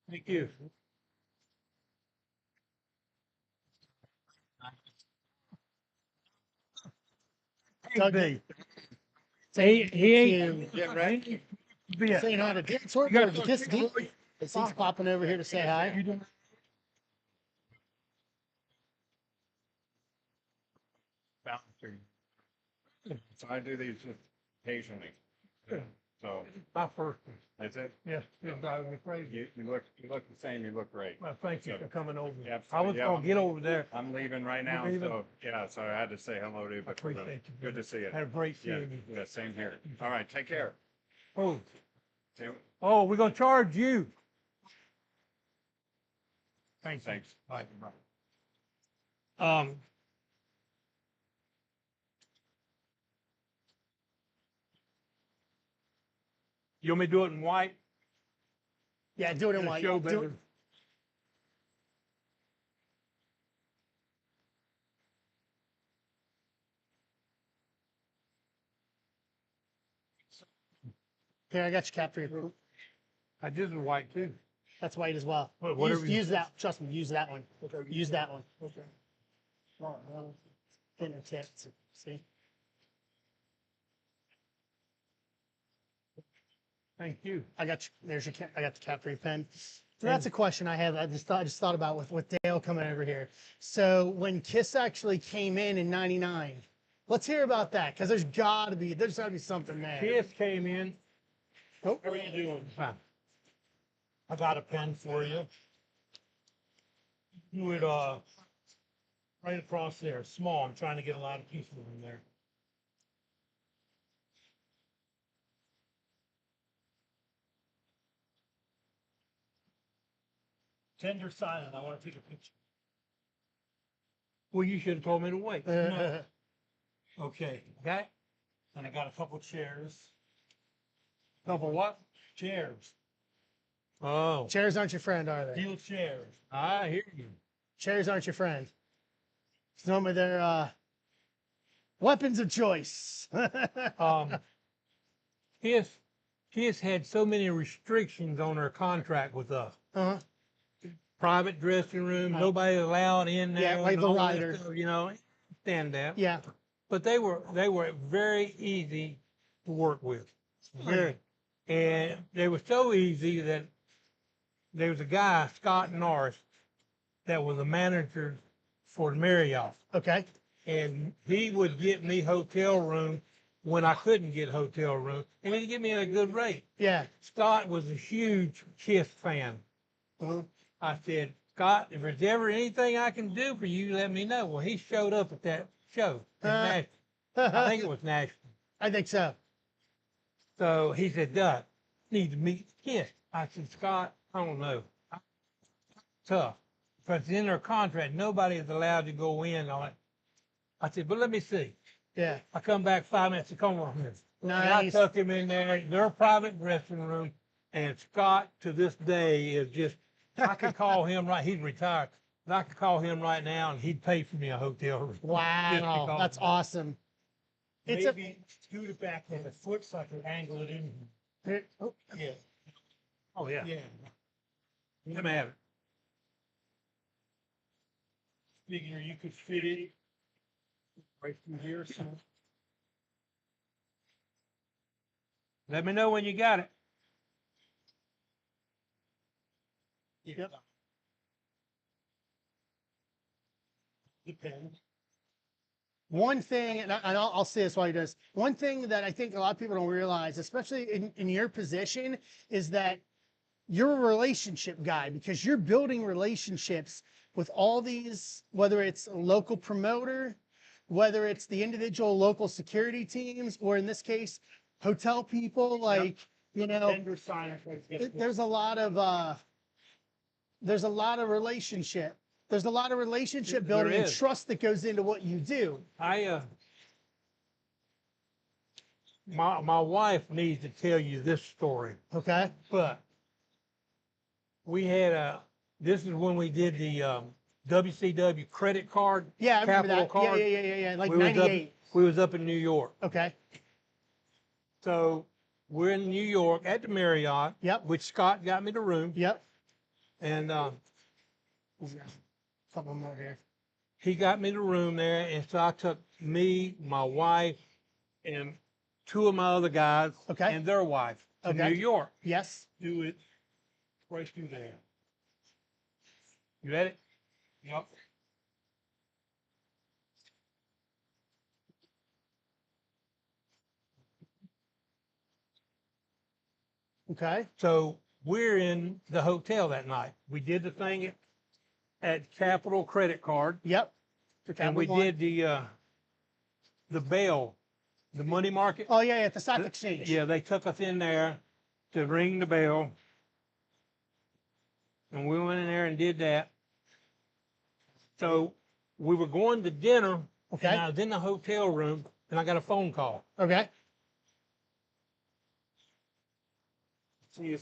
Speaker 8: Thank you.
Speaker 1: Doug,
Speaker 8: He ain't.
Speaker 3: Get ready.
Speaker 1: saying hi to Dick. Sort
Speaker 8: You
Speaker 1: of
Speaker 8: got-
Speaker 1: kiss Dick. He's popping over here to say hi.
Speaker 6: So I do these occasionally. So
Speaker 8: My first one.
Speaker 6: that's it.
Speaker 8: Yes, it's driving me crazy.
Speaker 6: You look the same. You look great.
Speaker 8: Well, thank you for coming over.
Speaker 6: Yeah,
Speaker 8: I was
Speaker 6: yeah,
Speaker 8: gonna get over there.
Speaker 6: I'm leaving right now,
Speaker 8: You're leaving?
Speaker 6: so yeah. So I had to say hello to you. But
Speaker 8: Appreciate you.
Speaker 6: good to see you.
Speaker 8: Had a great
Speaker 6: Yeah,
Speaker 8: seeing you.
Speaker 6: yeah, same here. All right, take care.
Speaker 8: Oh,
Speaker 6: See you.
Speaker 8: oh, we're gonna charge you. Thanks.
Speaker 6: Thanks.
Speaker 8: Bye. You want me to do it in white?
Speaker 1: Yeah, do it in
Speaker 8: It'll
Speaker 1: white.
Speaker 8: show
Speaker 1: Do
Speaker 8: better.
Speaker 1: it- Here, I got your cap for you.
Speaker 8: I did it in white too.
Speaker 1: That's white as well.
Speaker 8: Well, whatever you-
Speaker 1: Use that. Trust me, use that one. Use that one.
Speaker 3: Okay.
Speaker 1: Fingertips. See?
Speaker 8: Thank you.
Speaker 1: I got you. There's your cap. I got the cap for your pen. So that's a question I have. I just thought about with Dale coming over here. So when KISS actually came in '99, let's hear about that because there's got to be something there.
Speaker 8: Kiss came in.
Speaker 1: Oh.
Speaker 8: How are you doing? Fine. I got a pen for you. Do it right across there, small. I'm trying to get a lot of pieces in there. Tender silent. I want to take a picture. Well, you should have told me to wait. No. Okay, got it? And I got a couple chairs. Couple what? Chairs. Oh,
Speaker 1: Chairs aren't your friend, are they?
Speaker 8: steel chairs. I hear you.
Speaker 1: Chairs aren't your friend. Some of their weapons of choice.
Speaker 8: Um, his had so many restrictions on their contract with us.
Speaker 1: Uh-huh.
Speaker 8: Private dressing room,
Speaker 1: Right.
Speaker 8: nobody allowed in there.
Speaker 1: Yeah, like
Speaker 8: and
Speaker 1: the
Speaker 8: all that
Speaker 1: rider.
Speaker 8: stuff, you know, stand that.
Speaker 1: Yeah.
Speaker 8: But they were very easy to work with. Very. And they were so easy that there was a guy, Scott Norris, that was a manager for the Marriott.
Speaker 1: Okay.
Speaker 8: And he would get me hotel room when I couldn't get hotel room, and he'd give me a good rate.
Speaker 1: Yeah.
Speaker 8: Scott was a huge Kiss fan.
Speaker 1: Uh-huh.
Speaker 8: I said, Scott, if there's ever anything I can do for you, let me know. Well, he showed up at that show in Nashville. I think it was Nashville.
Speaker 1: I think so.
Speaker 8: So he said, Doug, need to meet Kiss. I said, Scott, I don't know. Tough. Because in their contract, nobody is allowed to go in on it. I said, but let me see.
Speaker 1: Yeah.
Speaker 8: I come back 5 minutes to come on here.
Speaker 1: Nice.
Speaker 8: And I took him in there, their private dressing room, and Scott to this day is just, I could call him right, he's retired, but I could call him right now and he'd pay for me a hotel room.
Speaker 1: Wow.
Speaker 8: because
Speaker 1: That's awesome. It's a,
Speaker 8: Maybe scoot it back on the foot so I can angle it in.
Speaker 1: oh,
Speaker 8: Yeah.
Speaker 1: oh, yeah.
Speaker 8: Yeah. Let me have it. Figure you could fit it right through here. So. Let me know when you got it.
Speaker 1: Yep.
Speaker 8: Depends.
Speaker 1: One thing, and I'll say this while he does, one thing that I think a lot of people don't realize, especially in your position, is that you're a relationship guy because you're building relationships with all these, whether it's a local promoter, whether it's the individual local security teams, or in this case, hotel people, like, you know,
Speaker 8: Vendor signers.
Speaker 1: there's a lot of relationship. There's a lot of relationship
Speaker 8: There
Speaker 1: building and
Speaker 8: is.
Speaker 1: trust that goes into what you do.
Speaker 8: My wife needs to tell you this story,
Speaker 1: Okay.
Speaker 8: but we had this is when we did the WCW credit card.
Speaker 1: Yeah, I remember
Speaker 8: Capital
Speaker 1: that.
Speaker 8: Card.
Speaker 1: Yeah. Like
Speaker 8: we was up,
Speaker 1: 98.
Speaker 8: we was up in New York.
Speaker 1: Okay.
Speaker 8: So we're in New York at the Marriott.
Speaker 1: Yep.
Speaker 8: Which Scott got me the room.
Speaker 1: Yep.
Speaker 8: And
Speaker 1: Couple more here.
Speaker 8: he got me the room there, and so I took me, my wife, and two of my other guys
Speaker 1: Okay.
Speaker 8: and their wife to
Speaker 1: Okay.
Speaker 8: New York.
Speaker 1: Yes.
Speaker 8: Do it right through there. You ready? Yep.
Speaker 1: Okay.
Speaker 8: So we're in the hotel that night. We did the thing at Capital Credit Card,
Speaker 1: Yep.
Speaker 8: and we did the bail, the money market.
Speaker 1: Oh yeah, at the stock exchange.
Speaker 8: Yeah, they took us in there to ring the bell, and we went in there and did that. So we were going to dinner,
Speaker 1: Okay.
Speaker 8: and I was in the hotel room, and I got a phone call.
Speaker 1: Okay.
Speaker 8: See,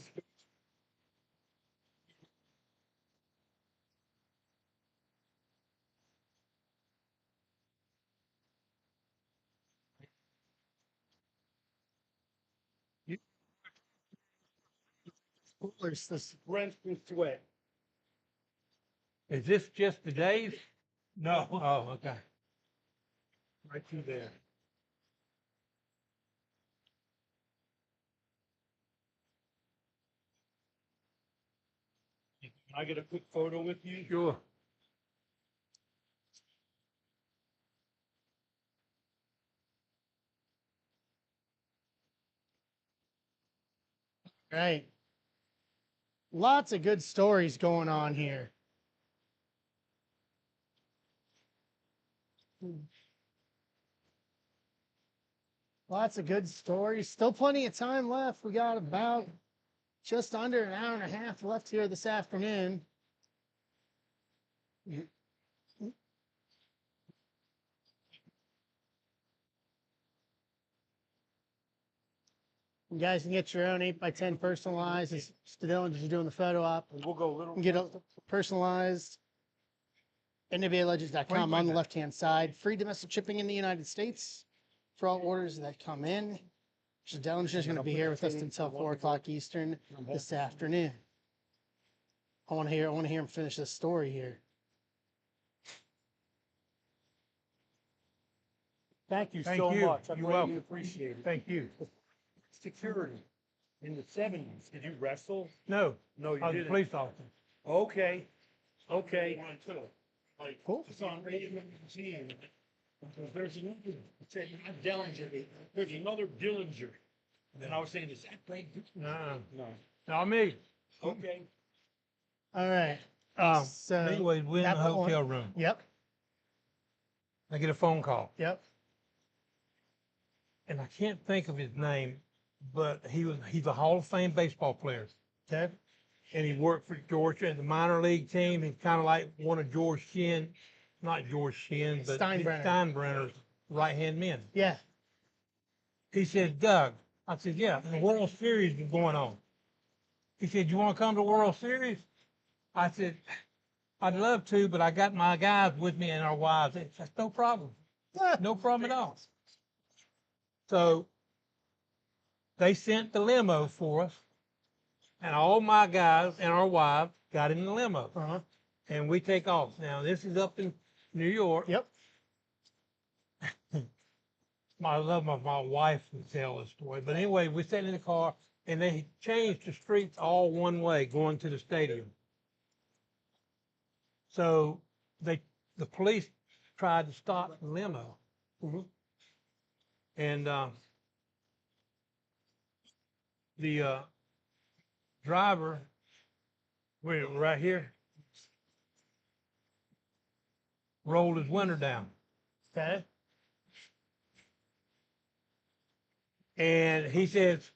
Speaker 1: There's this.
Speaker 8: Rent and sweat. Is this just the days? No. Oh, okay. Right through there. Can I get a quick photo with you? Sure.
Speaker 1: Right. Lots of good stories going on here. Lots of good stories. Still plenty of time left. We got about just under an hour and a half left here this afternoon. You guys can get your own 8x10 personalized. As Dylan is doing the photo op.
Speaker 8: We'll go a little.
Speaker 1: You can get it personalized. NWALegends.com on the left-hand side. Free domestic shipping in the United States for all orders that come in. So Dellinger's going to be here with us until 4 o'clock Eastern this afternoon. I want to hear him finish this story here.
Speaker 11: Thank you
Speaker 8: Thank
Speaker 11: so
Speaker 8: you.
Speaker 11: much. I
Speaker 8: You're
Speaker 11: greatly
Speaker 8: welcome.
Speaker 11: appreciate it.
Speaker 8: Thank you.
Speaker 11: Security in the 70s. Did you wrestle?
Speaker 8: No,
Speaker 11: No, you
Speaker 8: I was a
Speaker 11: didn't.
Speaker 8: police officer.
Speaker 11: Okay. Okay.
Speaker 1: Cool.
Speaker 11: It's on radio museum. There's another, it said not Dellinger. There's another Dillinger. And I was saying, is that right?
Speaker 8: No,
Speaker 11: No.
Speaker 8: not me.
Speaker 11: Okay.
Speaker 1: All right. So
Speaker 8: Anyways, we're in the
Speaker 1: that one-
Speaker 8: hotel room.
Speaker 1: Yep.
Speaker 8: I get a phone call,
Speaker 1: Yep.
Speaker 8: and I can't think of his name, but he's a Hall of Fame baseball player.
Speaker 1: Okay.
Speaker 8: And he worked for Georgia in the minor league team. He's kind of like one of but Steinbrenner's right-hand men.
Speaker 1: Yeah.
Speaker 8: He said, Doug, I said, yeah, the World Series is going on. He said, you want to come to the World Series? I said, I'd love to, but I got my guys with me and our wives. He said, no problem. No problem at all. So they sent the limo for us, and all my guys and our wives got in the limo.
Speaker 1: Uh-huh.
Speaker 8: And we take off. Now, this is up in New York.
Speaker 1: Yep.
Speaker 8: I love my wife to tell this story. But anyway, we sat in the car, and they changed the streets all one way going to the stadium. So the police tried to stop the limo.
Speaker 1: Mhm.
Speaker 8: And the driver, wait, right here, rolled his window down.
Speaker 1: Okay.
Speaker 8: And he says,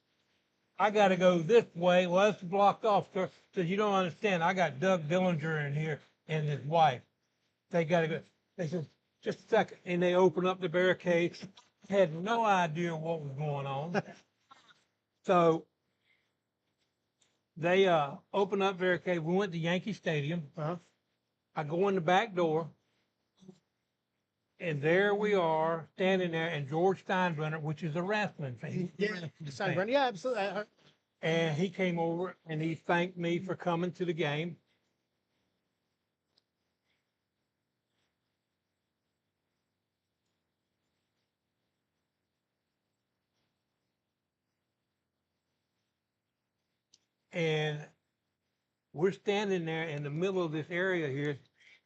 Speaker 8: I got to go this way. Well, it's blocked off, sir. Says, you don't understand. I got Doug Dillinger in here and his wife. They got to go. They said, just a second. And they opened up the barricades. Had no idea what was going on. So they opened up barricade. We went to Yankee Stadium.
Speaker 1: Uh-huh.
Speaker 8: I go in the back door. And there we are, standing there, and George Steinbrenner, which is a wrestling fan.
Speaker 1: Yeah. Steinbrenner. Yeah, absolutely.
Speaker 8: And he came over and he thanked me for coming to the game. And we're standing there in the middle of this area here.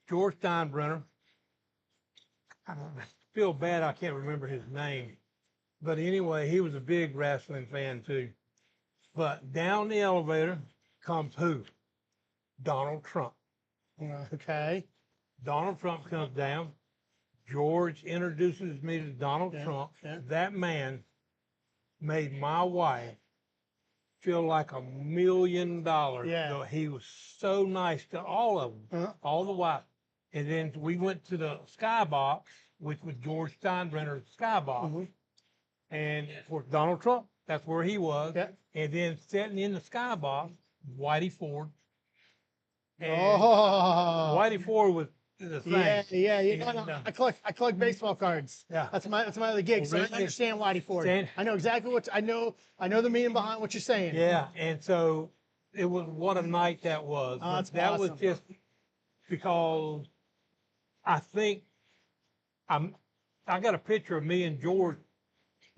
Speaker 8: George Steinbrenner. I feel bad I can't remember his name. But anyway, he was a big wrestling fan too. But down the elevator comes who? Donald Trump.
Speaker 1: Okay.
Speaker 8: Donald Trump comes down. George introduces me to Donald Trump.
Speaker 1: Yeah.
Speaker 8: That man made my wife feel like $1 million.
Speaker 1: Yeah.
Speaker 8: So he was so nice to all of them,
Speaker 1: Uh-huh.
Speaker 8: all the wives. And then we went to the skybox, which was George Steinbrenner's skybox.
Speaker 1: Mhm.
Speaker 8: And for Donald Trump, that's where he was.
Speaker 1: Yeah.
Speaker 8: And then sitting in the skybox, Whitey Ford. And
Speaker 1: Oh.
Speaker 8: Whitey Ford was the thing.
Speaker 1: Yeah.
Speaker 8: And,
Speaker 1: No. I collect baseball cards.
Speaker 8: Yeah.
Speaker 1: That's my other gig. So I
Speaker 8: Really?
Speaker 1: understand Whitey Ford.
Speaker 8: Stand-
Speaker 1: I know exactly I know the meaning behind what you're saying.
Speaker 8: Yeah, and so it was what a night that was.
Speaker 1: Oh,
Speaker 8: But
Speaker 1: that's
Speaker 8: that was
Speaker 1: awesome.
Speaker 8: just because I think I got a picture of me and George,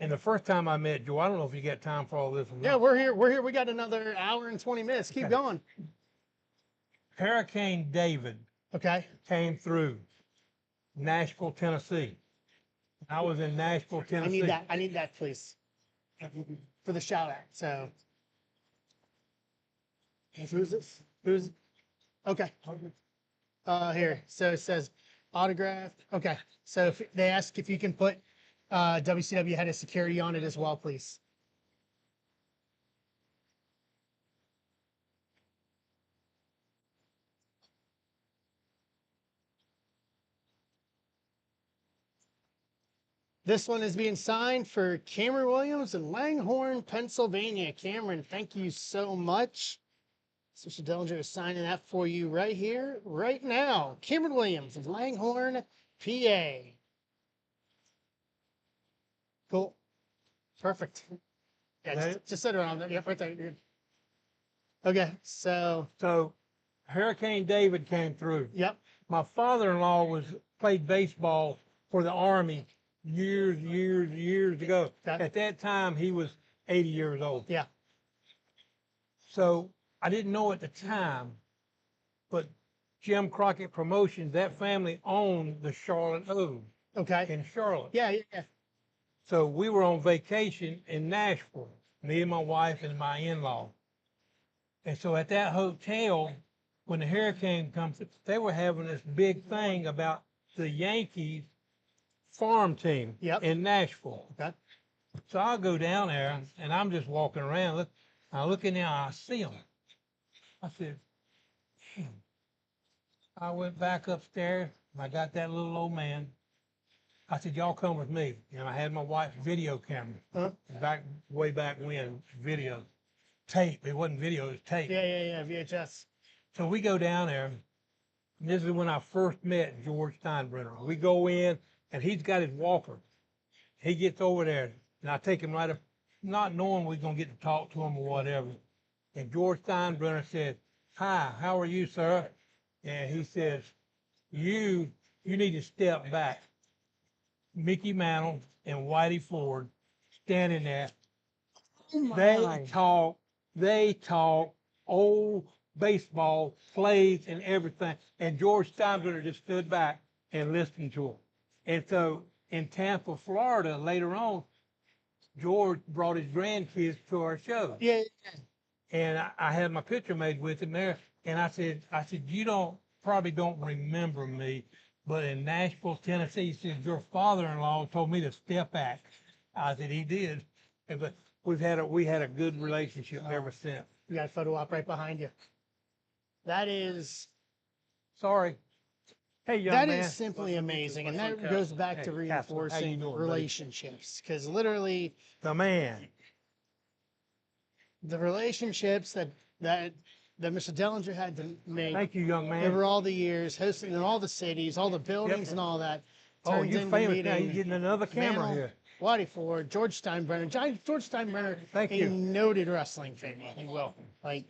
Speaker 8: and the first time I met George, I don't know if you got time for all this or not.
Speaker 1: Yeah, we're here. We got another hour and 20 minutes. Keep
Speaker 8: Okay.
Speaker 1: going.
Speaker 8: Hurricane David
Speaker 1: Okay.
Speaker 8: came through Nashville, Tennessee. I was in Nashville, Tennessee.
Speaker 1: I need that, please, for the shout out. So, who's this? Who's? Okay. Here. So it says autographed. Okay. So if they ask if you can put WCW head of security on it as well, please. This one is being signed for Cameron Williams in Langhorne, Pennsylvania. Cameron, thank you so much. Mr. Dellinger is signing that for you right here, right now. Cameron Williams of Langhorne, PA. Cool. Perfect. Yeah,
Speaker 8: That-
Speaker 1: just sit around there. Yep, right there. Dude. Okay, so
Speaker 8: So Hurricane David came through.
Speaker 1: yep.
Speaker 8: My father-in-law played baseball for the Army years ago.
Speaker 1: Okay.
Speaker 8: At that time, he was 80 years old.
Speaker 1: Yeah.
Speaker 8: So I didn't know at the time, but Jim Crockett Promotions, that family owned the Charlotte O
Speaker 1: Okay.
Speaker 8: in Charlotte.
Speaker 1: Yeah, yeah, yeah.
Speaker 8: So we were on vacation in Nashville, me and my wife and my in-law. And so at that hotel, when the hurricane comes, they were having this big thing about the Yankees farm team
Speaker 1: Yep.
Speaker 8: in Nashville.
Speaker 1: Okay.
Speaker 8: So I go down there and I'm just walking around. I look in there, I see them. I said, "Hmm." I went back upstairs and I got that little old man. I said, y'all come with me. And I had my wife's video camera.
Speaker 1: Huh?
Speaker 8: Way back when, video. Tape. It wasn't video, it was tape.
Speaker 1: Yeah, VHS.
Speaker 8: So we go down there. And this is when I first met George Steinbrenner. We go in and he's got his walker. He gets over there and I take him right up, not knowing we're going to get to talk to him or whatever. And George Steinbrenner said, "Hi, how are you, sir?" And he says, you need to step back. Mickey Mantle and Whitey Ford standing there. They talk old baseball plays and everything. And George Steinbrenner just stood back and listened to them. And so in Tampa, Florida, later on, George brought his grandkids to our show.
Speaker 1: Yeah.
Speaker 8: And I had my picture made with him there. And I said, you probably don't remember me, but in Nashville, Tennessee, he said, your father-in-law told me to step back. I said, he did. But we had a good relationship ever since.
Speaker 1: We got a photo op right behind you. That is
Speaker 8: Sorry. Hey, young
Speaker 1: that
Speaker 8: man.
Speaker 1: is simply amazing, and that goes back to
Speaker 8: Hey, Castle, how you
Speaker 1: reinforcing
Speaker 8: doing, buddy?
Speaker 1: relationships, because literally
Speaker 8: The man.
Speaker 1: the relationships that Mr. Dellinger had to make
Speaker 8: Thank you, young man.
Speaker 1: over all the years, hosting in all the cities, all the buildings, and all that.
Speaker 8: Oh,
Speaker 1: turns
Speaker 8: you're
Speaker 1: into
Speaker 8: famous now.
Speaker 1: meeting
Speaker 8: You're getting another camera
Speaker 1: Mantle,
Speaker 8: here.
Speaker 1: Whitey Ford, George Steinbrenner. George Steinbrenner,
Speaker 8: Thank
Speaker 1: a
Speaker 8: you.
Speaker 1: noted wrestling fan, if you will. Like,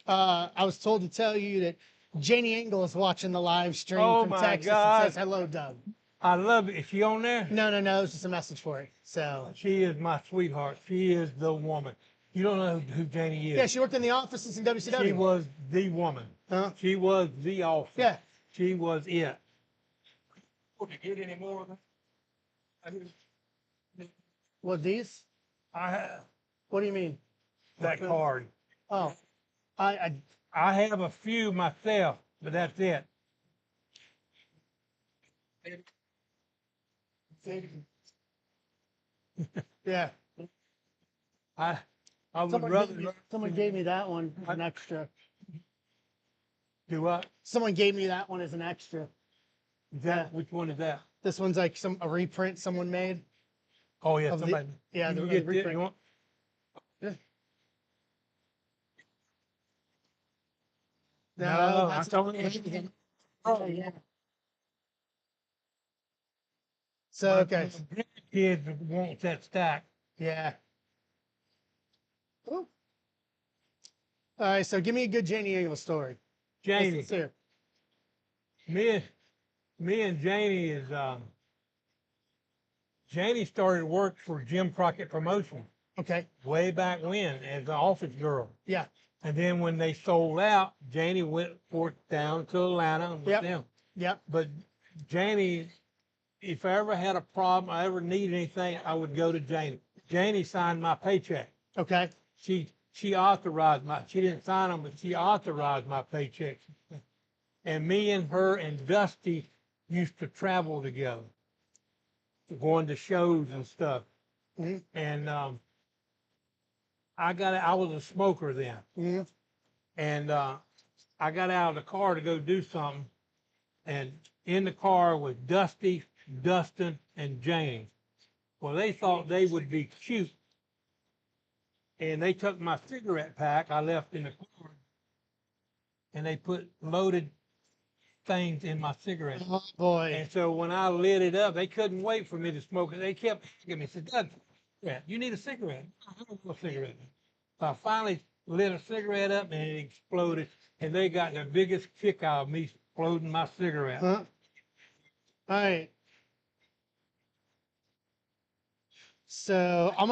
Speaker 1: I was told to tell you that Janie Engel is watching the live stream
Speaker 8: Oh,
Speaker 1: from
Speaker 8: my
Speaker 1: Texas
Speaker 8: God.
Speaker 1: and says, hello, Doug.
Speaker 8: I love it. Is she on there?
Speaker 1: No, it's just a message for it. So,
Speaker 8: She is my sweetheart. She is the woman. You don't know who Janie is.
Speaker 1: yeah, she worked in the offices in WCW.
Speaker 8: She was the woman.
Speaker 1: Huh?
Speaker 8: She was the office.
Speaker 1: Yeah.
Speaker 8: She was it.
Speaker 11: Would you get any more of that?
Speaker 1: What, these?
Speaker 8: I have
Speaker 1: What do you mean?
Speaker 8: that card.
Speaker 1: Oh, I
Speaker 8: I have a few myself, but that's it.
Speaker 1: yeah.
Speaker 8: I would rather
Speaker 1: Someone gave me that one as an extra.
Speaker 8: do what?
Speaker 1: Someone gave me that one as an extra.
Speaker 8: Is that which one is that?
Speaker 1: This one's like a reprint someone made.
Speaker 8: Oh yeah,
Speaker 1: Of the-
Speaker 8: somebody.
Speaker 1: yeah,
Speaker 8: you
Speaker 1: the
Speaker 8: can get this.
Speaker 1: reprint.
Speaker 8: You want? No, I don't.
Speaker 1: Oh, yeah. So, okay.
Speaker 8: Kids want that stack.
Speaker 1: Yeah. Ooh. All right, so give me a good Janie Engel story.
Speaker 8: Janie,
Speaker 1: Let's hear.
Speaker 8: me and Janie is Janie started work for Jim Crockett Promotions
Speaker 1: Okay.
Speaker 8: way back when as an office girl.
Speaker 1: Yeah.
Speaker 8: And then when they sold out, Janie went down to Atlanta with
Speaker 1: Yep.
Speaker 8: them.
Speaker 1: Yep.
Speaker 8: But Janie, if I ever had a problem, I ever needed anything, I would go to Janie. Janie signed my paycheck.
Speaker 1: Okay.
Speaker 8: She authorized she didn't sign them, but she authorized my paychecks. And me and her and Dusty used to travel together, going to shows and stuff.
Speaker 1: Mhm.
Speaker 8: And I was a smoker then.
Speaker 1: Mm-hmm.
Speaker 8: And I got out of the car to go do something. And in the car was Dusty, Dustin, and Janie. Well, they thought they would be cute. And they took my cigarette pack I left in the car. And they put loaded things in my cigarette.
Speaker 1: Oh boy.
Speaker 8: And so when I lit it up, they couldn't wait for me to smoke it. They kept asking me, said, Doug, yeah, you need a cigarette. I don't want a cigarette. So I finally lit a cigarette up and it exploded. And they got the biggest kick out of me exploding my cigarette.
Speaker 1: Huh? All right. So I'm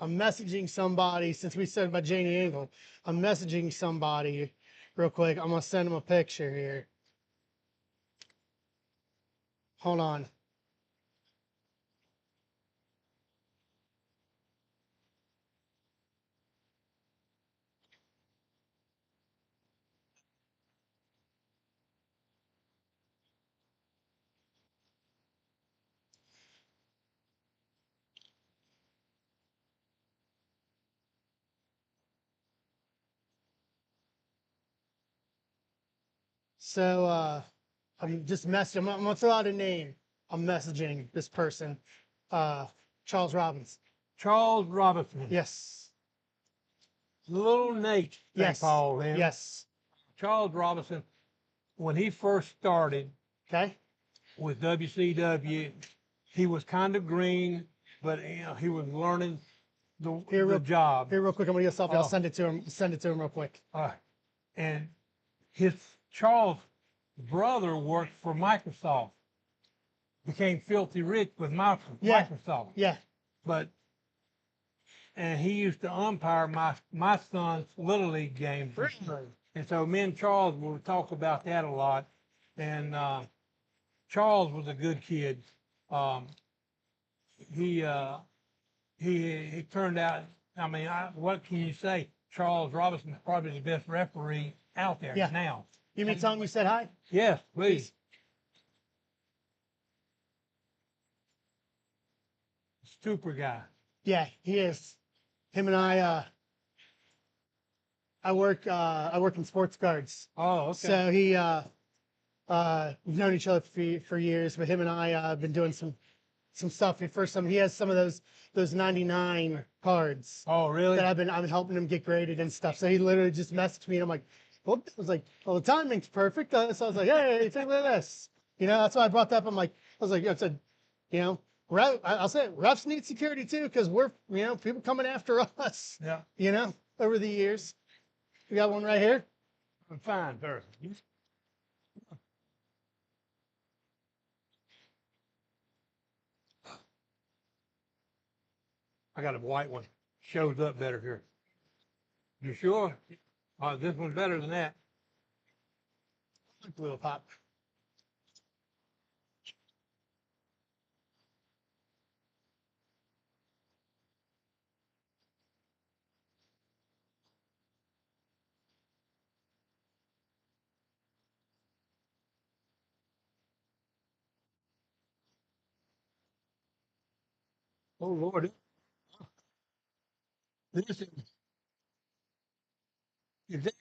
Speaker 1: messaging somebody since we said about Janie Engel. I'm messaging somebody real quick. I'm gonna send them a picture here. Hold on. So I'm just messaging. I'm gonna throw out a name. I'm messaging this person. Charles Robbins.
Speaker 8: Charles Robinson.
Speaker 1: Yes.
Speaker 8: Little Nate, they
Speaker 1: Yes.
Speaker 8: called him.
Speaker 1: Yes.
Speaker 8: Charles Robinson, when he first started
Speaker 1: Okay.
Speaker 8: with WCW, he was kind of green, but you know, he was learning the job.
Speaker 1: Here, real quick, I'm gonna get a selfie. I'll
Speaker 8: Oh.
Speaker 1: send it to him. Send it to him real quick.
Speaker 8: And his Charles' brother worked for Microsoft, became filthy rich with
Speaker 1: Yeah.
Speaker 8: Microsoft.
Speaker 1: Yeah.
Speaker 8: And he used to umpire my son's Little League games. And so me and Charles would talk about that a lot. And Charles was a good kid. He turned out, I mean, what can you say? Charles Robinson is probably the best referee out there now.
Speaker 1: You mean tell him you said hi?
Speaker 8: Yes, please. Super guy.
Speaker 1: Yeah, he is. Him and I work in sports cards.
Speaker 8: Oh, okay.
Speaker 1: So we've known each other for years, but him and I have been doing some stuff. He has some of those 99 cards.
Speaker 8: Oh, really?
Speaker 1: That I've been helping him get graded and stuff. So he literally just messaged me and I'm like, well, I was like, well, the timing's perfect. So I was like, hey, take a look at this. You know, that's why I brought that up. I said, you know, I'll say it, refs need security too, because we're, you know, people coming after us.
Speaker 8: Yeah.
Speaker 1: You know, over the years. We got one right here.
Speaker 8: I'm fine, sir. I got a white one. Shows up better here. You sure? This one's better than that.
Speaker 1: Little pop.
Speaker 8: Oh, Lord. This is that,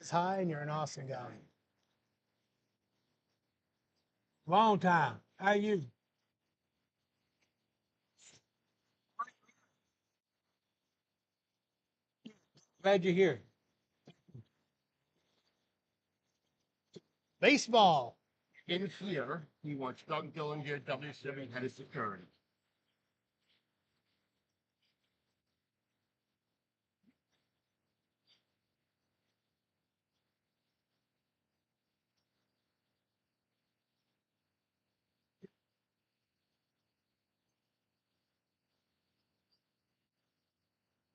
Speaker 1: It's high and you're an awesome guy.
Speaker 8: long time. How you? Glad you're here.
Speaker 1: Baseball.
Speaker 4: In here, he wants Doug Dillinger, W7 head of security.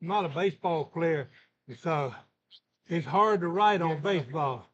Speaker 8: I'm not a baseball player, so it's hard to write on baseball.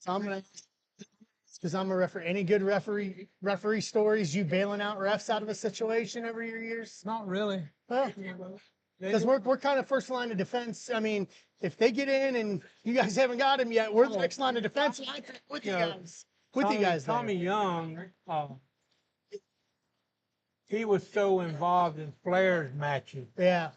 Speaker 1: So I'm gonna, because I'm a referee. Any good referee stories? You bailing out refs out of a situation over your years?
Speaker 8: Not really.
Speaker 1: Because we're kind of first line of defense. I mean, if they get in and you guys haven't got him yet, we're the next line of defense. With you guys. With you guys.
Speaker 8: Tommy Young, he was so involved in Flair's matches.
Speaker 1: Yeah.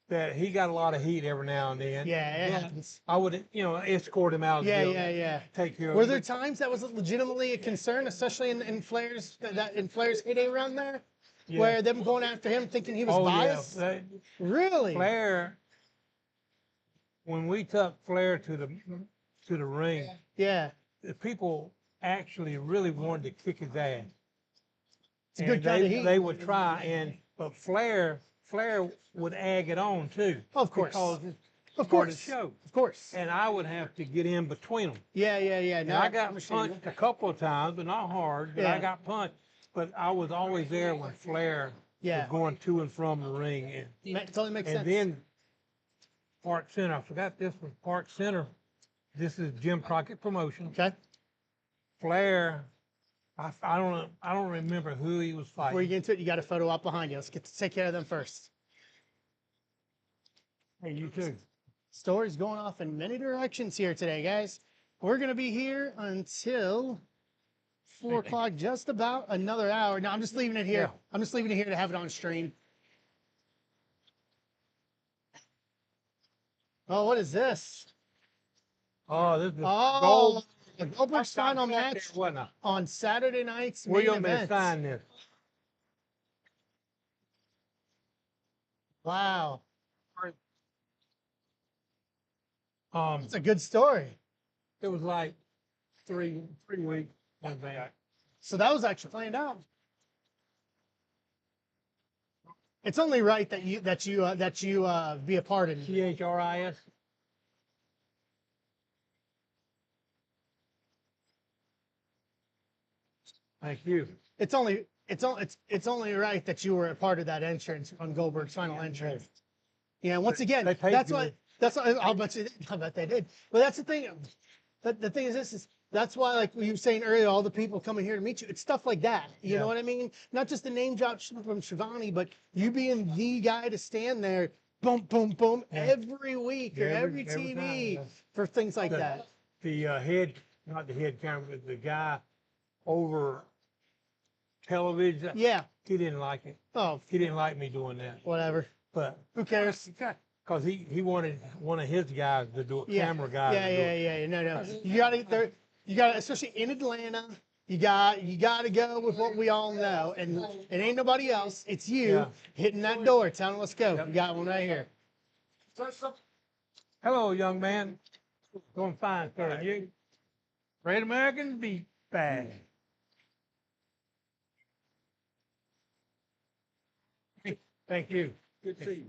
Speaker 8: That he got a lot of heat every now and then.
Speaker 1: Yeah, it happens.
Speaker 8: I would, escort him out.
Speaker 1: Yeah.
Speaker 8: Take care of him.
Speaker 1: Were there times that was legitimately a concern, especially in Flair's heyday around there, where them going after him thinking he was biased?
Speaker 8: Yeah.
Speaker 1: Really?
Speaker 8: Flair, when we took Flair to the ring,
Speaker 1: yeah,
Speaker 8: the people actually really wanted to kick his ass.
Speaker 1: It's a good kind of heat.
Speaker 8: They would try, but Flair would egg it on too.
Speaker 1: Of course.
Speaker 8: Because it's
Speaker 1: of
Speaker 8: part
Speaker 1: course.
Speaker 8: of the show.
Speaker 1: Of course.
Speaker 8: And I would have to get in between them.
Speaker 1: Yeah.
Speaker 8: And I got punched a couple of times, but not hard. But I got punched. But I was always there when Flair was going to and from the ring. And
Speaker 1: totally makes sense.
Speaker 8: And then Park Center. I forgot this was Park Center. This is Jim Crockett Promotion.
Speaker 1: Okay.
Speaker 8: Flair. I don't remember who he was fighting.
Speaker 1: Before you get into it, you got a photo up behind you. Let's take care of them first.
Speaker 8: Hey, you too.
Speaker 1: Stories going off in many directions here today, guys. We're gonna be here until 4 o'clock, just about another hour. No, I'm just leaving it here.
Speaker 8: Yeah.
Speaker 1: I'm just leaving it here to have it on stream. Oh, what is this?
Speaker 8: Oh, this is
Speaker 1: gold. The Goldberg's final match
Speaker 8: there,
Speaker 1: on Saturday night's
Speaker 8: Where
Speaker 1: main
Speaker 8: you want me to
Speaker 1: event.
Speaker 8: sign this?
Speaker 1: Wow. It's a good story.
Speaker 8: It was like three weeks in advance.
Speaker 1: So that was actually planned out. It's only right that you be a part of it.
Speaker 8: CHRIS. Thank you.
Speaker 1: It's only right that you were a part of that entrance on Goldberg's final entrance. Yeah, once again, that's why I'll bet they did. But that's the thing. The thing is that's why, like you were saying earlier, all the people coming here to meet you, it's stuff like that. You know what I mean? Not just the name drop from Shivani, but you being the guy to stand there, boom, boom, boom, every week or every TV
Speaker 8: time,
Speaker 1: for things like that.
Speaker 8: The not the head camera, but the guy over television.
Speaker 1: Yeah.
Speaker 8: He didn't like it.
Speaker 1: Oh.
Speaker 8: He didn't like me doing that.
Speaker 1: Whatever.
Speaker 8: But
Speaker 1: who cares?
Speaker 8: Because he wanted one of his guys to do it, camera guys.
Speaker 1: Yeah. No. You gotta, especially in Atlanta, you gotta go with what we all know, and it ain't nobody else. It's you hitting that door, telling them, let's go. You got one right here.
Speaker 8: Hello, young man. Doing fine, sir. You? Great Americans be bad. Thank you. Good to see you.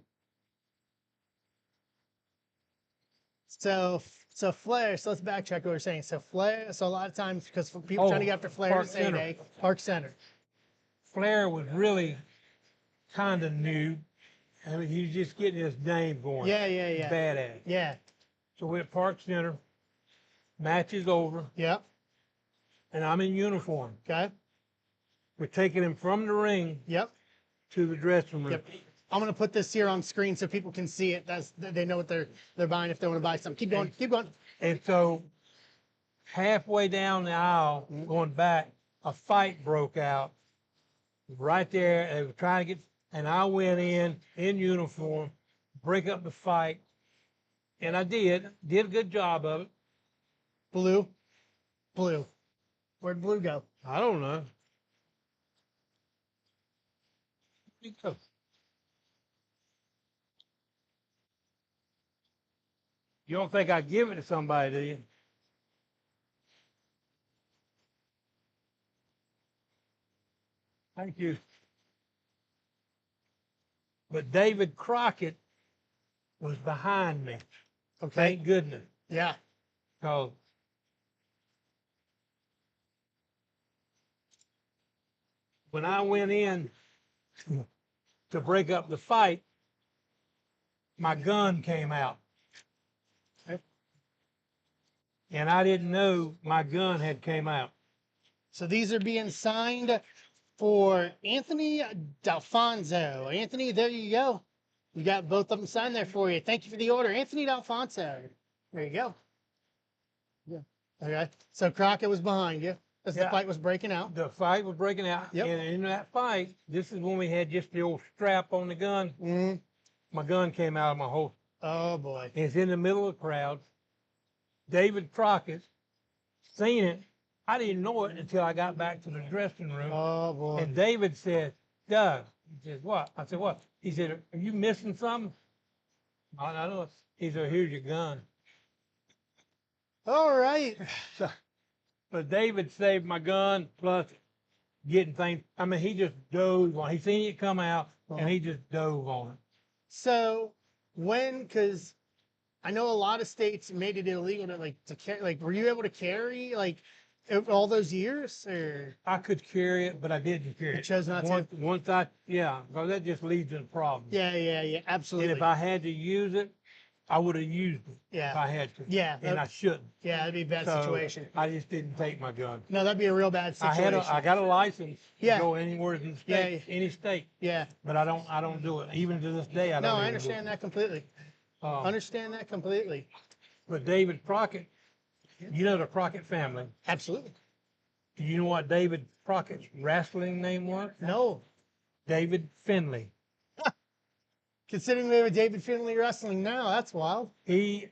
Speaker 1: So Flair, so let's backtrack what we're saying. So Flair, so a lot of times, because people trying to get after Flair to say Park Center.
Speaker 8: Flair was really kind of new. I mean, he was just getting his name going.
Speaker 1: Yeah.
Speaker 8: Badass.
Speaker 1: Yeah.
Speaker 8: So we're at Park Center. Match is over.
Speaker 1: Yep.
Speaker 8: And I'm in uniform.
Speaker 1: Okay.
Speaker 8: We're taking him from the ring.
Speaker 1: Yep.
Speaker 8: To the dressing room.
Speaker 1: Yep. I'm gonna put this here on screen so people can see it. They know what they're buying if they want to buy something. Keep going.
Speaker 8: And so halfway down the aisle, going back, a fight broke out right there. They were trying to get, and I went in uniform, break up the fight, and I did a good job of it.
Speaker 1: Blue. Where'd Blue go?
Speaker 8: I don't know. You don't think I'd give it to somebody, do you? Thank you. But David Crockett was behind me.
Speaker 1: Okay.
Speaker 8: Thank goodness.
Speaker 1: Yeah.
Speaker 8: Because when I went in to break up the fight, my gun came out. and I didn't know my gun had came out.
Speaker 1: So these are being signed for Anthony D'Alfonso. Anthony, there you go. We got both of them signed there for you. Thank you for the order, Anthony D'Alfonso. There you go.
Speaker 8: Yeah.
Speaker 1: Okay. So Crockett was behind you as the
Speaker 8: Yeah.
Speaker 1: fight was breaking out.
Speaker 8: The fight was breaking out,
Speaker 1: Yep.
Speaker 8: and in that fight, this is when we had just the old strap on the gun.
Speaker 1: Mm-hmm.
Speaker 8: My gun came out of my holster.
Speaker 1: Oh boy.
Speaker 8: It's in the middle of the crowd. David Crockett seen it. I didn't know it until I got back to the dressing room.
Speaker 1: Oh boy.
Speaker 8: And David said, Doug, he said, what? I said, what? He said, are you missing something? I know. He said, here's your gun.
Speaker 1: All right.
Speaker 8: But David saved my gun, plus getting things. I mean, he just dove on it. He seen it come out, and he just dove on it.
Speaker 1: So because I know a lot of states made it illegal to carry. Like, were you able to carry all those years, or
Speaker 8: I could carry it, but I didn't carry
Speaker 1: you
Speaker 8: it.
Speaker 1: chose not to?
Speaker 8: Because that just leads to the problem.
Speaker 1: Yeah, absolutely.
Speaker 8: And if I had to use it, I would have used it
Speaker 1: Yeah.
Speaker 8: if I had to.
Speaker 1: Yeah,
Speaker 8: And I shouldn't.
Speaker 1: Yeah, that'd be a bad
Speaker 8: So,
Speaker 1: situation.
Speaker 8: I just didn't take my gun.
Speaker 1: No, that'd be a real bad situation.
Speaker 8: I got a license
Speaker 1: Yeah.
Speaker 8: to go anywhere in the state, any state,
Speaker 1: Yeah.
Speaker 8: but I don't do it. Even to this day, I don't.
Speaker 1: No, I
Speaker 8: even do
Speaker 1: understand
Speaker 8: it.
Speaker 1: that completely. Understand that completely.
Speaker 8: But David Crockett, you know the Crockett family.
Speaker 1: Absolutely.
Speaker 8: Do you know what David Crockett's wrestling name was?
Speaker 1: No.
Speaker 8: David Finley.
Speaker 1: Considering we have a David Finley wrestling now, that's wild.
Speaker 8: This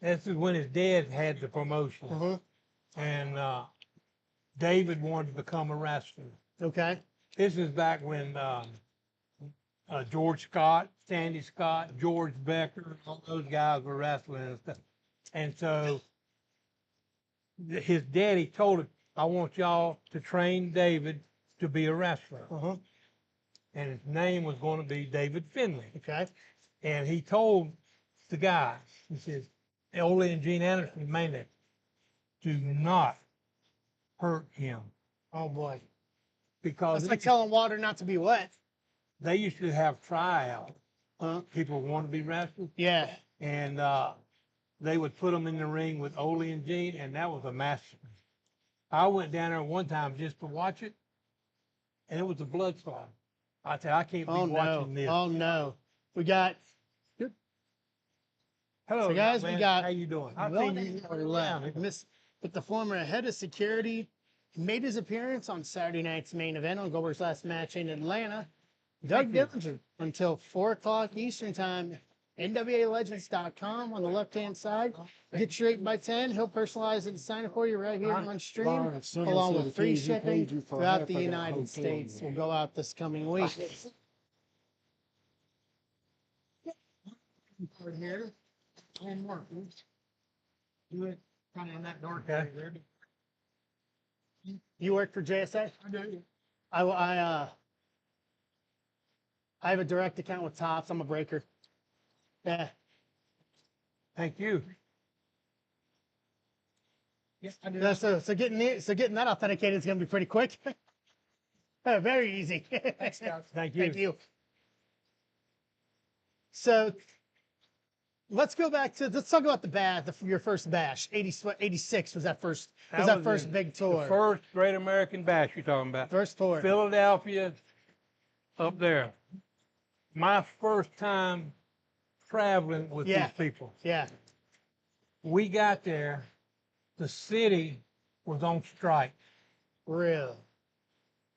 Speaker 8: is when his dad had the promotion.
Speaker 1: Mm-hmm.
Speaker 8: And David wanted to become a wrestler.
Speaker 1: Okay.
Speaker 8: This is back when George Scott, Sandy Scott, George Becker, all those guys were wrestling and stuff. And so his daddy told him, I want y'all to train David to be a wrestler.
Speaker 1: Uh-huh.
Speaker 8: And his name was going to be David Finley.
Speaker 1: Okay.
Speaker 8: And he told the guys, he says, Ole and Gene Anderson mainly, do not hurt him.
Speaker 1: Oh boy.
Speaker 8: Because
Speaker 1: it's like telling water not to be wet.
Speaker 8: They used to have tryouts.
Speaker 1: Huh?
Speaker 8: People want to be wrestlers.
Speaker 1: Yeah.
Speaker 8: And they would put them in the ring with Ole and Gene, and that was a massacre. I went down there one time just to watch it, and it was a blood clot. I said, I can't be watching this.
Speaker 1: Oh no. We got.
Speaker 8: Hello,
Speaker 1: so guys.
Speaker 8: man.
Speaker 1: We got.
Speaker 8: How you doing?
Speaker 1: But the former head of security made his appearance on Saturday night's main event on Goldberg's last match in Atlanta. Doug Dillinger until 4 o'clock Eastern time. NWALegends.com on the left-hand side. Get your 8x10. He'll personalize it and sign it for you right here on stream, along with free shipping throughout the United States. Will go out this coming week.
Speaker 3: Here. One more, please. Do it kind of in that dark
Speaker 8: Okay.
Speaker 3: area.
Speaker 1: You work for JSA?
Speaker 3: I do.
Speaker 1: I have a direct account with Tops. I'm a breaker. Yeah.
Speaker 8: Thank you.
Speaker 3: Yes, I do.
Speaker 1: So getting that authenticated is going to be pretty quick. Very easy.
Speaker 3: Thanks, guys.
Speaker 8: Thank you.
Speaker 1: Thank you. So let's go back to let's talk about your first bash. 86 was that first big tour.
Speaker 8: The first Great American Bash you're talking about.
Speaker 1: First tour.
Speaker 8: Philadelphia, up there. My first time traveling with these people.
Speaker 1: Yeah.
Speaker 8: We got there, the city was on strike.
Speaker 1: Really?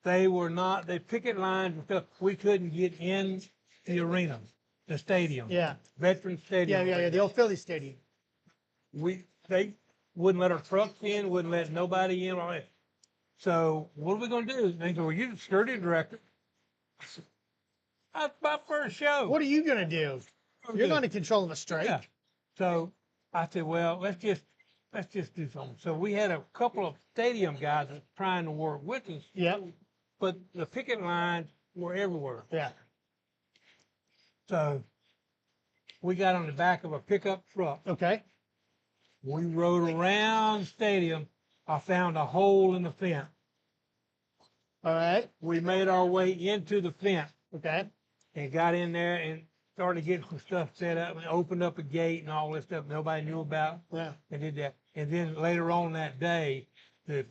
Speaker 8: The picket lines and stuff, we couldn't get in the arena, the stadium.
Speaker 1: Yeah.
Speaker 8: Veteran Stadium.
Speaker 1: Yeah, the old Philly Stadium.
Speaker 8: They wouldn't let our trucks in, wouldn't let nobody in. All that. So what are we going to do? They go, well, you're the security director. That's my first show.
Speaker 1: What are you going to do? You're not in control of a strike.
Speaker 8: Yeah. So I said, well, let's just do something. So we had a couple of stadium guys trying to work with us.
Speaker 1: Yep.
Speaker 8: But the picket lines were everywhere.
Speaker 1: Yeah.
Speaker 8: So we got on the back of a pickup truck.
Speaker 1: Okay.
Speaker 8: We rode around the stadium. I found a hole in the fence.
Speaker 1: All right.
Speaker 8: We made our way into the fence.
Speaker 1: Okay.
Speaker 8: And got in there, and started getting some stuff set up and opened up a gate and all this stuff nobody knew about.
Speaker 1: Yeah.
Speaker 8: They did that. And then later on that day, the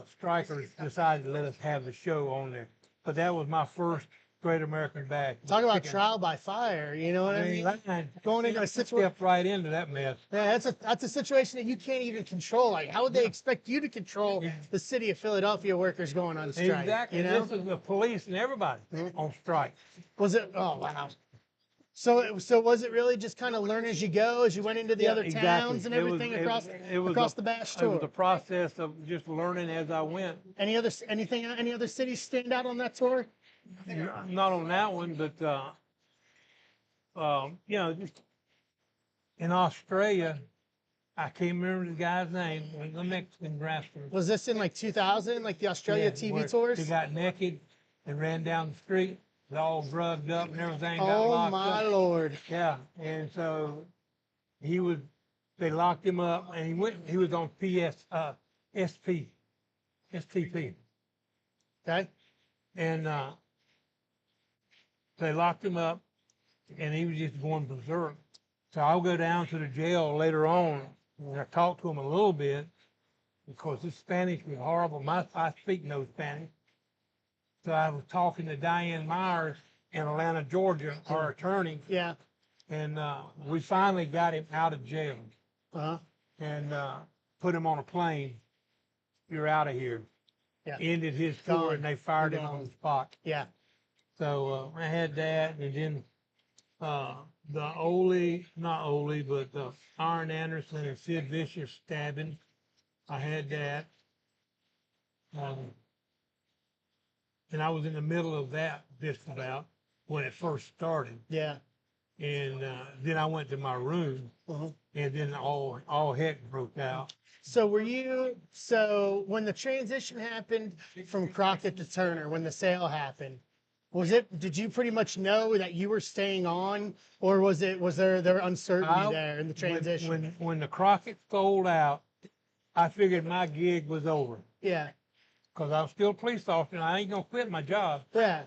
Speaker 8: strikers decided to let us have the show on there. But that was my first Great American Bash.
Speaker 1: Talk about trial by fire. You know what I mean? Going into a situation.
Speaker 8: Step right into that mess.
Speaker 1: Yeah, that's a situation that you can't even control. Like, how would they expect you to control the city of Philadelphia workers going on strike?
Speaker 8: Exactly.
Speaker 1: You know?
Speaker 8: This is the police and everybody on strike.
Speaker 1: Was it? Oh wow. So was it really just kind of learn as you go, as you went into the other towns and everything across the Bash tour?
Speaker 8: It was a process of just learning as I went.
Speaker 1: Any other cities stand out on that tour?
Speaker 8: Not on that one, but you know, just in Australia, I can't remember the guy's name. The Mexican wrestler.
Speaker 1: Was this in like 2000, like the Australia TV tours?
Speaker 8: He got naked and ran down the street, all drugged up and everything. Got
Speaker 1: Oh
Speaker 8: locked
Speaker 1: my
Speaker 8: up.
Speaker 1: Lord!
Speaker 8: Yeah, and so they locked him up, and he was on STP.
Speaker 1: Okay.
Speaker 8: And they locked him up, and he was just going berserk. So I'll go down to the jail later on, and I talked to him a little bit, because his Spanish was horrible. I speak no Spanish. So I was talking to Diane Myers in Atlanta, Georgia, our attorney.
Speaker 1: Yeah.
Speaker 8: And we finally got him out of jail.
Speaker 1: Uh-huh.
Speaker 8: And put him on a plane. You're out of here.
Speaker 1: Yeah.
Speaker 8: Ended his tour, and they fired him on the spot.
Speaker 1: Yeah.
Speaker 8: So I had that, and then not Ole, but Arn Anderson and Sid Vicious stabbing. I had that. And I was in the middle of that just about when it first started.
Speaker 1: Yeah.
Speaker 8: And then I went to my room, and then all heck broke out.
Speaker 1: So when the transition happened from Crockett to Turner, when the sale happened, did you pretty much know that you were staying on, or was there uncertainty there in the transition?
Speaker 8: When the Crockett sold out, I figured my gig was over.
Speaker 1: Yeah.
Speaker 8: Because I was still a police officer, and I ain't gonna quit my job.
Speaker 1: Yeah.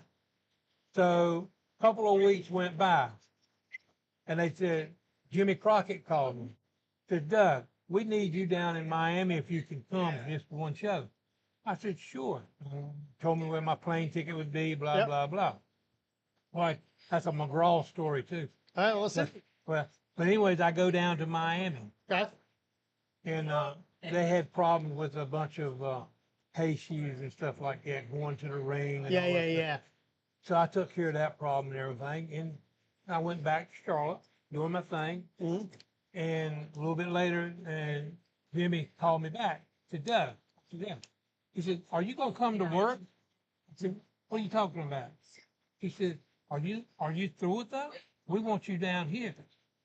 Speaker 8: So a couple of weeks went by, and they said, Jimmy Crockett called me. Said, Doug, we need you down in Miami if you can come just for one show. I said, sure. Told me where my plane ticket would be, blah, blah, blah. Well, that's a McGraw story, too.
Speaker 1: All right, well, listen.
Speaker 8: But anyways, I go down to Miami.
Speaker 1: Okay.
Speaker 8: And they had problems with a bunch of hay shoes and stuff like that going to the ring. And
Speaker 1: Yeah.
Speaker 8: So I took care of that problem and everything. And I went back to Charlotte, doing my thing.
Speaker 1: Mm-hmm.
Speaker 8: And a little bit later, and Jimmy called me back. He said, Doug. I said, yeah. He said, are you going to come to work? I said, what are you talking about? He said, are you through with that? We want you down here.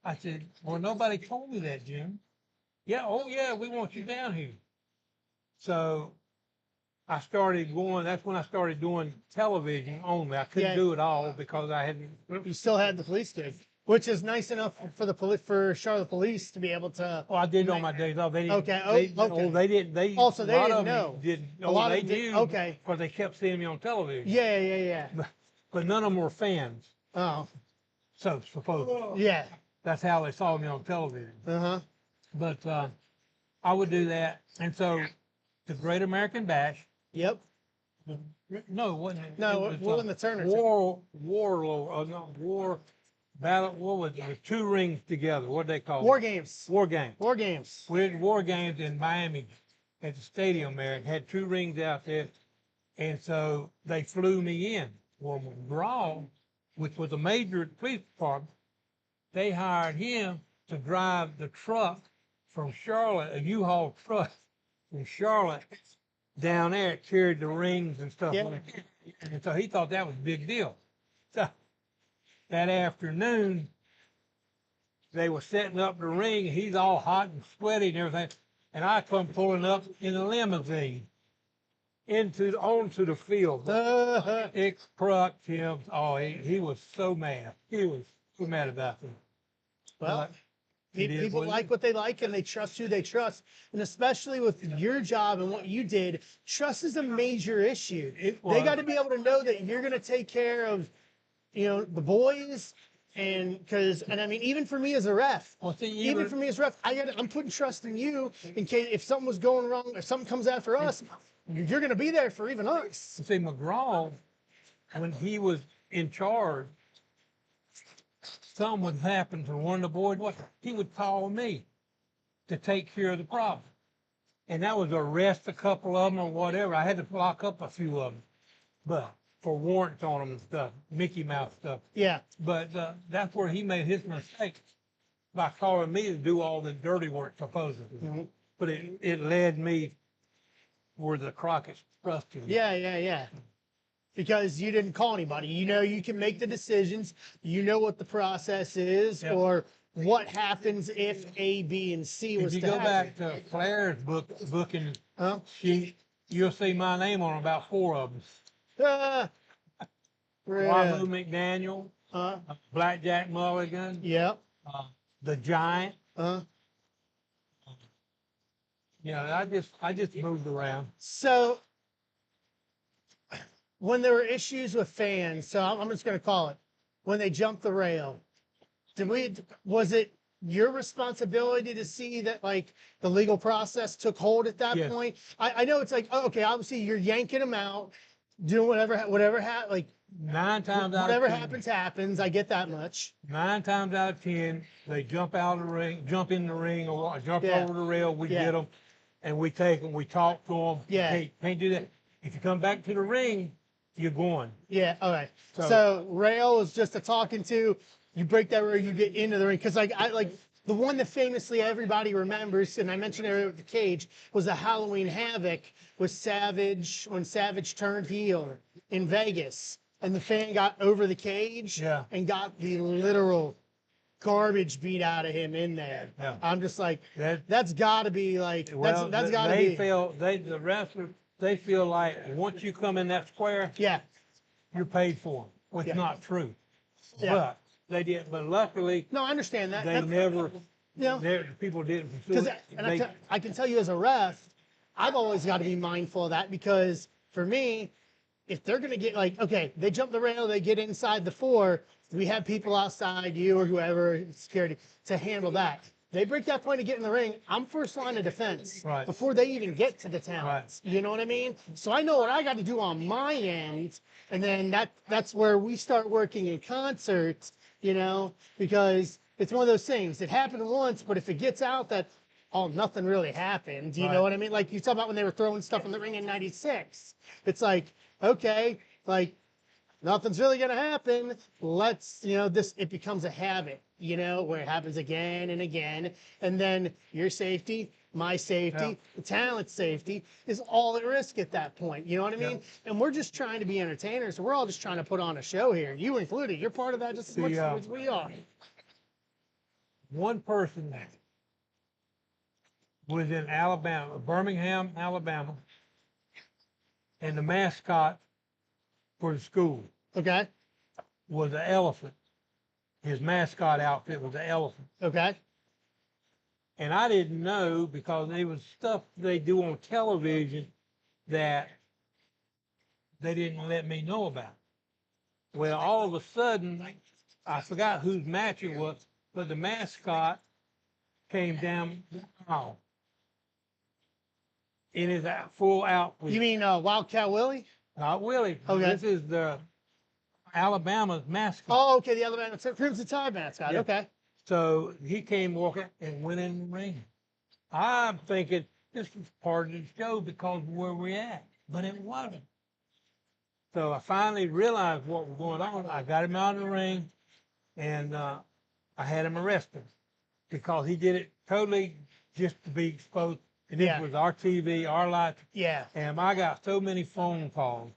Speaker 8: I said, well, nobody told me that, Jim. Yeah, oh yeah, we want you down here. So I started going, that's when I started doing television only. I couldn't do it all because I hadn't.
Speaker 1: You still had the police gig, which is nice enough for Charlotte Police to be able to.
Speaker 8: Oh, I did on my days off. They didn't.
Speaker 1: Okay.
Speaker 8: They didn't.
Speaker 1: Also, they
Speaker 8: a lot
Speaker 1: didn't
Speaker 8: of them
Speaker 1: know.
Speaker 8: Didn't.
Speaker 1: A lot
Speaker 8: they
Speaker 1: of them
Speaker 8: knew.
Speaker 1: did. Okay.
Speaker 8: Because they kept seeing me on television.
Speaker 1: Yeah.
Speaker 8: But none of them were fans.
Speaker 1: Oh.
Speaker 8: So supposedly.
Speaker 1: Yeah.
Speaker 8: That's how they saw me on television.
Speaker 1: Uh-huh.
Speaker 8: But I would do that, and so the Great American Bash.
Speaker 1: Yep.
Speaker 8: No, it wasn't.
Speaker 1: No, it wasn't the Turner.
Speaker 8: Battle. What was it? Two rings together. What they call
Speaker 1: War
Speaker 8: it?
Speaker 1: games.
Speaker 8: War games.
Speaker 1: War games.
Speaker 8: We did war games in Miami at the stadium there, and had two rings out there, and so they flew me in. Well, McGraw, which was a major at the police department, they hired him to drive the truck from Charlotte, a U-Haul truck from Charlotte down there. It carried the rings and stuff like that. And so he thought that was a big deal. So that afternoon, they were setting up the ring. He's all hot and sweaty and everything. And I come pulling up in a limousine onto the field. It crucked him. Oh, he was so mad. He was so mad about it.
Speaker 1: Well, people like what they like, and they trust who they trust. And especially with your job and what you did, trust is a major issue. They got to be able to know that you're going to take care of, the boys And I mean, even for me as a ref,
Speaker 8: Well, see,
Speaker 1: even for me as a ref, I'm putting trust in you in case if something was going wrong, if something comes after us, you're going to be there for even us.
Speaker 8: see, McGraw, when he was in charge, something would happen to one of the boys, he would call me to take care of the problem. And that was arrest a couple of them or whatever. I had to lock up a few of them, but for warrants on them and stuff, Mickey Mouse stuff.
Speaker 1: Yeah.
Speaker 8: But that's where he made his mistake by calling me to do all the dirty work, supposedly.
Speaker 1: Mm-hmm.
Speaker 8: But it led me where the Crockett's trusted me.
Speaker 1: Yeah. Because you didn't call anybody. You know, you can make the decisions. You know what the process is,
Speaker 8: Yep.
Speaker 1: or what happens if A, B, and C was
Speaker 8: If you
Speaker 1: to
Speaker 8: go
Speaker 1: happen.
Speaker 8: back to Claire's booking
Speaker 1: Huh?
Speaker 8: sheet, you'll see my name on about 4 of them. Wahoo McDaniel, Blackjack Mulligan,
Speaker 1: Yep.
Speaker 8: the Giant. Yeah, I just moved around.
Speaker 1: So when there were issues with fans, so I'm just going to call it, when they jumped the rail, was it your responsibility to see that like the legal process took hold at that
Speaker 8: Yes.
Speaker 1: point? I know it's like, oh, okay, obviously you're yanking them out, doing whatever like
Speaker 8: 9 times out
Speaker 1: whatever
Speaker 8: of 10,
Speaker 1: happens. I get that much.
Speaker 8: 9 times out of 10, they jump out of the ring, jump in the ring, or jump
Speaker 1: Yeah.
Speaker 8: over the rail. We
Speaker 1: Yeah.
Speaker 8: get them, and we take them. We talk to them.
Speaker 1: Yeah.
Speaker 8: Hey, can't do that. If you come back to the ring, you're going.
Speaker 1: Yeah. All right.
Speaker 8: So-
Speaker 1: So rail is just a talking to. You break that rail, you get into the ring. Because I like the one that famously everybody remembers, and I mentioned it with the cage, was the Halloween Havoc with Savage when Savage turned heel in Vegas, and the fan got over the cage
Speaker 8: Yeah.
Speaker 1: and got the literal garbage beat out of him in there.
Speaker 8: Yeah.
Speaker 1: I'm just like,
Speaker 8: That-
Speaker 1: that's got to be like
Speaker 8: Well,
Speaker 1: that's got to
Speaker 8: they
Speaker 1: be.
Speaker 8: the wrestlers, they feel like once you come in that square,
Speaker 1: Yeah.
Speaker 8: you're paid for. Well, it's
Speaker 1: Yeah.
Speaker 8: not true.
Speaker 1: Yeah.
Speaker 8: But they did. But luckily,
Speaker 1: No, I understand that.
Speaker 8: they
Speaker 1: That's-
Speaker 8: never.
Speaker 1: Yeah.
Speaker 8: People didn't pursue
Speaker 1: Because
Speaker 8: it.
Speaker 1: I can tell you as a ref, I've always got to be mindful of that because for me, if they're going to get like, okay, they jump the rail, they get inside the 4, we have people outside, you or whoever, security, to handle that. They break that point to get in the ring, I'm first line of defense
Speaker 8: Right.
Speaker 1: before they even get to the talents.
Speaker 8: Right.
Speaker 1: You know what I mean? So I know what I got to do on my end, and then that's where we start working in concert, you know, because it's one of those things. It happened once, but if it gets out that, oh, nothing really happened, you know
Speaker 8: Right.
Speaker 1: what I mean? Like you talk about when they were throwing stuff in the ring in '96. It's like, okay, like nothing's really gonna happen. Let's, you know, it becomes a habit, you know, where it happens again and again, and then your safety, my safety,
Speaker 8: Yeah.
Speaker 1: the talent's safety is all at risk at that point. You know what I mean? And we're just trying to be entertainers. We're all just trying to put on a show here. You included. You're part of that just as much as we are.
Speaker 8: One person was in Alabama, Birmingham, Alabama, and the mascot for the school
Speaker 1: Okay.
Speaker 8: was an elephant. His mascot outfit was an elephant.
Speaker 1: Okay.
Speaker 8: And I didn't know because it was stuff they do on television that they didn't let me know about. Well, all of a sudden, I forgot whose match it was, but the mascot came down the aisle in his full outfit.
Speaker 1: You mean Wildcat Willie?
Speaker 8: Not Willie.
Speaker 1: Okay.
Speaker 8: This is the Alabama's mascot.
Speaker 1: Oh, okay. The Alabama Crimson Tide mascot.
Speaker 8: Yeah.
Speaker 1: Okay.
Speaker 8: So he came walking and went in the ring. I'm thinking this was part of the show because of where we're at, but it wasn't. So I finally realized what was going on. I got him out of the ring, and I had him arrested because he did it totally just to be exposed. And this
Speaker 1: Yeah.
Speaker 8: was our TV, our lights.
Speaker 1: Yeah.
Speaker 8: And I got so many phone calls.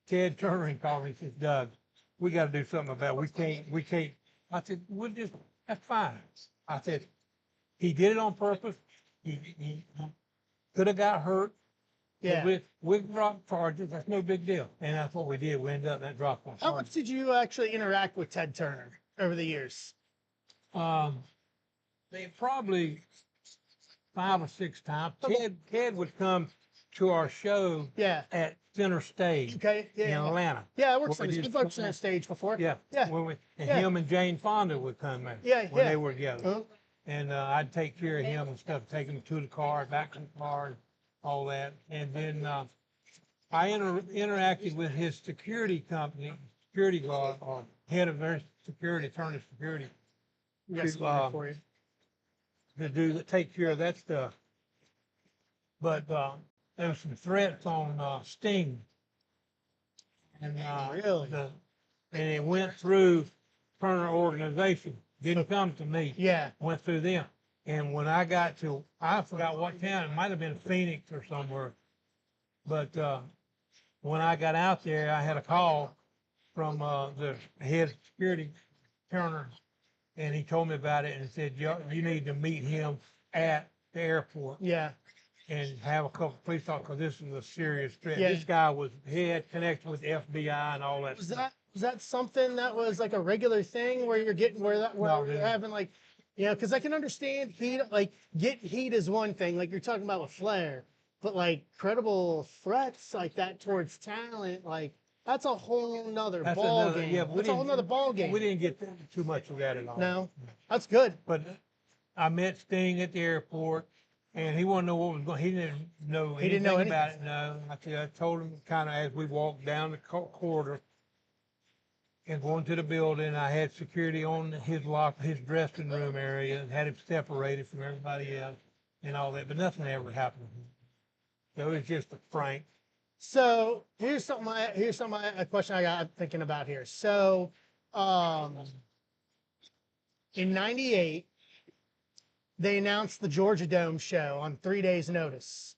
Speaker 8: Ted Turner called me and said, Doug, we got to do something about it. We can't. I said, that's fine. I said, he did it on purpose. He could have got hurt.
Speaker 1: Yeah.
Speaker 8: We dropped charges. That's no big deal. And that's what we did. We ended up that drop on
Speaker 1: How
Speaker 8: charges.
Speaker 1: much did you actually interact with Ted Turner over the years?
Speaker 8: They probably 5 or 6 times.
Speaker 1: Okay.
Speaker 8: Ted would come to our show
Speaker 1: Yeah.
Speaker 8: at Center Stage
Speaker 1: Okay. Yeah.
Speaker 8: in
Speaker 1: Yeah.
Speaker 8: Atlanta.
Speaker 1: Yeah, I worked
Speaker 8: Well,
Speaker 1: on
Speaker 8: we
Speaker 1: this.
Speaker 8: just-
Speaker 1: I've worked on stage before.
Speaker 8: Yeah.
Speaker 1: Yeah.
Speaker 8: And
Speaker 1: Yeah.
Speaker 8: him and Jane Fonda would come in
Speaker 1: Yeah.
Speaker 8: when
Speaker 1: Yeah.
Speaker 8: they were together.
Speaker 1: Uh-huh.
Speaker 8: And I'd take care of him and stuff, take him to the car, back to the car, and all that. And then I interacted with his security company, security guard, or head of their security, attorney security,
Speaker 1: We got some more for you.
Speaker 8: to take care of that stuff. But there was some threats on Sting, and
Speaker 1: Really?
Speaker 8: and it went through Turner organization. Didn't come to me.
Speaker 1: Yeah.
Speaker 8: Went through them. And when I got to, I forgot what town. It might have been Phoenix or somewhere. But when I got out there, I had a call from the head of security, Turner, and he told me about it and said, you need to meet him at the airport
Speaker 1: Yeah.
Speaker 8: and have a couple of police talk, because this is a serious threat.
Speaker 1: Yeah.
Speaker 8: This guy he had connection with the FBI and all that stuff.
Speaker 1: Was that something that was like a regular thing where you're getting where
Speaker 8: No,
Speaker 1: you're
Speaker 8: dude.
Speaker 1: having like, you know, because I can understand heat, like get heat is one thing, like you're talking about with Flair, but like credible threats like that towards talent, like that's a whole nother
Speaker 8: That's
Speaker 1: ball
Speaker 8: another-
Speaker 1: game.
Speaker 8: yeah, we
Speaker 1: That's a whole
Speaker 8: didn't-
Speaker 1: nother ball game.
Speaker 8: We didn't get too much of that at all.
Speaker 1: No, that's good.
Speaker 8: But I met Sting at the airport, and he wanted to know what was going. He didn't know
Speaker 1: He didn't know
Speaker 8: anything about it. No, I told him kind of as we walked down the corridor and going to the building. I had security on his dressing room area, and had him separated from everybody else and all that. But nothing ever happened. So it was just a prank.
Speaker 1: So here's a question I got thinking about here. So, in '98, they announced the Georgia Dome show on 3 days' notice.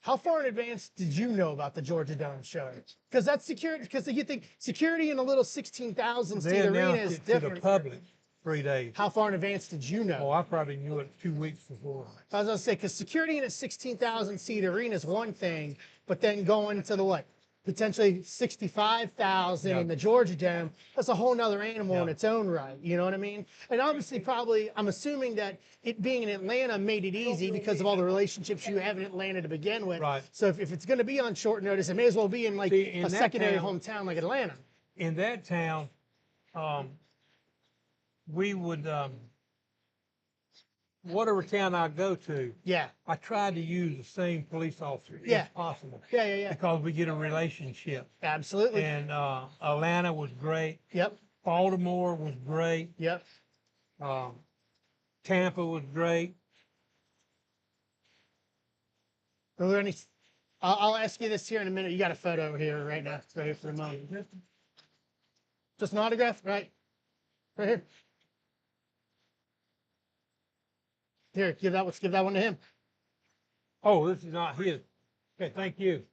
Speaker 1: How far in advance did you know about the Georgia Dome show? Because that's security. Because you think security in a little 16,000 seat
Speaker 8: They
Speaker 1: arena
Speaker 8: announced
Speaker 1: is
Speaker 8: it to the
Speaker 1: different.
Speaker 8: public 3 days.
Speaker 1: How far in advance did you know?
Speaker 8: Oh, I probably knew it 2 weeks before.
Speaker 1: I was gonna say, because security in a 16,000 seat arena is one thing, but then going to the what? Potentially 65,000 in the Georgia Dome, that's a whole nother animal in its own right. You know what I mean? And obviously, probably, I'm assuming that it being in Atlanta made it easy because of all the relationships you have in Atlanta to begin with.
Speaker 8: Right.
Speaker 1: So if it's going to be on short notice, it may as well be in like
Speaker 8: See, in
Speaker 1: a
Speaker 8: that
Speaker 1: secondary
Speaker 8: town-
Speaker 1: hometown like Atlanta.
Speaker 8: In that town, we would, whatever town I go to,
Speaker 1: Yeah.
Speaker 8: I tried to use the same police officer
Speaker 1: Yeah.
Speaker 8: if possible,
Speaker 1: Yeah, yeah, yeah.
Speaker 8: because we get a relationship.
Speaker 1: Absolutely.
Speaker 8: And Atlanta was great.
Speaker 1: Yep.
Speaker 8: Baltimore was great.
Speaker 1: Yep.
Speaker 8: Tampa was great.
Speaker 1: Are there any? I'll ask you this here in a minute. You got a photo here right now. Right here for a moment. Just an autograph, right? Right here. Here, let's give that one to him.
Speaker 8: Oh, this is not his. Okay, thank you.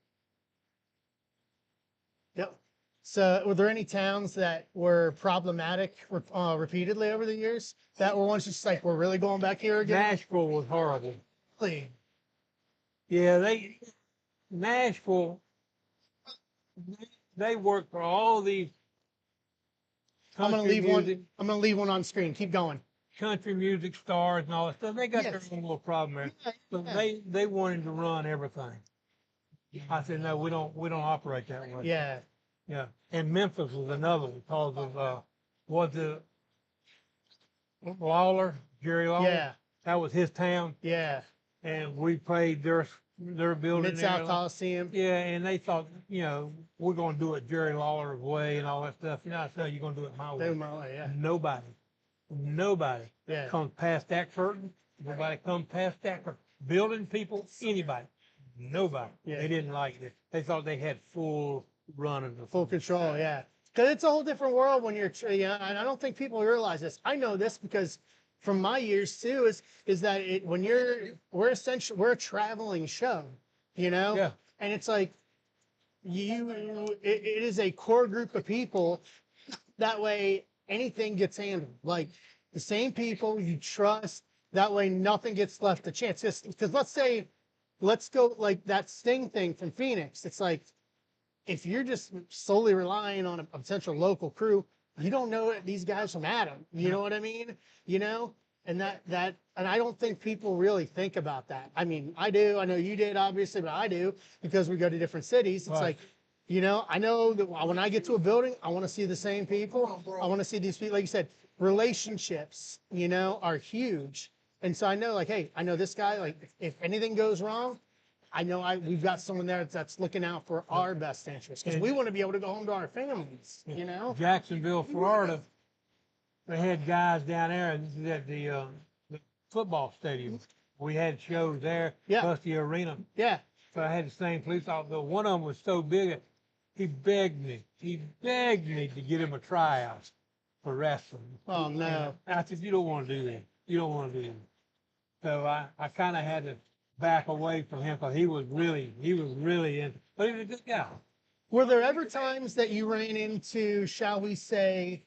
Speaker 1: Yep. So, were there any towns that were problematic repeatedly over the years? That were ones just like, we're really going back here again?
Speaker 8: Nashville was horrible.
Speaker 1: Really?
Speaker 8: Yeah, Nashville, they work for all these
Speaker 1: I'm gonna
Speaker 8: country
Speaker 1: leave
Speaker 8: music,
Speaker 1: one. I'm gonna leave one on screen. Keep going.
Speaker 8: country music stars and all that stuff. They got their
Speaker 1: Yes.
Speaker 8: own little problem there.
Speaker 1: Yeah,
Speaker 8: But
Speaker 1: yeah.
Speaker 8: they wanted to run everything. I said, no, we don't operate that way.
Speaker 1: Yeah.
Speaker 8: Yeah. And Memphis was another one because of was it Lawler, Jerry Lawler?
Speaker 1: Yeah.
Speaker 8: That was his town.
Speaker 1: Yeah.
Speaker 8: And we played their building
Speaker 1: Mid-South
Speaker 8: there.
Speaker 1: Coliseum.
Speaker 8: Yeah, and they thought, we're gonna do it Jerry Lawler's way and all that stuff. I said, you're gonna do it my way.
Speaker 1: Do my way, yeah.
Speaker 8: Nobody
Speaker 1: Yeah.
Speaker 8: comes past that curtain. Nobody comes past that curtain. Building people, anybody. Nobody.
Speaker 1: Yeah.
Speaker 8: They didn't like it. They thought they had full run of the
Speaker 1: Full control, yeah. Because it's a whole different world when you're, and I don't think people realize this. I know this because from my years too, is that we're a traveling show,
Speaker 8: Yeah.
Speaker 1: and it's like it is a core group of people. That way anything gets handled. Like the same people you trust. That way nothing gets left to chance. Because let's go like that Sting thing from Phoenix. It's like, if you're just solely relying on a potential local crew, you don't know these guys from Adam. You know what I mean? And and I don't think people really think about that. I mean, I do. I know you did, obviously, but I do because we go to different cities. It's
Speaker 8: Right.
Speaker 1: like, you know, I know that when I get to a building, I want to see the same people. I want to see these people. Like you said, relationships, you know, are huge. And so I know, like, hey, I know this guy. Like, if anything goes wrong, I know we've got someone there that's looking out for our best interests because we want to be able to go home to our families. You know.
Speaker 8: Jacksonville, Florida, they had guys down there at the football stadium. We had shows there,
Speaker 1: Yeah.
Speaker 8: plus the arena.
Speaker 1: Yeah.
Speaker 8: So I had the same police officer. One of them was so big, he begged me to get him a tryout for wrestling.
Speaker 1: Oh no.
Speaker 8: And I said, you don't want to do that. You don't want to do that. So I kind of had to back away from him because he was really in, but he was a good guy.
Speaker 1: Were there ever times that you ran into, shall we say,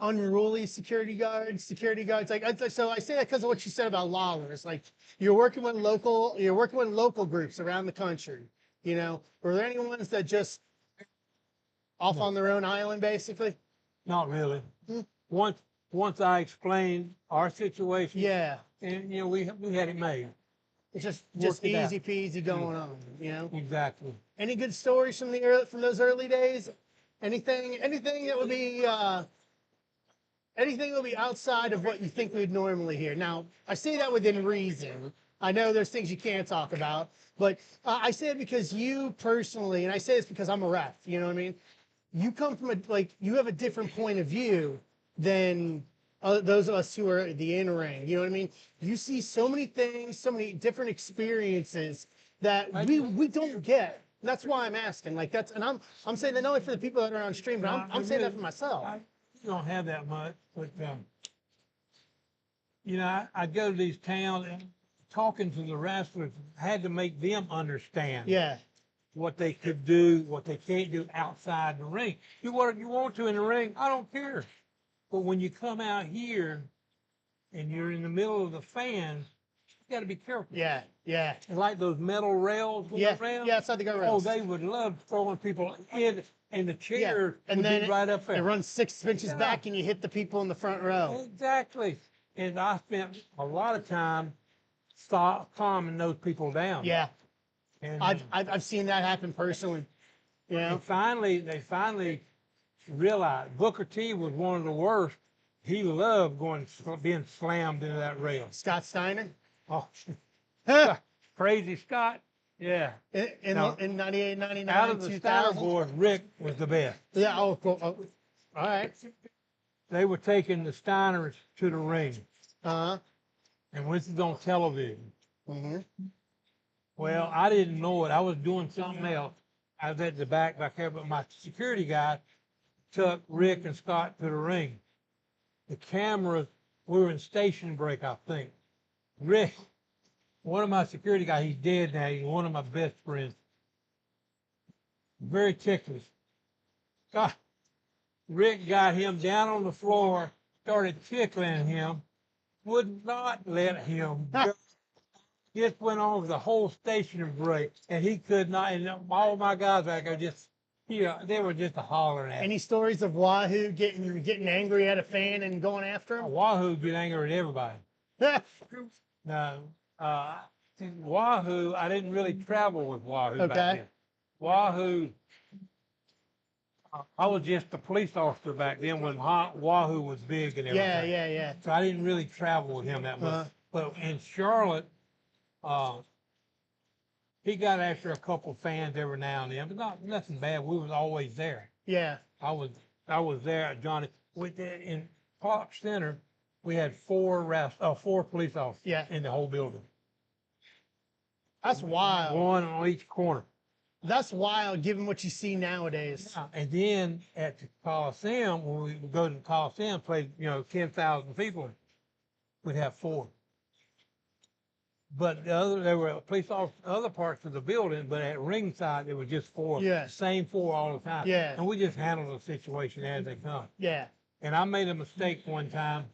Speaker 1: unruly security guards? Like, so I say that because of what you said about lawless. Like, you're working with local groups around the country. You know, were there any ones that just off on their own island, basically?
Speaker 8: Not really.
Speaker 1: Hmm.
Speaker 8: Once I explained our situation,
Speaker 1: Yeah,
Speaker 8: and you know we had it made.
Speaker 1: it's just
Speaker 8: Worked it out.
Speaker 1: easy peasy going on. You know.
Speaker 8: Exactly.
Speaker 1: Any good stories from from those early days? Anything that would be anything that would be outside of what you think we'd normally hear? Now, I say that within reason. I know there's things you can't talk about, but I say it because you personally, and I say this because I'm a ref. You know what I mean? You come from you have a different point of view than those of us who are the in ring. You know what I mean? You see so many things, so many different experiences that we don't get. That's why I'm asking. Like and I'm saying that not only for the people that are on stream, but I'm saying that for myself.
Speaker 8: I don't have that much, but you know, I go to these towns and talking to the wrestlers had to make them understand.
Speaker 1: Yeah.
Speaker 8: What they could do, what they can't do outside the ring. Do what you want to in the ring, I don't care. But when you come out here and you're in the middle of the fans, you got to be careful.
Speaker 1: Yeah, yeah.
Speaker 8: And like those metal rails going around.
Speaker 1: Yeah, outside the guardrails.
Speaker 8: Oh, they would love throwing people in, and the chair
Speaker 1: and
Speaker 8: would
Speaker 1: then
Speaker 8: be right up there.
Speaker 1: It runs 6 inches back, and you hit the people in the front row.
Speaker 8: Exactly. And I spent a lot of time calming those people down.
Speaker 1: Yeah.
Speaker 8: And
Speaker 1: I've seen that happen personally. You know?
Speaker 8: They finally realized Booker T was one of the worst. He loved being slammed into that rail.
Speaker 1: Scott Steiner?
Speaker 8: Oh, crazy Scott. Yeah.
Speaker 1: In 98, 99,
Speaker 8: out of the
Speaker 1: 2000?
Speaker 8: Steiner boys, Rick was the best.
Speaker 1: Yeah, oh, cool. Oh, all right.
Speaker 8: They were taking the Steiners to the ring.
Speaker 1: Uh-huh.
Speaker 8: And this is on television.
Speaker 1: Mm-hmm.
Speaker 8: Well, I didn't know it. I was doing something else. I was at the back there, but my security guy took Rick and Scott to the ring. The cameras, we were in station break, I think. Rick, one of my security guys, he's dead now. He's one of my best friends. Very ticklish. God, Rick got him down on the floor, started tickling him, would not let him go. Just went on with the whole station break, and he could not. And all my guys back there they were just hollering at him.
Speaker 1: Any stories of Wahoo getting angry at a fan and going after him?
Speaker 8: Wahoo get angry at everybody. No, Wahoo, I didn't really travel with Wahoo back then. Wahoo, I was just a police officer back then when Wahoo was big and everything.
Speaker 1: Yeah.
Speaker 8: So I didn't really travel with him that much. But in Charlotte, he got after a couple fans every now and then, but nothing bad. We was always there.
Speaker 1: Yeah.
Speaker 8: I was there at Johnny. In Park Center, we had four police officers in the whole building.
Speaker 1: That's wild.
Speaker 8: One on each corner.
Speaker 1: That's wild, given what you see nowadays.
Speaker 8: Yeah. And then at the Coliseum, when we would go to the Coliseum, play 10,000 people, we'd have four. But there were police officers in other parts of the building, but at ringside there was just four.
Speaker 1: Yeah.
Speaker 8: Same four all the time.
Speaker 1: Yeah.
Speaker 8: And we just handled the situation as they come.
Speaker 1: Yeah.
Speaker 8: And I made a mistake one time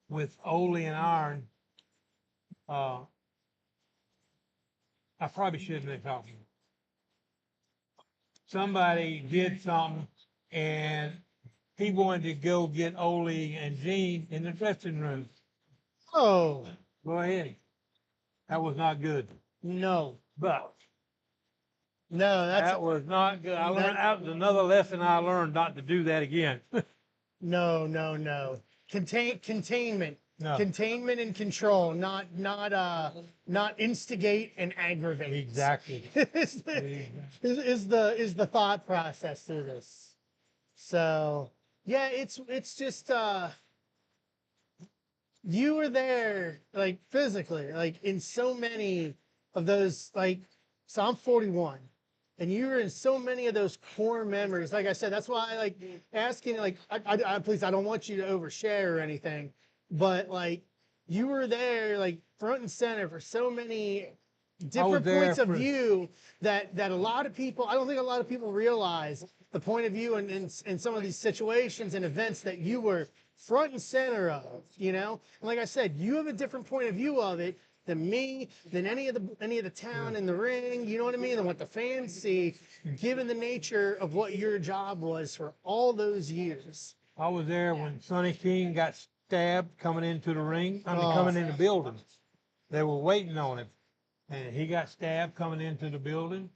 Speaker 8: with Ole and Iron. I probably shouldn't have talked. Somebody did something, and he wanted to go get Ole and Gene in the dressing room.
Speaker 7: Oh,
Speaker 8: Go ahead. That was not good.
Speaker 7: no.
Speaker 8: But
Speaker 7: No, that's
Speaker 8: that was not good. That was another lesson I learned, not to do that again.
Speaker 7: no. Containment.
Speaker 8: No.
Speaker 7: Containment and control, not instigate and aggravate.
Speaker 8: Exactly.
Speaker 7: is the thought process through this. So yeah, it's just you were there like physically, like in so many of those, like, so I'm 41 and you were in so many of those core memories. Like I said, that's why I like asking, like, please, I don't want you to overshare or anything, but like you were there like front and center for so many different points of view that a lot of people, I don't think a lot of people realize the point of view in some of these situations and events that you were front and center of, you know? And like I said, you have a different point of view of it than me, than any of the town in the ring, you know what I mean? Than what the fans see, given the nature of what your job was for all those years.
Speaker 8: I was there when Sonny King got stabbed coming into the ring. Coming in the building. They were waiting on him, and he got stabbed coming into the building.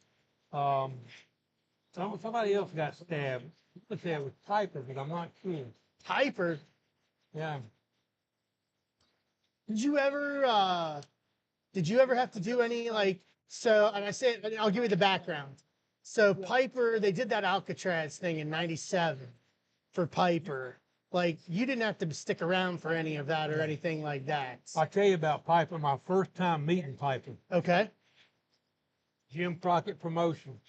Speaker 8: Somebody else got stabbed. Let's say it was Piper, but I'm not sure.
Speaker 7: Piper?
Speaker 8: Yeah.
Speaker 7: Did you ever have to do any, like, so, and I'll give you the background. So Piper, they did that Alcatraz thing in '97 for Piper. Like, you didn't have to stick around for any of that or anything like that.
Speaker 8: I'll tell you about Piper, my first time meeting Piper.
Speaker 7: Okay.
Speaker 8: Jim Crockett Promotions.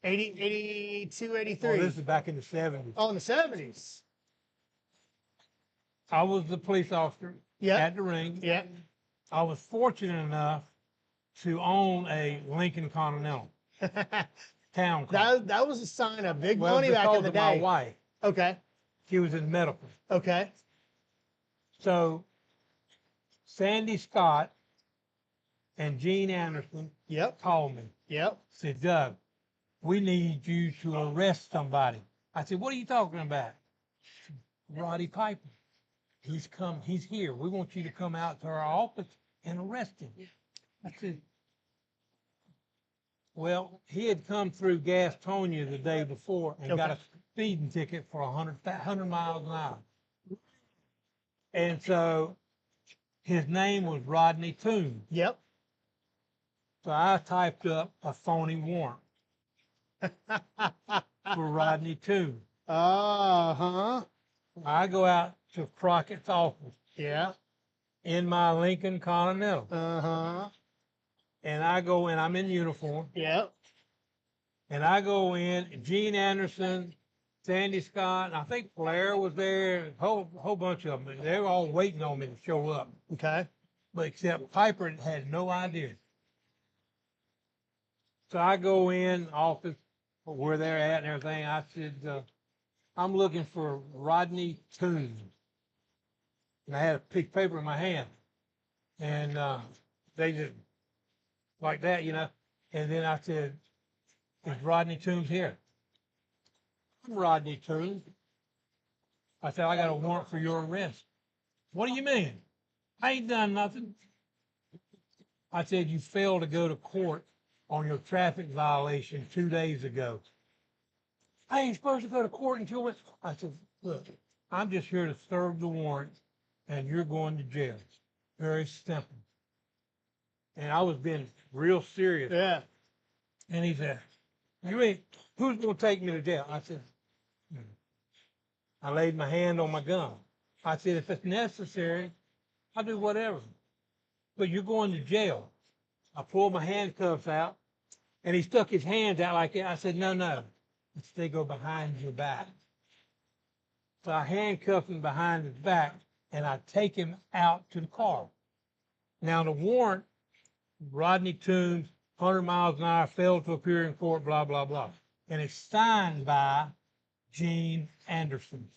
Speaker 7: 82, 83.
Speaker 8: Oh, this is back in the 70s.
Speaker 7: Oh, in the 70s.
Speaker 8: I was the police officer at the ring.
Speaker 7: Yeah.
Speaker 8: I was fortunate enough to own a Lincoln Continental town car.
Speaker 7: That was a sign of big money back in the day.
Speaker 8: My wife.
Speaker 7: Okay.
Speaker 8: She was in medical.
Speaker 7: Okay.
Speaker 8: So Sandy Scott and Gene Anderson called me. Said, Doug, we need you to arrest somebody. I said, what are you talking about? Roddy Piper. He's here. We want you to come out to our office and arrest him. I said, well, he had come through Gastonia the day before and got a speeding ticket for 100 miles an hour. And so his name was Rodney Toombs.
Speaker 7: Yep.
Speaker 8: So I typed up a phony warrant for Rodney Toombs.
Speaker 7: Uh-huh.
Speaker 8: I go out to Crockett's office.
Speaker 7: Yeah.
Speaker 8: In my Lincoln Continental.
Speaker 7: Uh-huh.
Speaker 8: And I go in, I'm in uniform.
Speaker 7: Yep.
Speaker 8: And I go in, Gene Anderson, Sandy Scott, and I think Flair was there, a whole bunch of them. They were all waiting on me to show up.
Speaker 7: Okay.
Speaker 8: But except Piper had no idea. So I go in office where they're at and everything. I said, I'm looking for Rodney Toombs. And I had a piece of paper in my hand. And they just, like that, you know. And then I said, is Rodney Toombs here? I'm Rodney Toombs. I said, I got a warrant for your arrest. What do you mean? I ain't done nothing. I said, you failed to go to court on your traffic violation 2 days ago. I ain't supposed to go to court until when? I said, look, I'm just here to serve the warrant and you're going to jail. Very simple. And I was being real serious.
Speaker 7: Yeah.
Speaker 8: And he said, who's going to take me to jail? I said, I laid my hand on my gun. I said, if it's necessary, I'll do whatever. But you're going to jail. I pulled my handcuffs out, and he stuck his hands out like that. I said, no. They go behind your back. So I handcuffed him behind his back, and I take him out to the car. Now, the warrant, Rodney Toombs, 100 miles an hour, failed to appear in court, blah, blah, blah. And it's signed by Gene Anderson.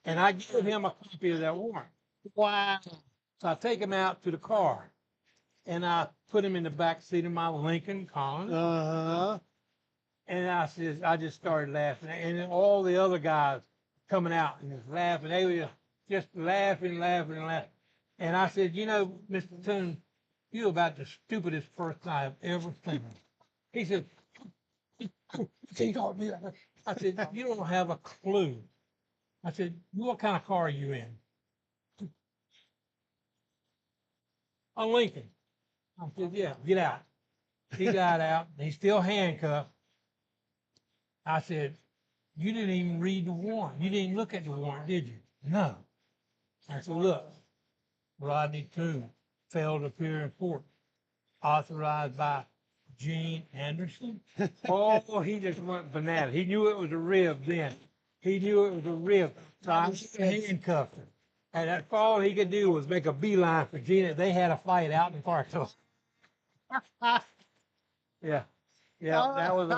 Speaker 8: And I give him a copy of that warrant.
Speaker 7: Wow.
Speaker 8: So I take him out to the car, and I put him in the back seat of my Lincoln Continental.
Speaker 7: Uh-huh.
Speaker 8: And I just started laughing. And then all the other guys coming out and just laughing. They were just just laughing. And I said, you know, Mr. Toon, you're about the stupidest person I've ever seen. He said, he called me. I said, you don't have a clue. I said, what kind of car are you in? A Lincoln. I said, yeah, get out. He got out. He's still handcuffed. I said, you didn't even read the warrant. You didn't look at the warrant, did you? No. I said, look, Rodney Toon failed to appear in court, authorized by Gene Anderson. Oh, he just went bananas. He knew it was a rib then. He knew it was a rib. So I handcuffed him. And that's all he could do was make a beeline for Gene. They had a fight out in the park. So, yeah. Yeah,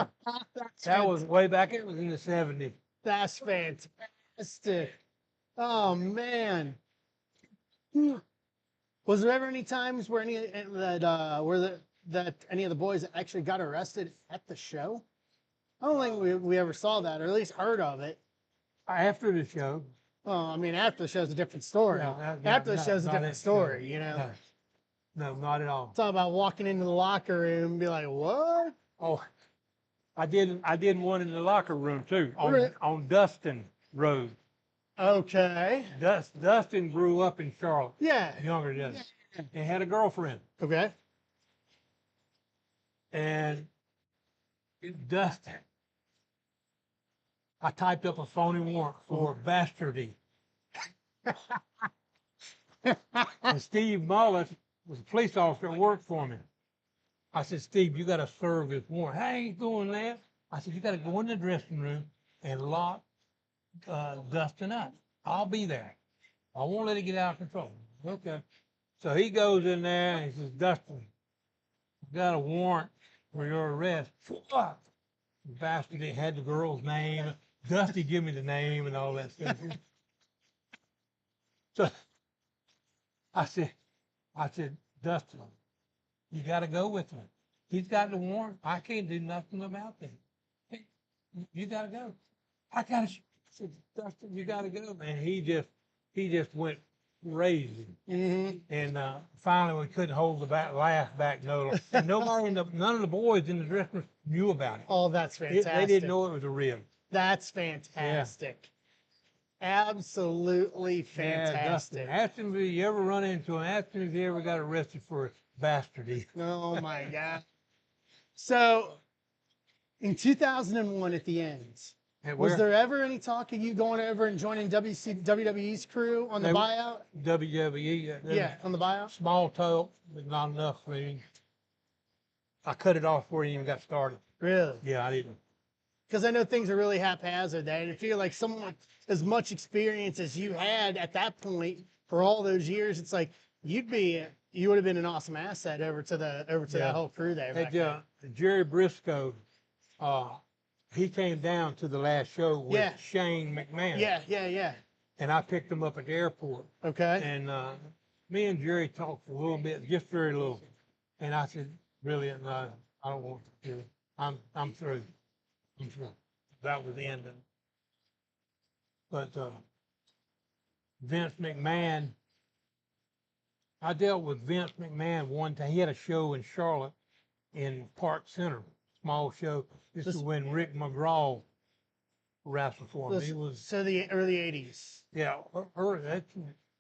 Speaker 8: that was way back. It was in the 70s.
Speaker 7: That's fantastic. Oh man. Was there ever any times where that any of the boys actually got arrested at the show? I don't think we ever saw that, or at least heard of it.
Speaker 8: After the show.
Speaker 7: Well, I mean, after the show's a different story. After the show's a different story, you know.
Speaker 8: No, not at all.
Speaker 7: Talk about walking into the locker room and be like, what?
Speaker 8: Oh, I did one in the locker room too, on Dustin Road.
Speaker 7: Okay.
Speaker 8: Dustin grew up in Charlotte.
Speaker 7: Yeah.
Speaker 8: Younger than us. And had a girlfriend.
Speaker 7: Okay.
Speaker 8: And Dustin, I typed up a phony warrant for bastardy. And Steve Mullis was a police officer that worked for me. I said, Steve, you got to serve this warrant. I ain't doing that. I said, you got to go in the dressing room and lock Dustin up. I'll be there. I won't let it get out of control. Okay. So he goes in there and he says, Dustin, I got a warrant for your arrest. What? The bastard had the girl's name. Dusty give me the name and all that stuff. So I said, Dustin, you got to go with him. He's got the warrant. I can't do nothing about that. Hey, you got to go. I got to. I said, Dustin, you got to go. And he just went crazy. Mm-hmm. And finally, we couldn't hold the laugh back. No, and none of the boys in the dressing room knew about it.
Speaker 7: Oh, that's fantastic.
Speaker 8: They didn't know it was a rib.
Speaker 7: That's fantastic. Yeah. Absolutely fantastic.
Speaker 8: Yeah, ask him if you ever run into him. Ask him if he ever got arrested for bastardy.
Speaker 7: Oh my God. So, in 2001 at the end, was there ever any talk of you going over and joining WWE's crew on the buyout?
Speaker 8: WWE.
Speaker 7: Yeah, on the buyout?
Speaker 8: Small talk, but not enough for me. I cut it off before you even got started.
Speaker 7: Really?
Speaker 8: Yeah, I didn't.
Speaker 7: Because I know things are really haphazard there, and I feel like someone with as much experience as you had at that point for all those years, it's like you would have been an awesome asset over to that whole crew there.
Speaker 8: Hey, Jerry Briscoe, he came down to the last show with Shane McMahon.
Speaker 7: Yeah.
Speaker 8: And I picked him up at the airport.
Speaker 7: Okay.
Speaker 8: And me and Jerry talked a little bit, just very little. And I said, really, no, I don't want to. I'm through. That was the end of it. But Vince McMahon, I dealt with Vince McMahon one time. He had a show in Charlotte in Park Center, small show. This is when Rick McGraw wrestled for him. He was
Speaker 7: so the early 80s.
Speaker 8: Yeah, early, that's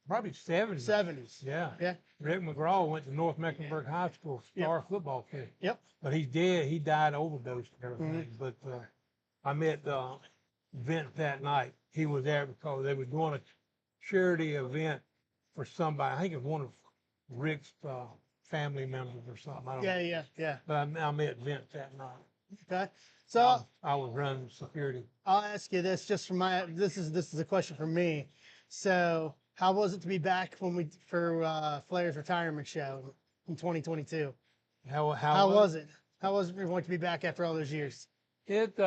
Speaker 8: probably 70s.
Speaker 7: 70s.
Speaker 8: Yeah.
Speaker 7: Yeah.
Speaker 8: Rick McGraw went to North Mecklenburg High School, star football kid.
Speaker 7: Yep.
Speaker 8: But he's dead. He died overdose and everything. But I met Vince that night. He was there because they were doing a charity event for somebody. I think it was one of Rick's family members or something. I don't know.
Speaker 7: Yeah.
Speaker 8: But I met Vince that night.
Speaker 7: Okay. So
Speaker 8: I was running security.
Speaker 7: I'll ask you this just from this is a question for me. So how was it to be back for Flair's retirement show in 2022? How was it? How was it going to be back after all those years?
Speaker 8: It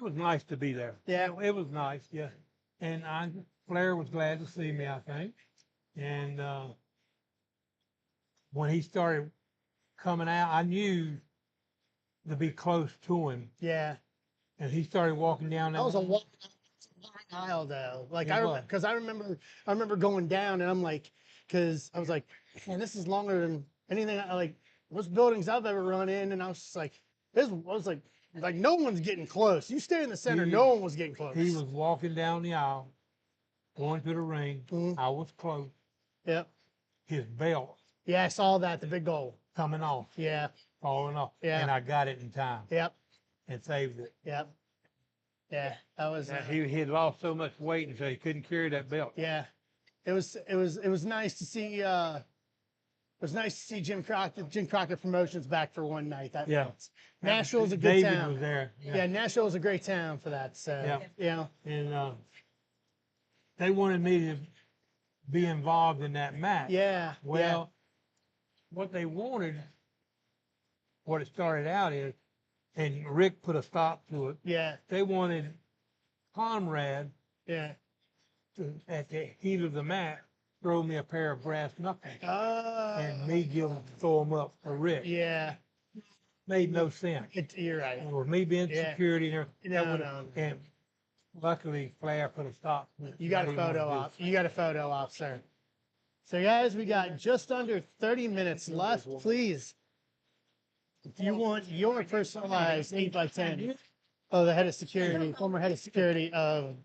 Speaker 8: was nice to be there.
Speaker 7: Yeah.
Speaker 8: It was nice, yeah. And Flair was glad to see me, I think. And when he started coming out, I knew to be close to him.
Speaker 7: Yeah.
Speaker 8: And he started walking down.
Speaker 7: That was a walk aisle though. Like
Speaker 8: It was.
Speaker 7: because I remember going down and I'm like, because I was like, man, this is longer than anything I like most buildings I've ever run in, and I was just like, I was like no one's getting close. You stay in the center,
Speaker 8: He-
Speaker 7: no one was getting close.
Speaker 8: He was walking down the aisle, going to the ring.
Speaker 7: Mhm.
Speaker 8: I was close.
Speaker 7: Yep.
Speaker 8: His belt
Speaker 7: Yeah, I saw that, the big goal.
Speaker 8: coming off,
Speaker 7: Yeah.
Speaker 8: falling off.
Speaker 7: Yeah.
Speaker 8: And I got it in time
Speaker 7: Yep.
Speaker 8: and saved it.
Speaker 7: Yep. Yeah. That was.
Speaker 8: Now, he had lost so much weight, and so he couldn't carry that belt.
Speaker 7: Yeah. It was nice to see. It was nice to see Jim Crockett Promotions back for one night. That
Speaker 8: Yeah.
Speaker 7: Nashville's a good
Speaker 8: David
Speaker 7: town.
Speaker 8: was there.
Speaker 7: Yeah, Nashville's a great town for that. So
Speaker 8: Yeah.
Speaker 7: yeah.
Speaker 8: And they wanted me to be involved in that match.
Speaker 7: Yeah.
Speaker 8: Well, what they wanted, what it started out is, and Rick put a stop to it.
Speaker 7: Yeah.
Speaker 8: They wanted Conrad
Speaker 7: Yeah.
Speaker 8: to, at the heat of the match, throw me a pair of brass knuckles, and me throw them up for Rick.
Speaker 7: Yeah.
Speaker 8: Made no sense.
Speaker 7: You're right.
Speaker 8: With me being
Speaker 7: Yeah.
Speaker 8: security and everything,
Speaker 7: No.
Speaker 8: and luckily Flair put a stop.
Speaker 7: You got a photo op. You got a photo op, sir. So guys, we got just under 30 minutes left. Please, if you want your personalized 8x10 of the head of security, former head of security of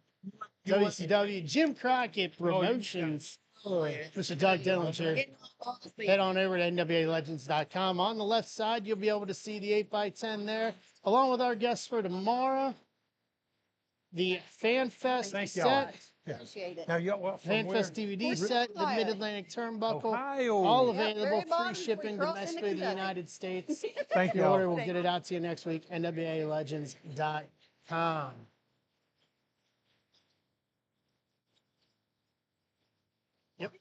Speaker 7: WCW, Jim Crockett Promotions, Mr. Doug Dillinger, head on over to NWALegends.com. On the left side, you'll be able to see the 8x10 there, along with our guests for tomorrow, the Fan Fest
Speaker 8: Thank y'all.
Speaker 7: set.
Speaker 12: Appreciate it.
Speaker 8: Now, you from
Speaker 7: Fan
Speaker 8: where?
Speaker 7: Fest DVD set, the Mid-Atlantic Turnbuckle,
Speaker 8: Ohio.
Speaker 7: all
Speaker 12: Yep,
Speaker 7: available,
Speaker 12: very
Speaker 7: free
Speaker 12: bottom,
Speaker 7: shipping
Speaker 12: we crossed into
Speaker 7: domestically to the
Speaker 12: Kentucky.
Speaker 7: United States.
Speaker 8: Thank
Speaker 7: Your order
Speaker 8: y'all.
Speaker 7: will get it out to you next week, NWALegends.com. Yep.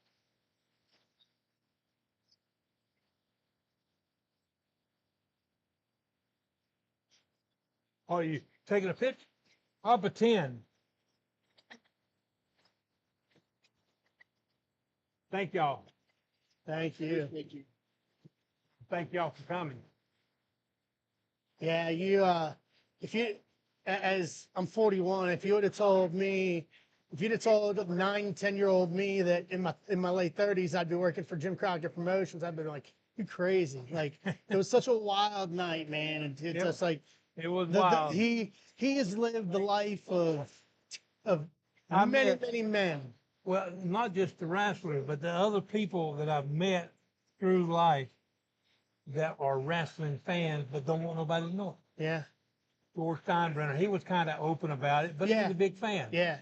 Speaker 8: Are you taking a picture? I'll pretend. Thank y'all.
Speaker 7: Thank you.
Speaker 8: Thank y'all for coming.
Speaker 7: Yeah, if you, as I'm 41, if you would have told me, if you'd have told 9, 10-year-old me that in my late 30s I'd be working for Jim Crockett Promotions, I'd be like, you crazy. Like, it was such a wild night, man. And it's
Speaker 8: Yep.
Speaker 7: just like,
Speaker 8: It was
Speaker 7: the,
Speaker 8: wild.
Speaker 7: he has lived the life of
Speaker 8: I
Speaker 7: many,
Speaker 8: met-
Speaker 7: many men.
Speaker 8: Well, not just the wrestlers, but the other people that I've met through life that are wrestling fans but don't want nobody to know.
Speaker 7: Yeah.
Speaker 8: George Steinbrenner, he was kind of open about it, but he
Speaker 7: Yeah.
Speaker 8: was a big fan.
Speaker 7: Yeah.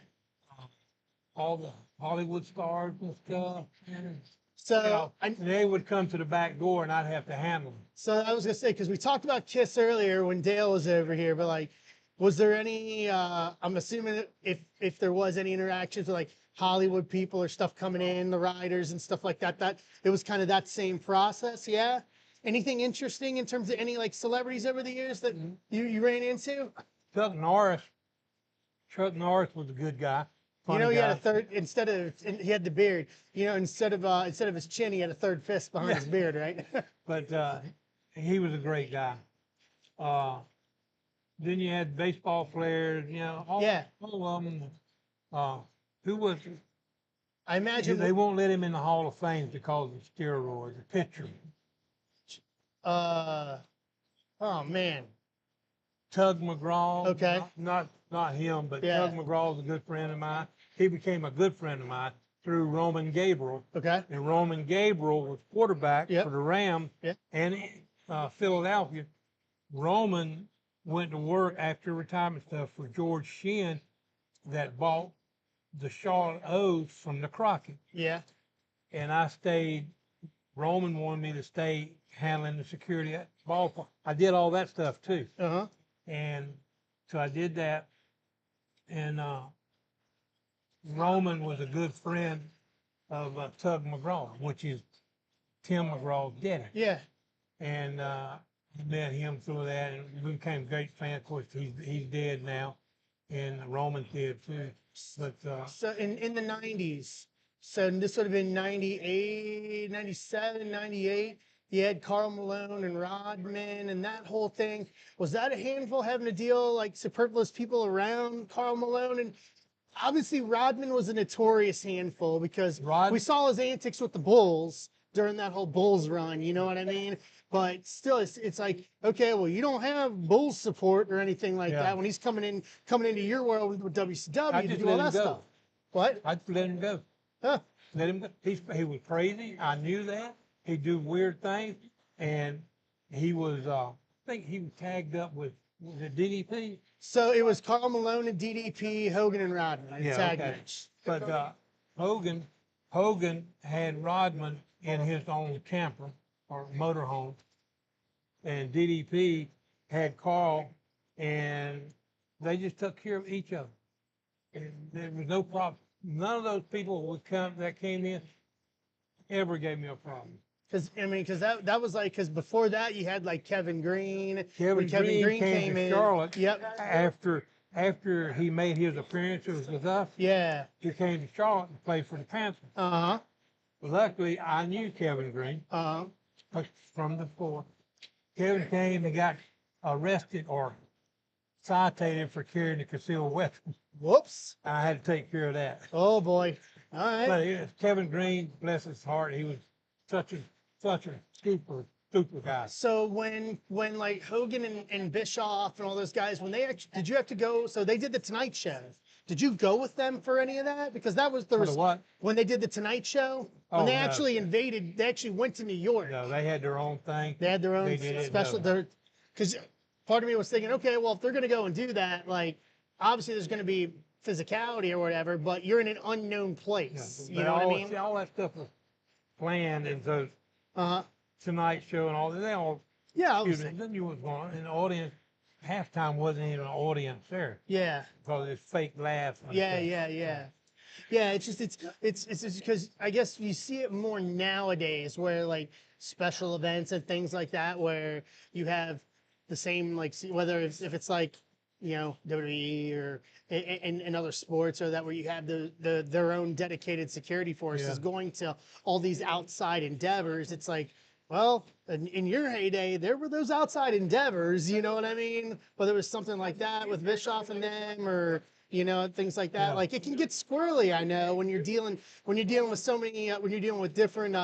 Speaker 8: All the Hollywood stars and stuff.
Speaker 7: So
Speaker 8: They would come to the back door and I'd have to handle them.
Speaker 7: So I was gonna say, because we talked about Kiss earlier when Dale was over here, but like, was there any? I'm assuming that if there was any interactions with like Hollywood people or stuff coming in, the writers and stuff like that, that it was kind of that same process. Yeah. Anything interesting in terms of any like celebrities over the years that you ran into?
Speaker 8: Chuck Norris was a good guy.
Speaker 7: You
Speaker 8: Funny
Speaker 7: know, he
Speaker 8: guy.
Speaker 7: had a third he had the beard. You know, instead of his chin, he had a third fist behind his beard, right?
Speaker 8: But he was a great guy. Then you had baseball players, you know, all of them. Who was?
Speaker 7: I imagine
Speaker 8: they won't let him in the Hall of Fame because of steroids. The pitcher.
Speaker 7: Oh man.
Speaker 8: Tug McGraw.
Speaker 7: Okay.
Speaker 8: Not him, but
Speaker 7: Yeah.
Speaker 8: Tug McGraw was a good friend of mine. He became a good friend of mine through Roman Gabriel.
Speaker 7: Okay.
Speaker 8: And Roman Gabriel was quarterback for the Rams and Philadelphia. Roman went to work after retirement stuff for George Shinn that bought the Charlotte O's from the Crockett.
Speaker 7: Yeah.
Speaker 8: And I stayed. Roman wanted me to stay handling the security at the ballpark. I did all that stuff too.
Speaker 7: Uh-huh.
Speaker 8: And so I did that. And Roman was a good friend of Tug McGraw, which is Tim McGraw's daddy.
Speaker 7: Yeah.
Speaker 8: And I met him through that and we became great fans. Of course, he's dead now. And Roman's dead too. But
Speaker 7: So in the 90s, so this would have been 98, 97, 98. You had Karl Malone and Rodman and that whole thing. Was that a handful having to deal like superfluous people around Karl Malone? And obviously Rodman was a notorious handful because
Speaker 8: Rod-
Speaker 7: we saw his antics with the Bulls during that whole Bulls run. You know what I mean? But still, it's like, okay, well, you don't have Bulls support or anything like
Speaker 8: Yeah.
Speaker 7: that when he's coming into your world with WCW
Speaker 8: I
Speaker 7: to
Speaker 8: just
Speaker 7: do all
Speaker 8: let him
Speaker 7: that
Speaker 8: go.
Speaker 7: stuff. What?
Speaker 8: I just let him go.
Speaker 7: Huh.
Speaker 8: Let him go. He was crazy. I knew that. He'd do weird things. And he was, I think he was tagged up with the DDP.
Speaker 7: So it was Karl Malone and DDP, Hogan and Rodman in a
Speaker 8: Yeah,
Speaker 7: tag
Speaker 8: okay.
Speaker 7: match.
Speaker 8: But Hogan had Rodman in his own camper or motorhome, and DDP had Carl, and they just took care of each other. And there was no problem. None of those people that came in ever gave me a problem.
Speaker 7: Because that was like, because before that you had like Kevin Green.
Speaker 8: Kevin
Speaker 7: When Kevin Green
Speaker 8: came to
Speaker 7: in.
Speaker 8: Charlotte.
Speaker 7: Yep.
Speaker 8: After he made his appearances with us,
Speaker 7: Yeah.
Speaker 8: he came to Charlotte and played for the Panthers.
Speaker 7: Uh-huh.
Speaker 8: Luckily, I knew Kevin Green from before. Kevin came and got arrested or cited for carrying a concealed weapon.
Speaker 7: Whoops.
Speaker 8: I had to take care of that.
Speaker 7: Oh boy. All right.
Speaker 8: But Kevin Green, bless his heart, he was such a super guy.
Speaker 7: So when like Hogan and Bischoff and all those guys, when they actually, did you have to go? So they did the Tonight Show. Did you go with them for any of that? Because that was
Speaker 8: For the what?
Speaker 7: when they did the Tonight Show. When
Speaker 8: Oh,
Speaker 7: they
Speaker 8: no.
Speaker 7: actually invaded, they actually went to New York.
Speaker 8: No, they had their own thing.
Speaker 7: They had their own
Speaker 8: They did
Speaker 7: special. Because part of me was thinking, okay, well, if they're going to go and do that, like obviously there's going to be physicality or whatever, but you're in an unknown place.
Speaker 8: Yeah,
Speaker 7: You know what I mean?
Speaker 8: See, all that stuff was planned, and so
Speaker 7: Uh-huh.
Speaker 8: Tonight Show and all that. They all.
Speaker 7: Yeah, I was
Speaker 8: Excuse me, then you was going, and the audience. Halftime wasn't even an audience there.
Speaker 7: Yeah.
Speaker 8: Because it's fake laughs. and
Speaker 7: Yeah,
Speaker 8: stuff.
Speaker 7: yeah. It's just because I guess you see it more nowadays where like special events and things like that where you have the same like whether if it's like WWE or in other sports or that where you have their own dedicated security forces
Speaker 8: Yeah.
Speaker 7: going to all these outside endeavors. It's like, well, in your heyday, there were those outside endeavors, you know what I mean? Whether it was something like that with Bischoff and them, or things like that.
Speaker 8: Yeah.
Speaker 7: Like it can get squirrely, I know, when you're dealing with so many, when you're dealing with different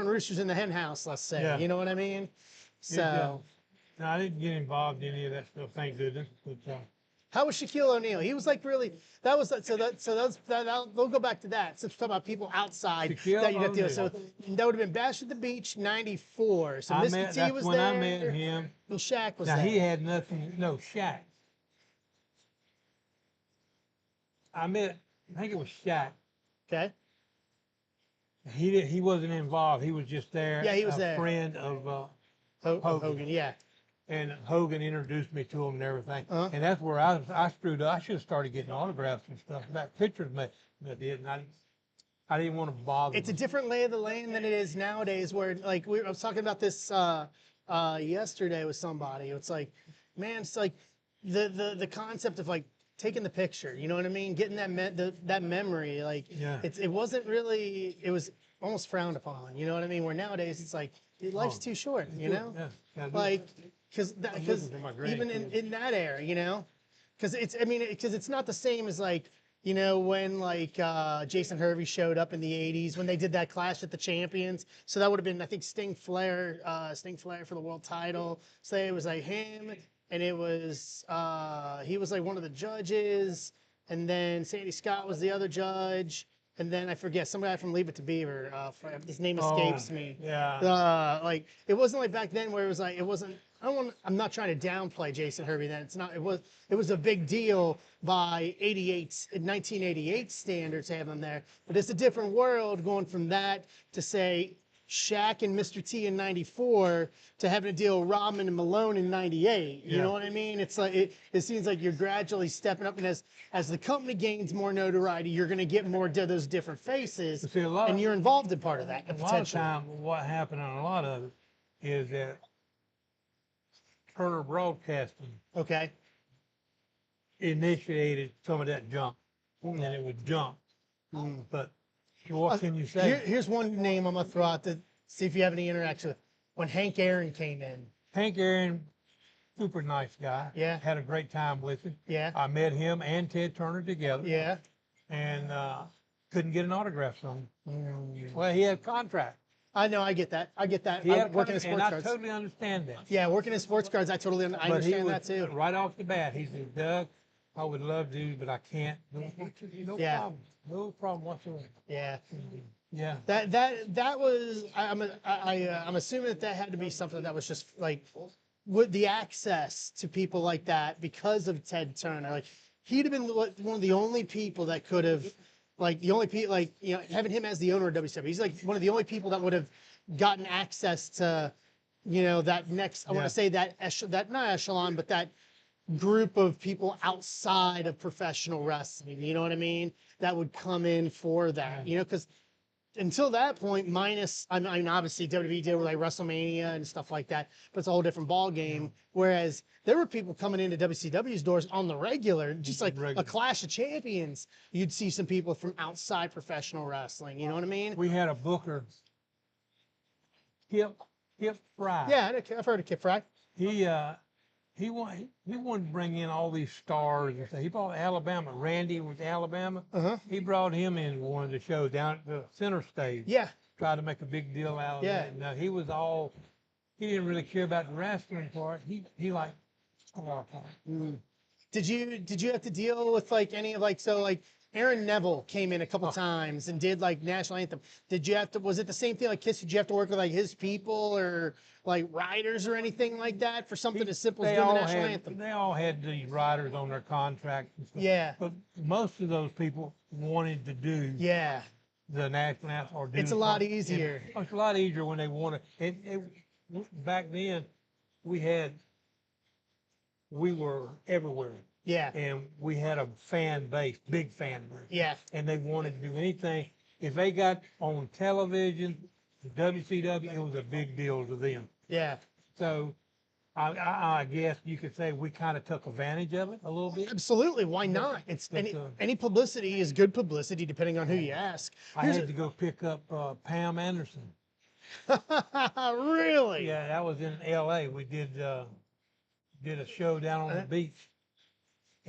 Speaker 7: roosters in the hen house, let's say.
Speaker 8: Yeah.
Speaker 7: You know what I mean? So,
Speaker 8: No, I didn't get involved in any of that stuff. Thank goodness. But,
Speaker 7: how was Shaquille O'Neal? He was like really. That was we'll go back to that. Since we're talking about people outside
Speaker 8: Shaquille
Speaker 7: that you'd have to. So
Speaker 8: O'Neal.
Speaker 7: that would have been Bash at the Beach '94. So Mr. T
Speaker 8: that's
Speaker 7: was
Speaker 8: when
Speaker 7: there.
Speaker 8: I met him.
Speaker 7: And Shaq was
Speaker 8: Now
Speaker 7: there.
Speaker 8: he had nothing. No, Shaq. I think it was Shaq.
Speaker 7: Okay.
Speaker 8: He wasn't involved. He was just there.
Speaker 7: Yeah, he was
Speaker 8: a
Speaker 7: there.
Speaker 8: friend of
Speaker 7: Hogan. Yeah.
Speaker 8: And Hogan introduced me to him and everything.
Speaker 7: Uh-huh.
Speaker 8: And that's where I screwed up. I should have started getting autographs and stuff. That pictures me, I did. And I didn't want to bother.
Speaker 7: It's a
Speaker 8: them.
Speaker 7: different lay of the land than it is nowadays. Where like I was talking about this yesterday with somebody. It's like, man, it's like the concept of like taking the picture. You know what I mean? Getting that memory. Like
Speaker 8: Yeah.
Speaker 7: it wasn't really. It was almost frowned upon. You know what I mean? Where nowadays it's like life's too short. You know?
Speaker 8: Yeah.
Speaker 7: Like because
Speaker 8: looking for my
Speaker 7: even
Speaker 8: grandkids.
Speaker 7: in that era, because it's not the same as like when like Jason Hervey showed up in the 80s when they did that Clash at the Champions. So that would have been, I think, Sting Flair for the world title. So it was like him, and it was he was like one of the judges, and then Sandy Scott was the other judge. And then I forget some guy from Leave It to Beaver. His name escapes me.
Speaker 8: Yeah.
Speaker 7: Like it wasn't like back then where it was like it wasn't. I'm not trying to downplay Jason Hervey. Then it's not. It was a big deal by 1988 standards to have him there. But it's a different world going from that to say Shaq and Mr. T in '94 to having to deal with Rodman and Malone in '98. You know what I mean? It's like it seems like you're gradually stepping up, and as the company gains more notoriety, you're going to get more of those different faces,
Speaker 8: See,
Speaker 7: and you're involved in part of that.
Speaker 8: A lot of
Speaker 7: Potentially.
Speaker 8: time, what happened on a lot of it is that Turner Broadcasting
Speaker 7: Okay.
Speaker 8: initiated some of that junk, and it was junk. But what can you say?
Speaker 7: Here's one name I'm gonna throw out to see if you have any interaction with. When Hank Aaron came in.
Speaker 8: Hank Aaron, super nice guy.
Speaker 7: Yeah.
Speaker 8: Had a great time with him.
Speaker 7: Yeah.
Speaker 8: I met him and Ted Turner together.
Speaker 7: Yeah.
Speaker 8: and couldn't get an autograph from him. Well, he had a contract.
Speaker 7: I know, I get that. I get that.
Speaker 8: He
Speaker 7: I
Speaker 8: had a
Speaker 7: working in
Speaker 8: contract,
Speaker 7: sports
Speaker 8: and I
Speaker 7: cards.
Speaker 8: totally understand that.
Speaker 7: Yeah, working in sports cards, I totally I
Speaker 8: But he
Speaker 7: understand
Speaker 8: was
Speaker 7: that too.
Speaker 8: right off the bat. He said, "Doug, I would love to, but I can't. No
Speaker 7: Yeah.
Speaker 8: problem. No problem whatsoever."
Speaker 7: Yeah.
Speaker 8: Yeah.
Speaker 7: That was I'm assuming that had to be something that was just like with the access to people like that because of Ted Turner. Like he'd have been one of the only people that could have, like the only people, like, you know, having him as the owner of WCW. He's like one of the only people that would have gotten access to, you know, that next. I want
Speaker 8: Yeah.
Speaker 7: to say that that not echelon, but that group of people outside of professional wrestling. You know what I mean? That would come in for that. You know, because until that point, minus, I mean, obviously WWE did with like WrestleMania and stuff like that, but it's a whole different ball game. Whereas there were people coming into WCW's doors on the regular, just like a Clash of Champions. You'd see some people from outside professional wrestling. You know what I mean?
Speaker 8: We had a booker, Kip Fry.
Speaker 7: Yeah, I've heard of Kip Fry.
Speaker 8: He wanted to bring in all these stars and stuff. He brought Alabama. Randy was Alabama. He brought him in one of the shows down at the center stage.
Speaker 7: Yeah.
Speaker 8: Tried to make a big deal out of it. Now he didn't really care about the wrestling part. He liked star part.
Speaker 7: Did you have to deal with like any of like, so like Aaron Neville came in a couple times and did like national anthem. Did you have to, was it the same thing like Kiss? Did you have to work with like his people or like riders or anything like that for something as simple as doing the national anthem?
Speaker 8: They all had these riders on their contract and stuff.
Speaker 7: Yeah.
Speaker 8: But most of those people wanted to do the national anthem or do
Speaker 7: It's a lot easier.
Speaker 8: It's a lot easier when they want to. Back then, we were everywhere.
Speaker 7: Yeah.
Speaker 8: And we had a fan base, big fan base.
Speaker 7: Yeah.
Speaker 8: And they wanted to do anything. If they got on television, WCW, it was a big deal to them.
Speaker 7: Yeah.
Speaker 8: So I guess you could say we kind of took advantage of it a little bit.
Speaker 7: Absolutely. Why not? It's any publicity is good publicity depending on who you ask.
Speaker 8: I had to go pick up Pam Anderson.
Speaker 7: Really?
Speaker 8: Yeah, that was in LA. We did a show down on the beach.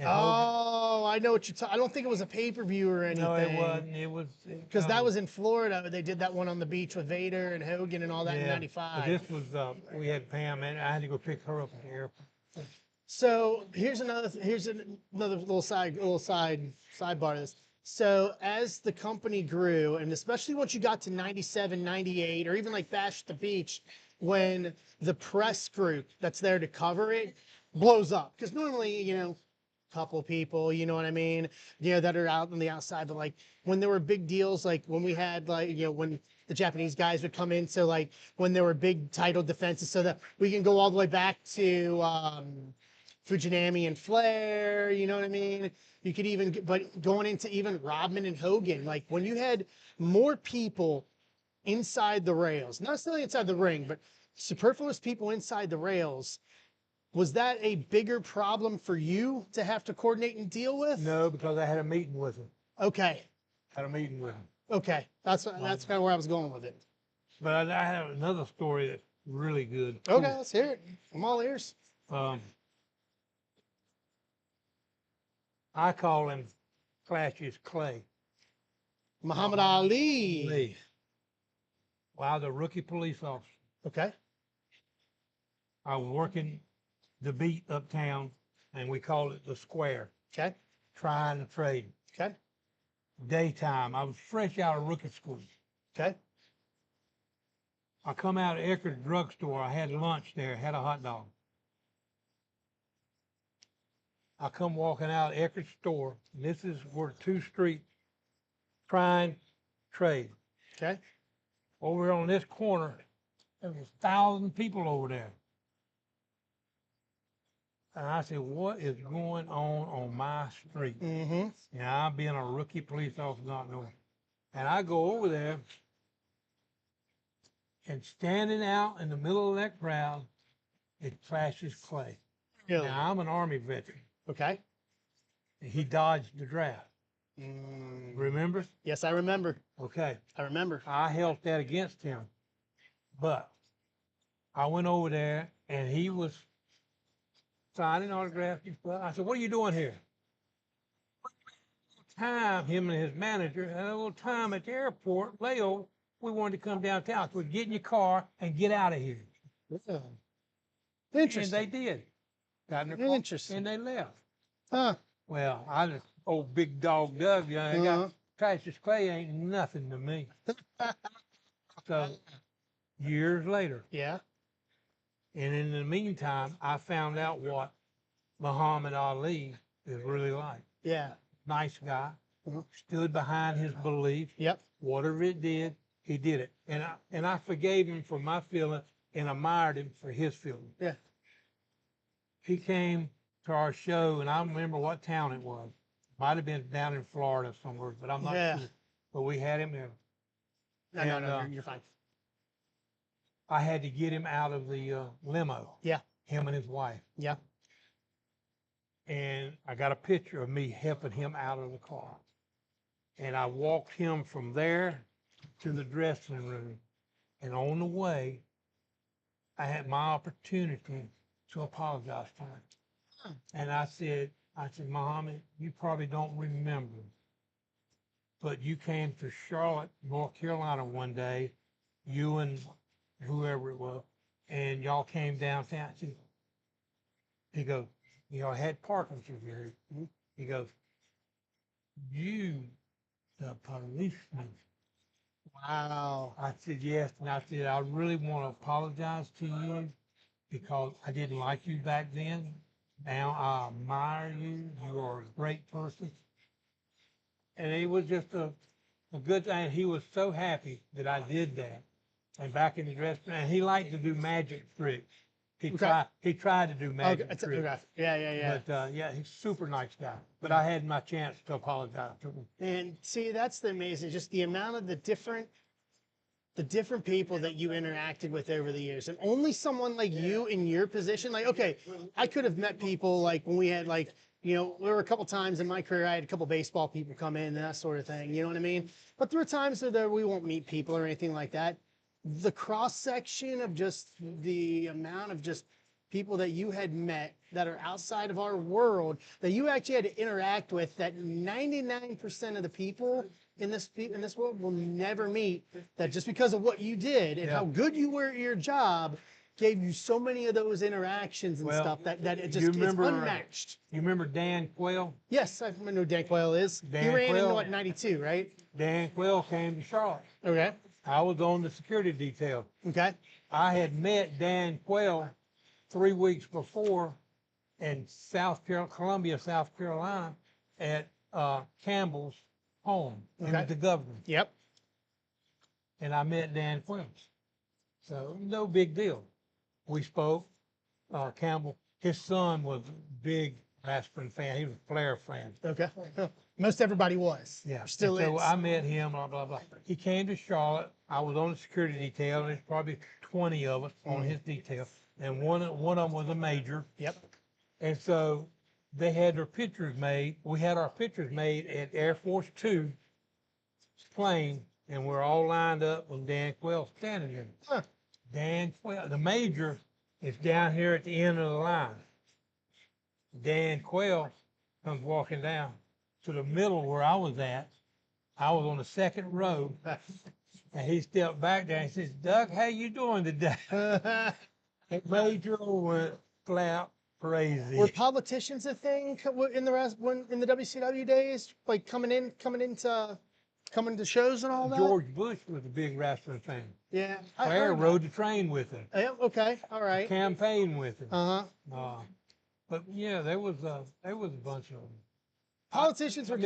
Speaker 7: Oh, I know what you're talking. I don't think it was a pay-per-view or anything.
Speaker 8: No, it wasn't. It was
Speaker 7: because that was in Florida. They did that one on the beach with Vader and Hogan and all that in '95.
Speaker 8: This was we had Pam, and I had to go pick her up at the airport.
Speaker 7: So here's another little sidebar to this. So as the company grew, and especially once you got to 97, 98, or even like Bash at the Beach, when the press group that's there to cover it blows up, because normally, you know, couple people, you know what I mean, you know, that are out on the outside, but like when there were big deals, like when we had like, you know, when the Japanese guys would come in, so like when there were big title defenses, so that we can go all the way back to Fujinami and Flair, you know what I mean? You could even, but going into even Rodman and Hogan, like when you had more people inside the rails, not necessarily inside the ring, but superfluous people inside the rails, was that a bigger problem for you to have to coordinate and deal with?
Speaker 8: No, because I had a meeting with him.
Speaker 7: Okay.
Speaker 8: Had a meeting with him.
Speaker 7: Okay. That's kind of where I was going with it.
Speaker 8: But I have another story that's really good.
Speaker 7: Okay, let's hear it. I'm all ears.
Speaker 8: I call him Clash's Clay.
Speaker 7: Muhammad Ali.
Speaker 8: Well, I was a rookie police officer.
Speaker 7: Okay.
Speaker 8: I was working the beat uptown, and we called it the square.
Speaker 7: Okay.
Speaker 8: Trying to trade.
Speaker 7: Okay.
Speaker 8: Daytime. I was fresh out of rookie school.
Speaker 7: Okay.
Speaker 8: I come out of Eckerd's drugstore. I had lunch there, had a hot dog. I come walking out of Eckerd's store, and this is where 2 streets trying trade.
Speaker 7: Okay.
Speaker 8: Over on this corner, there was 1,000 people over there. And I said, what is going on my street?
Speaker 7: Mm-hmm.
Speaker 8: And I'm being a rookie police officer, not knowing. And I go over there, and standing out in the middle of that crowd, it Clash's Clay.
Speaker 7: Really?
Speaker 8: Now, I'm an Army veteran.
Speaker 7: Okay.
Speaker 8: And he dodged the draft. Remember?
Speaker 7: Yes, I remember.
Speaker 8: Okay.
Speaker 7: I remember.
Speaker 8: I held that against him. But I went over there, and he was signing autographs and stuff. I said, what are you doing here? time, him and his manager had a little time at the airport, layover. We wanted to come downtown. So we'd get in your car and get out of here.
Speaker 7: Yeah.
Speaker 8: And
Speaker 7: Interesting.
Speaker 8: they did. Got in their car
Speaker 7: Interesting.
Speaker 8: and they left.
Speaker 7: Huh.
Speaker 8: Well, I just, old big dog Doug, you know, I got
Speaker 7: Uh-huh.
Speaker 8: Cassius Clay ain't nothing to me. So years later,
Speaker 7: Yeah.
Speaker 8: and in the meantime, I found out what Muhammad Ali is really like.
Speaker 7: Yeah.
Speaker 8: Nice guy,
Speaker 7: Mhm.
Speaker 8: stood behind his belief.
Speaker 7: Yep.
Speaker 8: Whatever it did, he did it. And I forgave him for my feelings and admired him for his feelings.
Speaker 7: Yeah.
Speaker 8: He came to our show, and I don't remember what town it was. Might have been down in Florida somewhere, but I'm not
Speaker 7: Yeah.
Speaker 8: sure. But we had him there.
Speaker 7: No,
Speaker 8: And,
Speaker 7: no, you're fine.
Speaker 8: I had to get him out of the limo.
Speaker 7: Yeah.
Speaker 8: Him and his wife.
Speaker 7: Yeah.
Speaker 8: And I got a picture of me helping him out of the car. And I walked him from there to the dressing room. And on the way, I had my opportunity to apologize to him. And I said, Muhammad, you probably don't remember, but you came to Charlotte, North Carolina one day, you and whoever it was, and y'all came downtown. He goes, you know, I had Parkinson's here. He goes, you, the policeman.
Speaker 7: Wow.
Speaker 8: I said, yes. And I said, I really want to apologize to you because I didn't like you back then. Now I admire you. You are a great person. And it was just a good thing. He was so happy that I did that. And back in the dressing room, and he liked to do magic tricks. He tried to do magic tricks.
Speaker 7: Okay. Yeah.
Speaker 8: But yeah, he's a super nice guy. But I had my chance to apologize to him.
Speaker 7: And see, that's the amazing, just the amount of the different people that you interacted with over the years. And only someone like you in your position, like, okay, I could have met people like when we had like, you know, there were a couple times in my career, I had a couple baseball people come in and that sort of thing. You know what I mean? But there were times that we won't meet people or anything like that. The cross section of just the amount of just people that you had met that are outside of our world that you actually had to interact with, that 99% of the people in this world will never meet, that just because of what you did and how good you were at your job gave you so many of those interactions and stuff that it just is unmatched.
Speaker 8: You remember Dan Quayle?
Speaker 7: Yes, I know who Dan Quayle is. He ran in what, 92, right?
Speaker 8: Dan Quayle came to Charlotte.
Speaker 7: Okay.
Speaker 8: I was on the security detail.
Speaker 7: Okay.
Speaker 8: I had met Dan Quayle 3 weeks before in Columbia, South Carolina, at Campbell's home. He was the governor.
Speaker 7: Yep.
Speaker 8: And I met Dan Quayle. So no big deal. We spoke. Campbell, his son was a big wrestling fan. He was a Flair fan.
Speaker 7: Okay. Most everybody was.
Speaker 8: Yeah.
Speaker 7: Still
Speaker 8: and
Speaker 7: is.
Speaker 8: So I met him, blah, blah, blah. He came to Charlotte. I was on the security detail, and there's probably 20 of us on his detail. And one of them was a major.
Speaker 7: Yep.
Speaker 8: And so they had their pictures made. We had our pictures made at Air Force Two plane, and we're all lined up with Dan Quayle standing there.
Speaker 7: Huh.
Speaker 8: Dan Quayle, the major, is down here at the end of the line. Dan Quayle comes walking down to the middle where I was at. I was on the second row, and he stepped back there and he says, Doug, how you doing today? The major went flat crazy.
Speaker 7: Were politicians a thing in the WCW days, like coming to shows and all that?
Speaker 8: George Bush was a big wrestling fan.
Speaker 7: Yeah.
Speaker 8: Flair rode the train with him.
Speaker 7: Yeah, okay, all right.
Speaker 8: Campaigned with him.
Speaker 7: Uh-huh.
Speaker 8: But yeah, there was a bunch of them.
Speaker 7: Politicians were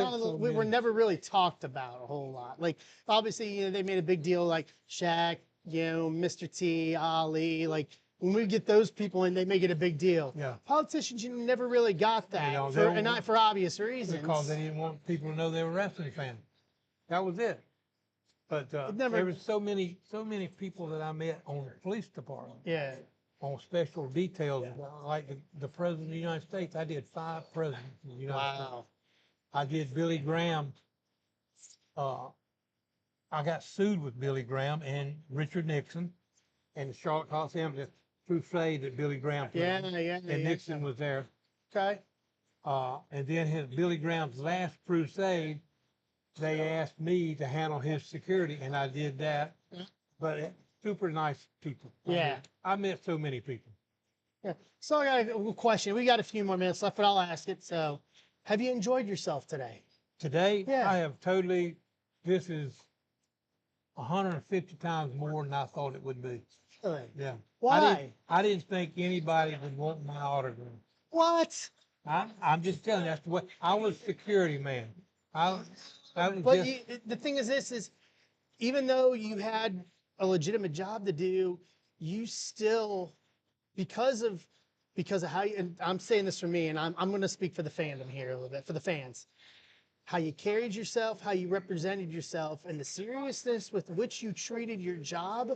Speaker 7: were never really talked about a whole lot. Like, obviously, you know, they made a big deal, like Shaq, you know, Mr. T, Ali, like, when we get those people in, they make it a big deal.
Speaker 8: Yeah.
Speaker 7: Politicians, you never really got that, and not for obvious reasons.
Speaker 8: Because they didn't want people to know they were wrestling fans. That was it. But there was so many people that I met on the police department.
Speaker 7: Yeah.
Speaker 8: On special details, like the President of the United States. I did 5 presidents of the United States. I did Billy Graham. I got sued with Billy Graham and Richard Nixon and the Charlotte Coliseum, the crusade that Billy Graham played.
Speaker 7: Yeah.
Speaker 8: And Nixon was there.
Speaker 7: Okay.
Speaker 8: And then his Billy Graham's last crusade, they asked me to handle his security, and I did that. But super nice people.
Speaker 7: Yeah.
Speaker 8: I met so many people.
Speaker 7: Yeah. So I got a question. We got a few more minutes left, but I'll ask it. So, have you enjoyed yourself today?
Speaker 8: Today,
Speaker 7: Yeah.
Speaker 8: I have totally, this is 150 times more than I thought it would be.
Speaker 7: Really?
Speaker 8: Yeah.
Speaker 7: Why?
Speaker 8: I didn't think anybody would want my autograph.
Speaker 7: What?
Speaker 8: I'm just telling you, that's what, I was security man. I was
Speaker 7: But
Speaker 8: just,
Speaker 7: you, the thing is, this is even though you had a legitimate job to do, you still, because of how you, and I'm saying this for me, and I'm going to speak for the fandom here a little bit, for the fans, how you carried yourself, how you represented yourself, and the seriousness with which you treated your job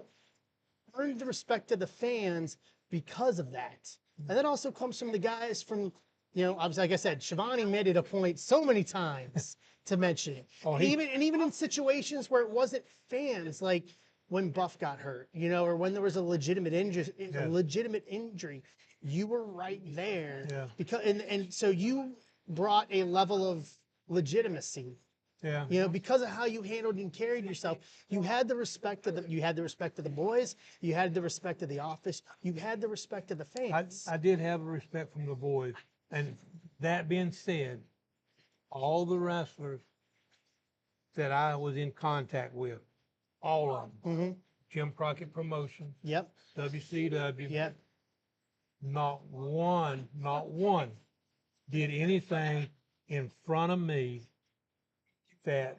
Speaker 7: earned the respect of the fans because of that. And that also comes from the guys from, like I said, Shivani made it a point so many times to mention it.
Speaker 8: Oh,
Speaker 7: And even in situations where it wasn't fans, like when Buff got hurt, or when there was a legitimate injury, you were right there.
Speaker 8: Yeah.
Speaker 7: Because and so you brought a level of legitimacy.
Speaker 8: yeah.
Speaker 7: Because of how you handled and carried yourself, you had the respect of the boys, you had the respect of the office, you had the respect of the fans.
Speaker 8: I did have a respect from the boys. And that being said, all the wrestlers that I was in contact with, all of them,
Speaker 7: Mm-hmm.
Speaker 8: Jim Crockett Promotions,
Speaker 7: Yep.
Speaker 8: WCW,
Speaker 7: Yep.
Speaker 8: not one did anything in front of me that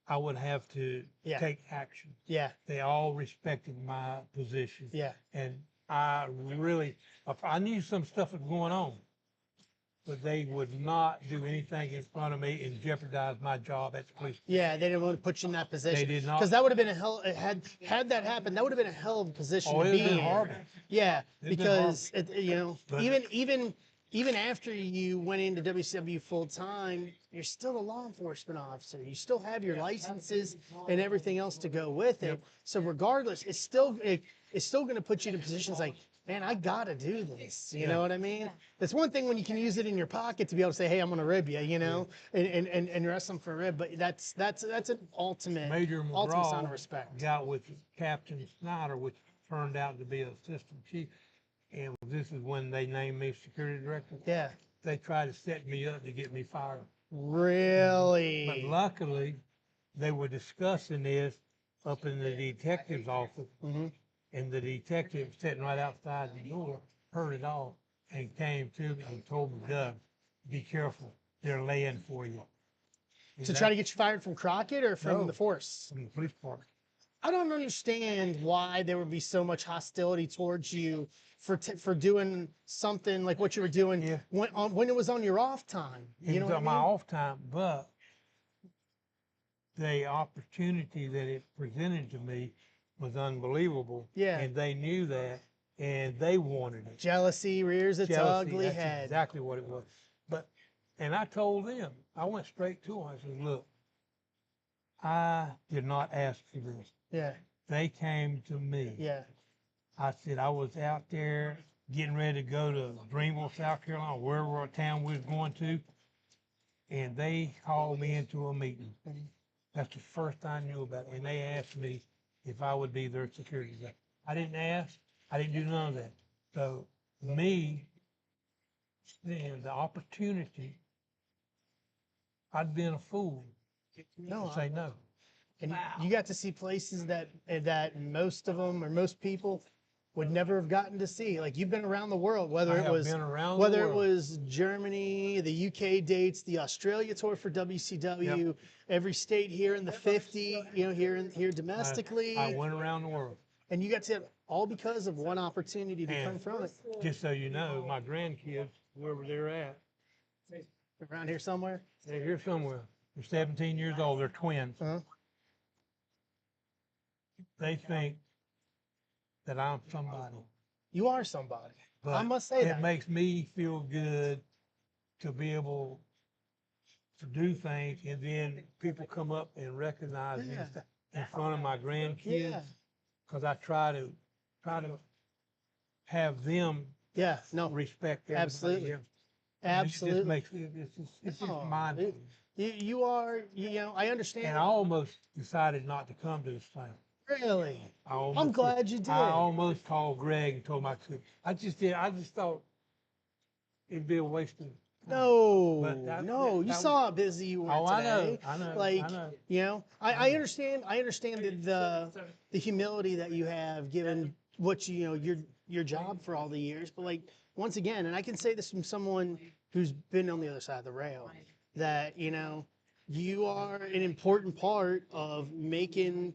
Speaker 8: I would have to
Speaker 7: Yeah.
Speaker 8: take action.
Speaker 7: Yeah.
Speaker 8: They all respected my position.
Speaker 7: Yeah.
Speaker 8: And I knew some stuff was going on, but they would not do anything in front of me and jeopardize my job at the police.
Speaker 7: Yeah, they didn't want to put you in that position.
Speaker 8: They did not.
Speaker 7: Because that would have been a hell. Had that happened, that would have been a hell of a position
Speaker 8: Oh,
Speaker 7: to
Speaker 8: it
Speaker 7: be
Speaker 8: would've been
Speaker 7: in.
Speaker 8: horrible.
Speaker 7: Yeah,
Speaker 8: It'd been
Speaker 7: because
Speaker 8: But-
Speaker 7: even after you went into WCW full time, you're still a law enforcement officer. You still have your licenses and everything else to go with it.
Speaker 8: Yep.
Speaker 7: So regardless, it's still going to put you in positions like, man, I gotta do this. You
Speaker 8: Yeah.
Speaker 7: know what I mean? It's one thing when you can use it in your pocket to be able to say, hey, I'm gonna rib you, and wrestle for a rib. But that's an ultimate
Speaker 8: Major
Speaker 7: ultimate sign
Speaker 8: McGraw
Speaker 7: of respect.
Speaker 8: got with Captain Snyder, which turned out to be assistant chief. And this is when they named me security director.
Speaker 7: Yeah.
Speaker 8: They tried to set me up to get me fired.
Speaker 7: Really?
Speaker 8: But luckily, they were discussing this up in the detective's office.
Speaker 7: Mm-hmm.
Speaker 8: And the detective sitting right outside the door heard it all and came to me and told me, Doug, be careful. They're laying for you.
Speaker 7: To try to get you fired from Crockett or from
Speaker 8: No.
Speaker 7: the force?
Speaker 8: From the police department.
Speaker 7: I don't understand why there would be so much hostility towards you for doing something like what you were doing
Speaker 8: Yeah.
Speaker 7: when it was on your off time.
Speaker 8: It
Speaker 7: You know
Speaker 8: was
Speaker 7: what I
Speaker 8: on
Speaker 7: mean?
Speaker 8: my off time, but the opportunity that it presented to me was unbelievable.
Speaker 7: Yeah.
Speaker 8: And they knew that, and they wanted it.
Speaker 7: Jealousy rears its
Speaker 8: Jealousy,
Speaker 7: ugly
Speaker 8: that's
Speaker 7: head.
Speaker 8: exactly what it was. And I told them, I went straight to them. I said, look, I did not ask for this.
Speaker 7: Yeah.
Speaker 8: They came to me.
Speaker 7: Yeah.
Speaker 8: I said, I was out there getting ready to go to Greenville, South Carolina, wherever town we was going to, and they called me into a meeting. That's the first I knew about it. And they asked me if I would be their security guard. I didn't ask. I didn't do none of that. So me, and the opportunity, I'd been a fool
Speaker 7: No,
Speaker 8: to say no.
Speaker 7: and you got to see places that most of them or most people would never have gotten to see. Like you've been around the world, whether
Speaker 8: I
Speaker 7: it
Speaker 8: have
Speaker 7: was
Speaker 8: been around the
Speaker 7: whether it
Speaker 8: world.
Speaker 7: was Germany, the UK dates, the Australia tour for WCW, every state here in the 50, here domestically.
Speaker 8: I went around the world.
Speaker 7: And you got to all because of one opportunity to come
Speaker 8: And
Speaker 7: from it.
Speaker 8: just so you know, my grandkids, wherever they're at,
Speaker 7: Around here somewhere.
Speaker 8: they're here somewhere. They're 17 years old. They're twins.
Speaker 7: Uh-huh.
Speaker 8: They think that I'm somebody.
Speaker 7: You are somebody.
Speaker 8: But
Speaker 7: I must say
Speaker 8: it
Speaker 7: that.
Speaker 8: makes me feel good to be able to do things, and then people come up and recognize me in front of my grandkids.
Speaker 7: Yeah.
Speaker 8: Because I try to have them
Speaker 7: No.
Speaker 8: respect everybody
Speaker 7: Absolutely.
Speaker 8: else. And it just
Speaker 7: Absolutely.
Speaker 8: makes it's just
Speaker 7: Oh,
Speaker 8: mind.
Speaker 7: you are, you know, I understand.
Speaker 8: And I almost decided not to come to this thing.
Speaker 7: Really?
Speaker 8: I almost,
Speaker 7: I'm glad you did.
Speaker 8: I almost called Greg and told him I could. I just did. I just thought it'd be a waste of time.
Speaker 7: No,
Speaker 8: But
Speaker 7: no, you
Speaker 8: that
Speaker 7: saw how busy you were
Speaker 8: Oh, I
Speaker 7: today.
Speaker 8: know, I know,
Speaker 7: Like,
Speaker 8: I know.
Speaker 7: you know, I understand the humility that you have given what you know, your job for all the years. But like, once again, and I can say this from someone who's been on the other side of the rail, that, you know, you are an important part of making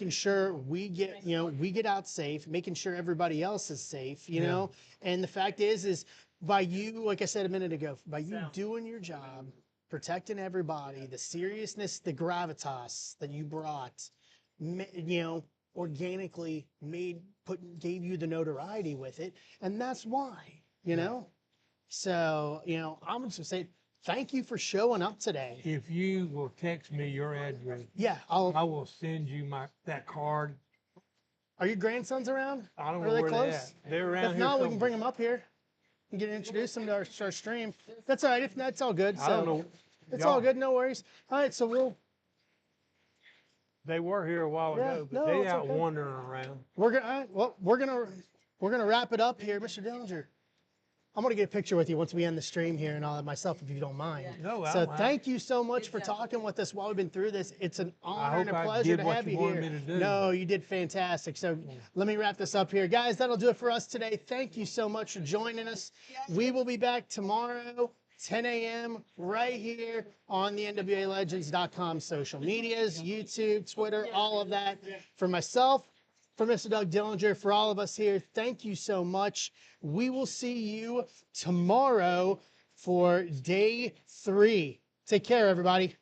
Speaker 7: sure we get, you know, we get out safe, making sure everybody else is safe, you
Speaker 8: Yeah.
Speaker 7: know. And the fact is by you, like I said a minute ago, by you doing your job, protecting everybody, the seriousness, the gravitas that you brought, you know, organically gave you the notoriety with it, and that's why, you know. So, you know, I'm just saying thank you for showing up today.
Speaker 8: If you will text me your address,
Speaker 7: Yeah,
Speaker 8: I will send you that card.
Speaker 7: Are your grandsons around?
Speaker 8: I don't
Speaker 7: Are
Speaker 8: know
Speaker 7: they
Speaker 8: where
Speaker 7: close?
Speaker 8: they're at. They're around
Speaker 7: If
Speaker 8: here.
Speaker 7: not, we can
Speaker 8: somewhere.
Speaker 7: bring them up here and get introduced them to our stream. That's all right. If not, it's all good.
Speaker 8: I don't
Speaker 7: So
Speaker 8: know.
Speaker 7: it's
Speaker 8: Y'all-
Speaker 7: all good. No worries. All right. So
Speaker 8: They were here a while
Speaker 7: Yeah,
Speaker 8: ago, but
Speaker 7: no,
Speaker 8: they
Speaker 7: it's
Speaker 8: out
Speaker 7: okay.
Speaker 8: wandering around.
Speaker 7: we're gonna, all right, well, we're gonna wrap it up here, Mr. Dillinger. I'm gonna get a picture with you once we end the stream here and all that myself, if you don't mind.
Speaker 8: No, I
Speaker 7: So
Speaker 8: don't mind.
Speaker 7: thank you so much for talking with us while we've been through this. It's an honor and
Speaker 8: hope
Speaker 7: a
Speaker 8: I
Speaker 7: pleasure
Speaker 8: did
Speaker 7: to
Speaker 8: what
Speaker 7: have
Speaker 8: you
Speaker 7: you
Speaker 8: wanted
Speaker 7: here.
Speaker 8: me to do.
Speaker 7: No, you did fantastic. So let me wrap this up here. Guys, that'll do it for us today. Thank you so much for joining us. We will be back tomorrow, 10 a.m. right here on the NWALegends.com social medias, YouTube, Twitter, all of that. For myself, for Mr. Doug Dillinger, for all of us here, thank you so much. We will see you tomorrow for day 3. Take care, everybody.